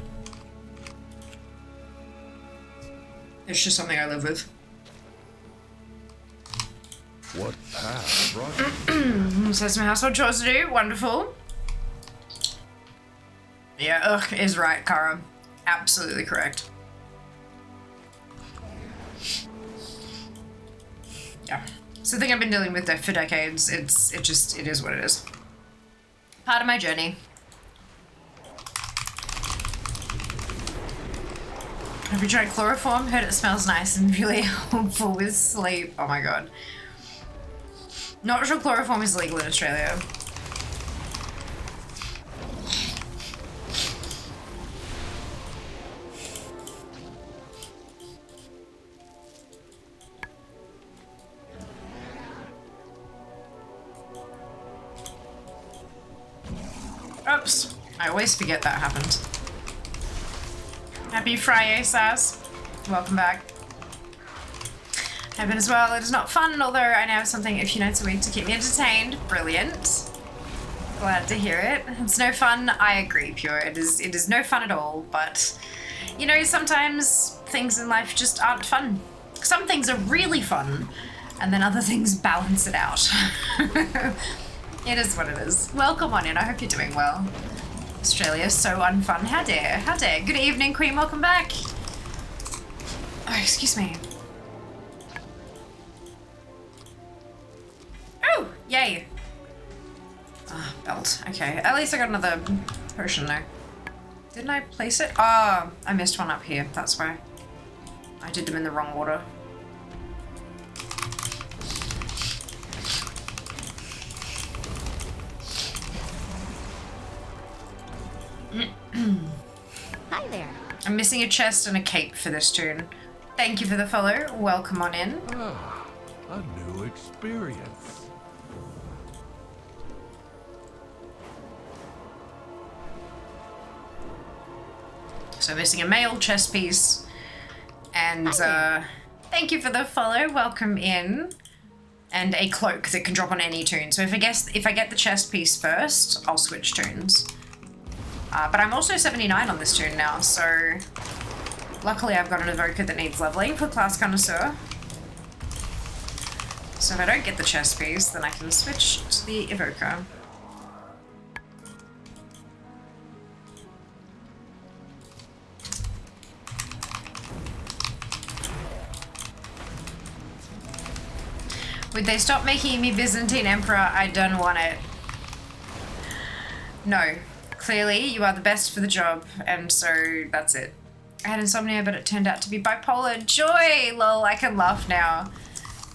It's just something I live with. What path brought you? So some household chores to do. Wonderful. Yeah, is right, Kara. Absolutely correct. Yeah. It's the thing I've been dealing with for decades. It is what it is. Part of my journey. Have you tried chloroform? Heard it smells nice and really helpful with sleep. Oh my god. Not sure chloroform is legal in Australia. Oops. I always forget that happened. Happy Friday, Saz. Welcome back. Heaven as well. It is not fun, although I now have something a few nights a week to keep me entertained. Brilliant. Glad to hear it. It's no fun. I agree, Pure. It is no fun at all, but you know, sometimes things in life just aren't fun. Some things are really fun, and then other things balance it out. It is what it is. Welcome on in. I hope you're doing well. Australia's so unfun. How dare? How dare? Good evening, Queen. Welcome back. Oh, excuse me. Oh, yay. Ah, belt. Okay, at least I got another potion now. Didn't I place it? Oh, I missed one up here. That's why. I did them in the wrong order. Hi there. I'm missing a chest and a cape for this tune. Thank you for the follow. Welcome on in. Ah, a new experience. So missing a mail chest piece. And thank you for the follow. Welcome in. And a cloak that can drop on any toon. So if I get the chest piece first, I'll switch toons. But I'm also 79 on this toon now, so luckily I've got an evoker that needs leveling for class connoisseur. So if I don't get the chest piece, then I can switch to the evoker. Would they stop making me Byzantine Emperor? I don't want it. No. Clearly, you are the best for the job, and so that's it. I had insomnia, but it turned out to be bipolar. Joy! Lol, I can laugh now.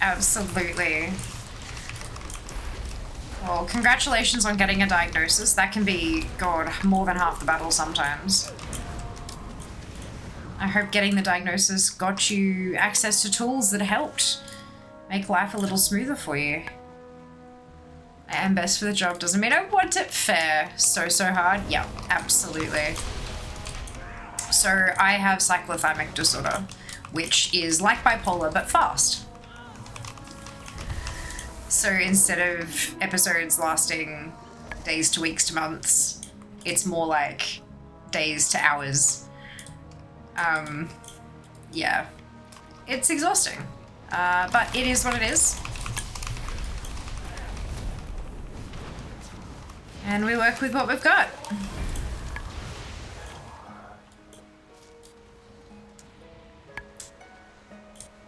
Absolutely. Well, congratulations on getting a diagnosis. That can be, God, more than half the battle sometimes. I hope getting the diagnosis got you access to tools that helped make life a little smoother for you. I am best for the job doesn't mean I want it fair. So hard. Yeah, absolutely. So I have cyclothymic disorder, which is like bipolar but fast. So instead of episodes lasting days to weeks to months, it's more like days to hours. Yeah, it's exhausting, but it is what it is. And we work with what we've got.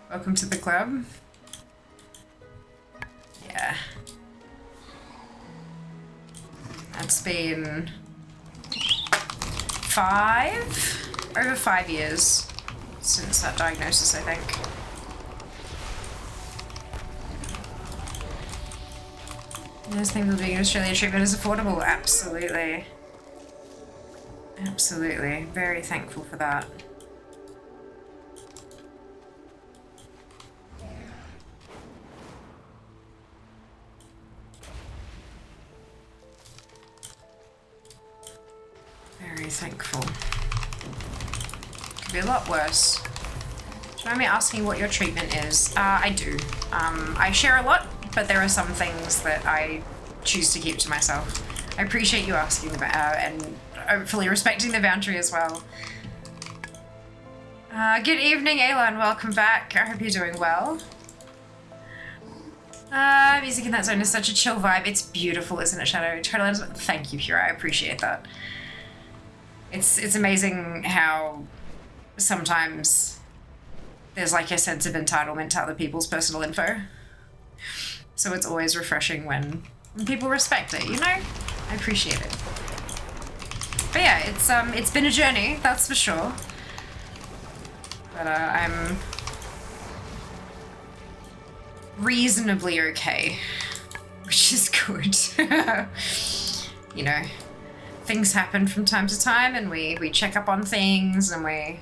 Welcome to the club. Yeah. That's been over 5 years since that diagnosis, I think. Those things of being in Australia treatment is affordable. Absolutely. Absolutely. Very thankful for that. Very thankful. Could be a lot worse. Do you mind me asking what your treatment is? I do. I share a lot, but there are some things that I choose to keep to myself. I appreciate you asking about and hopefully respecting the boundary as well. Good evening, Aelon. Welcome back. I hope you're doing well. Music in that zone is such a chill vibe. It's beautiful, isn't it, Shadow? Thank you, Pura. I appreciate that. It's amazing how sometimes there's like a sense of entitlement to other people's personal info. So it's always refreshing when people respect it, you know? I appreciate it. But yeah, it's been a journey, that's for sure. But I'm reasonably okay, which is good. You know, things happen from time to time and we check up on things and we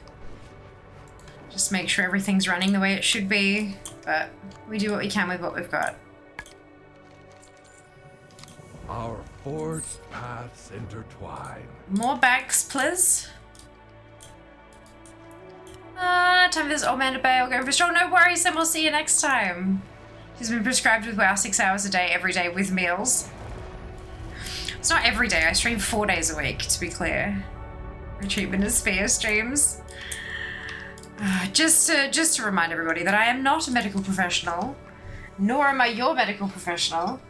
just make sure everything's running the way it should be. But we do what we can with what we've got. Our forged paths intertwine. More bags, please. Time for this old man to bail. Go for sure. No worries, then we'll see you next time. He's been prescribed with WoW 6 hours a day, every day with meals. It's not every day. I stream 4 days a week, to be clear. My treatment is spare streams. Just to remind everybody that I am not a medical professional, nor am I your medical professional.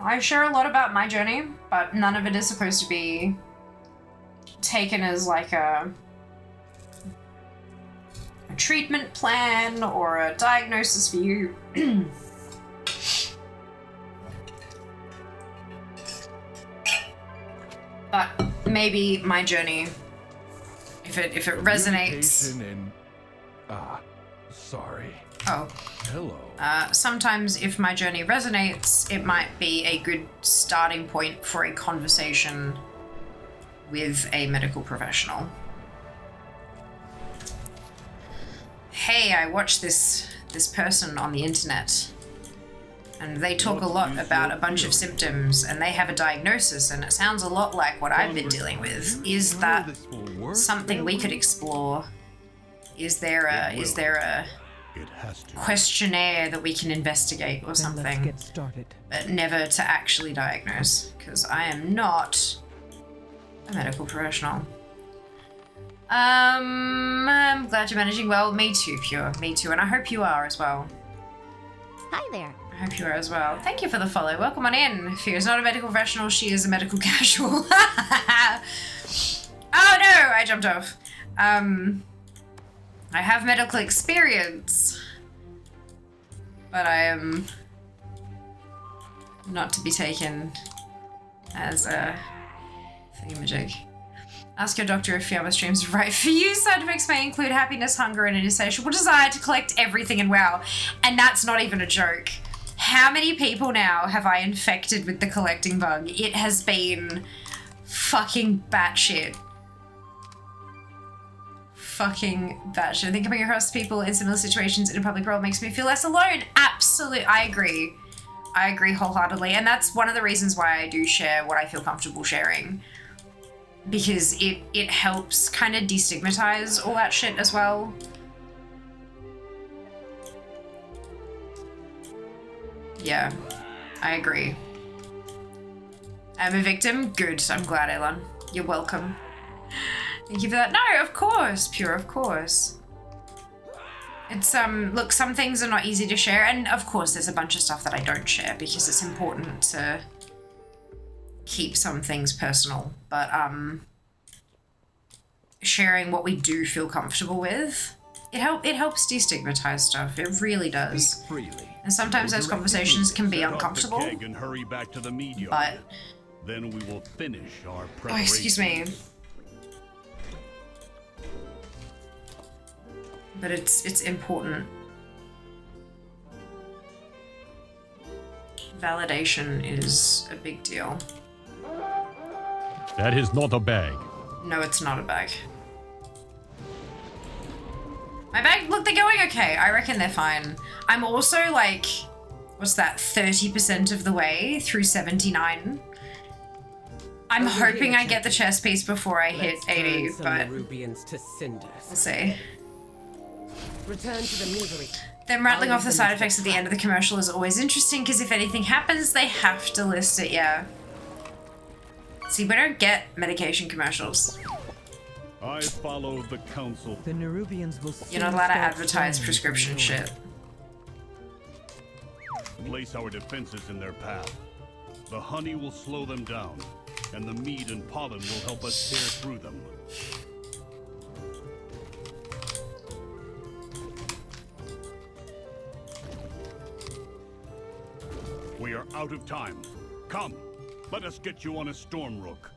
I share a lot about my journey, but none of it is supposed to be taken as like a treatment plan or a diagnosis for you. But maybe my journey, if it resonates. Sorry. Oh. Hello. Sometimes if my journey resonates, it might be a good starting point for a conversation with a medical professional. hey, I watched this person on the internet, and they talk a lot about a bunch of symptoms, and they have a diagnosis, and it sounds a lot like what I've been dealing with. Is that something we could explore? Is there a questionnaire that we can investigate or something? Let's get started. But never to actually diagnose, because I am not a medical professional. I'm glad you're managing well. Me too, Pure. Me too, and I hope you are as well. Hi there. I hope you are as well. Thank you for the follow. Welcome on in. Pure is not a medical professional. She is a medical casual. Oh no! I jumped off. I have medical experience, but I am not to be taken as a thingamajig. Ask your doctor if Fiamma streams are right for you. Side effects may include happiness, hunger, and an insatiable desire to collect everything in WoW. And that's not even a joke. How many people now have I infected with the collecting bug? It has been fucking batshit. Fucking batshit. I think coming across people in similar situations in a public role makes me feel less alone. Absolutely. I agree. I agree wholeheartedly. And that's one of the reasons why I do share what I feel comfortable sharing. Because it helps kind of destigmatize all that shit as well. Yeah, I agree. I'm a victim? Good, I'm glad, Elon. You're welcome. Thank you for that. No, of course, Pure, of course. It's, look, some things are not easy to share, and of course there's a bunch of stuff that I don't share because it's important to keep some things personal, but sharing what we do feel comfortable with, it helps destigmatize stuff. It really does. And sometimes those conversations can be uncomfortable. And hurry back to the meat yard. But then we will finish our oh, preparation. excuse me. But it's important. Validation is a big deal. That is not a bag. No, it's not a bag. My bag, look, they're going okay. I reckon they're fine. I'm also like, what's that, 30% of the way through 79. I'm hoping I get the chest piece before I hit 80, but Rubians to cinders. We'll see. Return to the meadery. Them rattling off the side effects at the end of the commercial is always interesting because if anything happens, they have to list it, yeah. See, we don't get medication commercials. I follow the council. The Nerubians will You're not allowed to advertise prescription shit. Place our defenses in their path. The honey will slow them down, and the mead and pollen will help us tear through them. We are out of time. Come, let us get you on a storm rook.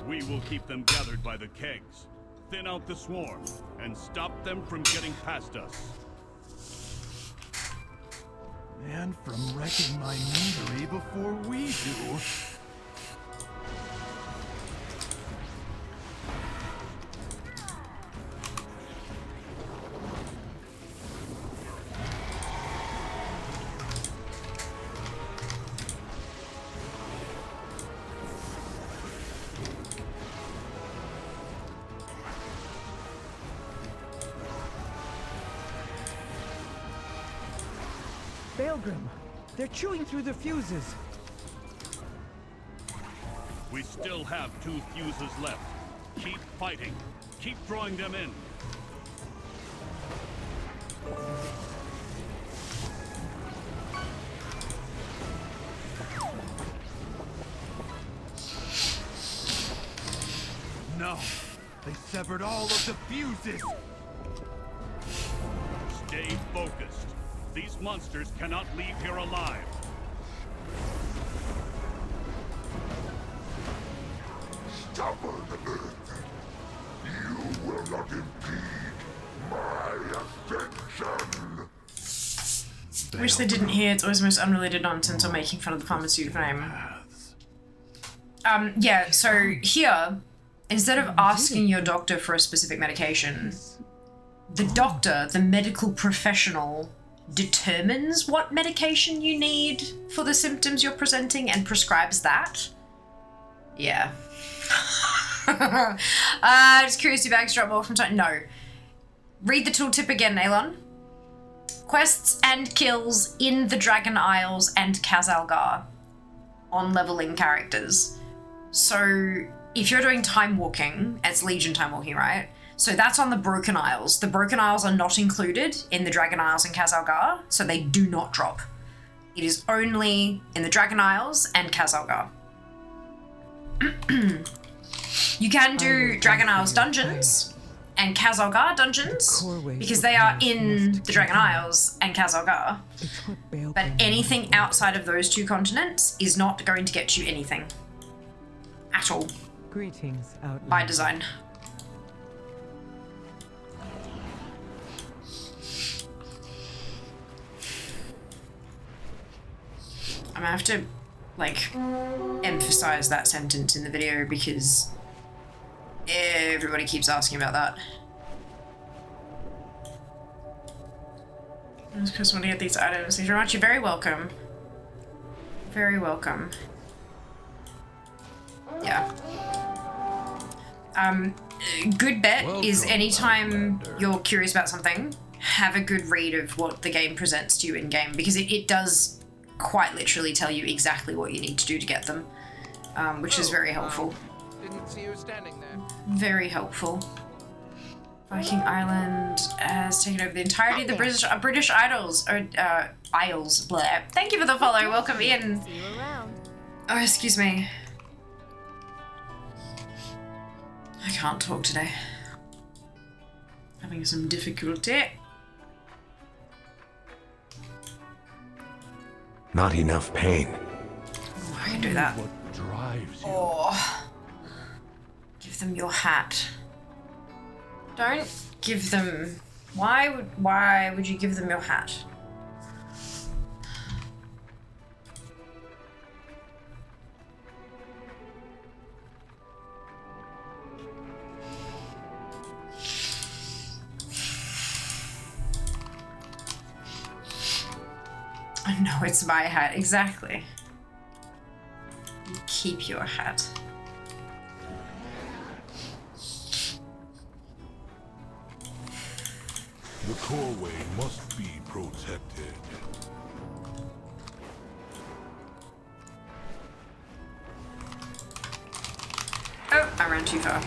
We will keep them gathered by the kegs, thin out the swarm, and stop them from getting past us. And from wrecking my meadery before we do. Baelgrim, they're chewing through the fuses. We still have 2 fuses left. Keep fighting. Keep drawing them in. No, they severed all of the fuses. Stay focused. These monsters cannot leave here alive. Stubborn earth, you will not impede my ascension. Wish they didn't hear. It's always the most unrelated nonsense or making fun of the pharmaceutical name. Yeah, so here, instead of asking your doctor for a specific medication, the doctor, the medical professional, determines what medication you need for the symptoms you're presenting and prescribes that? Yeah. Just curious if bags drop more from time. No. Read the tooltip again, Elon. Quests and kills in the Dragon Isles and Kazalgar on leveling characters. So if you're doing time walking, it's Legion time walking, right? So that's on the Broken Isles. The Broken Isles are not included in the Dragon Isles and Kazalgar, so they do not drop. It is only in the Dragon Isles and Kazalgar. You can do Dragon Isles dungeons and Kazalgar dungeons because they are in the Dragon Isles and Kazalgar. But anything outside of those two continents is not going to get you anything at all. Greetings, Outlander. By design. I'm gonna have to, like, emphasize that sentence in the video because everybody keeps asking about that. I just want to get these items. Thank you very much. You're very welcome. Very welcome. Yeah. Good bet is anytime you're curious about something, have a good read of what the game presents to you in game, because it does quite literally tell you exactly what you need to do to get them, which is very helpful. Didn't see you standing there. Very helpful. Viking Island has taken over the entirety of the British Isles. Isles. Blah. Thank you for the follow. Welcome in. See you around. Oh, excuse me. I can't talk today. Having some difficulty. Not enough pain. Oh, I can do that. What drives you? Oh. Give them your hat. Don't give them... Why would you give them your hat? No, it's my hat. Exactly. You keep your hat. The Coreway must be protected. Oh, I ran too far.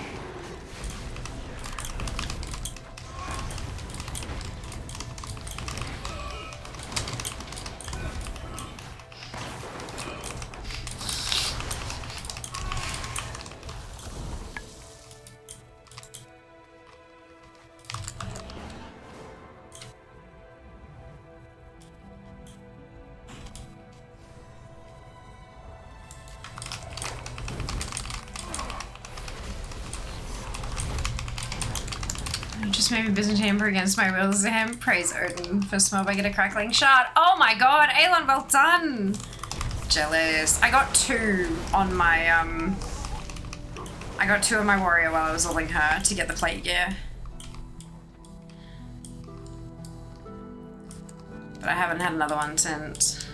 Maybe Byzantine Emperor against my will is him. Praise Odin. First mob I get a crackling shot. Oh my god, Aelon, well done! Jealous. I got 2 on my I got 2 on my warrior while I was ulling her to get the plate gear. But I haven't had another one since.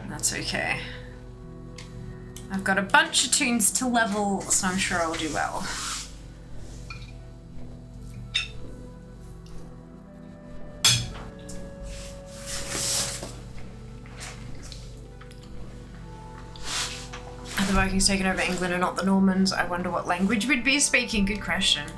That's okay. I've got a bunch of tunes to level, so I'm sure I'll do well. Are the Vikings taken over England and not the Normans? I wonder what language we'd be speaking. Good question.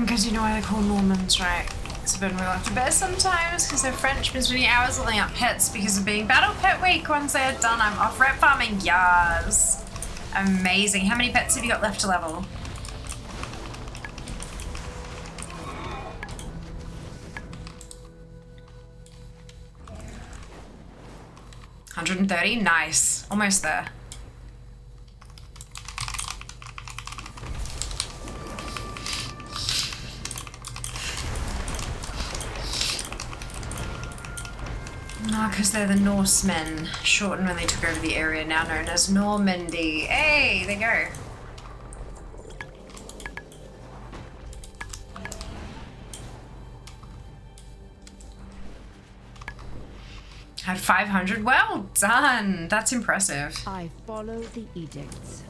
Because you know why they're called Normans, right? It's a burden we'll have to bear sometimes because they're French, but many hours holding up pets because of being Battle Pet Week. Once they are done, I'm off rep farming. Yas. Amazing. How many pets have you got left to level? $130? Nice. Almost there. No, because they're the Norsemen, shortened when they took over the area now known as Normandy. Hey, there you go. Had 500? Well done! That's impressive. I follow the edicts.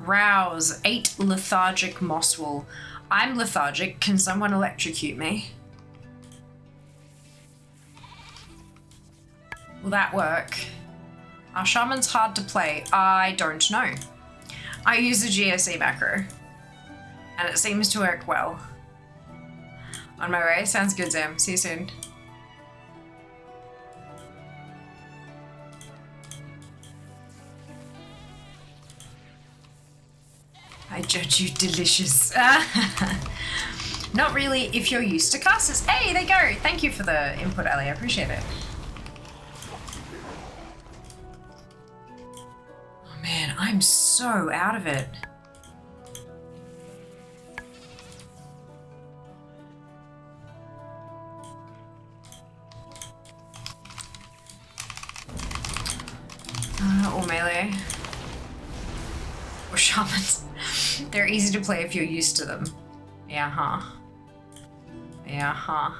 Rouse. 8 lethargic mosswool. I'm lethargic. Can someone electrocute me? Will that work? Are shamans hard to play? I don't know. I use the GSE macro. And it seems to work well. On my way. Sounds good, Zam. See you soon. I judge you delicious. Not really if you're used to casters. Hey, there you go. Thank you for the input, Ali. I appreciate it. Oh man, I'm so out of it. Or melee. Or shamans. They're easy to play if you're used to them. Yeah, huh. Yeah, huh.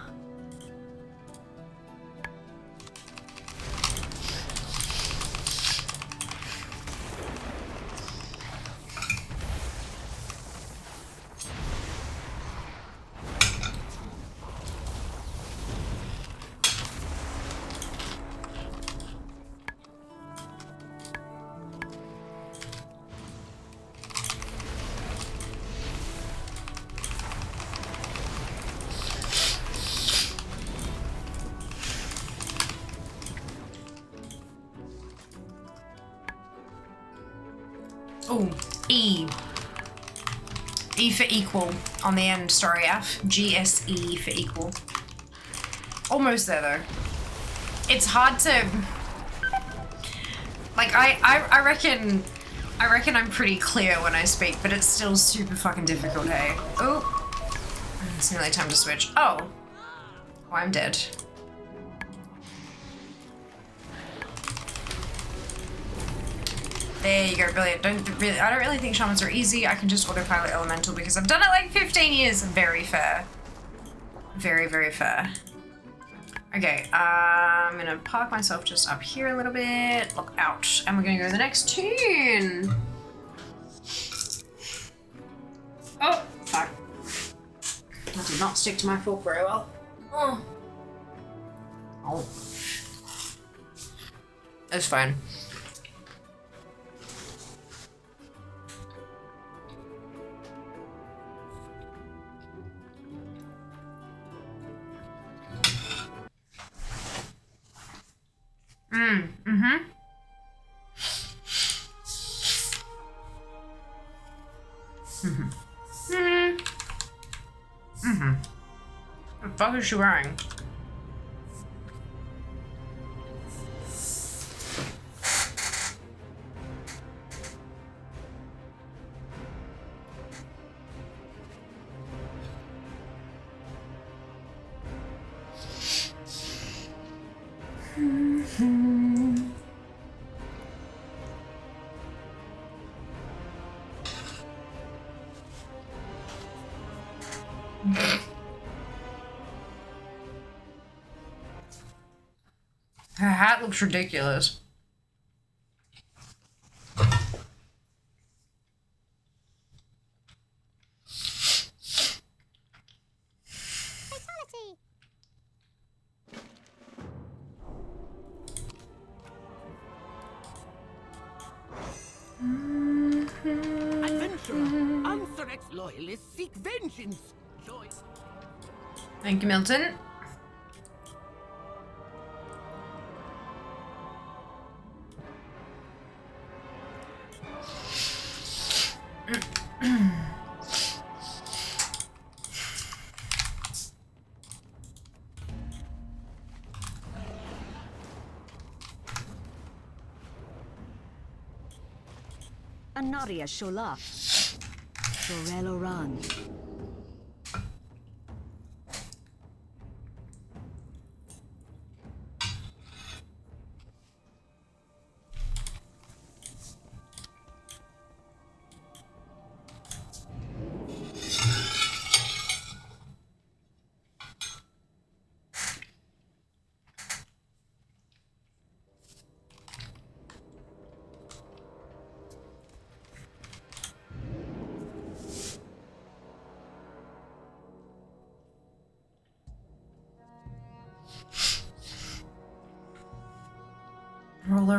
Oh, E. E for equal on the end, sorry, F. GSE for equal. Almost there though. It's hard to... Like, I reckon I'm pretty clear when I speak, but it's still super fucking difficult, hey? Oh. It's nearly time to switch. Oh. Oh, I'm dead. There you go, brilliant. I don't really think shamans are easy. I can just autopilot elemental because I've done it like 15 years. Very fair. Very, very fair. Okay, I'm gonna park myself just up here a little bit. Look out. And we're gonna go to the next tune. Oh, fuck. That did not stick to my fork very well. Oh. Oh. It's fine. Mm-hmm. What the fuck is she wearing? Her hat looks ridiculous. loyalists seek vengeance. Joy. Thank you, Milton. Anaria Shola. Sorel Oran.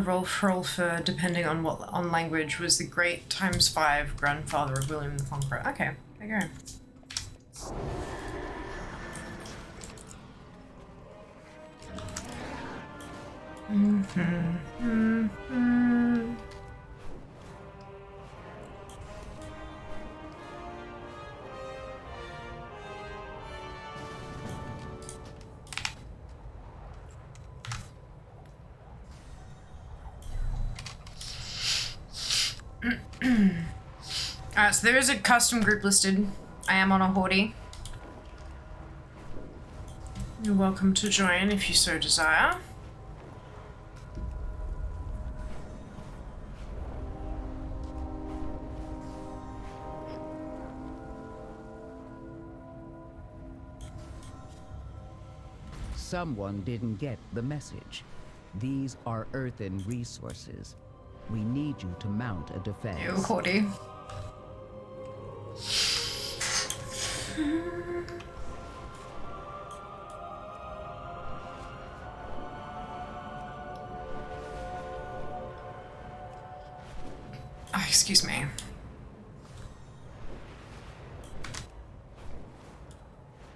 Roll for depending on what language was the great ×5 grandfather of William the Conqueror. Okay, there you go. Alright, so there is a custom group listed. I am on a horde. You're welcome to join if you so desire. Someone didn't get the message. These are earthen resources. We need you to mount a defense. Ew, horde. Oh, excuse me.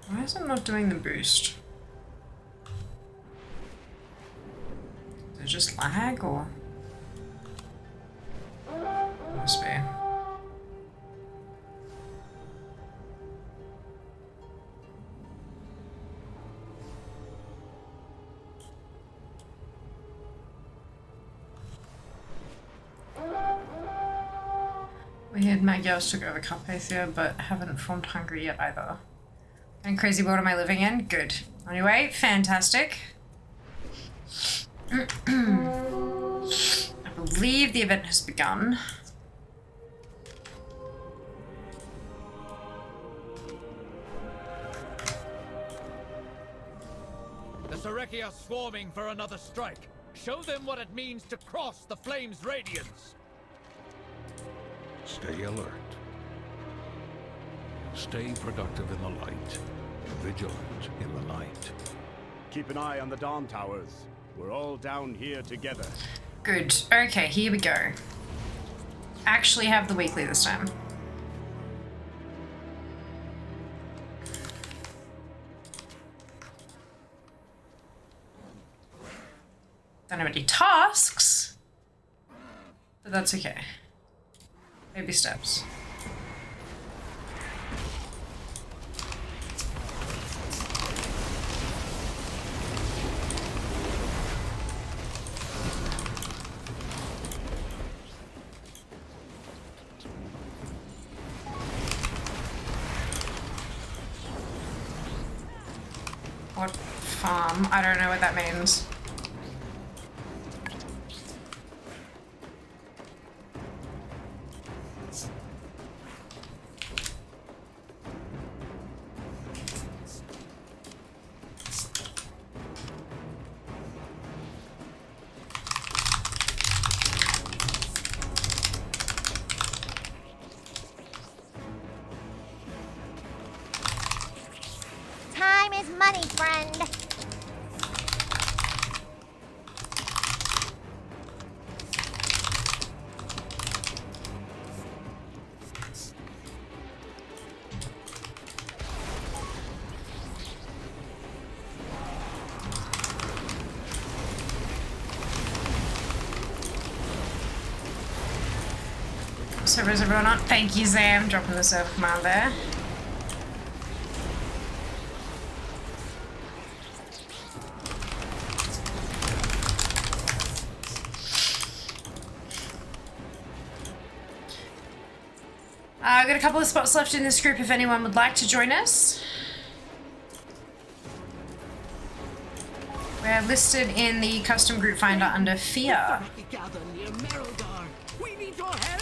Why is it not doing the boost? Is it just lag or? Must be. Weird, Magyars took over Carpathia, but haven't formed Hungary yet either. And crazy world am I living in? Good. Anyway, fantastic. I believe the event has begun. The Sareki are swarming for another strike. Show them what it means to cross the flame's radiance. Stay alert. Stay productive in the light. Vigilant in the night. Keep an eye on the Dawn Towers. We're all down here together. Good. Okay, here we go. Actually have the weekly this time. Don't have any tasks, but that's okay. Baby steps. What farm? I don't know what that means. Time is money, friend. Servers everyone on. Thank you, Zam. Dropping the server command there. I've got a couple of spots left in this group if anyone would like to join us. We're listed in the custom group finder under Fear. We need your help.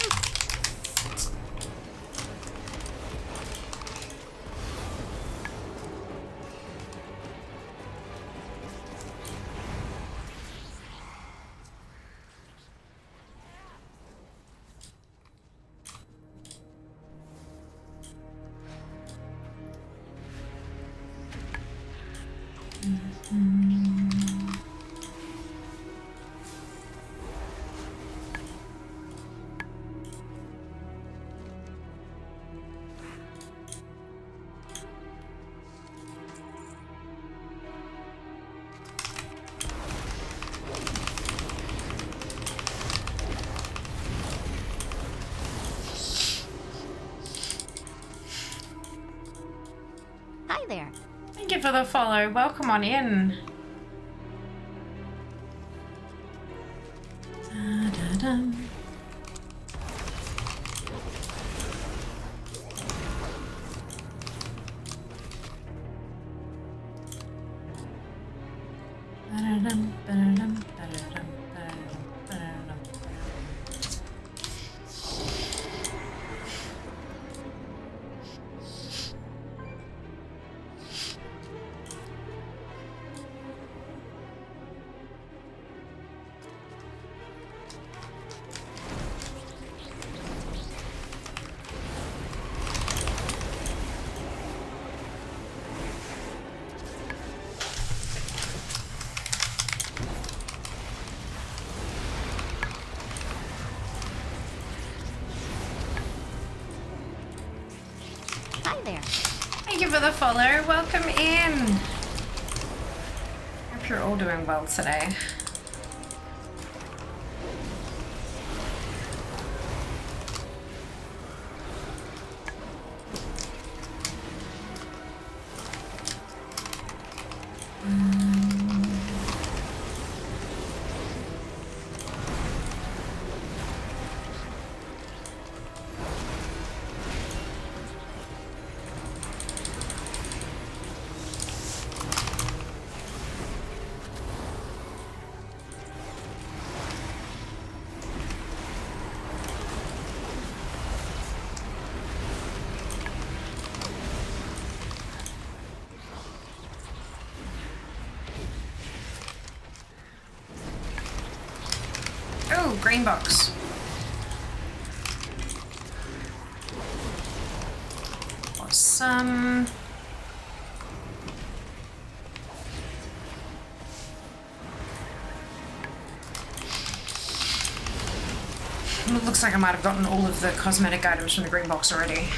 Hi there. Thank you for the follow. Welcome on in. Da-da-dum. Ba-da-dum, ba-da-dum, ba-da-dum, ba-da-dum, ba-da-dum. Hi there. Thank you for the follow. Welcome in. Hope you're all doing well today. Oh, green box. Awesome. It looks like I might have gotten all of the cosmetic items from the green box already.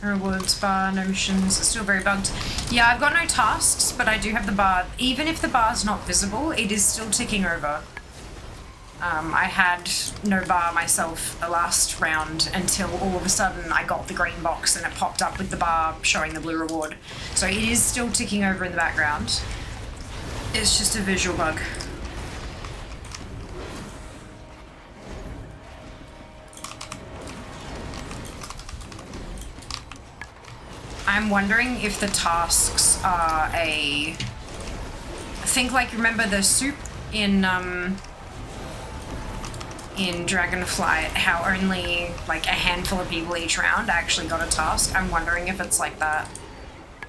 Rewards bar, no missions, it's still very bugged. Yeah, I've got no tasks, but I do have the bar. Even if the bar's not visible, it is still ticking over. I had no bar myself the last round until all of a sudden I got the green box and it popped up with the bar showing the blue reward. So it is still ticking over in the background. It's just a visual bug. I'm wondering if the tasks are a... think like, remember the soup in Dragonflight, how only like a handful of people each round actually got a task? I'm wondering if it's like that.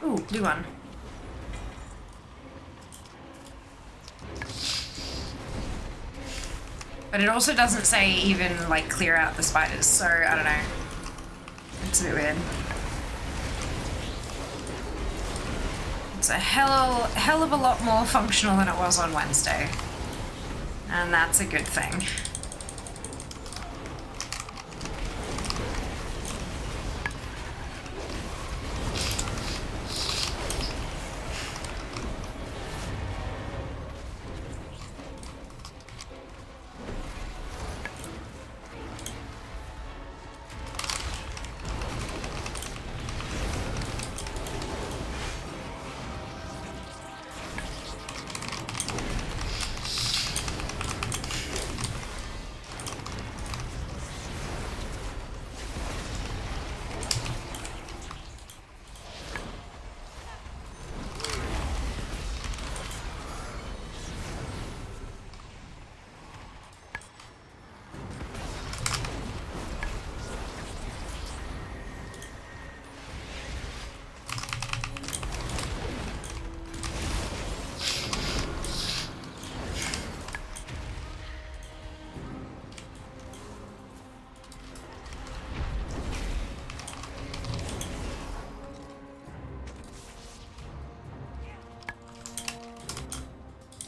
Ooh, blue one. But it also doesn't say even like clear out the spiders, so I don't know. It's a bit weird. it's a hell of a lot more functional than it was on Wednesday. And that's a good thing.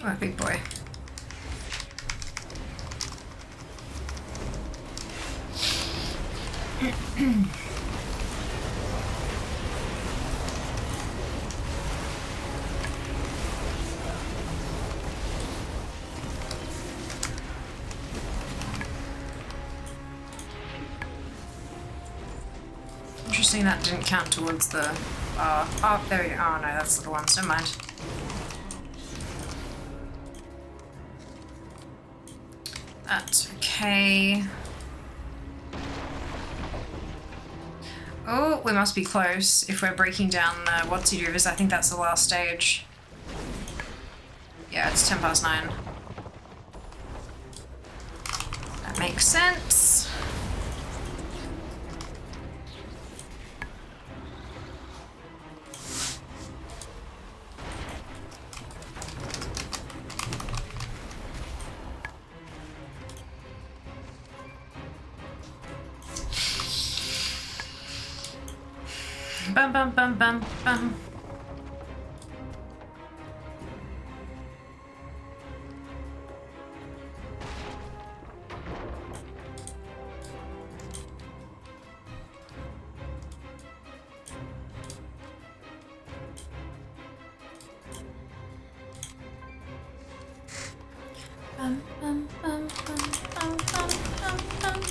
Oh, big boy. Interesting that didn't count towards the oh, there we go. Oh no, that's the ones, never mind. That's okay. Oh, we must be close if we're breaking down the what's-he rivers. I think that's the last stage. Yeah, it's 9:10. That makes sense. Bum bum bum bum bum. Bum bum bum bum bum bum bum bum.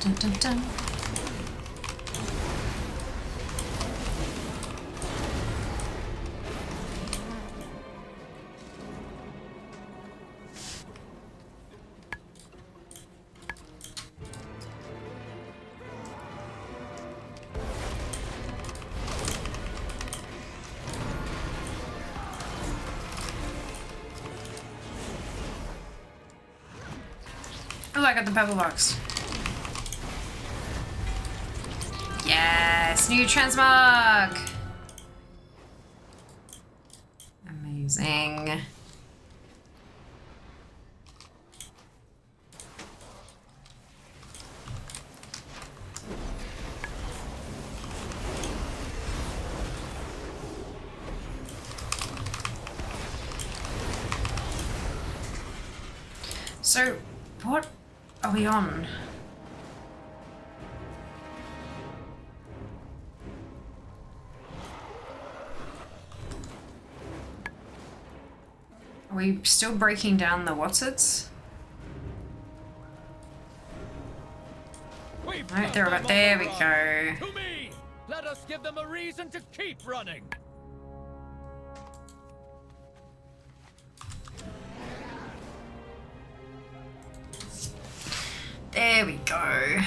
Dun, dun, dun. Oh, I got the pebble box. Yes, new transmog. Amazing. So, what are we on? Are we still breaking down the what's-its? Right, there we go. To me! Let us give them a reason to keep running. There we go.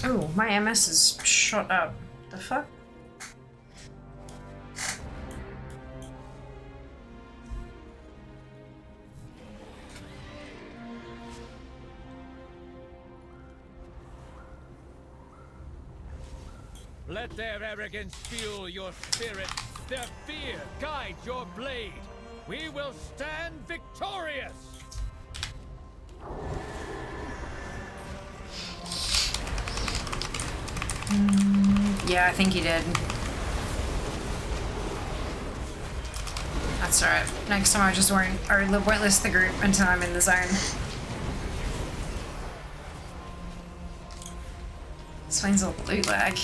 Oh, my MS is shot up. The fuck? Let their arrogance fuel your spirit, their fear guide your blade. We will stand victorious! Yeah, I think he did. That's alright. Next time I just won't list the group until I'm in the zone. Explains all the loot lag.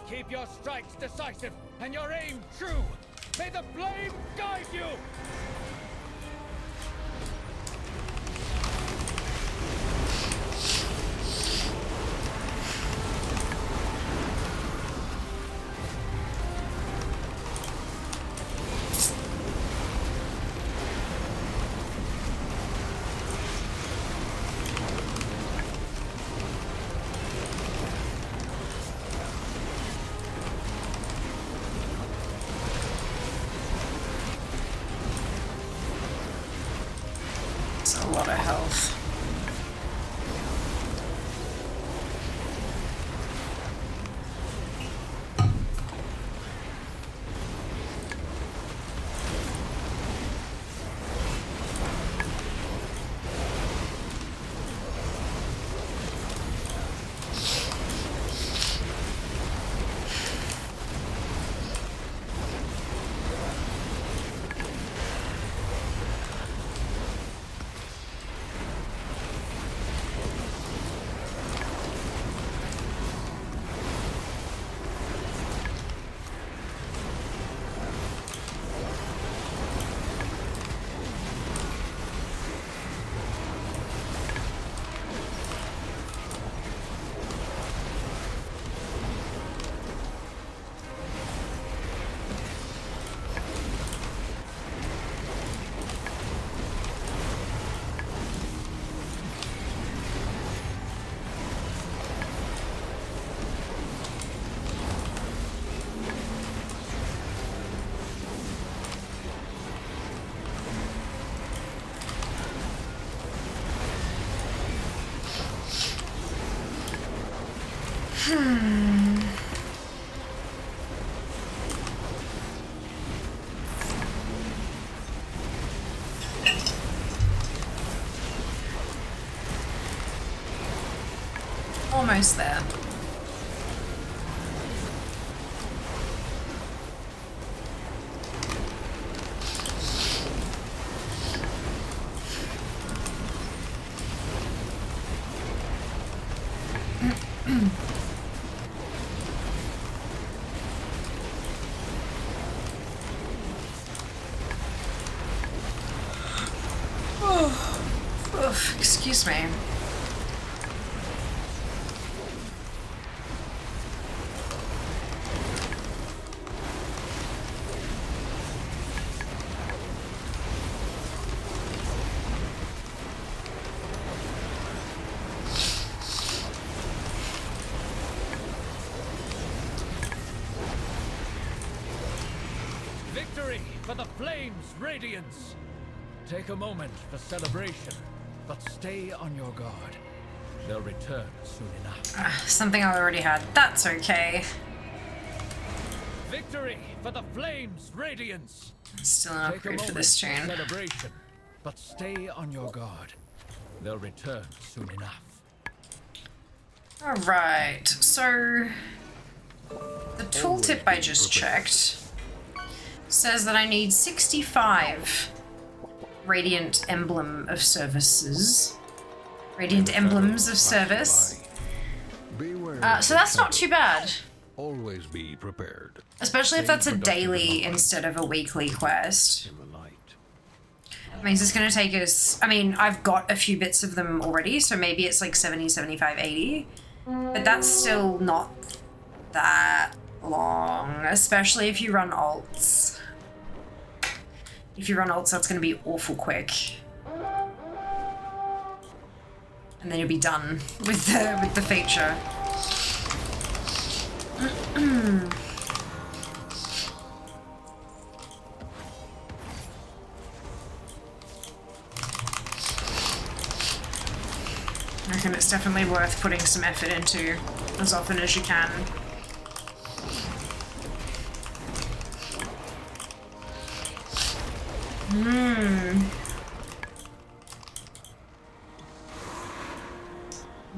Keep your strikes decisive and your aim true. May the flame guide you! A lot of health. Almost there. Excuse me. for the flames' radiance. Take a moment for celebration, but stay on your guard. They'll return soon enough. Something I already had. That's okay. Victory for the flames' radiance. Still an upgrade for this turn. Celebration, but stay on your guard. They'll return soon enough. Alright, so the tooltip I just checked says that I need 65 Radiant Emblem of Services. Radiant Emblems of Service. So that's not too bad. Always be prepared. Especially if that's a daily instead of a weekly quest. Means it's going to take us... I mean, I've got a few bits of them already, so maybe it's like 70, 75, 80. But that's still not that long, especially if you run alts. If you run alts, that's going to be awful quick. And then you'll be done with the feature. I reckon it's definitely worth putting some effort into as often as you can.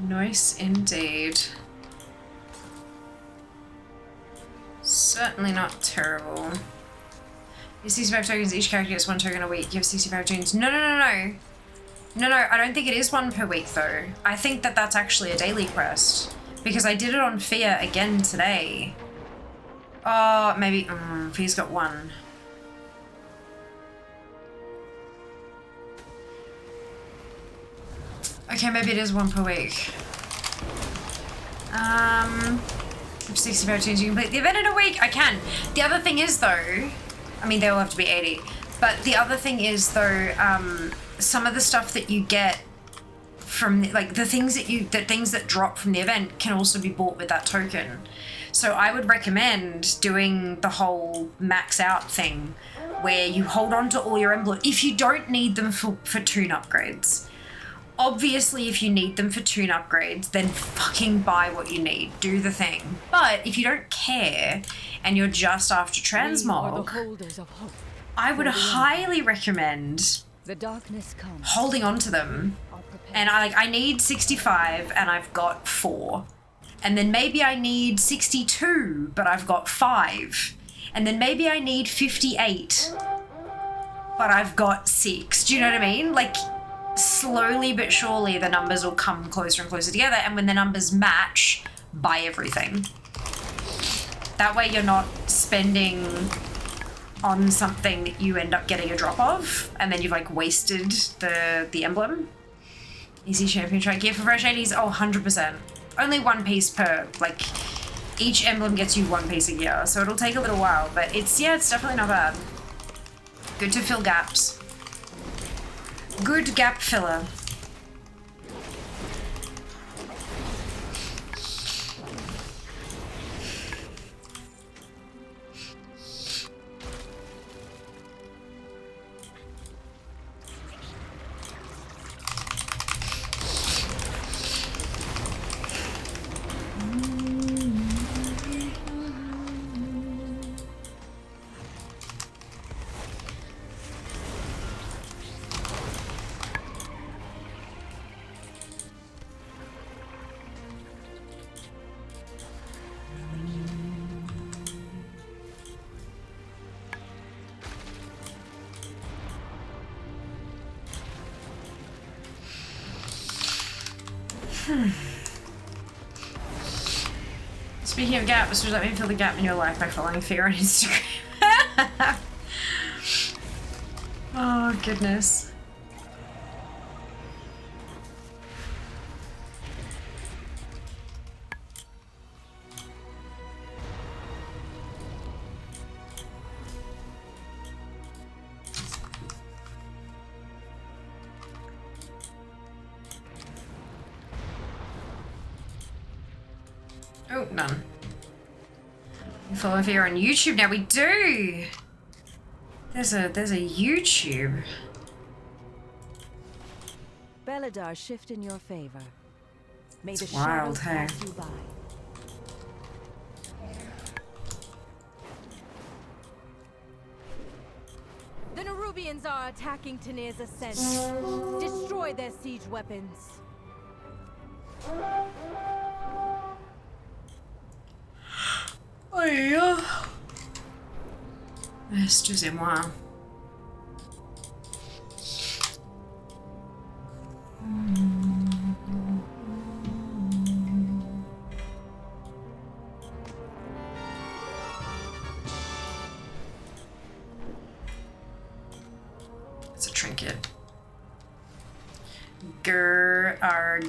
Nice indeed. Certainly not terrible. You 65 tokens, each character gets 1 token a week. You have 65 tokens. No, I don't think it is 1 per week though. I think that that's actually a daily quest. Because I did it on Fear again today. Oh, maybe, Fear's got 1. Okay, maybe it is 1 per week. 65 tunes, you complete the event in a week. I can. The other thing is though, I mean they all have to be 80, but the other thing is though, some of the stuff that you get from like the things that drop from the event can also be bought with that token. So I would recommend doing the whole max out thing where you hold on to all your emblems if you don't need them for toon upgrades. Obviously, if you need them for toon upgrades, then fucking buy what you need. Do the thing. But if you don't care and you're just after transmog, I would highly recommend holding on to them. And I need 65 and I've got 4. And then maybe I need 62, but I've got 5. And then maybe I need 58, but I've got 6. Do you know what I mean? Like, slowly but surely the numbers will come closer and closer together, and when the numbers match, buy everything. That way you're not spending on something that you end up getting a drop of, and then you've like wasted the emblem. Easy champion try gear for fresh 80s. Oh, 100%. Only 1 piece per, like, each emblem gets you 1 piece a year, so it'll take a little while, but it's definitely not bad. Good to fill gaps. Good gap filler. Speaking of gaps, does that mean fill the gap in your life by following Fear on Instagram? Oh, goodness. Oh, none. We follow Fear on YouTube now. We do! There's a YouTube. Beladar shift in your favor. May It's the wild, shadows hey. pass you by. The Nerubians are attacking Tanir's ascent. Destroy their siege weapons. Oh, excusez-moi. It's a trinket. Grr arg.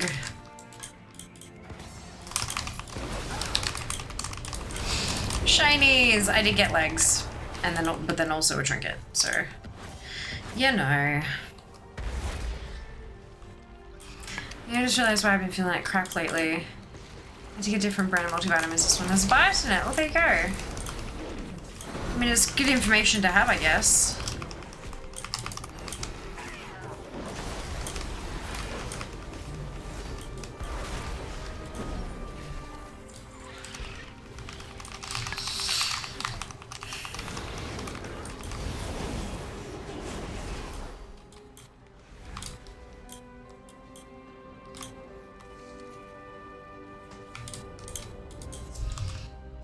Shinies! I did get legs. And then, but then also a trinket, so, you know. Yeah, I just realized why I've been feeling like crap lately. I need to get different brand of multivitamins. This one has a bite in it. Well, there you go. I mean, it's good information to have, I guess.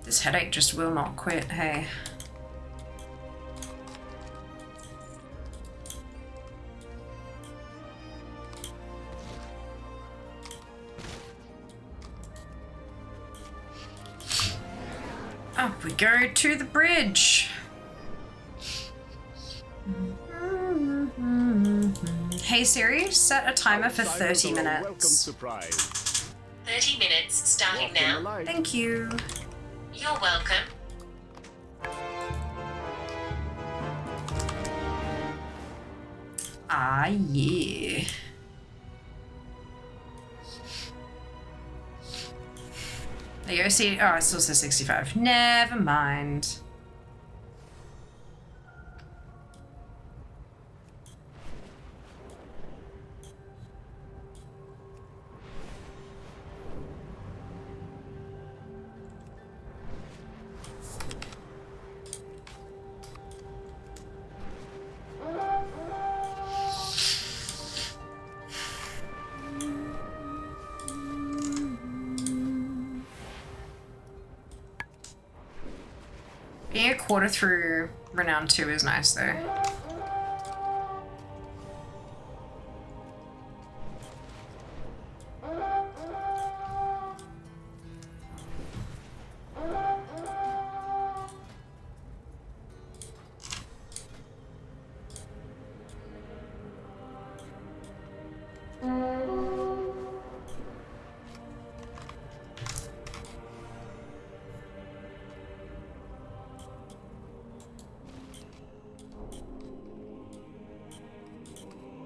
This headache just will not quit, hey. Up we go to the bridge. Hey Siri, set a timer for 30 minutes. Welcome surprise. 30 minutes starting now. Thank you. You're welcome. Ah, yeah. There you go, see, oh, it still says 65. Never mind. Being a quarter through Renown 2 is nice though.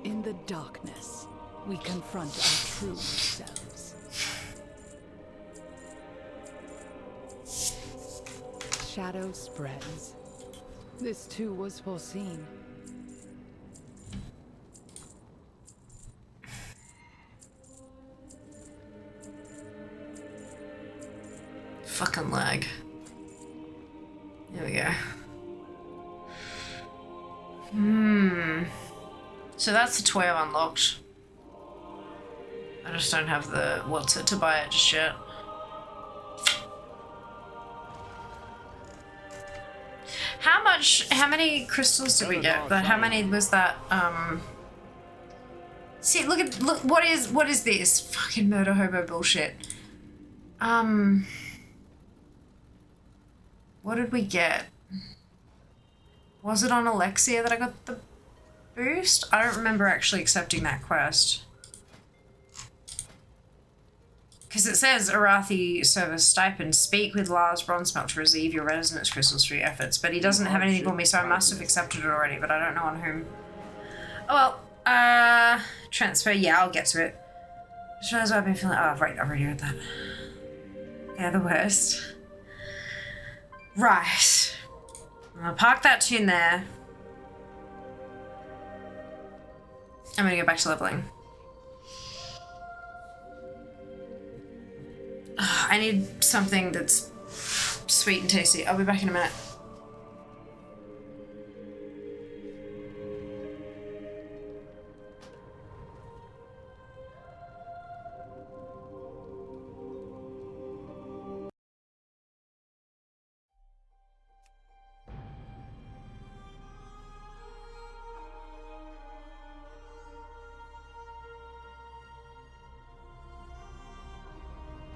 In the darkness, we confront our true selves. Shadow spreads. This too was foreseen. Fucking lag. There we go. So that's the toy I've unlocked. I just don't have the what's it to buy it just yet. How many crystals did we get? But how many was that, see, look, what is this? Fucking murder hobo bullshit. What did we get? Was it on Alexia that I got the boost? I don't remember actually accepting that quest. Because it says Arathi service stipend. Speak with Lars Bronzemelt to receive your resonance crystals for your efforts. But he doesn't have anything for me, so I must have accepted it already, but I don't know on whom. Oh well, transfer, yeah, I'll get to it. Just realized I've been feeling, oh right, I've already read that. Yeah, the worst. Right. I'm gonna park that tune there. I'm gonna go back to leveling. I need something that's sweet and tasty. I'll be back in a minute.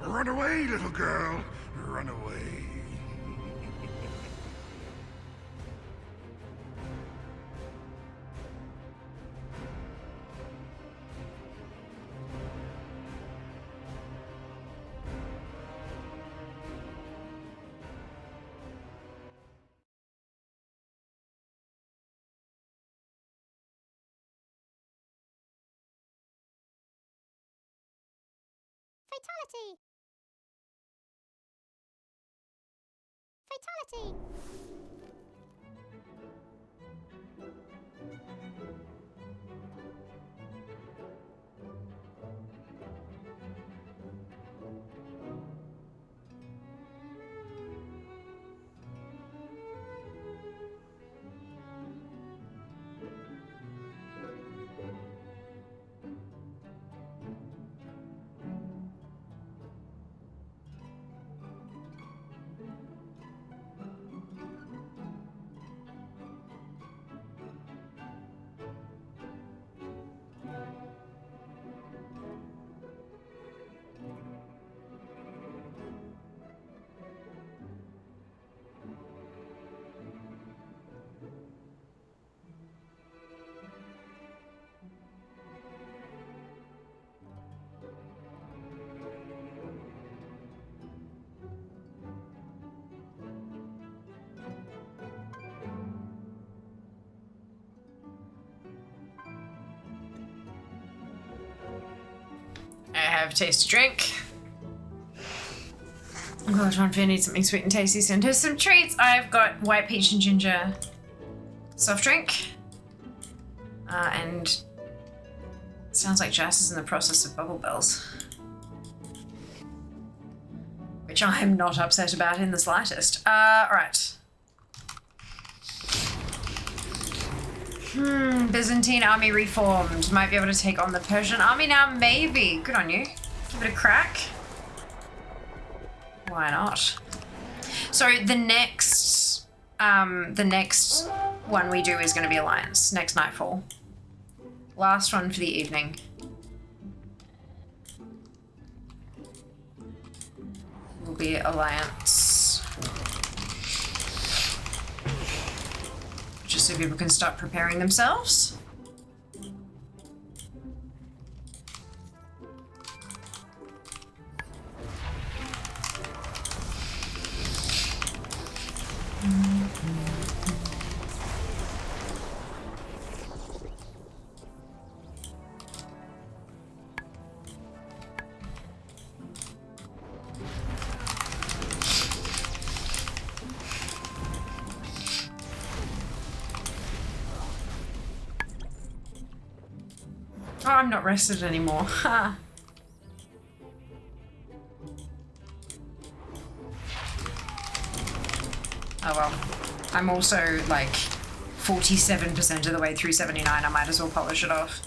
Run away, little girl. Run away. Fatality! Fatality! I have tasty drink. Oh god, one for needs something sweet and tasty. Send her some treats. I've got white peach and ginger soft drink. And sounds like Jas is in the process of bubble bells. Which I'm not upset about in the slightest. Alright. Byzantine army reformed. Might be able to take on the Persian army now, maybe. Good on you. Give it a crack. Why not? So the next one we do is going to be Alliance. Next Nightfall. Last one for the evening. Will be Alliance. Just so people can start preparing themselves. Oh, I'm not rested anymore. Ha. Oh well. I'm also like 47% of the way through 79. I might as well polish it off.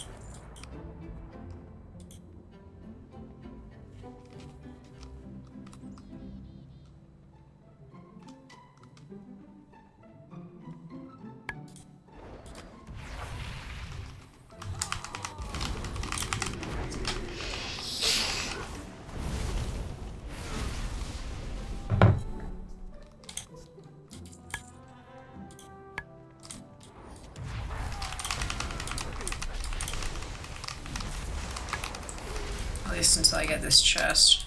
Until I get this chest.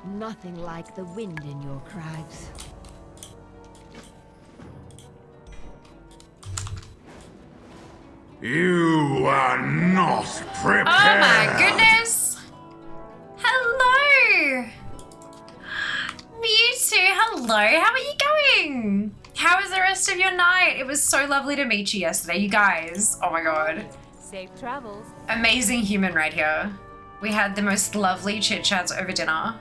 Nothing like the wind in your crags. You are not prepared. Oh my goodness! Hello! Mewtwo, hello, how are you going? How was the rest of your night? It was so lovely to meet you yesterday. You guys, oh my god. Safe travels. Amazing human right here. We had the most lovely chit chats over dinner.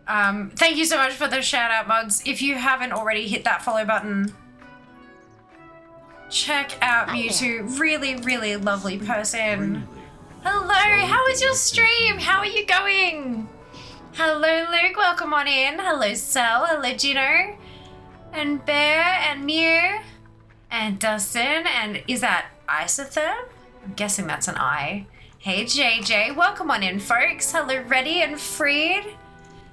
Thank you so much for the shout out, mods. If you haven't already, hit that follow button. Check out Mewtwo. Really, really lovely person. Hello, how was your stream? How are you going? Hello, Luke. Welcome on in. Hello, Cell. Hello, Gino. And Bear and Mew. And Dustin. And is that Isotherm? I'm guessing that's an I. Hey, JJ. Welcome on in, folks. Hello, Reddy and Freed.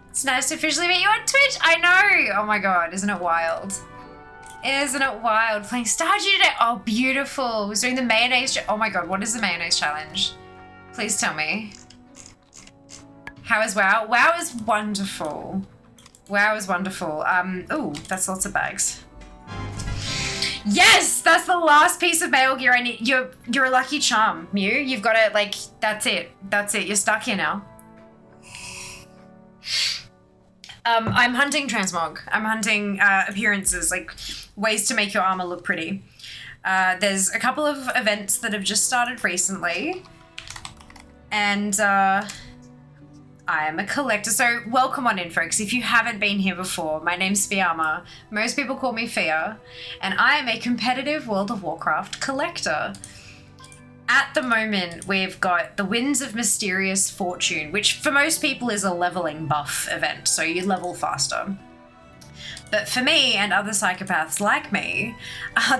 It's nice to officially meet you on Twitch. I know. Oh my god, isn't it wild? Isn't it wild? Playing Stardew today. Oh, beautiful. Was doing the mayonnaise. Oh my god, what is the mayonnaise challenge? Please tell me. How is WoW? WoW is wonderful. WoW is wonderful. Ooh, that's lots of bags. Yes, that's the last piece of mail gear I need. You're a lucky charm, Mew. You've got it. Like, that's it. That's it. You're stuck here now. I'm hunting transmog. I'm hunting appearances, like ways to make your armor look pretty. There's a couple of events that have just started recently, and I am a collector. So welcome on in, folks. If you haven't been here before, my name's Fiamma. Most people call me Fia, and I am a competitive World of Warcraft collector. At the moment, we've got the Winds of Mysterious Fortune, which for most people is a leveling buff event, so you level faster. But for me and other psychopaths like me,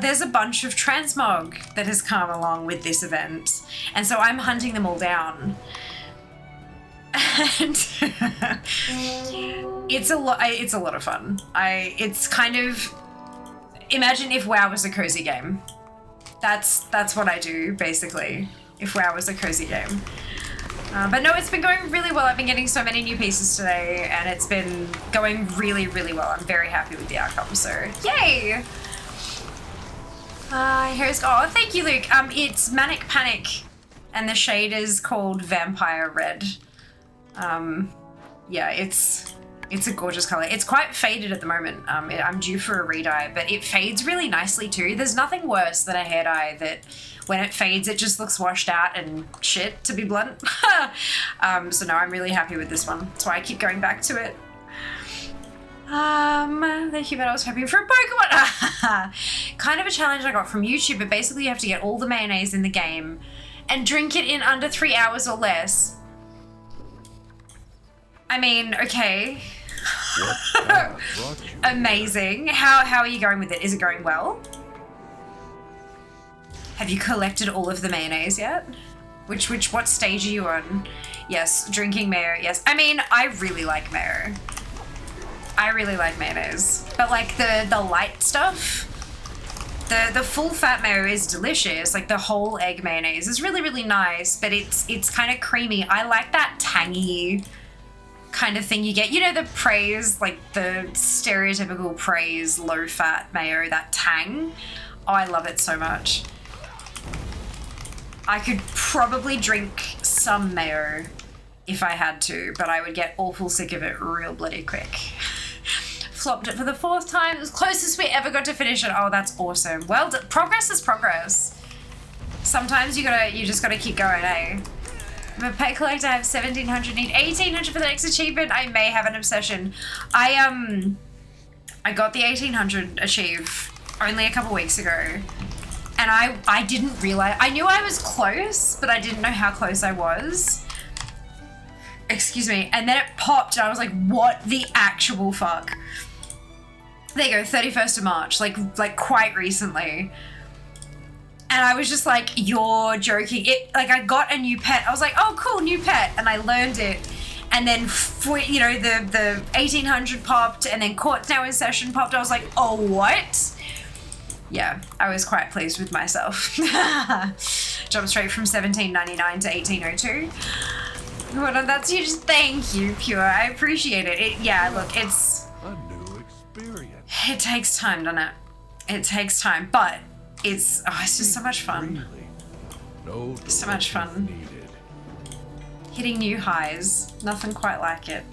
there's a bunch of transmog that has come along with this event, and so I'm hunting them all down. And it's a lot of fun. It's kind of, imagine if WoW was a cozy game. That's what I do, basically, if WoW was a cozy game. But no, it's been going really well. I've been getting so many new pieces today, and it's been going really, really well. I'm very happy with the outcome, so yay! Oh, thank you, Luke. It's Manic Panic, and the shade is called Vampire Red. Yeah, it's a gorgeous color. It's quite faded at the moment. I'm due for a re-dye, but it fades really nicely too. There's nothing worse than a hair dye that when it fades, it just looks washed out and shit, to be blunt. So no, I'm really happy with this one. That's why I keep going back to it. Thank you, but I was hoping for a Pokemon. Kind of a challenge I got from YouTube, but basically you have to get all the mayonnaise in the game and drink it in under 3 hours or less. I mean, okay. Amazing. How are you going with it? Is it going well? Have you collected all of the mayonnaise yet? What stage are you on? Yes, drinking mayo, yes. I mean, I really like mayo. I really like mayonnaise. But like the light stuff, the full fat mayo is delicious. Like the whole egg mayonnaise is really, really nice, but it's kind of creamy. I like that tangy kind of thing you get. You know, the praise, like the stereotypical praise low fat mayo, that tang. Oh, I love it so much. I could probably drink some mayo if I had to, but I would get awful sick of it real bloody quick. Flopped it for the 4th time. It was closest we ever got to finish it. Oh, that's awesome. Well, progress is progress. Sometimes you just gotta keep going, eh? I'm a pet collector. I have 1,700. Need 1,800 for the next achievement. I may have an obsession. I got the 1,800 achieve only a couple weeks ago, and I didn't realize. I knew I was close, but I didn't know how close I was. Excuse me. And then it popped, and I was like, "What the actual fuck?" There you go. 31st of March. Like quite recently. And I was just like, you're joking. I got a new pet. I was like, oh, cool, new pet. And I learned it. And then, you know, the 1,800 popped, and then Court's Now in Session popped. I was like, oh, what? Yeah, I was quite pleased with myself. Jumped straight from 1799 to 1802. Well, that's huge. Thank you, Pure. I appreciate it. Yeah, look, it's a new experience. It takes time, doesn't it? It takes time, but it's just so much fun. So much fun. Hitting new highs. Nothing quite like it.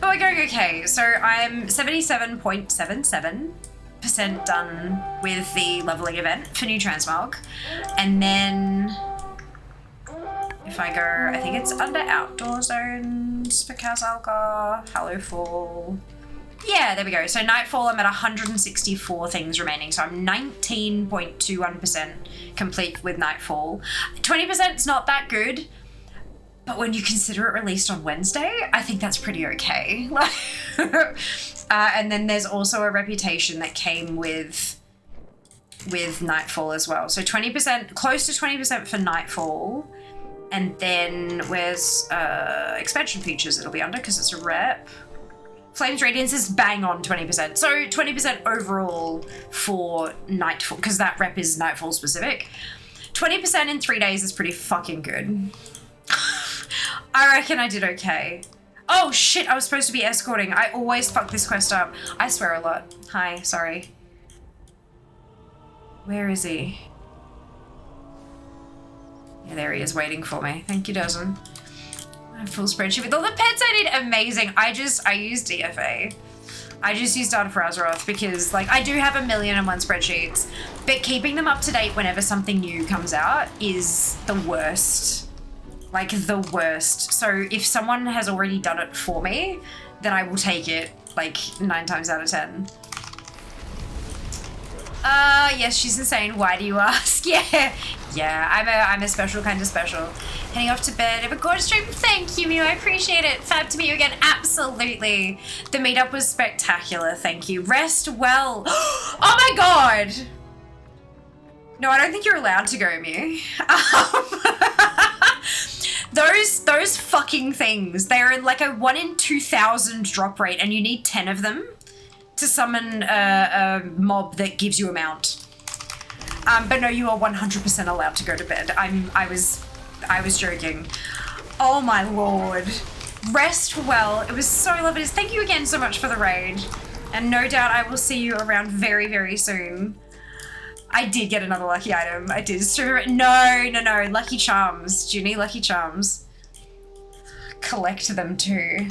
but we're going okay. So I'm 77.77% done with the leveling event for New Transmog. And then if I go, I think it's under outdoor zones for Kazalka, Hallowfall. Yeah, there we go. So Nightfall, I'm at 164 things remaining. So I'm 19.21% complete with Nightfall. 20% is not that good, but when you consider it released on Wednesday, I think that's pretty okay. And then there's also a reputation that came with Nightfall as well. So 20%, close to 20% for Nightfall. And then where's expansion features it'll be under because it's a rep. Flames Radiance is bang on 20%. So 20% overall for Nightfall, because that rep is Nightfall specific. 20% in 3 days is pretty fucking good. I reckon I did okay. Oh shit, I was supposed to be escorting. I always fuck this quest up. I swear a lot. Hi, sorry. Where is he? Yeah, there he is waiting for me. Thank you, Dozen. Full spreadsheet with all the pets I need. Amazing. I use DFA. I just use Data for Azeroth because like I do have 1,000,001 spreadsheets, but keeping them up to date whenever something new comes out is the worst. Like the worst. So if someone has already done it for me, then I will take it like 9 times out of 10. Yes, she's insane. Why do you ask? Yeah, I'm a special kind of special. Heading off to bed. Have a gorgeous stream. Thank you, Mew. I appreciate it. Fab to meet you again. Absolutely. The meetup was spectacular. Thank you. Rest well. Oh my god. No, I don't think you're allowed to go, Mew. Those fucking things. They're in like a 1 in 2,000 drop rate, and you need 10 of them to summon a mob that gives you a mount. But no, you are 100% allowed to go to bed. I was joking. Oh my lord. Rest well. It was so lovely. Thank you again so much for the raid. And no doubt I will see you around very, very soon. I did get another lucky item. I did. No. Lucky charms. Do you need lucky charms? Collect them too.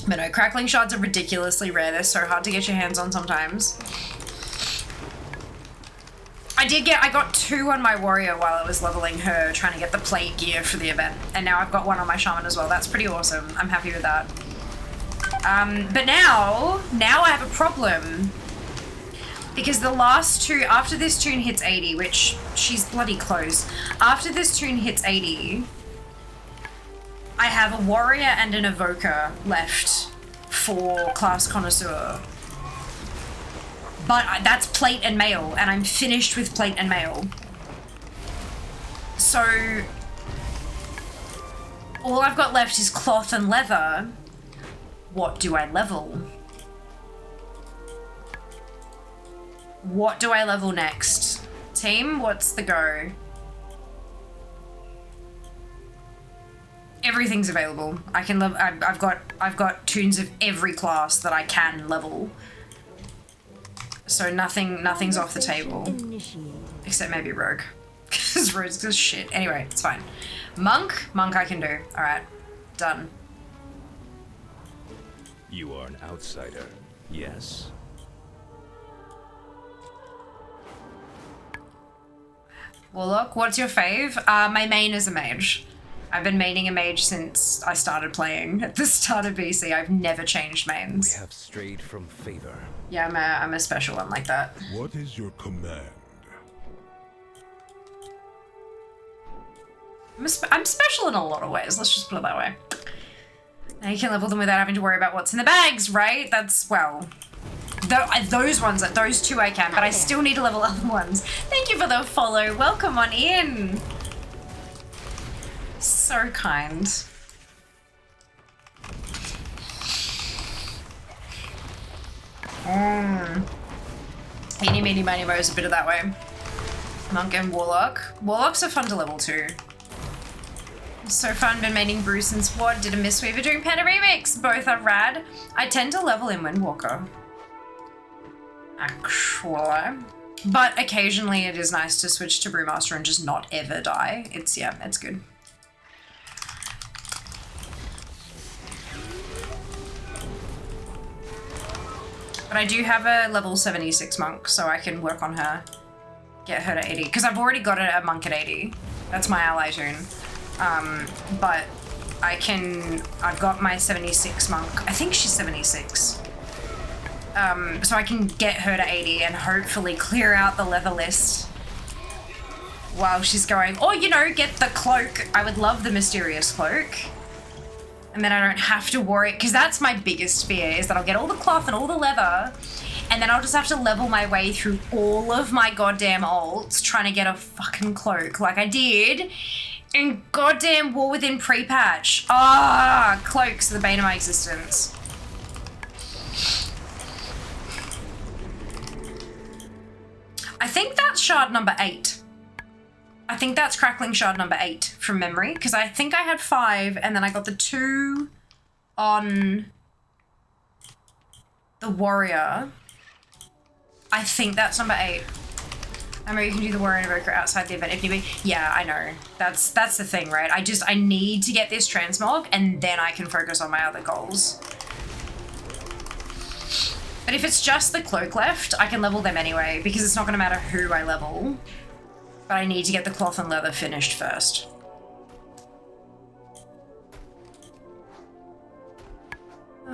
But no, crackling shards are ridiculously rare. They're so hard to get your hands on sometimes. I got 2 on my warrior while I was leveling her, trying to get the plate gear for the event. And now I've got 1 on my shaman as well. That's pretty awesome. I'm happy with that. But now I have a problem. Because the last 2, after this tune hits 80, which she's bloody close. After this tune hits 80, I have a warrior and an evoker left for class connoisseur. But that's plate and mail, and I'm finished with plate and mail. So all I've got left is cloth and leather. What do I level? What do I level next? Team, what's the go? Everything's available. I can level. I've got tunes of every class that I can level. So nothing's off the table, except maybe rogue, because rogue's just shit. Anyway, it's fine. Monk I can do. All right, done. You are an outsider, yes? Warlock, what's your fave? My main is a mage. I've been maining a mage since I started playing at the start of BC. I've never changed mains. We have strayed from favor. Yeah, I'm a special one like that. What is your command? I'm special in a lot of ways. Let's just put it that way. Now you can level them without having to worry about what's in the bags, right? That's, well, those 2 I can, but I still need to level other ones. Thank you for the follow. Welcome on in. So kind. Eeny, meeny, miny, mo's a bit of that way. Monk and Warlock. Warlocks are fun to level too. So fun, been maining Bruce and Swad. Did a Mistweaver doing Panda Remix. Both are rad. I tend to level in Windwalker. Actually. But occasionally it is nice to switch to Brewmaster and just not ever die. It's, yeah, it's good. But I do have a level 76 monk, so I can work on her. Get her to 80. Because I've already got a monk at 80. That's my ally tune. But I've got my 76 monk. I think she's 76. So I can get her to 80 and hopefully clear out the leather list while she's going. Or, you know, get the cloak. I would love the mysterious cloak. And then I don't have to worry, because that's my biggest fear, is that I'll get all the cloth and all the leather, and then I'll just have to level my way through all of my goddamn alts trying to get a fucking cloak like I did in goddamn War Within pre-patch. Ah, cloaks are the bane of my existence. I think that's shard number 8. I think that's crackling shard number 8 from memory, because I think I had 5 and then I got the 2 on the warrior. I think that's number 8. I mean, you can do the warrior invoker outside the event if need be. Yeah, I know. That's the thing, right? I need to get this transmog and then I can focus on my other goals. But if it's just the cloak left, I can level them anyway, because it's not going to matter who I level. But I need to get the cloth and leather finished first.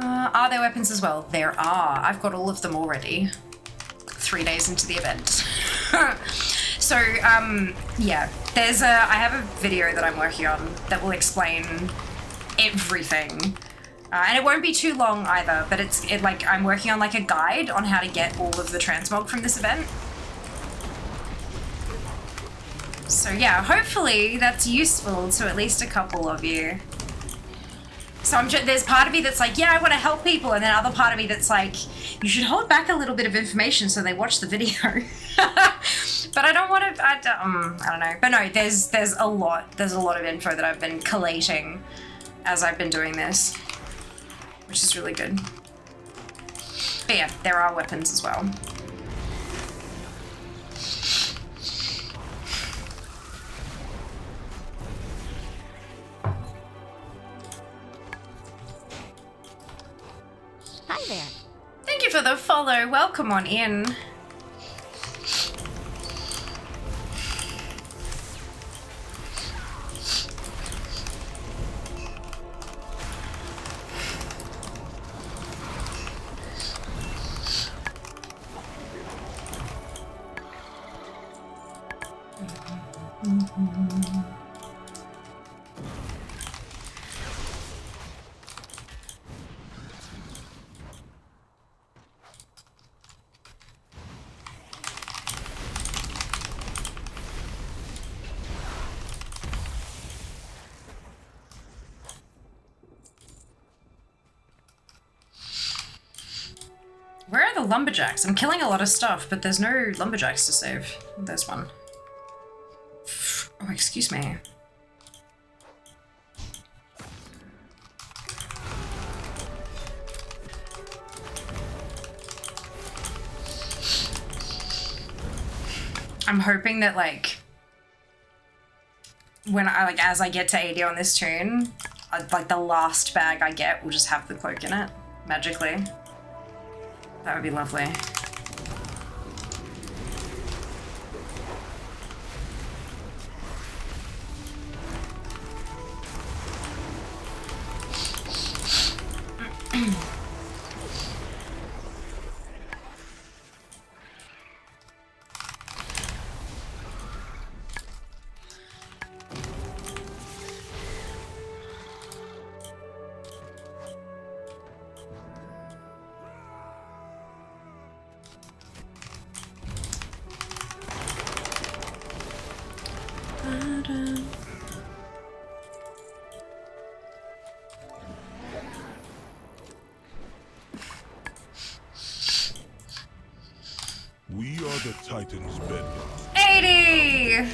Are there weapons as well? There are. I've got all of them already. 3 days into the event. So, yeah. I have a video that I'm working on that will explain everything. And it won't be too long either, but I'm working on like a guide on how to get all of the transmog from this event. So yeah, hopefully that's useful to at least a couple of you. So there's part of me that's like, yeah, I want to help people, and then other part of me that's like, you should hold back a little bit of information so they watch the video. But I don't want to. I don't know. But no, there's a lot of info that I've been collating as I've been doing this, which is really good. But yeah, there are weapons as well. Hi there. Thank you for the follow. Welcome on in. Where are the lumberjacks? I'm killing a lot of stuff, but there's no lumberjacks to save. There's one. Oh, excuse me. I'm hoping that like when as I get to 80 on this tune, like the last bag I get will just have the cloak in it magically. That would be lovely. We are the Titan's bedrock. 80!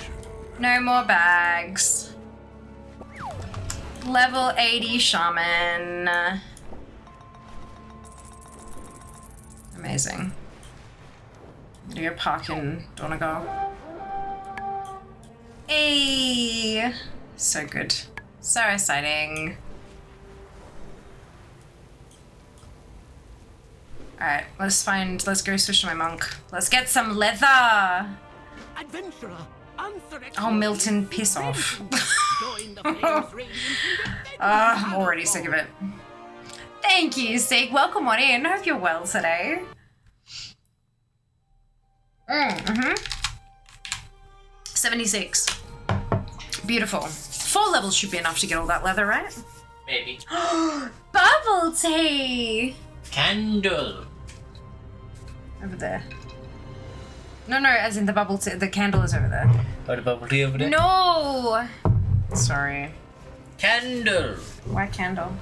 No more bags. Level 80 shaman. Amazing. I'm gonna go park in Donegal. Hey! So good. So exciting. Alright, let's go switch to my monk. Let's get some leather! Adventurer, Oh, Milton, piss off. join the flames radiance in I'm already sick of it. Thank you, Sig. Welcome on in. Hope you're well today. 76. Beautiful. 4 levels should be enough to get all that leather, right? Maybe. Bubble tea! Candle. Over there. No, as in the bubble tea. The candle is over there. Oh, the bubble tea over there? No! Sorry. Candle! Why candle?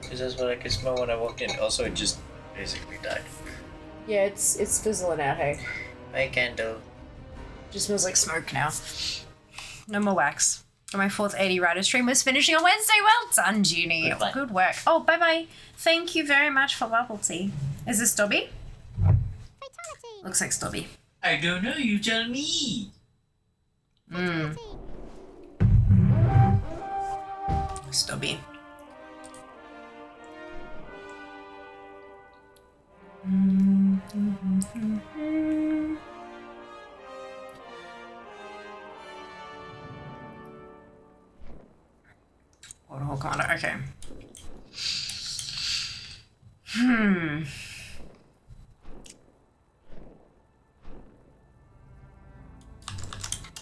Because that's what I could smell when I walked in. Also, it just basically died. Yeah, it's fizzling out, hey. My candle. Just smells like smoke now. No more wax. My 4th 80 rider stream was finishing on Wednesday. Well done, Junie. Good work. Oh, bye-bye. Thank you very much for bubble tea. Is this Dobby? Looks like Stobby. I don't know, you tell me. Stobby. Waterhole Commander, okay.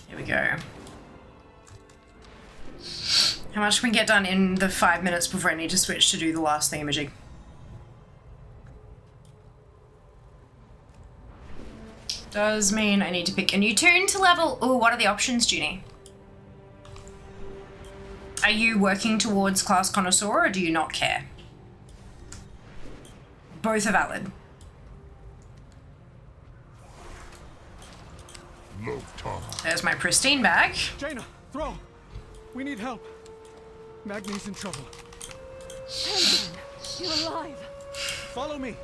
Here we go. How much can we get done in the 5 minutes before I need to switch to do the last thingamajig? Does mean I need to pick a new tune to level. Oh, what are the options, Junie? Are you working towards class connoisseur or do you not care? Both are valid. There's my pristine bag. Jaina, throw! We need help. Magni's in trouble. You're alive. Follow me.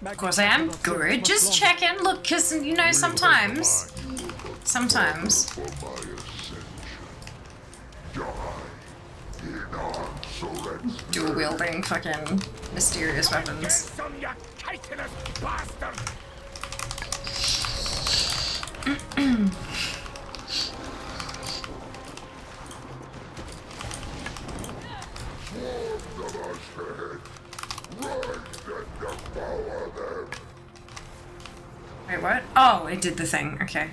Of course I am. Good. Just checking. Look, because, you know, sometimes. Dual wielding fucking mysterious weapons. Wait, what? Oh, it did the thing. Okay.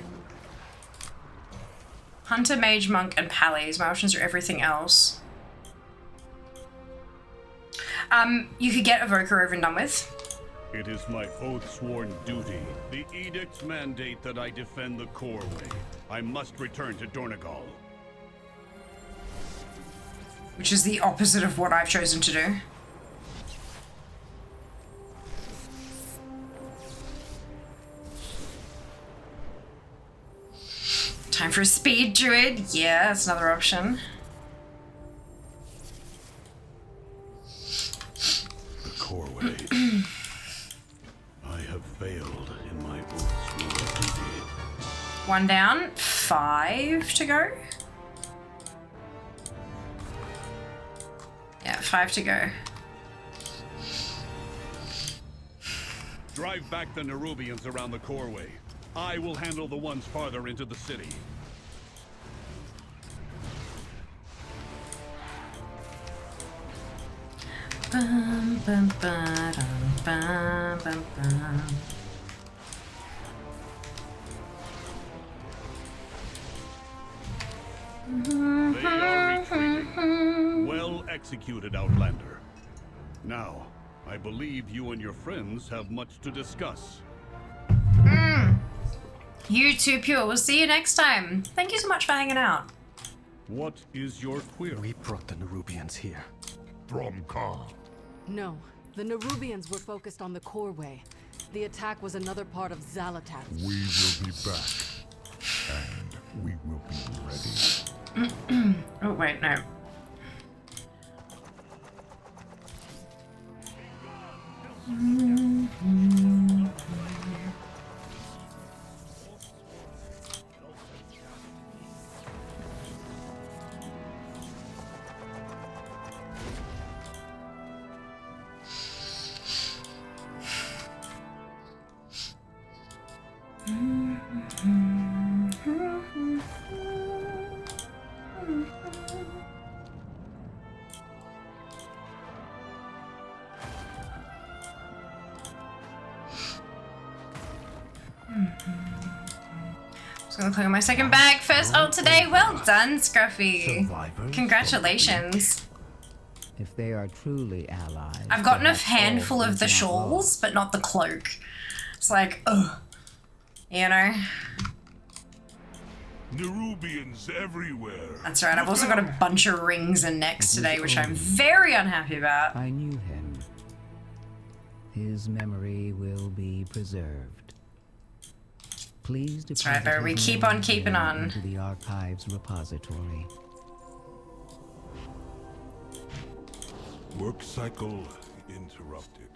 Hunter, Mage, Monk, and Pallies. My options are everything else. You could get Evoker over and done with. It is my oath-sworn duty. The edicts mandate that I defend the core way. I must return to Dornegal. Which is the opposite of what I've chosen to do. Time for a speed druid. Yeah, that's another option. The core way. I have failed in my oath-sworn duty. 1 down, 5 to go. Yeah, 5 to go. Drive back the Nerubians around the core way. I will handle the ones farther into the city. Bum, bum, ba-dum, bum, bum, bum. They are retreating. Well executed, Outlander. Now, I believe you and your friends have much to discuss. You too, Pure. We'll see you next time. Thank you so much for hanging out. What is your query? We brought the Nerubians here. From Khan. No, the Nerubians were focused on the core way. The attack was another part of Zalatat. We will be back. And we will be ready. Oh, wait, no. Just gonna click on my second bag. First ult today. Well done, Scruffy. Congratulations. If they are truly allies, I've gotten a perhaps all handful of is the not shawls, lost. but not the cloak. It's like, ugh. You know? Nerubians everywhere. That's right, I've also got a bunch of rings and necks today, which I'm very unhappy about. I knew him. His memory will be preserved. Please That's right, deposit but we his keep on name keeping on. into the archives repository. Work cycle interrupted.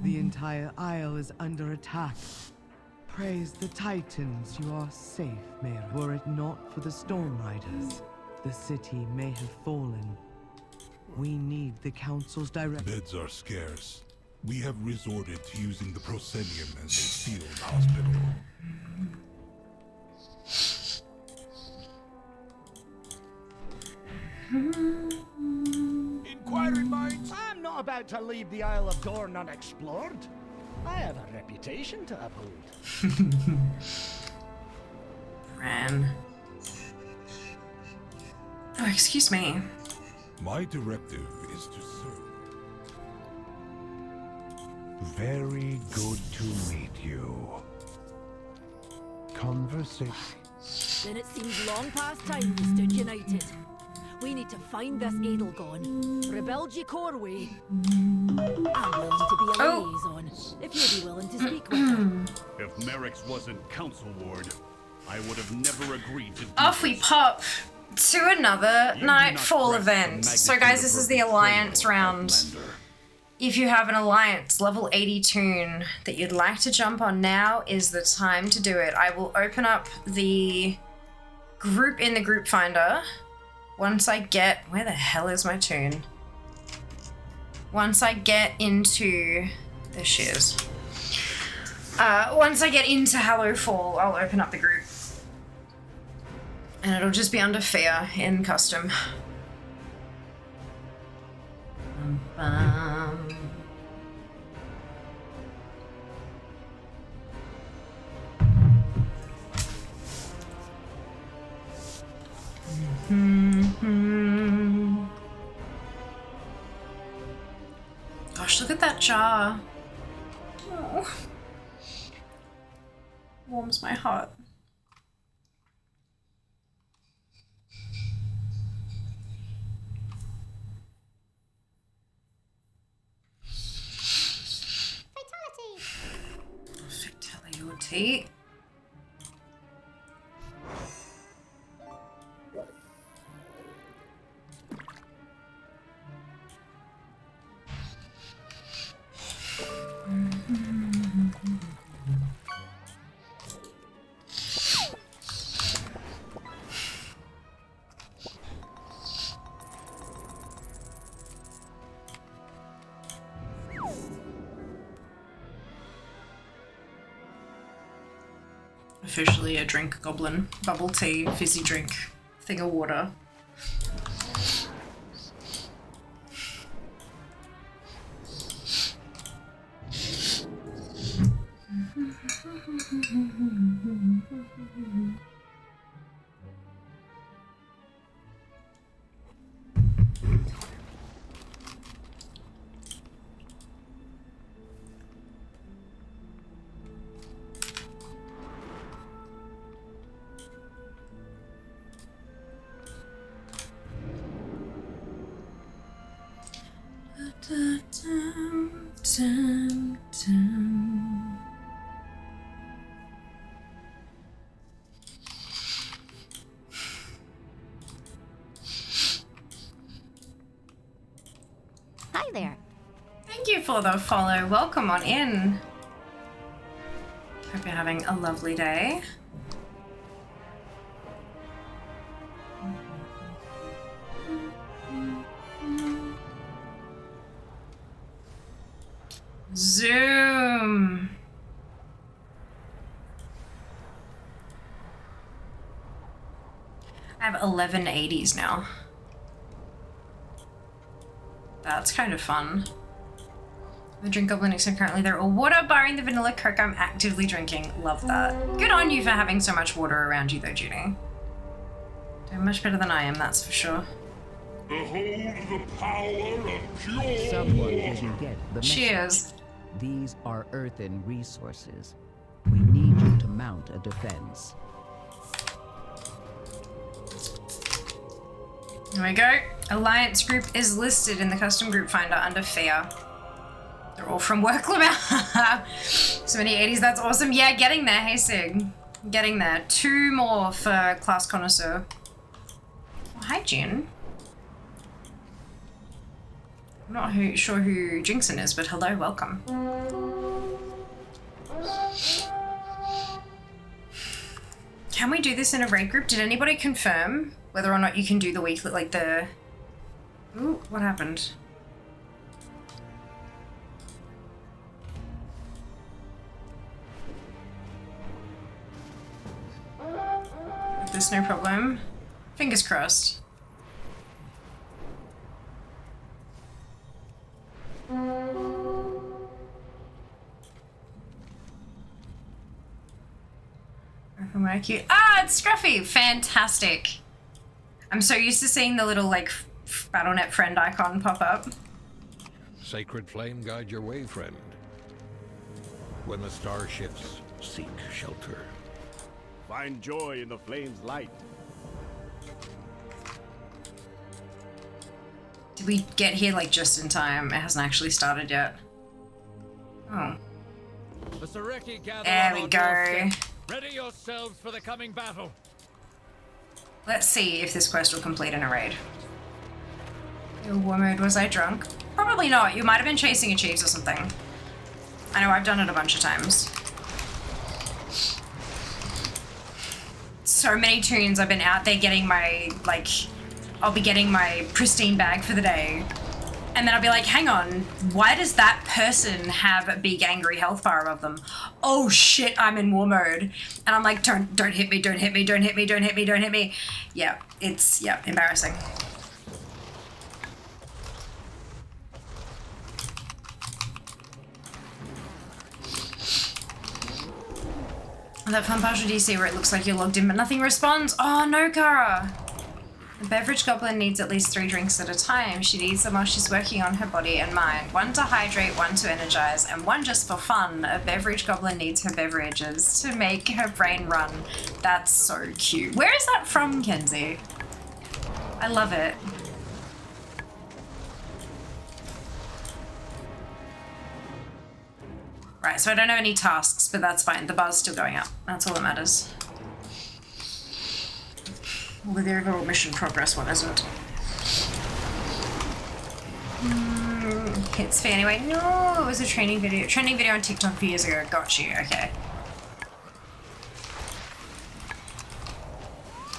The entire isle is under attack. Praise the Titans, you are safe, Mera. Were it not for the Storm Riders, the city may have fallen. We need the Council's direct— Beds are scarce. We have resorted to using the proscenium as a field hospital. Inquiring minds? I'm not about to leave the Isle of Dorne unexplored. I have a reputation to uphold. Ran. Oh, excuse me. My directive is to serve. Very good to meet you. Conversation. Then it seems long past time we stood united. We need to find this Edelgon, rebuild ye Corway. I'm willing to be a liaison, if you'd be willing to speak with her. If Merrick's wasn't Council Ward, I would have never agreed to do Off we pop to another Nightfall event. So guys, this is the Alliance round. If you have an Alliance level 80 tune that you'd like to jump on, now is the time to do it. I will open up the group in the group finder. Once I get, where the hell is my tune? Once I get into, there she is. Once I get into Hallowfall, I'll open up the group. And it'll just be under Fear in custom. Gosh, look at that jar. Oh. Warms my heart. Fatality. Officially a drink goblin. Bubble tea, fizzy drink, thing of water. Hi there. Thank you for the follow. Welcome on in. Hope you're having a lovely day. Zoom. I have 11 80s now. That's kind of fun. The drink goblin except currently they're all water, barring the vanilla Coke I'm actively drinking. Love that. Good on you for having so much water around you though, Judy. Doing much better than I am, that's for sure. Behold the power of pure Someone didn't get the message. Cheers. These are earthen resources. We need you to mount a defense. Here we go. Alliance group is listed in the custom group finder under fear. They're all from work, So many 80s, that's awesome. Yeah, getting there. Hey, Sig. Getting there. 2 more for Class Connoisseur. Oh, hi, Jin. I'm not sure who Jinxon is, but hello, welcome. Can we do this in a raid group? Did anybody confirm whether or not you can do the weekly, like the... Ooh, what happened? There's no problem. Fingers crossed. Ah, it's Scruffy! Fantastic. I'm so used to seeing the little, like, BattleNet friend icon pop up. Sacred flame guide your way, friend. When the star shifts, seek shelter. Find joy in the flame's light. Did we get here, like, just in time? It hasn't actually started yet. Oh. There we go. Ready yourselves for the coming battle. Let's see if this quest will complete in a raid. Your war mode, was I drunk? Probably not. You might have been chasing achieves or something. I know I've done it a bunch of times. So many tunes I've been out there getting my, like, I'll be getting my pristine bag for the day. And then I'll be like, hang on, why does that person have a big angry health bar above them? Oh shit, I'm in war mode. And I'm like, don't hit me, don't hit me, don't hit me, don't hit me, don't hit me. Yeah, it's, yeah, embarrassing. That fun partial DC where it looks like you're logged in but nothing responds. Oh no, Kara. The beverage goblin needs at least 3 drinks at a time. She needs them while she's working on her body and mind. 1 to hydrate, 1 to energize, and 1 just for fun. A beverage goblin needs her beverages to make her brain run. That's so cute. Where is that from, Kenzie? I love it. Right, so I don't have any tasks, but that's fine. The bar's still going up. That's all that matters. Well, the overall mission progress one isn't. Hits fee anyway. No, it was a training video. Training video on TikTok a few years ago. Got you. Okay.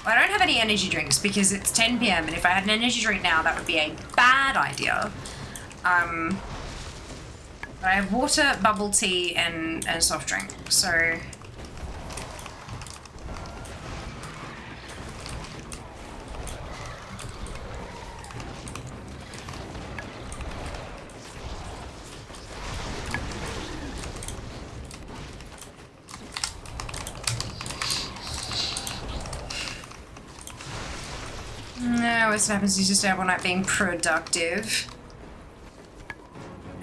Well, I don't have any energy drinks because it's 10 PM, and if I had an energy drink now, that would be a bad idea. But I have water, bubble tea, and a soft drink. So. No, what happens is you just stay up all night being productive.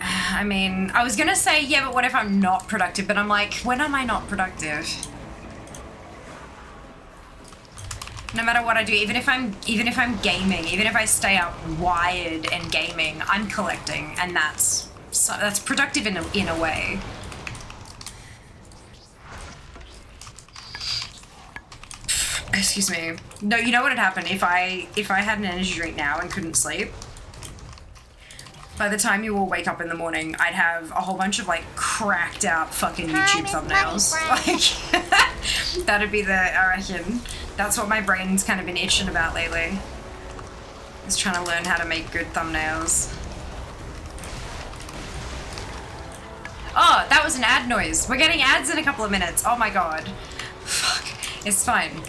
I mean, I was gonna say, yeah, but what if I'm not productive? But I'm like, when am I not productive? No matter what I do, even if I'm gaming, even if I stay up wired and gaming, I'm collecting, and that's productive in a way. Excuse me. No, you know what would happen if I had an energy drink now and couldn't sleep? By the time you all wake up in the morning, I'd have a whole bunch of like cracked out fucking YouTube thumbnails. Like, that'd be I reckon. That's what my brain's kind of been itching about lately. Is trying to learn how to make good thumbnails. Oh, that was an ad noise. We're getting ads in a couple of minutes. Oh my god. Fuck. It's fine.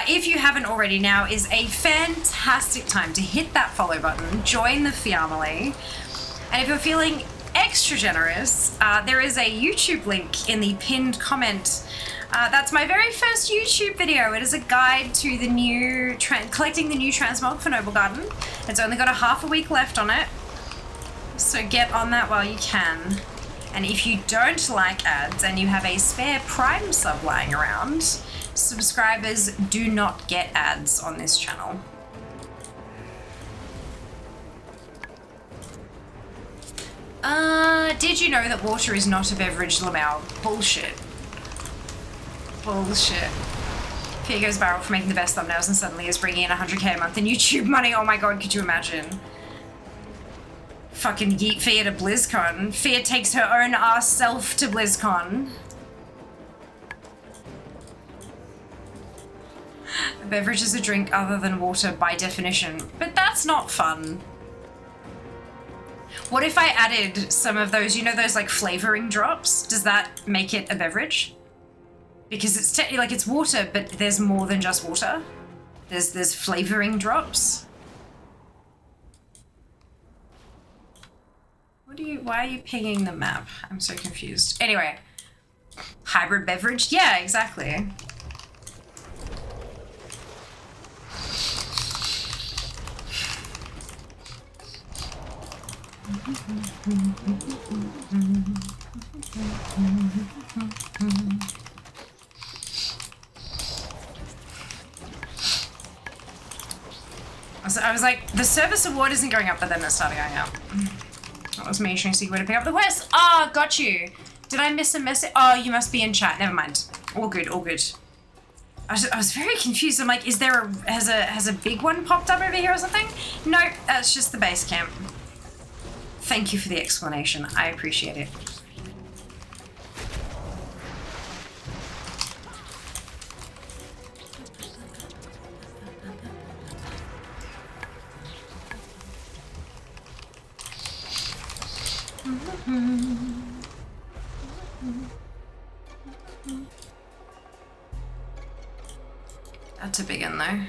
If you haven't already, now is a fantastic time to hit that follow button, join the family, and if you're feeling extra generous, there is a YouTube link in the pinned comment. That's my very first YouTube video. It is a guide to the new collecting the new transmog for Noble Garden. It's only got a half a week left on it, so get on that while you can. And if you don't like ads and you have a spare Prime sub lying around, subscribers do not get ads on this channel. Did you know that water is not a beverage, Lamau? Bullshit. Bullshit. Fia goes viral for making the best thumbnails and suddenly is bringing in 100k a month in YouTube money. Oh my god, could you imagine? Fucking yeet Fia to BlizzCon. Fia takes her own ass self to BlizzCon. A beverage is a drink other than water by definition, but that's not fun. What if I added some of those, you know, those like flavoring drops? Does that make it a beverage? Because it's technically like it's water, but there's more than just water. There's flavoring drops. Why are you pinging the map? I'm so confused. Anyway, hybrid beverage? Yeah, exactly. I was like, the service award isn't going up, but then it started going up. That was me trying to see where to pick up the quest. Ah, got you. Did I miss a message? Oh, you must be in chat. Never mind. All good, all good. I was very confused. I'm like, is there has a big one popped up over here or something? No, that's just the base camp. Thank you for the explanation. I appreciate it. That's a big one though.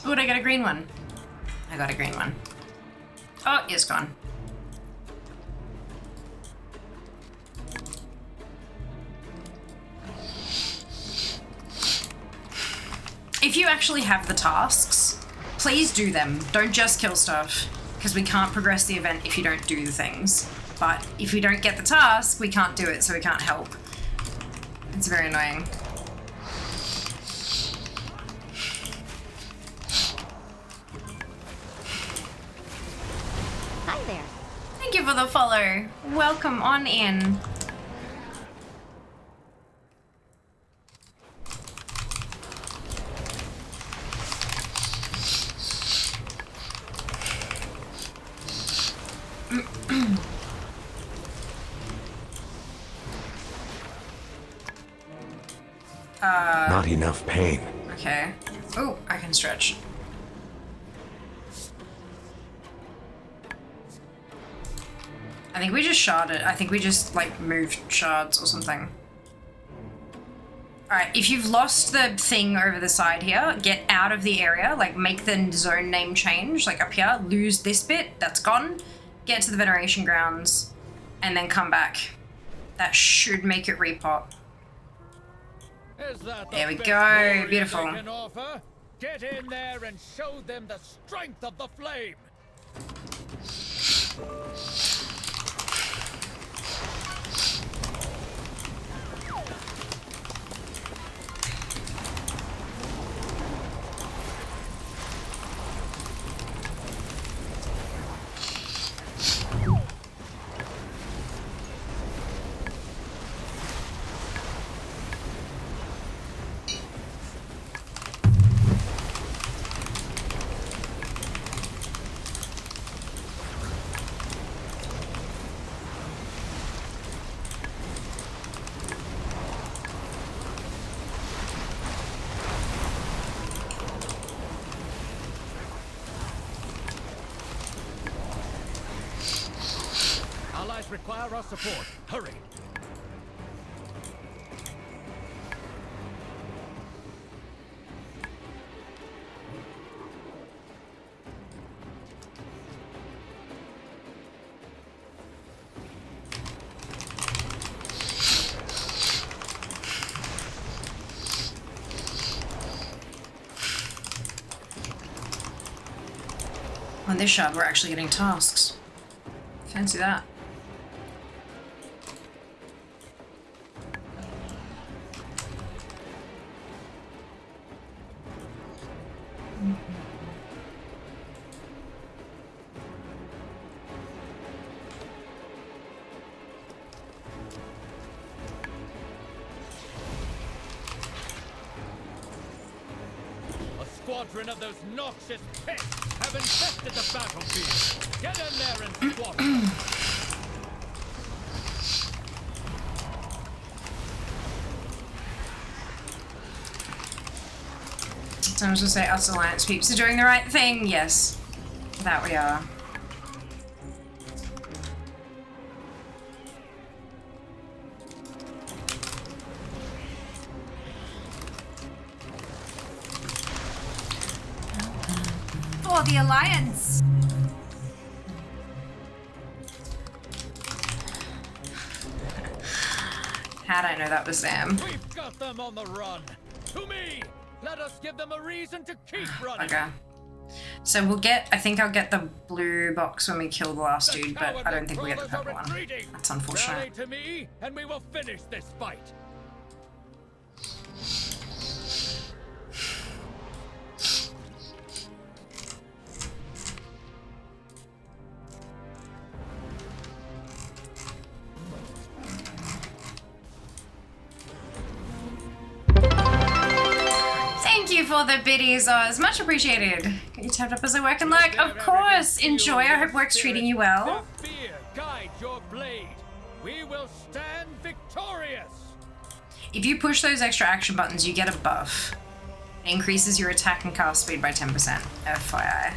Oh, did I get a green one? I got a green one. Oh, it's gone. If you actually have the tasks, please do them. Don't just kill stuff, because we can't progress the event if you don't do the things. But if we don't get the task, we can't do it, so we can't help. It's very annoying. Hi there. Thank you for the follow. Welcome on in. Not enough pain. Okay. Oh, I can stretch. I think we just sharded. I think we just like moved shards or something. Alright, if you've lost the thing over the side here, get out of the area, like make the zone name change, like up here, lose this bit, that's gone, get to the veneration grounds, and then come back. That should make it repop. There we go, beautiful. Get in there and show them the strength of the flame! Require our support. Hurry! On this shard, we're actually getting tasks. Fancy that. Squadron of those noxious pests have infested the battlefield. Get in there and squat them. I was gonna say us Alliance peeps are doing the right thing. Yes, that we are. For the Alliance. How'd I know that was Sam? We've got them on the run. To me. Let us give them a reason to keep running. Okay. So we'll get, I think I'll get the blue box when we kill the last dude, but I don't think we get the purple one. That's unfortunate. Rally to me, and we will finish this fight. Thank you for the biddies, Oz. Much appreciated. Get you tapped up as I work and luck. Of course. Enjoy. I hope work's treating you well. Fear guide your blade. We will stand victorious. If you push those extra action buttons, you get a buff. It increases your attack and cast speed by 10%. FYI.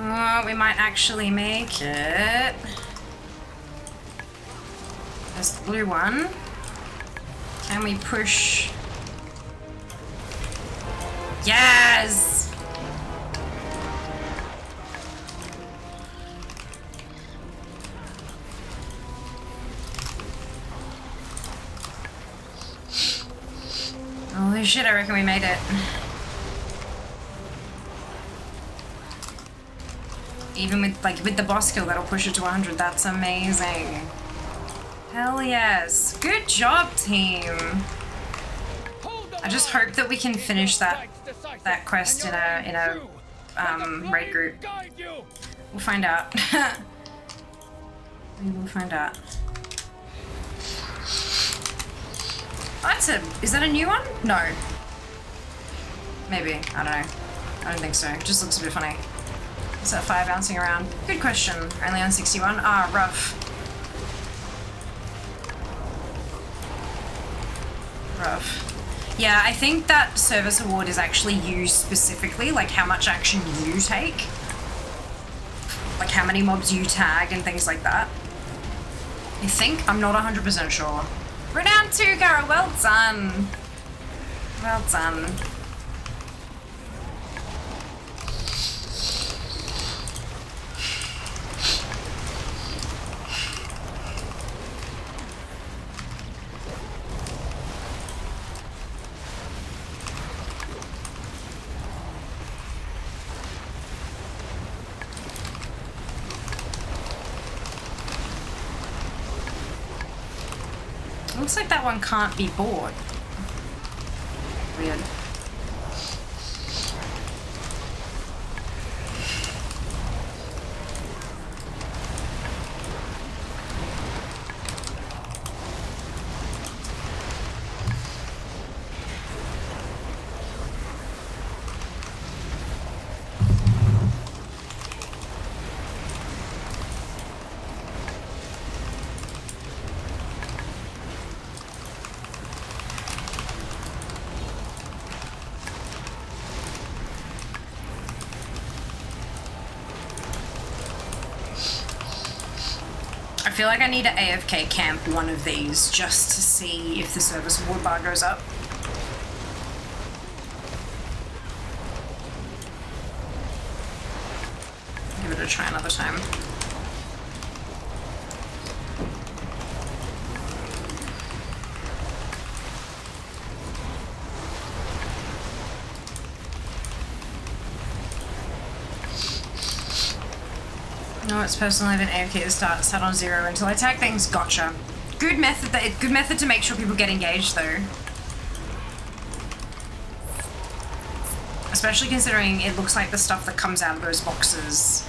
Oh, we might actually make it. There's the blue one. Can we push? Yes! Holy shit, I reckon we made it. Even with the boss kill, that'll push it to 100. That's amazing. Hell yes. Good job, team. I just hope that we can finish that quest in a raid group. We'll find out. We will find out. Oh, is that a new one? No. Maybe. I don't know. I don't think so. It just looks a bit funny. Is that fire bouncing around? Good question. Only on 61? Ah, rough. Rough. Yeah, I think that service award is actually used specifically, like how much action you take. like how many mobs you tag and things like that. I think, I'm not 100% sure. Renown 2, Gara, well done. Well done. Looks like that one can't be bought. Weird. I feel like I need to AFK camp one of these just to see if the serviceable bar goes up. Give it a try another time. No, it's personal. I've been AFK to start on 0 until I tag things. Gotcha. Good method. Good method to make sure people get engaged, though. Especially considering it looks like the stuff that comes out of those boxes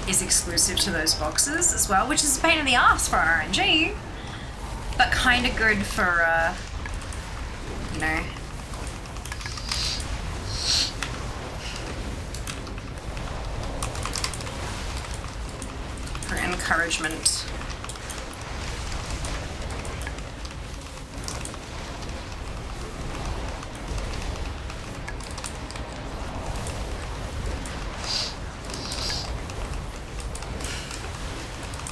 is exclusive to those boxes as well, which is a pain in the ass for RNG, but kind of good for, you know. For encouragement.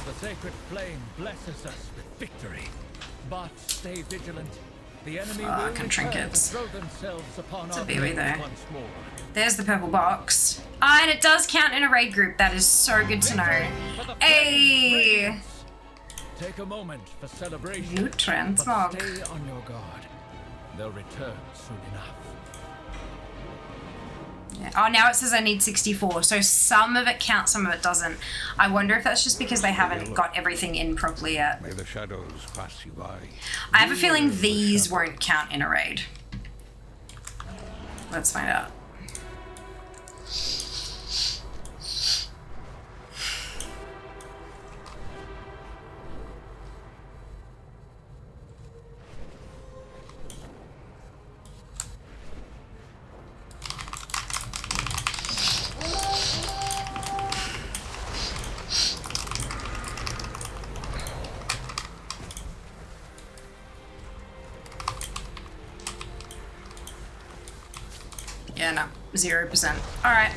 The sacred flame blesses us with victory, but stay vigilant. The enemy will return trinkets. to throw themselves upon It's a our BOE blades there. once more. There's the purple box. Ah, and it does count in a raid group. That is so good to know. Hey! Take a moment for celebration. New transmog. But stay on your guard. They'll return soon enough. Yeah. Oh, now it says I need 64. So some of it counts, some of it doesn't. I wonder if that's just because they haven't got everything in properly yet. May the shadows pass you by. I have a feeling these won't count in a raid. Let's find out. Yeah, no, 0%. Alright.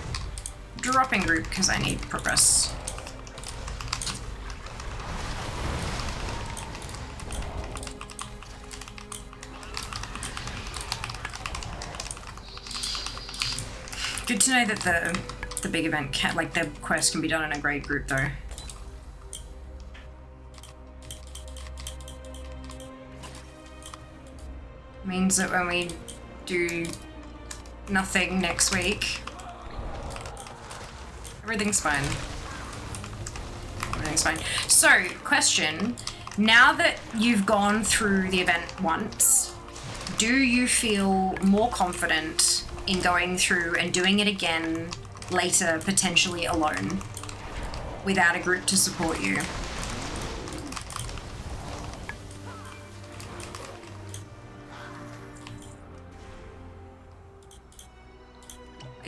Dropping group because I need progress. Good to know that the big event can, like, the quest can be done in a grade group though. Means that when we do nothing next week, everything's fine. Everything's fine. So, question. Now that you've gone through the event once, do you feel more confident in going through and doing it again later, potentially alone, without a group to support you?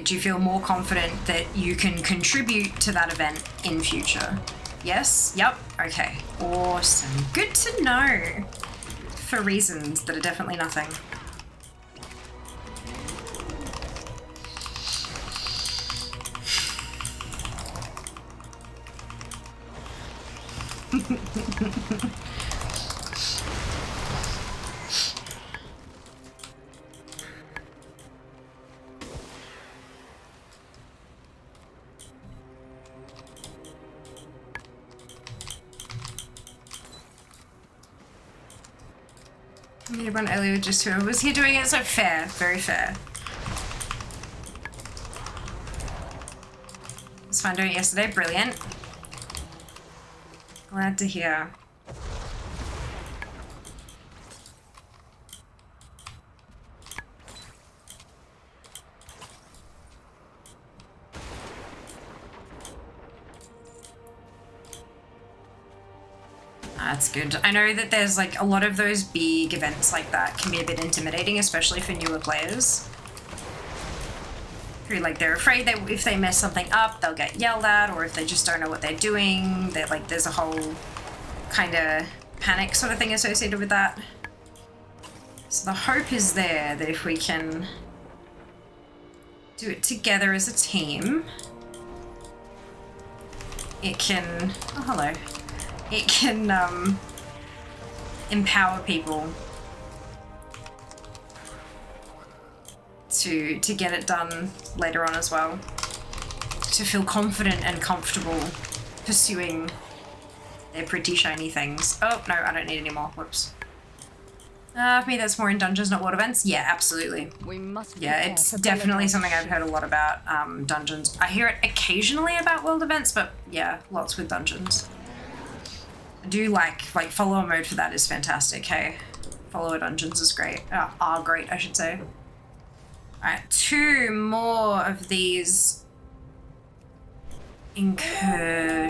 Do you feel more confident that you can contribute to that event in future? Yes? Yep. Okay. Awesome. Good to know. For reasons that are definitely nothing. I made one earlier with just 2. Was he doing it so fair? Very fair. It was fun doing it yesterday. Brilliant. Glad to hear. That's good. I know that there's like a lot of those big events like that can be a bit intimidating, especially for newer players. Who like they're afraid that if they mess something up, they'll get yelled at, or if they just don't know what they're doing, they're like there's a whole kind of panic sort of thing associated with that. So the hope is there that if we can do it together as a team, it can, oh hello, it can empower people to get it done later on as well. To feel confident and comfortable pursuing their pretty shiny things. Oh, no, I don't need any more. Whoops. For me, that's more in dungeons, not world events. Yeah, absolutely. We must yeah, it's definitely something I've heard a lot about, dungeons. I hear it occasionally about world events, but yeah, lots with dungeons. I do like follower mode for that is fantastic, hey. Follower dungeons is great. Are great, I should say. Alright, 2 more of these incursions.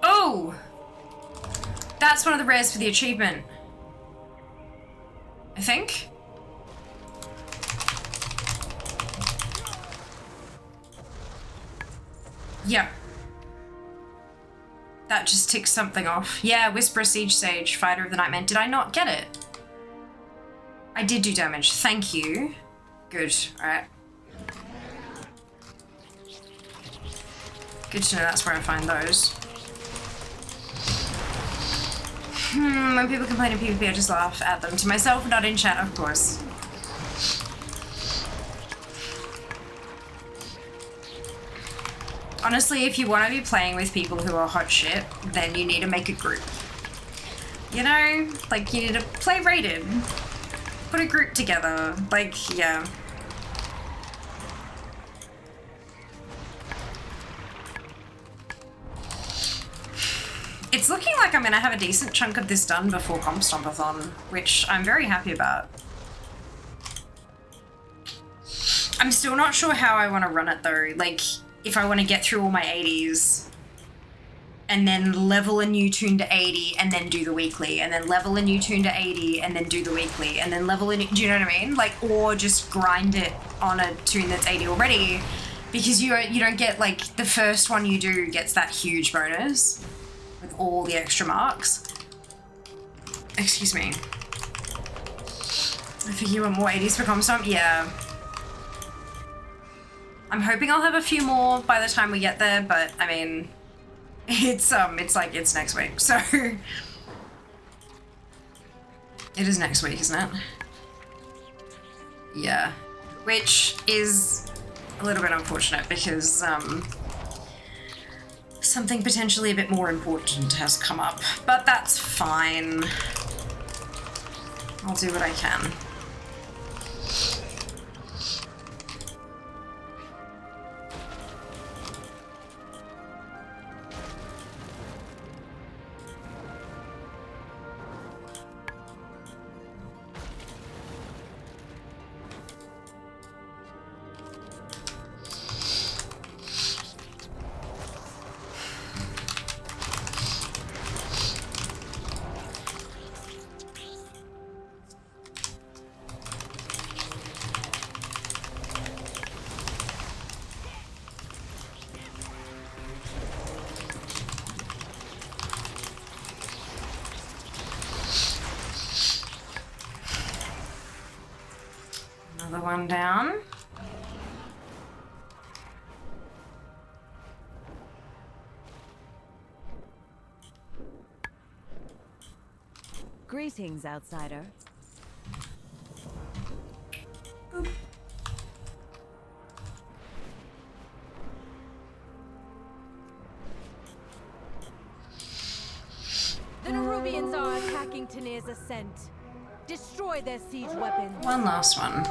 Oh! That's one of the rares for the achievement. I think. Yeah. That just ticks something off. Yeah, Whisperer, Siege Sage, Fighter of the Nightman. Did I not get it? I did do damage. Thank you. Good. Alright. Good to know that's where I find those. When people complain in PvP, I just laugh at them. To myself, not in chat, of course. Honestly, if you want to be playing with people who are hot shit, then you need to make a group. You know? Like, you need to play rated. Put a group together. Like, yeah. It's looking like I'm going to have a decent chunk of this done before Comp Stompathon, which I'm very happy about. I'm still not sure how I want to run it though. Like, if I want to get through all my 80s and then level a new tune to 80 and then do the weekly, and then level a new tune to 80 and then do the weekly, and then level a new, do you know what I mean? Like, or just grind it on a tune that's 80 already, because you don't get, like, the first one you do gets that huge bonus with all the extra marks. Excuse me. I think you want more 80s for Comstomp? Yeah. I'm hoping I'll have a few more by the time we get there, but I mean, it's like it's next week, so it is next week, isn't it? Yeah, which is a little bit unfortunate because something potentially a bit more important has come up, but that's fine. I'll do what I can. Another one down. Greetings, outsider. Boop. The Nerubians are attacking Tanea's ascent. Destroy their siege weapons. One last one.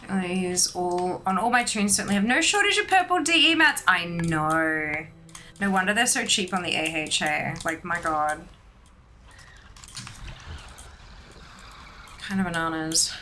I use all on all my tunes. Certainly have no shortage of purple DE mats. I know. No wonder they're so cheap on the AHA. Like, my god. Kind of bananas.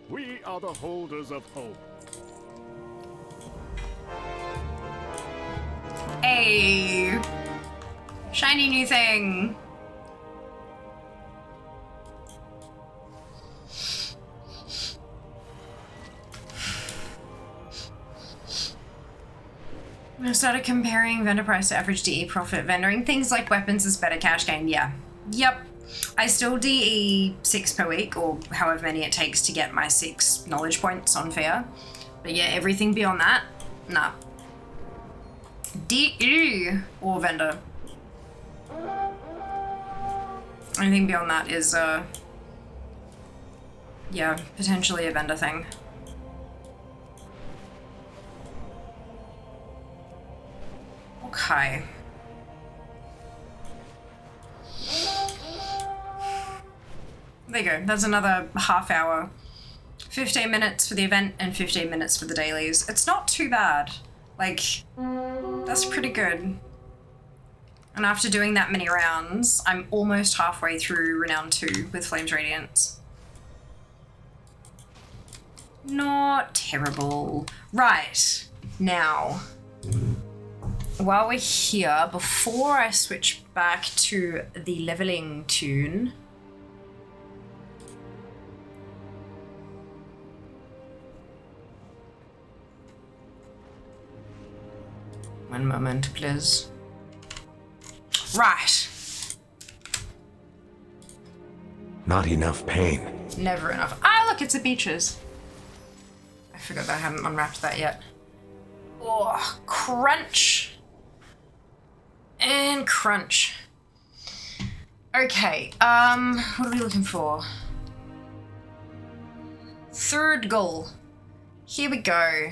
We are the holders of hope. Hey! Shiny new thing! I started comparing vendor price to average DE profit. Vendoring things like weapons is better cash gain. Yeah. Yep. I still DE 6 per week, or however many it takes to get my 6 knowledge points on fair. But yeah, everything beyond that, nah. DE or vendor. Anything beyond that is, yeah, potentially a vendor thing. Okay. There you go. That's another half hour. 15 minutes for the event and 15 minutes for the dailies. It's not too bad. Like, that's pretty good. And after doing that many rounds, I'm almost halfway through Renown 2 with Flames Radiance. Not terrible. Right. Now. while we're here, before I switch back to the leveling tune, one moment, please. Right. Not enough pain. Never enough. Ah, look, it's a beaches. I forgot that I hadn't unwrapped that yet. Oh, crunch. And crunch. Okay, what are we looking for? Third goal. Here we go.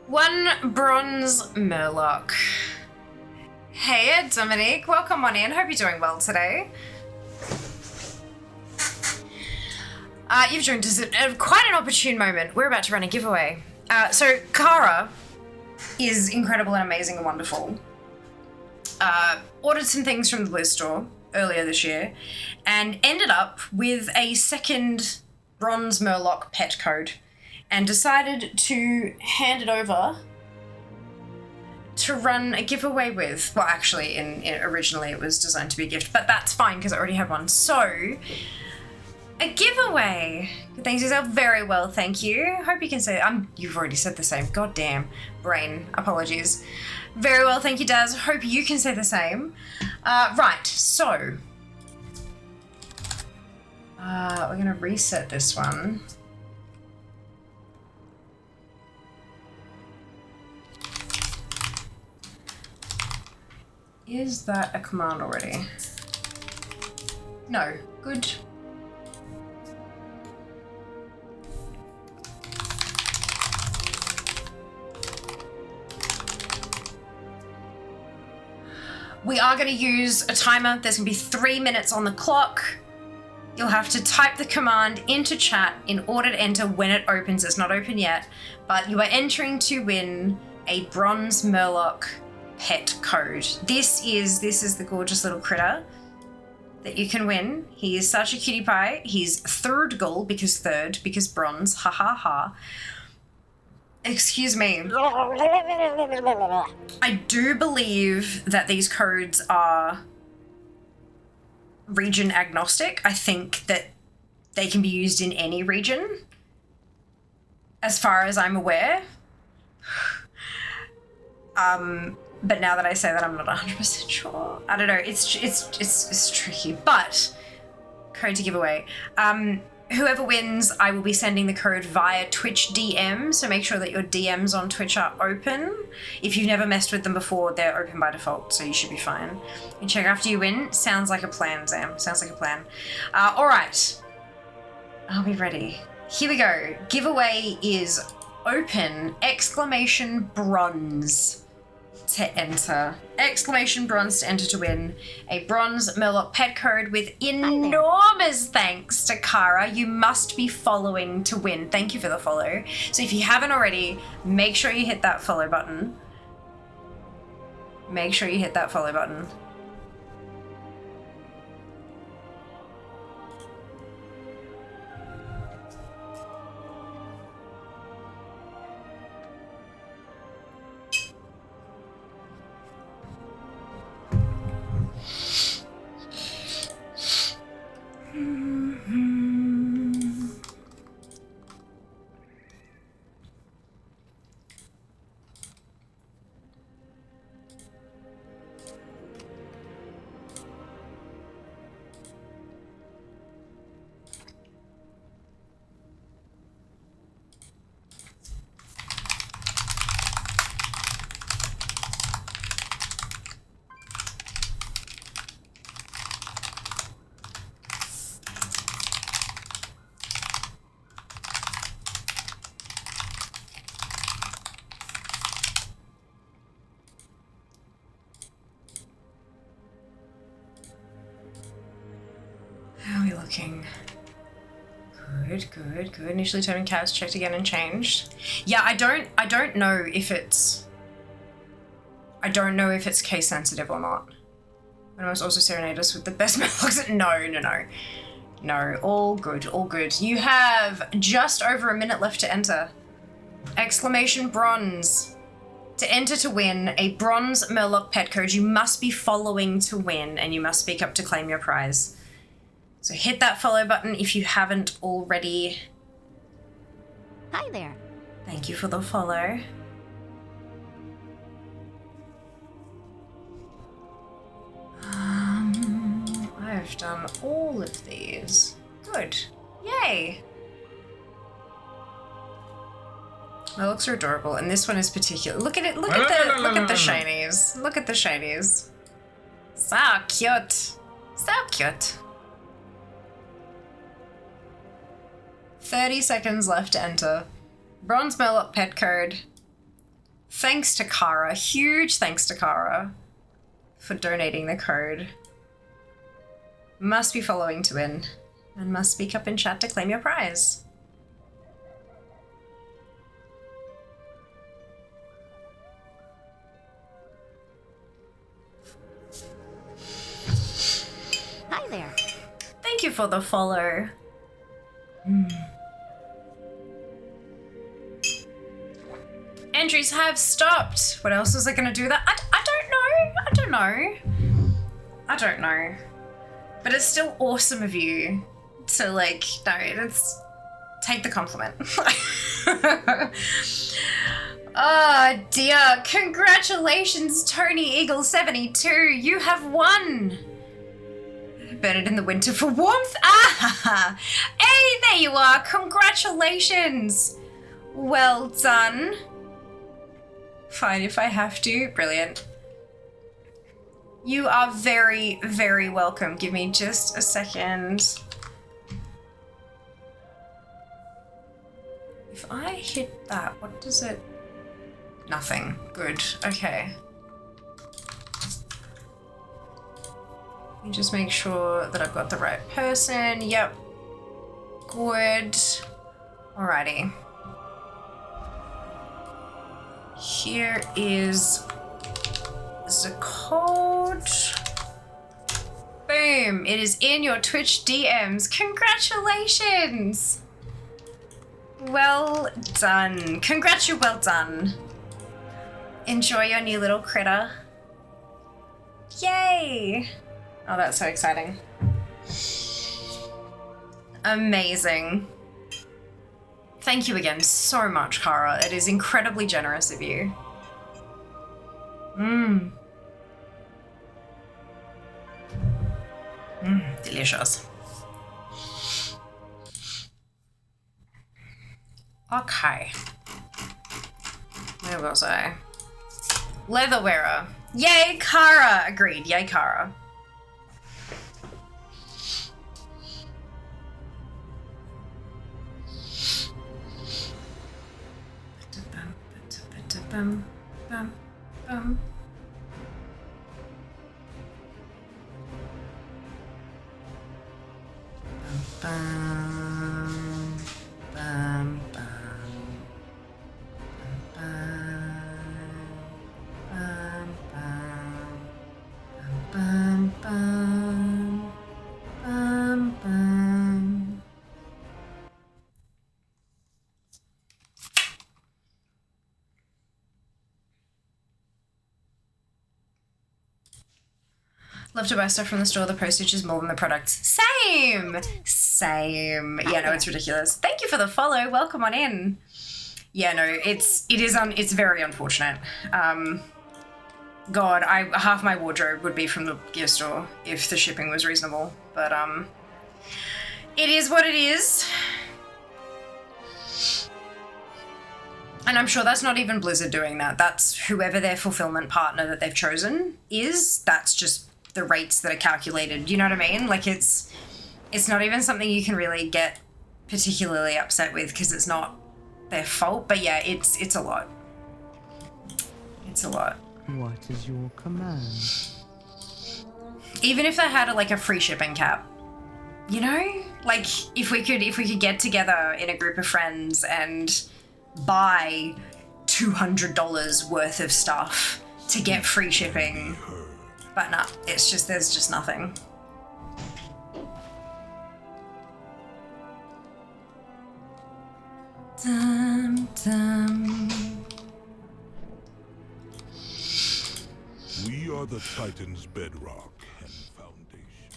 1 bronze murloc. Hey, Dominique, welcome on in. Hope you're doing well today. You've joined us at quite an opportune moment. We're about to run a giveaway. So Kara is incredible and amazing and wonderful. Ordered some things from the Blue Store earlier this year and ended up with a second bronze murloc pet code and decided to hand it over to run a giveaway with. Well, actually, originally it was designed to be a gift, but that's fine because I already had one. So, a giveaway. Thanks yourself very well, thank you. Hope you can say you've already said the same. God damn, brain. Apologies. Very well, thank you, Daz. Hope you can say the same. Right, so we're gonna reset this one. Is that a command already? No. Good. We are going to use a timer. There's going to be 3 minutes on the clock. You'll have to type the command into chat in order to enter when it opens. It's not open yet, but you are entering to win a bronze murloc pet code. This is the gorgeous little critter that you can win. He is such a cutie pie. He's third goal because bronze. Ha ha ha. Excuse me. I do believe that these codes are region agnostic. I think that they can be used in any region, as far as I'm aware. But now that I say that, I'm not 100% sure. I don't know. It's tricky, but code to give away. Whoever wins, I will be sending the code via Twitch DM, so make sure that your DMs on Twitch are open. If you've never messed with them before, they're open by default, so you should be fine. You check after you win. Sounds like a plan, Zam. Sounds like a plan. All right. I'll be ready. Here we go. Giveaway is open! Exclamation bronze to enter. Exclamation bronze to enter to win a bronze murloc pet code with enormous thanks to Kara. You must be following to win. Thank you for the follow. So if you haven't already, make sure you hit that follow button. Make sure you hit that follow button. How are we looking? Good, good, good. Initially determined cows checked again and changed. Yeah, I don't know if it's case sensitive or not. But I must also serenade us with the best murlocs. No, all good, all good. You have just over a minute left to enter. Exclamation bronze To enter to win a bronze Murloc pet code, you must be following to win, and you must speak up to claim your prize. So hit that follow button if you haven't already. Hi there. Thank you for the follow. I've done all of these. Good. Yay. Murlocs are adorable, and this one is particular. Look at it. Look at the shinies. Look at the shinies. So cute. So cute. 30 seconds left to enter. Bronze Murloc pet code. Thanks to Kara. Huge thanks to Kara for donating the code. Must be following to win, and must speak up in chat to claim your prize. Hi there. Thank you for the follow. Entries have stopped. What else was I gonna do that? I don't know. But it's still awesome of you to like, no, it's, take the compliment. Oh dear, congratulations Tony Eagle 72, you have won. Burn it in the winter for warmth. Ah, hey, there you are, congratulations. Well done. Fine if I have to, brilliant. You are very, very welcome. Give me just a second. If I hit that, what does it... Nothing. Good. Okay. Let me just make sure that I've got the right person. Yep. Good. Alrighty. Here is the code. Boom. It is in your Twitch DMs. Congratulations. Well done. Well done. Enjoy your new little critter. Yay. Oh, that's so exciting. Amazing. Thank you again so much, Kara. It is incredibly generous of you. Delicious. Okay. Where was I? Leather wearer. Yay, Kara! Agreed. Yay, Kara. Bum, bum, bum. Bum, bum, bum, bum, bum, bum, bum, bum. Love to buy stuff from the store. The postage is more than the products. Same. Yeah, no, it's ridiculous. Thank you for the follow. Welcome on in. Yeah, no, it's very unfortunate. God, half my wardrobe would be from the gear store if the shipping was reasonable. But it is what it is. And I'm sure that's not even Blizzard doing that. That's whoever their fulfillment partner that they've chosen is. That's just the rates that are calculated. You know what I mean? Like it's not even something you can really get particularly upset with because it's not their fault. But yeah, it's a lot. It's a lot. What is your command? Even if they had a free shipping cap, you know, like if we could get together in a group of friends and buy $200 worth of stuff to get free shipping. But nah, it's just, there's just nothing. Dum, dum. We are the Titan's bedrock and foundation.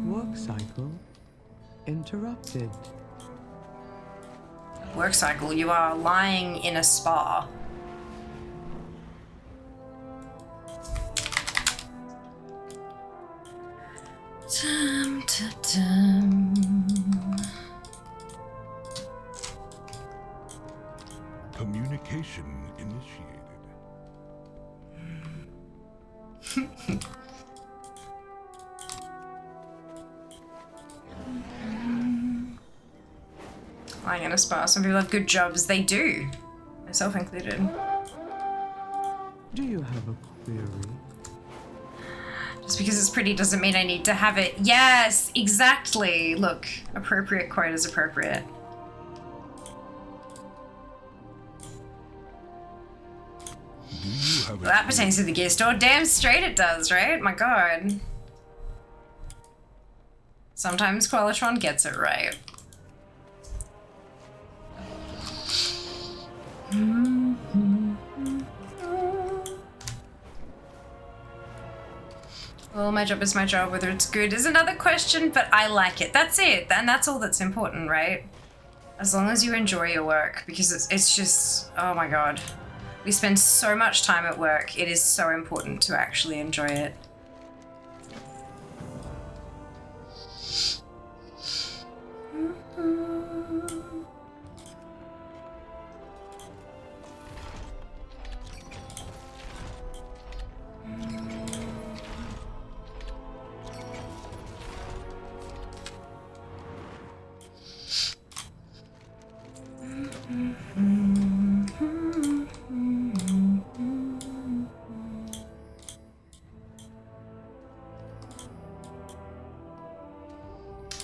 Work cycle interrupted. Work cycle, you are lying in a spa. Dum, dum, dum. Communication initiated. Lying in a spa. Some people have good jobs. They do. Myself included. Do you have a query? Just because it's pretty doesn't mean I need to have it. Yes, exactly. Look, appropriate quote is appropriate. Well, that pertains to the gear store. Damn straight it does, right? My god. Sometimes Qualitron gets it right. Well, my job is my job. Whether it's good is another question, but I like it. That's it. And that's all that's important, right? As long as you enjoy your work, because it's just, oh my god. We spend so much time at work. It is so important to actually enjoy it.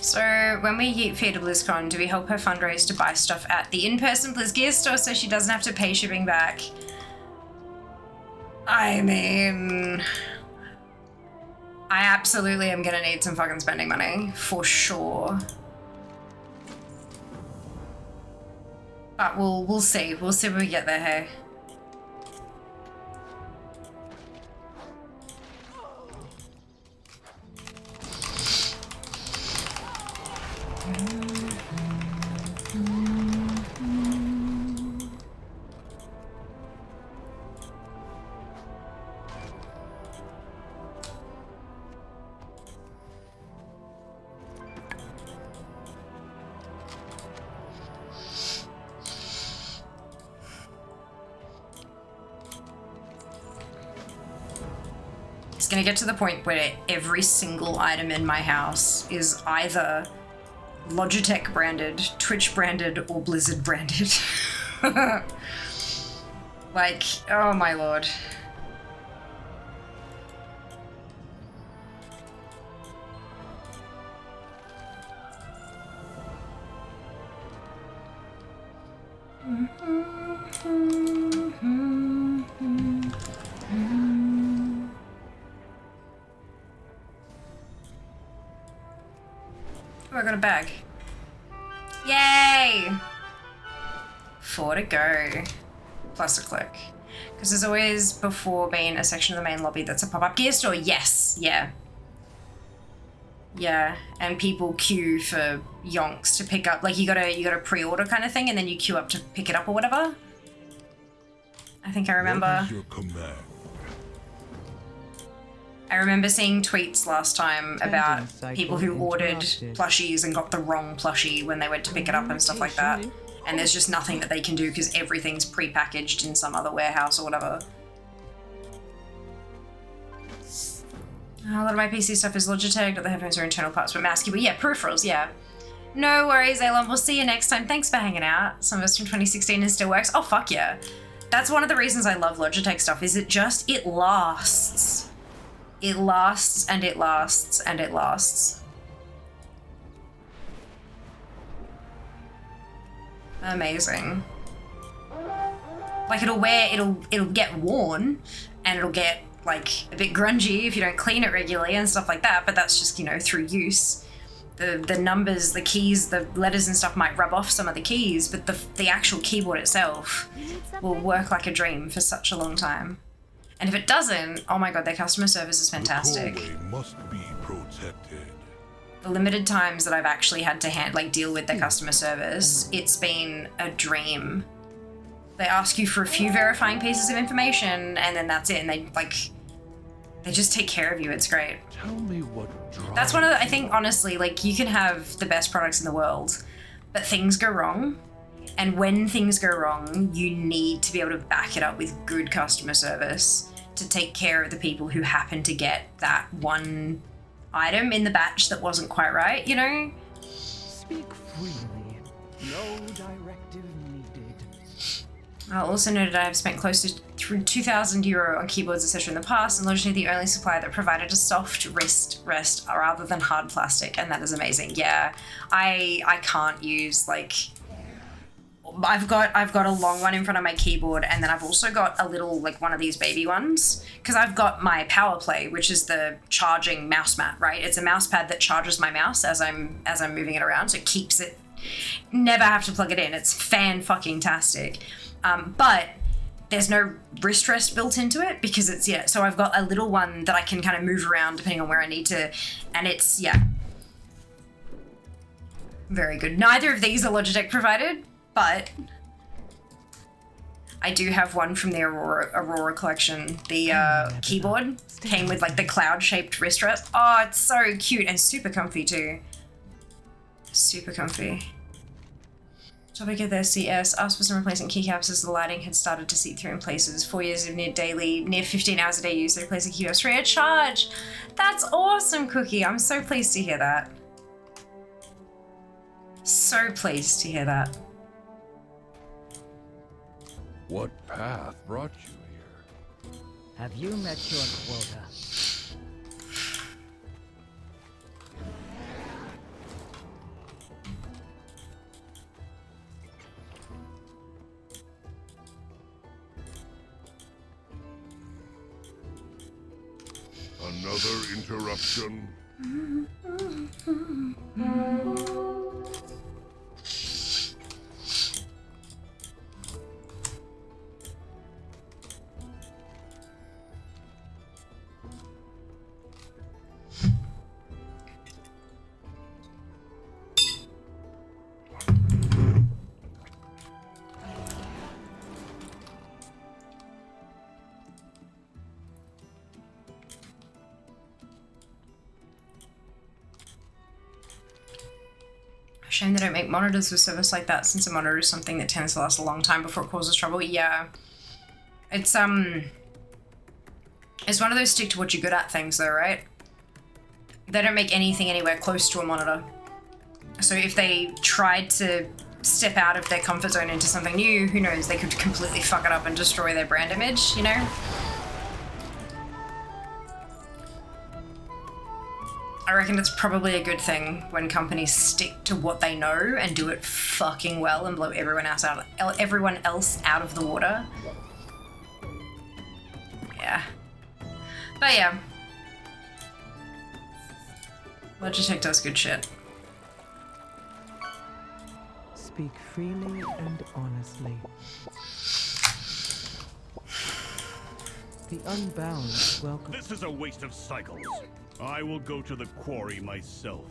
So when we yeet Fear to BlizzCon, do we help her fundraise to buy stuff at the in-person Blizz Gear store so she doesn't have to pay shipping back? I mean, I absolutely am gonna need some fucking spending money, for sure. But we'll see. We'll see when we get there, hey? It's gonna get to the point where every single item in my house is either Logitech branded, Twitch branded, or Blizzard branded. Like, oh my lord. Oh, I got a bag. Yay! 4 to go. Plus a click. Because there's always, before being a section of the main lobby that's a pop-up gear store. Yes, yeah. Yeah, and people queue for yonks to pick up. Like, you gotta pre-order kind of thing, and then you queue up to pick it up or whatever. I think I remember. What is your command? I remember seeing tweets last time about people who ordered plushies and got the wrong plushie when they went to pick it up and stuff like that. And there's just nothing that they can do because everything's pre-packaged in some other warehouse or whatever. A lot of my PC stuff is Logitech, the headphones are internal parts, but masky, but yeah, peripherals, yeah. No worries, Elon, we'll see you next time. Thanks for hanging out. Some of us from 2016 and still works. Oh, fuck yeah. That's one of the reasons I love Logitech stuff, is it lasts. It lasts and it lasts and it lasts. Amazing. Like it'll get worn and it'll get like a bit grungy if you don't clean it regularly and stuff like that, but that's just, you know, through use. the numbers, the keys, the letters and stuff might rub off some of the keys, but the actual keyboard itself will work like a dream for such a long time. And if it doesn't, oh my god, their customer service is fantastic. The core way must be protected. The limited times that I've actually had to deal with their customer service, it's been a dream. They ask you for a few verifying pieces of information, and then that's it. And they just take care of you. It's great. Tell me what That's one of the, I think, honestly, like, you can have the best products in the world, but things go wrong. And when things go wrong, you need to be able to back it up with good customer service to take care of the people who happen to get that one item in the batch that wasn't quite right, you know? Speak freely. No directive needed. I'll also note that I have spent close to €2,000 on keyboards, etc. in the past, and literally the only supplier that provided a soft wrist rest rather than hard plastic, and that is amazing. Yeah, I can't use, like, I've got a long one in front of my keyboard, and then I've also got a little, like, one of these baby ones, because I've got my Power Play, which is the charging mouse mat, right? It's a mouse pad that charges my mouse as I'm moving it around, so it keeps it, never have to plug it in. It's fan-fucking-tastic. But there's no wrist rest built into it because it's, yeah, so I've got a little one that I can kind of move around depending on where I need to, and it's, yeah, very good. Neither of these are Logitech provided, but I do have one from the Aurora collection. The keyboard came with, like, the cloud-shaped wrist rest. Oh, it's so cute and super comfy too. Super comfy. Topic of their CS asked for some replacement keycaps as the lighting had started to seep through in places. 4 years of near 15 hours a day use to replace the keycaps free of charge. That's awesome, Cookie. I'm so pleased to hear that. So pleased to hear that. What path brought you here? Have you met your quota? Another interruption? Shame they don't make monitors with service like that, since a monitor is something that tends to last a long time before it causes trouble. Yeah. It's one of those stick to what you're good at things though, right? They don't make anything anywhere close to a monitor. So if they tried to step out of their comfort zone into something new, who knows, they could completely fuck it up and destroy their brand image, you know? I reckon it's probably a good thing when companies stick to what they know and do it fucking well and blow everyone else out of the water. Yeah. But yeah. Logitech does good shit. Speak freely and honestly. The Unbound welcome. This is a waste of cycles. I will go to the quarry myself.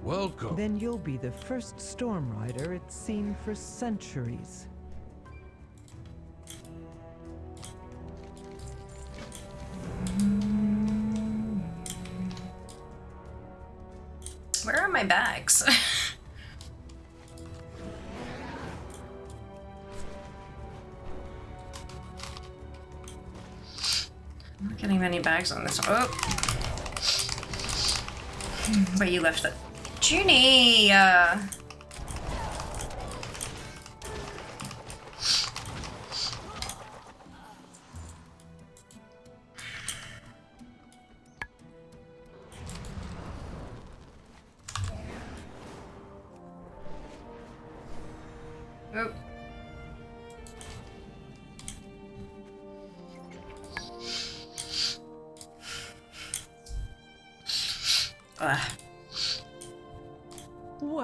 Welcome. Then you'll be the first storm rider it's seen for centuries. Where are my bags? I'm not getting many bags on this one. Oh! Where you left it. Junie! Oh.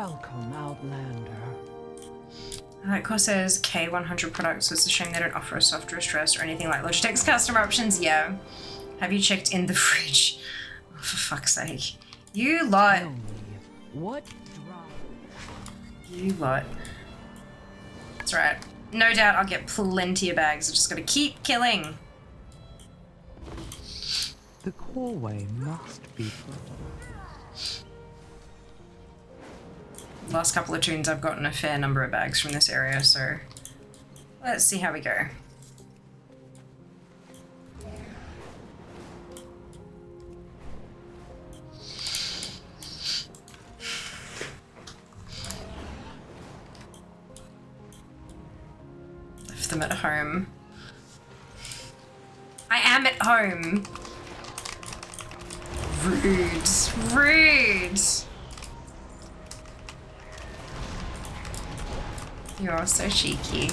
Welcome, Outlander. Like Corsair's K100 products, so it's a shame they don't offer a soft distress or anything like Logitech's customer options. Yeah. Have you checked in the fridge? Oh, for fuck's sake. You lot. What? You lot. That's right. No doubt I'll get plenty of bags. I'm just gonna keep killing. The causeway must be. Last couple of tunes I've gotten a fair number of bags from this area, so let's see how we go. Left them at home. I am at home. Rude. Rude. You're so cheeky.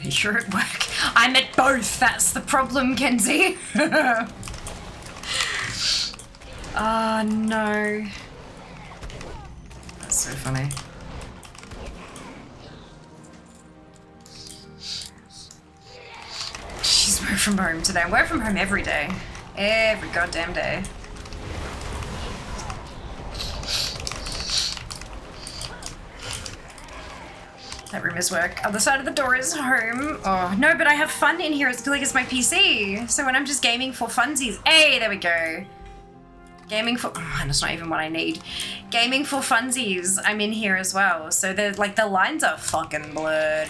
You're at work. I'm at both. That's the problem, Kenzie. Oh no. That's so funny. She's work from home today. I work from home every day. Every goddamn day. That room is work. Other side of the door is home. Oh, no, but I have fun in here. It's like it's my PC. So when I'm just gaming for funsies. Hey, there we go. Gaming for... Oh, that's not even what I need. Gaming for funsies. I'm in here as well. So the lines are fucking blurred.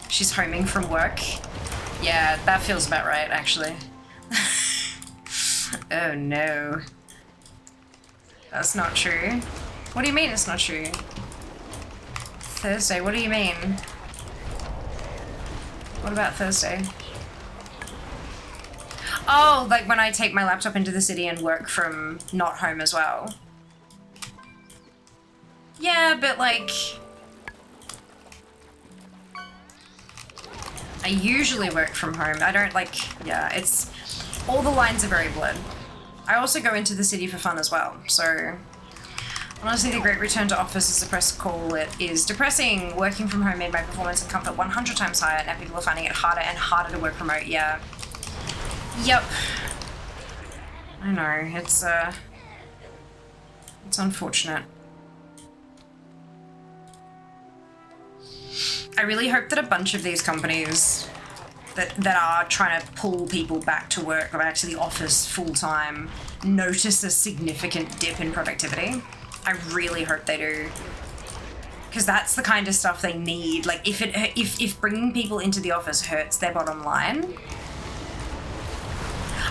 She's homing from work. Yeah, that feels about right, actually. Oh, no. That's not true. What do you mean it's not true? Thursday, what do you mean? What about Thursday? Oh, like when I take my laptop into the city and work from not home as well. Yeah, but like... I usually work from home. I don't like... Yeah, it's... All the lines are very blurred. I also go into the city for fun as well, so... Honestly, the great return to office, as the press call it, is depressing. Working from home made my performance and comfort 100 times higher, and now people are finding it harder and harder to work remote. Yeah. Yep. I know, it's unfortunate. I really hope that a bunch of these companies that are trying to pull people back to work or back to the office full-time notice a significant dip in productivity. I really hope they do, because that's the kind of stuff they need. Like, if bringing people into the office hurts their bottom line,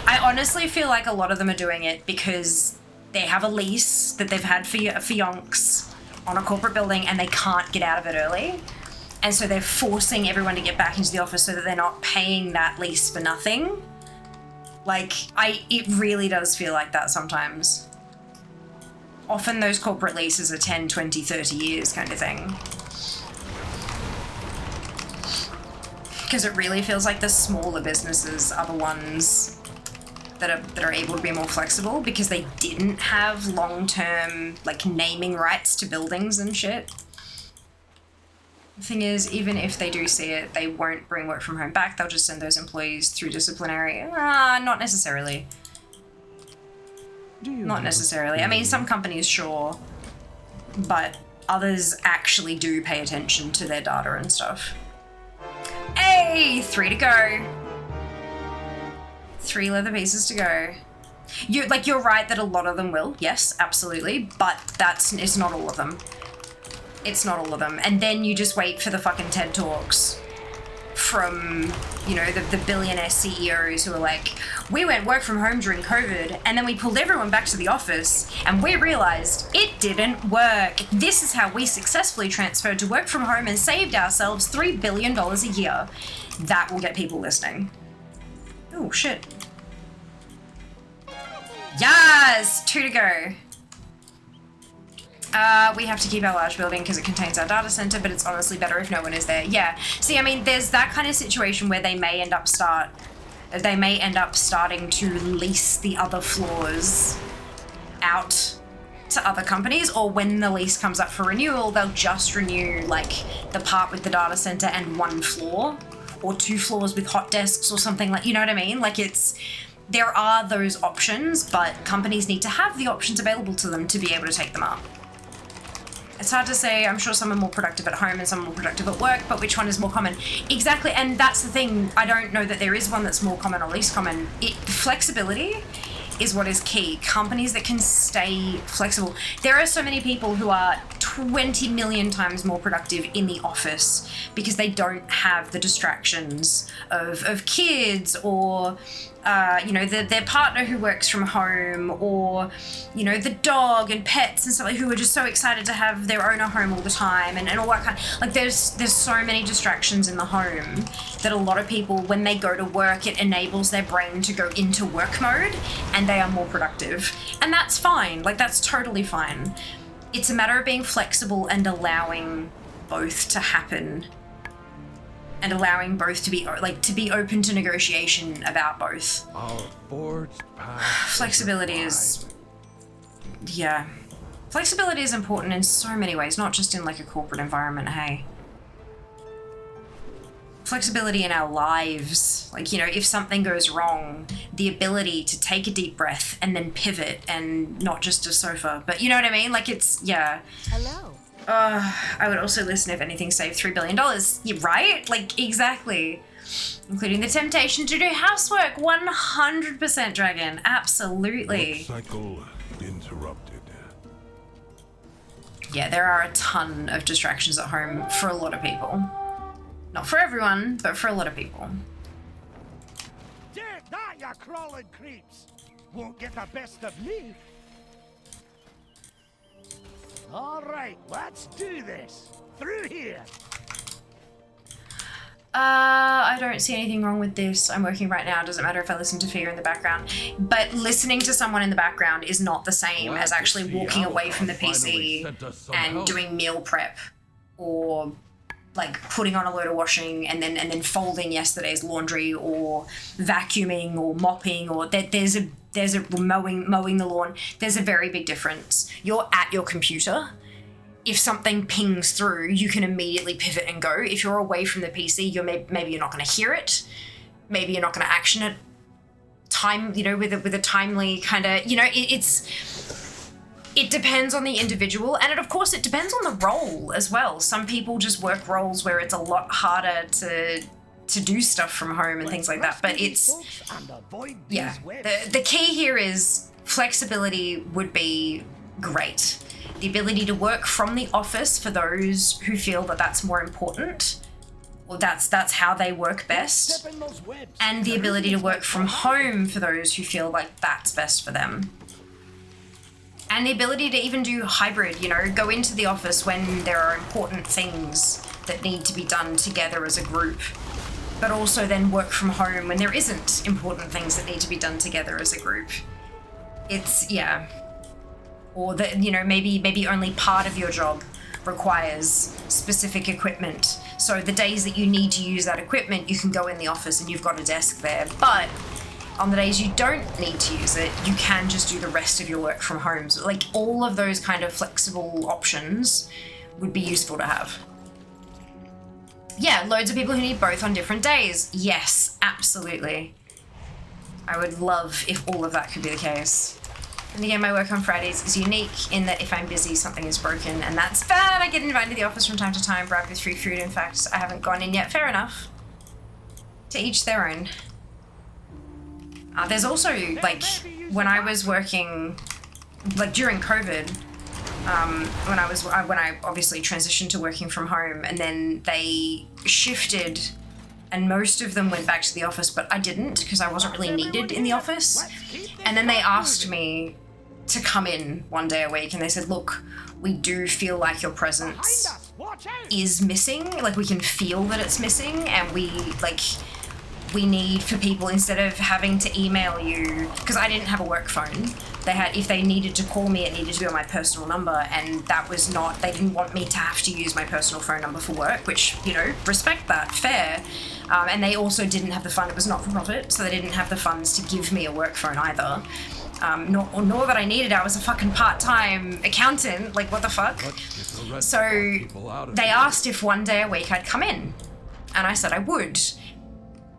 I honestly feel like a lot of them are doing it because they have a lease that they've had for yonks on a corporate building and they can't get out of it early, and so they're forcing everyone to get back into the office so that they're not paying that lease for nothing. Like, it really does feel like that sometimes. Often those corporate leases are 10, 20, 30 years kind of thing. Because it really feels like the smaller businesses are the ones that are able to be more flexible because they didn't have long-term, like, naming rights to buildings and shit. The thing is, even if they do see it, they won't bring work from home back. They'll just send those employees through disciplinary. Not necessarily. Not necessarily. I mean, some companies, sure, but others actually do pay attention to their data and stuff. Hey, 3 to go. 3 leather pieces to go. You're right that a lot of them will. Yes, absolutely. But it's not all of them. It's not all of them. And then you just wait for the fucking TED Talks from, you know, the billionaire CEOs who are like, we went work from home during COVID and then we pulled everyone back to the office and we realized it didn't work. This is how we successfully transferred to work from home and saved ourselves $3 billion a year. That will get people listening. Oh, shit. Yes! 2 to go. We have to keep our large building because it contains our data center, but it's honestly better if no one is there. Yeah. See, I mean, there's that kind of situation where they may end up They may end up starting to lease the other floors out to other companies, or when the lease comes up for renewal, they'll just renew like the part with the data center and one floor, or 2 floors with hot desks or something, like, you know what I mean? Like, there are those options, but companies need to have the options available to them to be able to take them up. It's hard to say. I'm sure some are more productive at home and some are more productive at work, but which one is more common? Exactly, and that's the thing. I don't know that there is one that's more common or least common. Flexibility is what is key. Companies that can stay flexible. There are so many people who are 20 million times more productive in the office because they don't have the distractions of kids, or you know, their partner who works from home, or, you know, the dog and pets and stuff, like, who are just so excited to have their owner home all the time, and all that kind of, like, there's so many distractions in the home that a lot of people, when they go to work, it enables their brain to go into work mode and they are more productive. And that's fine, like, that's totally fine. It's a matter of being flexible and allowing both to happen, and allowing both to be open to negotiation about both. Our forged path. Flexibility is, yeah. Flexibility is important in so many ways, not just in like a corporate environment, hey. Flexibility in our lives, like, you know, if something goes wrong, the ability to take a deep breath and then pivot, and not just a sofa, but you know what I mean? Like, it's, yeah. Hello. I would also listen if anything saved $3 billion. Yeah, right? Like, exactly. Including the temptation to do housework. 100% Dragon. Absolutely. Cycle interrupted. Yeah, there are a ton of distractions at home for a lot of people. Not for everyone, but for a lot of people. Take that, you crawling creeps! Won't get the best of me. All right, let's do this. Through here. I don't see anything wrong with this. I'm working right now. Doesn't matter if I listen to Fear in the background. But listening to someone in the background is not the same as actually walking away from the PC and doing meal prep, or like putting on a load of washing and then folding yesterday's laundry, or vacuuming or mopping, or there's a mowing the lawn. There's a very big difference. You're at your computer. If something pings through, you can immediately pivot and go. If you're away from the PC, maybe you're not going to hear it. Maybe you're not going to action it. With a timely kind of, you know, it depends on the individual, and of course it depends on the role as well. Some people just work roles where it's a lot harder to do stuff from home and things like that. But it's, yeah, the key here is flexibility would be great. The ability to work from the office for those who feel that that's more important, or that's how they work best, and the ability to work from home for those who feel like that's best for them. And the ability to even do hybrid, you know, go into the office when there are important things that need to be done together as a group, but also then work from home when there isn't important things that need to be done together as a group. It's, yeah. Or that, you know, maybe only part of your job requires specific equipment. So the days that you need to use that equipment, you can go in the office and you've got a desk there. But on the days you don't need to use it, you can just do the rest of your work from home. So, like, all of those kind of flexible options would be useful to have. Yeah, loads of people who need both on different days. Yes, absolutely. I would love if all of that could be the case. And again, my work on Fridays is unique in that if I'm busy, something is broken, and that's bad. I get invited to the office from time to time, bribed with free food. In fact, I haven't gone in yet. Fair enough. To each their own. There's also, like, when I was working, like, during COVID, when I obviously transitioned to working from home, and then they shifted, and most of them went back to the office, but I didn't because I wasn't really needed in the office. And then they asked me to come in one day a week, and they said, look, we do feel like your presence is missing. Like, we can feel that it's missing, and we we need for people, instead of having to email you, because I didn't have a work phone, if they needed to call me, it needed to be on my personal number, and that was not, they didn't want me to have to use my personal phone number for work, which, you know, respect that, fair. And they also didn't have the fund, it was not for profit, so they didn't have the funds to give me a work phone either. Nor that I needed. I was a fucking part-time accountant. Like, what the fuck? So they asked if one day a week I'd come in, and I said I would.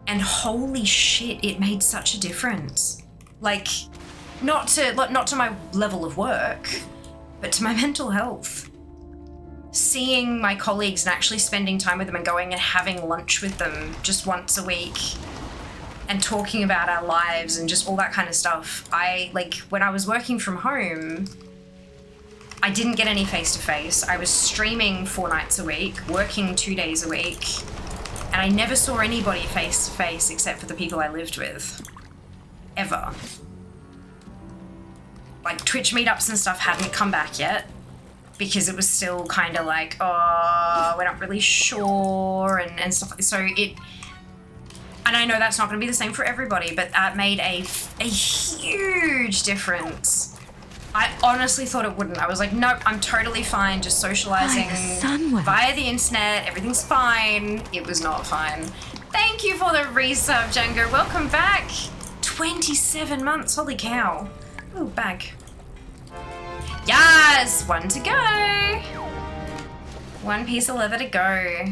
And holy shit, it made such a difference. Like, not to my level of work, but to my mental health. Seeing my colleagues and actually spending time with them and going and having lunch with them just once a week, and talking about our lives and just all that kind of stuff. When I was working from home, I didn't get any face-to-face. I was streaming 4 nights a week, working 2 days a week, and I never saw anybody face-to-face except for the people I lived with. Ever. Like, Twitch meetups and stuff hadn't come back yet, because it was still kind of like, oh, we're not really sure, and stuff. So and I know that's not going to be the same for everybody, but that made a huge difference. I honestly thought it wouldn't. I was like, nope, I'm totally fine just socializing via the internet. Everything's fine. It was not fine. Thank you for the resub, Django. Welcome back. 27 months. Holy cow. Ooh, bag. Yes! 1 to go. 1 piece of leather to go.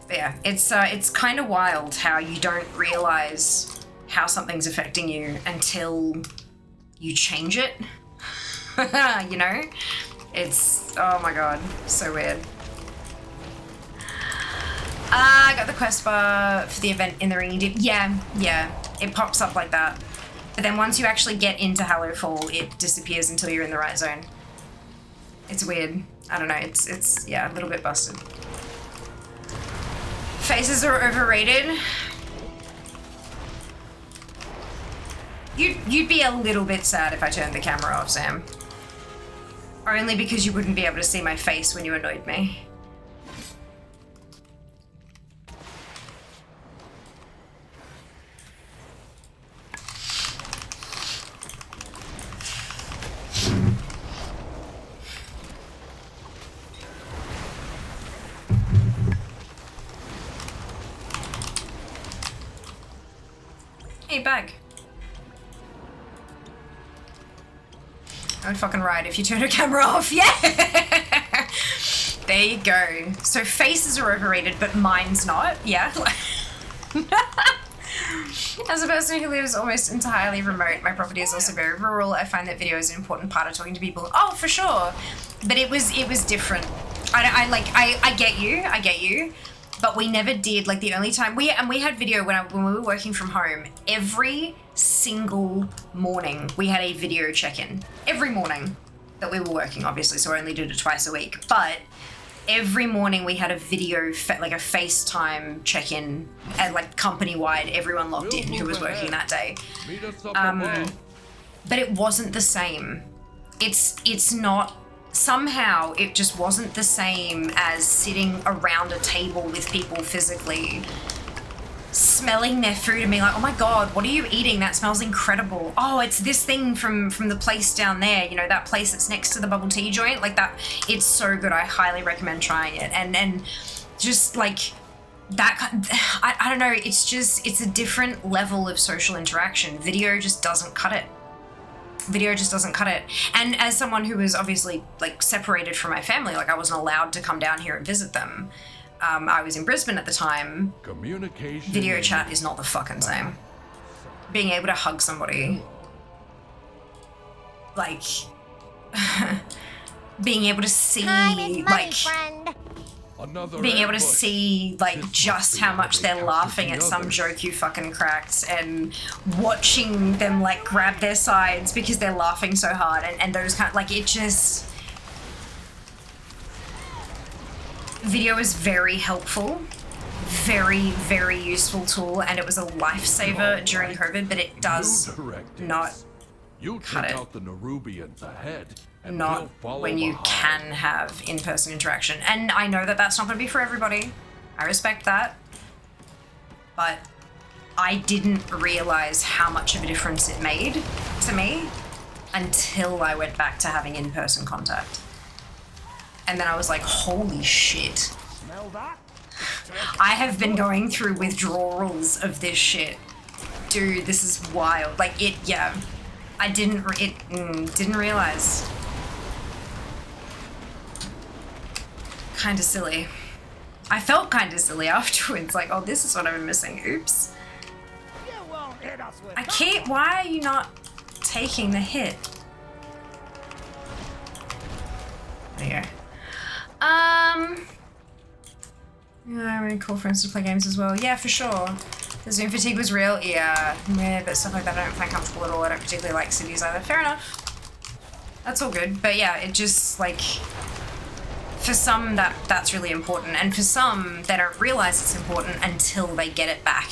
But yeah, it's kind of wild how you don't realize how something's affecting you until you change it. You know? It's, oh my god, so weird. I got the quest bar for the event in the ringing deep. Yeah, it pops up like that. But then once you actually get into Hallowfall, it disappears until you're in the right zone. It's weird. I don't know, it's yeah, a little bit busted. Faces are overrated. You'd be a little bit sad if I turned the camera off, Sam. Only because you wouldn't be able to see my face when you annoyed me. Hey, bag. I would fucking ride if you turn your camera off. Yeah! There you go. So faces are overrated, but mine's not. Yeah. As a person who lives almost entirely remote, my property is also very rural. I find that video is an important part of talking to people. Oh, for sure. But it was different. I get you. But we never did, like, the only time we had video when we were working from home, every single morning we had a video check-in. Every morning that we were working, obviously, so I only did it twice a week. But every morning we had a video, like a FaceTime check-in, and like company-wide, everyone logged in who was working that day. But it wasn't the same. It's not. Somehow it just wasn't the same as sitting around a table with people physically, smelling their food and being like, oh my god, what are you eating? That smells incredible. Oh, it's this thing from the place down there, you know, that place that's next to the bubble tea joint, like that. It's so good. I highly recommend trying it. And just like that, I don't know, it's a different level of social interaction. Video just doesn't cut it. And as someone who was obviously like separated from my family, like I wasn't allowed to come down here and visit them. I was in Brisbane at the time. Communication. Video chat is not the fucking same. Being able to hug somebody, like being able to see, like being able to see like just how much they're laughing at some joke you fucking cracked, and watching them like grab their sides because they're laughing so hard, and those kind of, like, it just, video is very helpful, very, very useful tool, and it was a lifesaver during COVID, but it does not cut it. Out the Nerubians ahead. Not when you can have in-person interaction. And I know that that's not going to be for everybody. I respect that. But I didn't realize how much of a difference it made to me until I went back to having in-person contact. And then I was like, holy shit. Smell that? I have been going through withdrawals of this shit. Dude, this is wild. Like, I didn't realize. Kinda silly. I felt kinda silly afterwards, like, oh, this is what I've been missing. Oops. Why are you not taking the hit? There you go. Yeah, really cool friends to play games as well. Yeah, for sure. The Zoom fatigue was real, yeah, but stuff like that I don't find comfortable at all. I don't particularly like cities either. Fair enough. That's all good. But yeah, it just, like, for some that's really important, and for some they don't realize it's important until they get it back.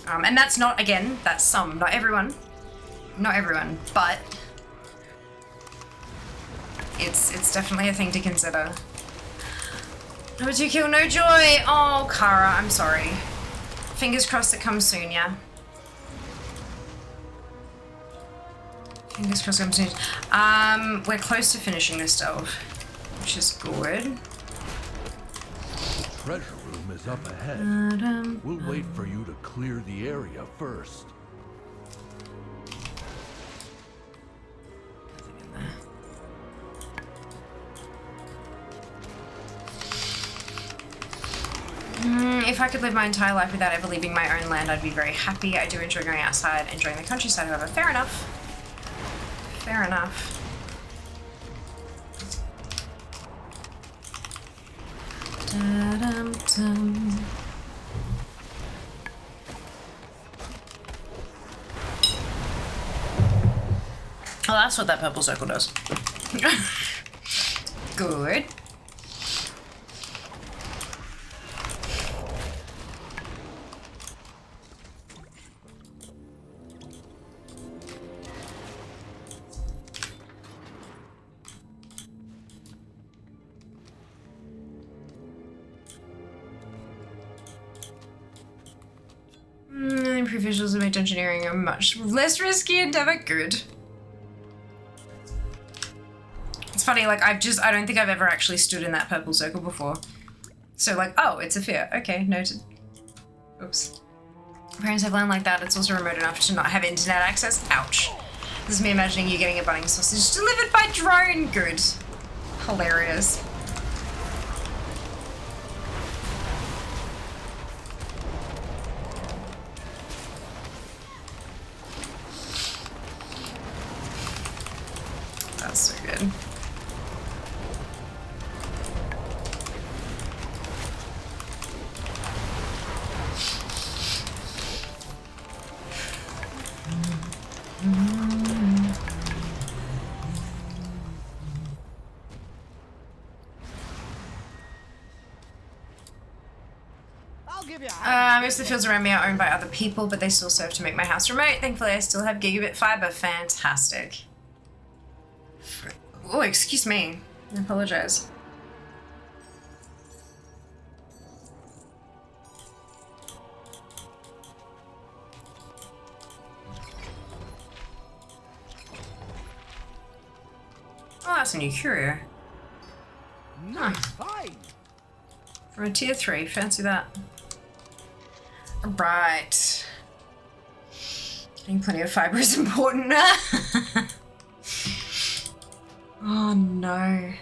And that's not, again, that's some, not everyone, but it's definitely a thing to consider. Number 2 kill, no joy. Oh, Kara, I'm sorry. Fingers crossed it comes soon, yeah. Fingers crossed it comes soon. We're close to finishing this delve, which is good. The treasure room is up ahead. We'll wait for you to clear the area first. If I could live my entire life without ever leaving my own land, I'd be very happy. I do enjoy going outside, enjoying the countryside, however. Fair enough. Fair enough. Da-dum-dum. Oh, that's what that purple circle does. Good. Improved visuals that make engineering a much less risky endeavor. Good. It's funny, like, I don't think I've ever actually stood in that purple circle before. So, like, oh, it's a fear. Okay, noted. Oops. Parents have land like that. It's also remote enough to not have internet access. Ouch. This is me imagining you getting a bunning sausage delivered by drone. Good. Hilarious. That's so good. Most of the fields around me are owned by other people, but they still serve to make my house remote. Thankfully, I still have gigabit fiber. Fantastic. Oh, excuse me. I apologize. Oh, that's a new courier. Huh. From a tier 3, fancy that. Right. Getting plenty of fiber is important. Oh no.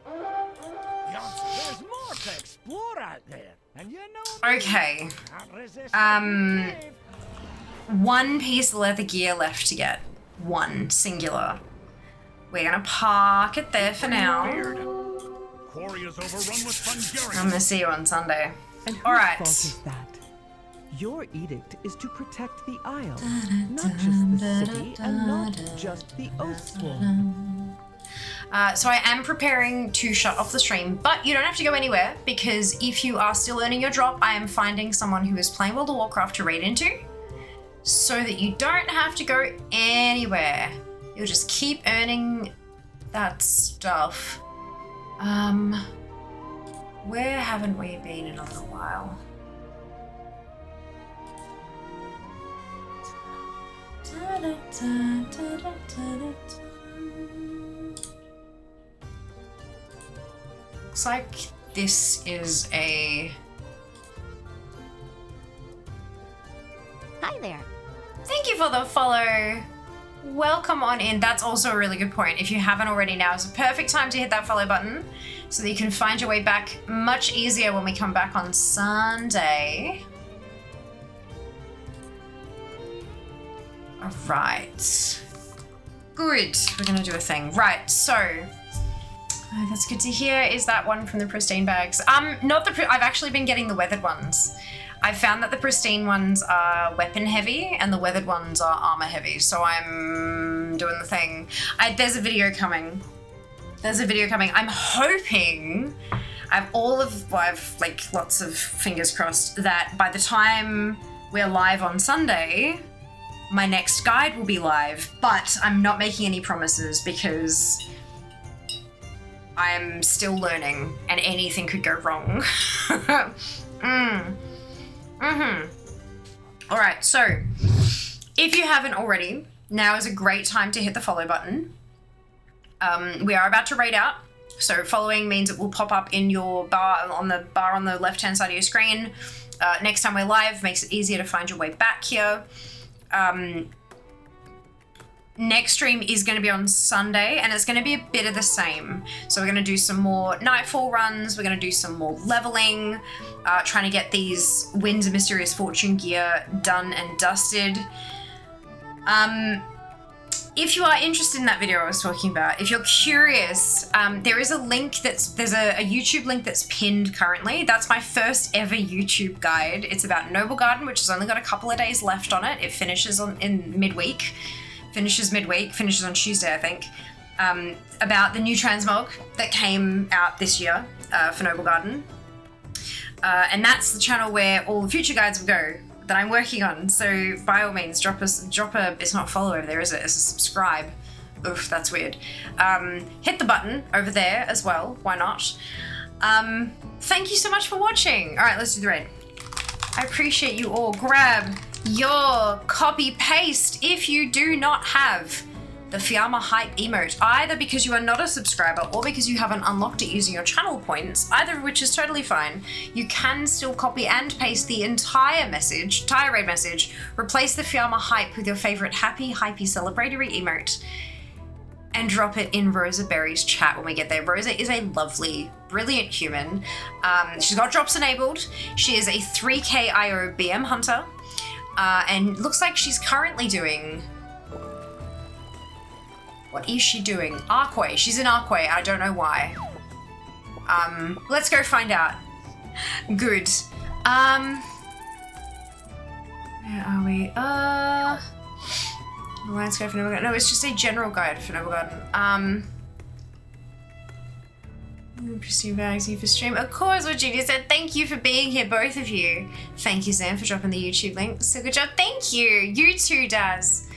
There's more to explore out there, and you know. Okay. One piece of leather gear left to get. One singular. We're gonna park it there for now. I'm gonna see you on Sunday. All right. Fault is that? Your edict is to protect the Isle, not just the city and not just the Oathsworn. So I am preparing to shut off the stream, but you don't have to go anywhere, because if you are still earning your drop, I am finding someone who is playing World of Warcraft to raid into, so that you don't have to go anywhere. You'll just keep earning that stuff. Where haven't we been in a little while? Looks like this is a... Hi there. Thank you for the follow. Welcome on in. That's also a really good point. If you haven't already, now is a perfect time to hit that follow button so that you can find your way back much easier when we come back on Sunday. All right. Good. We're going to do a thing. Right. So that's good to hear. Is that one from the pristine bags? Not the... I've actually been getting the weathered ones. I found that the pristine ones are weapon heavy and the weathered ones are armor heavy. So I'm doing the thing. There's a video coming. I'm hoping I've like lots of fingers crossed that by the time we're live on Sunday, my next guide will be live, but I'm not making any promises because I'm still learning and anything could go wrong. All right, so if you haven't already, now is a great time to hit the follow button. We are about to raid out, so following means it will pop up in your bar on the left-hand side of your screen. Next time we're live, makes it easier to find your way back here. Next stream is going to be on Sunday, and it's going to be a bit of the same. So we're going to do some more Nightfall runs, we're going to do some more leveling, trying to get these Winds of Mysterious Fortune gear done and dusted. If you are interested in that video I was talking about, if you're curious, there is a link there's a YouTube link that's pinned currently. That's my first ever YouTube guide. It's about Noble Garden, which has only got a couple of days left on it. It finishes midweek. Finishes on Tuesday, I think. About the new transmog that came out this year for Noble Garden. And that's the channel where all the future guides will go that I'm working on. So by all means, drop a, it's not follow over there, is it? It's a subscribe. Oof, that's weird. Hit the button over there as well. Why not? Thank you so much for watching. All right, let's do the raid. I appreciate you all. Grab your copy paste if you do not have the Fiamma Hype emote, either because you are not a subscriber or because you haven't unlocked it using your channel points, either of which is totally fine. You can still copy and paste the entire raid message, replace the Fiamma Hype with your favorite happy, hypey, celebratory emote, and drop it in Rosa Berry's chat when we get there. Rosa is a lovely, brilliant human. She's got drops enabled. She is a 3k IO BM hunter. And looks like she's currently doing... What is she doing? Arcway. She's in Arcway. I don't know why. Let's go find out. Good. Where are we? Landscape for Noble Garden. No, it's just a general guide for Noble Garden. Pristine bags, you for stream. Of course, what Judy said. Thank you for being here, both of you. Thank you, Sam, for dropping the YouTube link. So good job. Thank you. You too, Daz.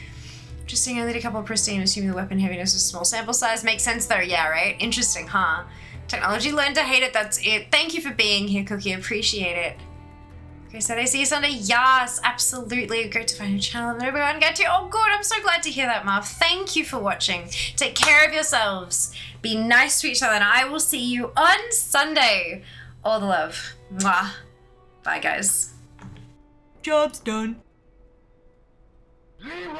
Interesting. I did a couple of pristine, assuming the weapon heaviness is small sample size. Makes sense though. Yeah, right? Interesting, huh? Technology learned to hate it. That's it. Thank you for being here, Cookie. Appreciate it. Okay, Saturday, see you Sunday. Yes, absolutely. Great to find your channel. And everyone get to. Oh, good. I'm so glad to hear that, Marv. Thank you for watching. Take care of yourselves. Be nice to each other, and I will see you on Sunday. All the love. Mwah. Bye, guys. Job's done. Leroy!